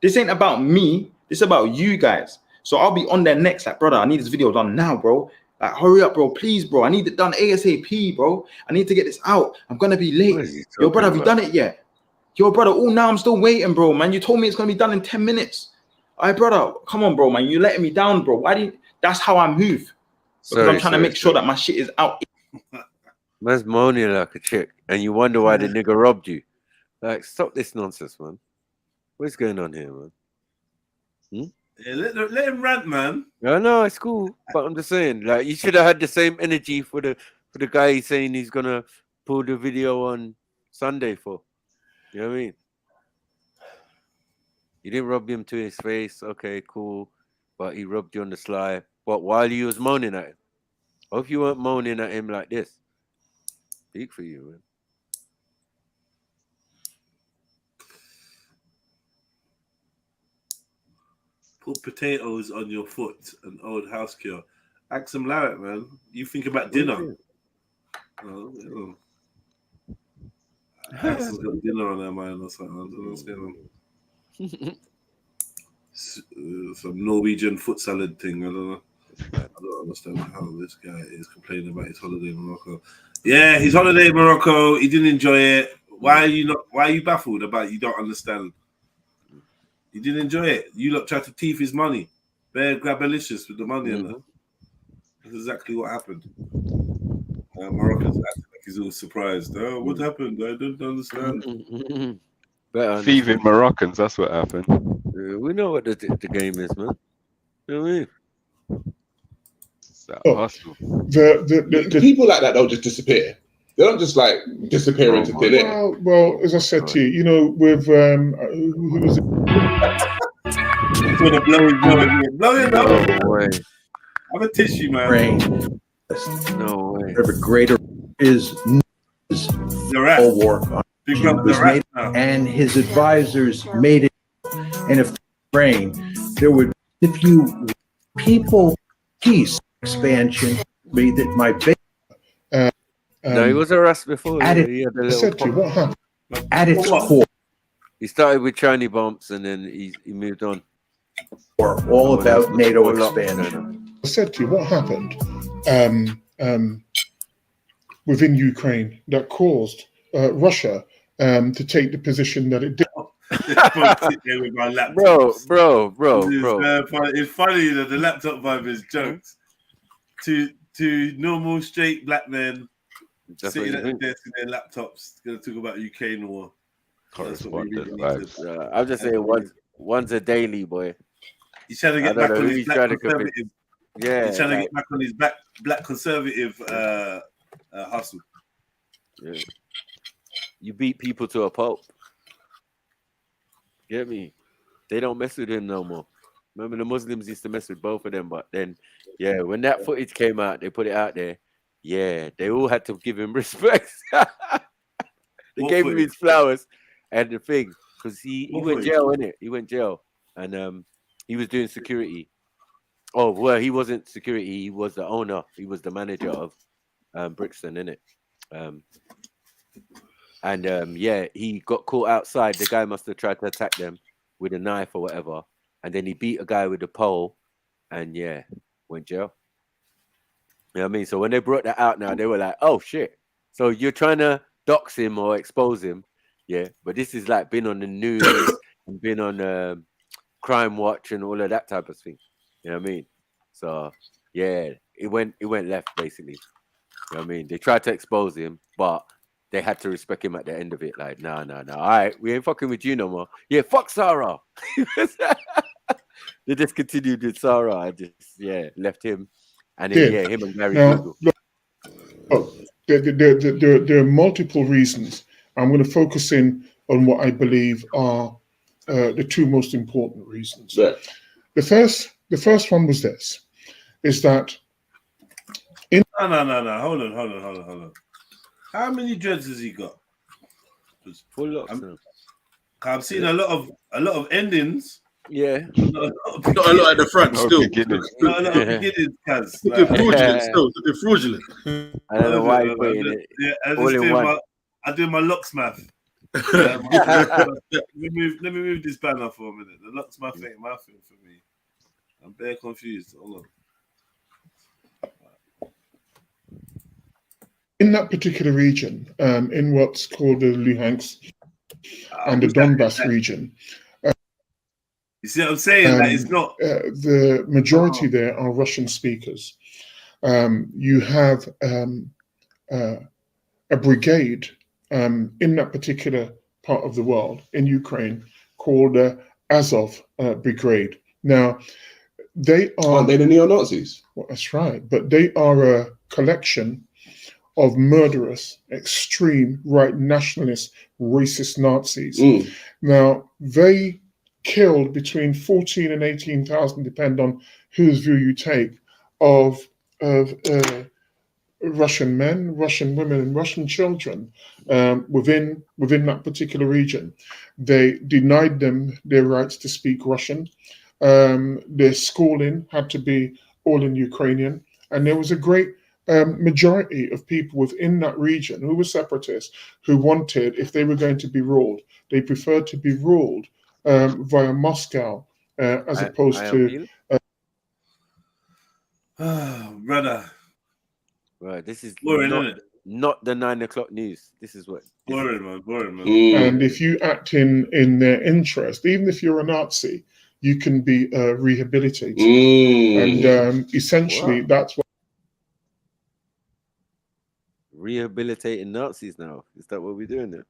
This ain't about me. This is about you guys. So I'll be on their necks like, brother, I need this video done now, bro. Like, hurry up, bro, please, bro. I need it done ASAP, bro. I need to get this out. I'm going to be late. Yo, brother, have you done it yet? Yo, brother, oh, now I'm still waiting, bro, man. You told me it's going to be done in 10 minutes. All right, brother, come on, bro, man. You're letting me down, bro. That's how I move. Because I'm trying to make sure that my shit is out. Man's moaning like a chick, and you wonder why the nigga robbed you. Like, stop this nonsense, man. What's going on here, man? Yeah, let him rant, man. No, it's cool. But I'm just saying, like, you should have had the same energy for the guy he's saying he's gonna pull the video on Sunday for. You know what I mean? You didn't rub him to his face, okay, cool. But he rubbed you on the sly. But while you was moaning at him, I hope you weren't moaning at him like this. Speak for you, man. Put potatoes on your foot, an old house cure. Ask him Larry, man. You think about dinner. Oh, House has got dinner on their mind or something. I don't know what's going on. Some Norwegian foot salad thing. I don't know. I don't understand how this guy is complaining about his holiday in Morocco. Yeah, his holiday in Morocco. He didn't enjoy it. Why are you baffled about you don't understand? He didn't enjoy it. You lot tried to thief his money. Bear grabbalicious with the money and that. That's exactly what happened. Morocco's acting like he's all surprised. Oh, what happened? I don't understand. Thieving Moroccans, that's what happened. We know what the game is, man. You know what I mean? The people like that don't just disappear. They don't just like disappear into thin air. Well, as I said to you, you know, with who was it? Blow it. I'm a tissue, man. No way. The greater is all work on was made, and his advisors made it. And if brain, there would, if you people peace expansion, be that my no, he was harassed before. At its core, he started with Chinese bumps, and then he moved on. All about NATO expansion. I said to you, what happened within Ukraine that caused Russia to take the position that it did? Sit there with my laptop. Bro. It's funny that the laptop vibe is jokes. To normal straight black men sitting at the desk in their laptops, going to talk about Ukraine war. Correspondent vibes. I'm just saying, one's a daily, boy. He's trying to get back on his black conservative. Yeah, he's trying to get back on his black conservative hustle. Yeah. You beat people to a pulp. Get me? They don't mess with him no more. Remember, the Muslims used to mess with both of them, but then, yeah, when that footage came out, they put it out there. Yeah, they all had to give him respect. They gave him his flowers and the thing, because he went jail, innit? He went jail, and he was doing security. Oh, well, he wasn't security. He was the owner. He was the manager of Brixton, innit? Yeah, he got caught outside. The guy must have tried to attack them with a knife or whatever. And then he beat a guy with a pole and, yeah, went jail. You know what I mean? So when they brought that out now, they were like, oh, shit. So you're trying to dox him or expose him. Yeah, but this is like been on the news and been on Crime Watch and all of that type of thing. You know what I mean? So, yeah, it went left, basically. You know what I mean? They tried to expose him, but they had to respect him at the end of it. Like, nah. All right, we ain't fucking with you no more. Yeah, fuck Sarah. They just continued with Sarah. I just, left him. And then, him and Gary Google. There are multiple reasons. I'm going to focus in on what I believe are the two most important reasons. Yeah. The first one was this, is that No. Hold on. How many dreads has he got? Full up. I've seen a lot of endings. Yeah. Not a lot at the front still. Not a lot of beginnings, cuz. Looking fraudulent still. Looking fraudulent. I don't know why you're putting it. Yeah, all in one. I do my locksmith. Let me move this banner for a minute. The locksmith ain't my thing for me. I'm very confused. Hold on. In that particular region, in what's called the Luhansk and the Donbass region, you see what I'm saying? That is not the majority there are Russian speakers. You have a brigade in that particular part of the world in Ukraine called Azov Brigade. Now, they are. Aren't they the neo-Nazis? Well, that's right, but they are a collection of murderous, extreme right nationalist, racist Nazis. Now, they killed between 14 and 18,000, depend on whose view you take, of Russian men, Russian women, and Russian children within that particular region. They denied them their rights to speak Russian. Their schooling had to be all in Ukrainian, and there was a great majority of people within that region who were separatists, who wanted, if they were going to be ruled, they preferred to be ruled via Moscow as opposed to. Brother. Right, this is boring, not the 9 o'clock news. This is what boring, man. And if you act in their interest, even if you're a Nazi, you can be rehabilitated. And essentially, that's what. Rehabilitating Nazis now. Is that what we're doing there?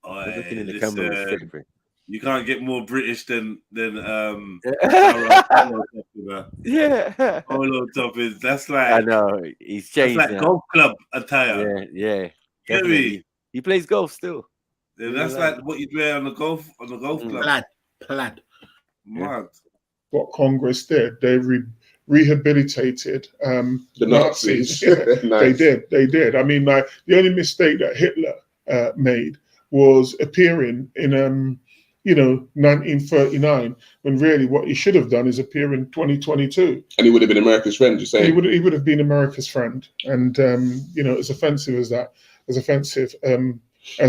Looking in the camera. You can't get more British than Polo top is. That's like, I know he's changed. That's like golf club attire. Yeah. He plays golf still. Yeah, that's like what you'd wear on the golf club. Plaid. Mad. What Congress did, they rehabilitated the Nazis. Nice. They did. I mean, like, the only mistake that Hitler made was appearing in 1939, when really what he should have done is appear in 2022. And he would have been America's friend, you're saying? He would have been America's friend. And as offensive as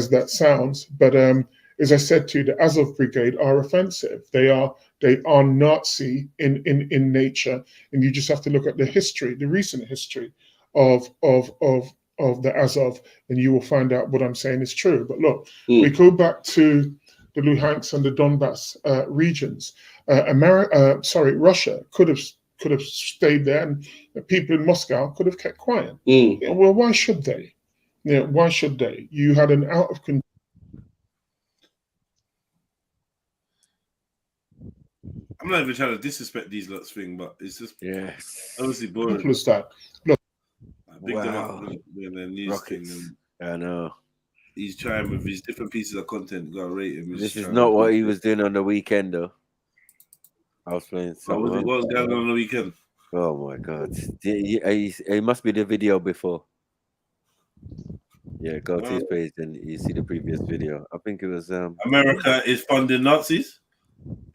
that sounds, but as I said to you, the Azov Brigade are offensive. They are Nazi in nature, and you just have to look at the history, the recent history of of the as of, and you will find out what I'm saying is true. But look, we go back to the Luhansk and the Donbass regions. Russia could have stayed there, and the people in Moscow could have kept quiet. Well, why should they? Why should they? You had an out of control. I'm not even trying to disrespect these lots thing, but it's just honestly boring. Simple as that. Look, big them up with their news thing, and I know. He's trying with his different pieces of content. Got to rate him. This is not what he was doing on the weekend, though. I was playing something. What was going on the weekend? Oh my God! It must be the video before. Yeah, go to his page and you see the previous video. I think it was America is funding Nazis.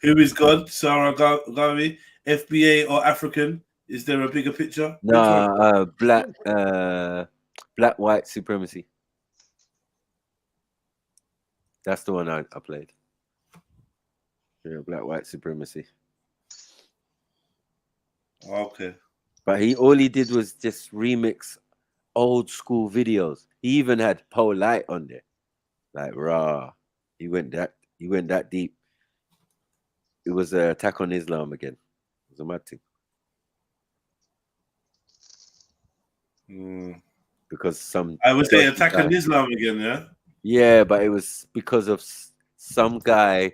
Who is God? Sarah Gawi, FBA or African? Is there a bigger picture? No, black white supremacy. That's the one I played. Yeah, black white supremacy. Okay. But all he did was just remix old school videos. He even had Polite on there. Like raw. He went that deep. It was an attack on Islam again. It was a mad thing. Because I would say attack on Islam again, yeah? Yeah, but it was because of some guy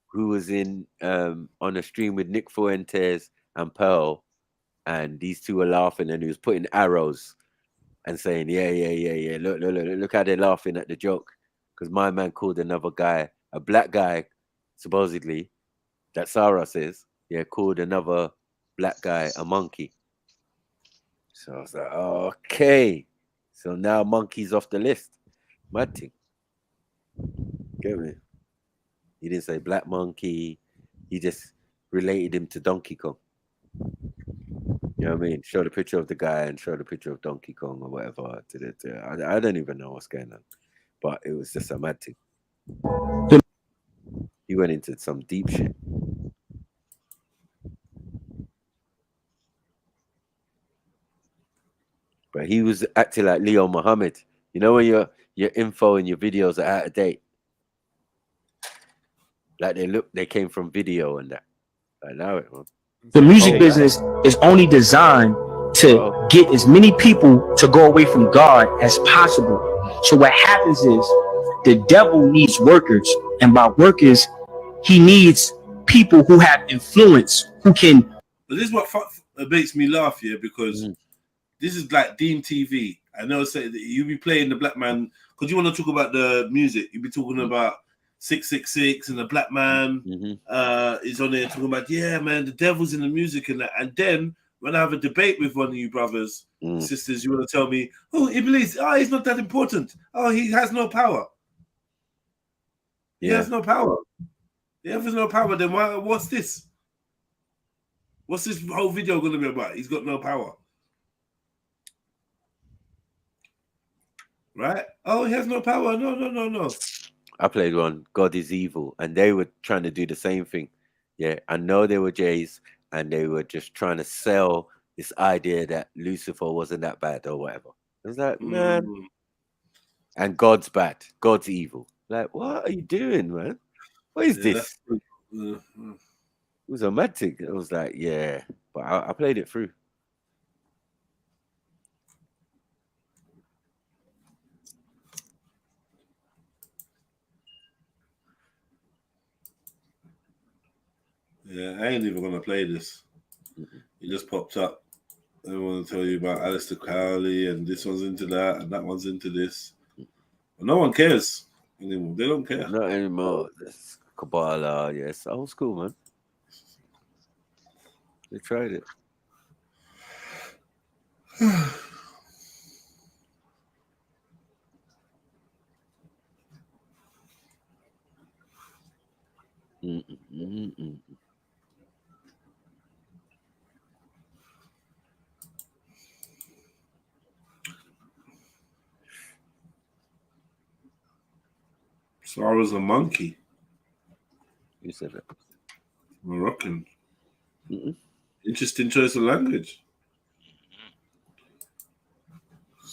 who was in on a stream with Nick Fuentes and Pearl, and these two were laughing, and he was putting arrows and saying, yeah. Look how they're laughing at the joke. Because my man called another guy, a black guy, supposedly, that Sarah says, called another black guy a monkey. So I was like, okay. So now monkey's off the list. Mad thing. Get me? He didn't say black monkey. He just related him to Donkey Kong. You know what I mean? Show the picture of the guy and show the picture of Donkey Kong or whatever. I don't even know what's going on. But it was just a mad thing. He went into some deep shit. But he was acting like Leo Muhammad. You know when your info and your videos are out of date? Like they came from video and that. Like now it was. The music business is only designed to get as many people to go away from God as possible. So what happens is the devil needs workers, and by workers, he needs people who have influence, who can. But this is what makes me laugh here, because this is like Dean TV. I know, say that you be playing the black man because you want to talk about the music. You be talking about 666 and the black man is on there talking about, yeah, man, the devil's in the music and that. And then when I have a debate with one of you brothers, sisters, you want to tell me, oh, Iblis, he's not that important. Oh, he has no power. He has no power. He has no power. Then what's this? What's this whole video going to be about? He's got no power. Right? Oh, he has no power. No. I played one, God is Evil, and they were trying to do the same thing. Yeah, I know they were Jays, and they were just trying to sell this idea that Lucifer wasn't that bad or whatever. I was like, man. And God's bad. God's evil. Like, what are you doing, man? What is this? It was a mad thing. It was like, yeah. But I played it through. Yeah, I ain't even gonna play this. It just popped up. I want to tell you about Aleister Crowley, and this one's into that, and that one's into this. But no one cares anymore. They don't care. Not anymore. That's Kabbalah. Yes, old school, man. They tried it. So I was a monkey. You said that. Moroccan. Interesting choice of language.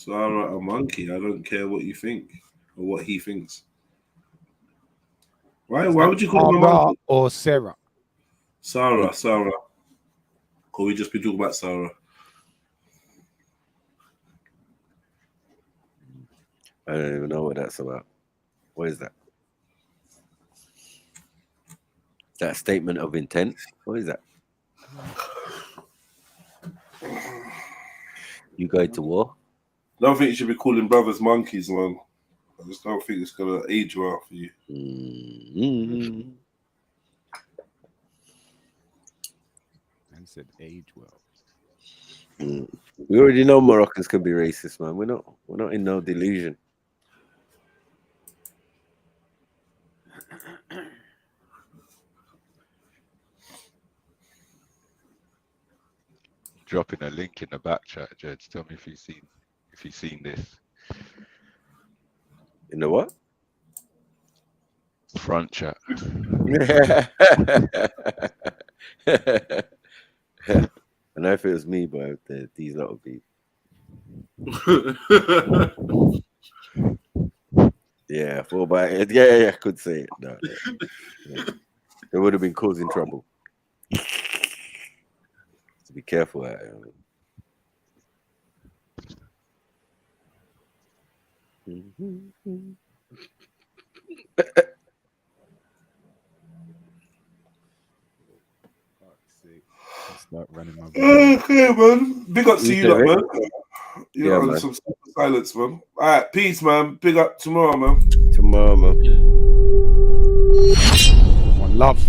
Sarah a monkey. I don't care what you think or what he thinks. Why would you call him a monkey? Or Sarah? Sarah. Could we just be talking about Sarah? I don't even know what that's about. What is that? That statement of intent? What is that? You go to war? I don't think you should be calling brothers monkeys, man. I just don't think it's gonna age well for you. Mm-hmm. Man said age well. We already know Moroccans can be racist, man. We're not in no delusion. Dropping a link in the back chat, Jed. Tell me if you've seen this. In the what? Front chat. I know if it was me, but these lot would be. Yeah, I thought it. Yeah, I could say it. No, yeah. It would have been causing trouble. So be careful. Start running my Okay, man. Big up to you, lot, man. Yeah, man. Some silence, man. All right, peace, man. Big up tomorrow, man. Tomorrow, man. One love.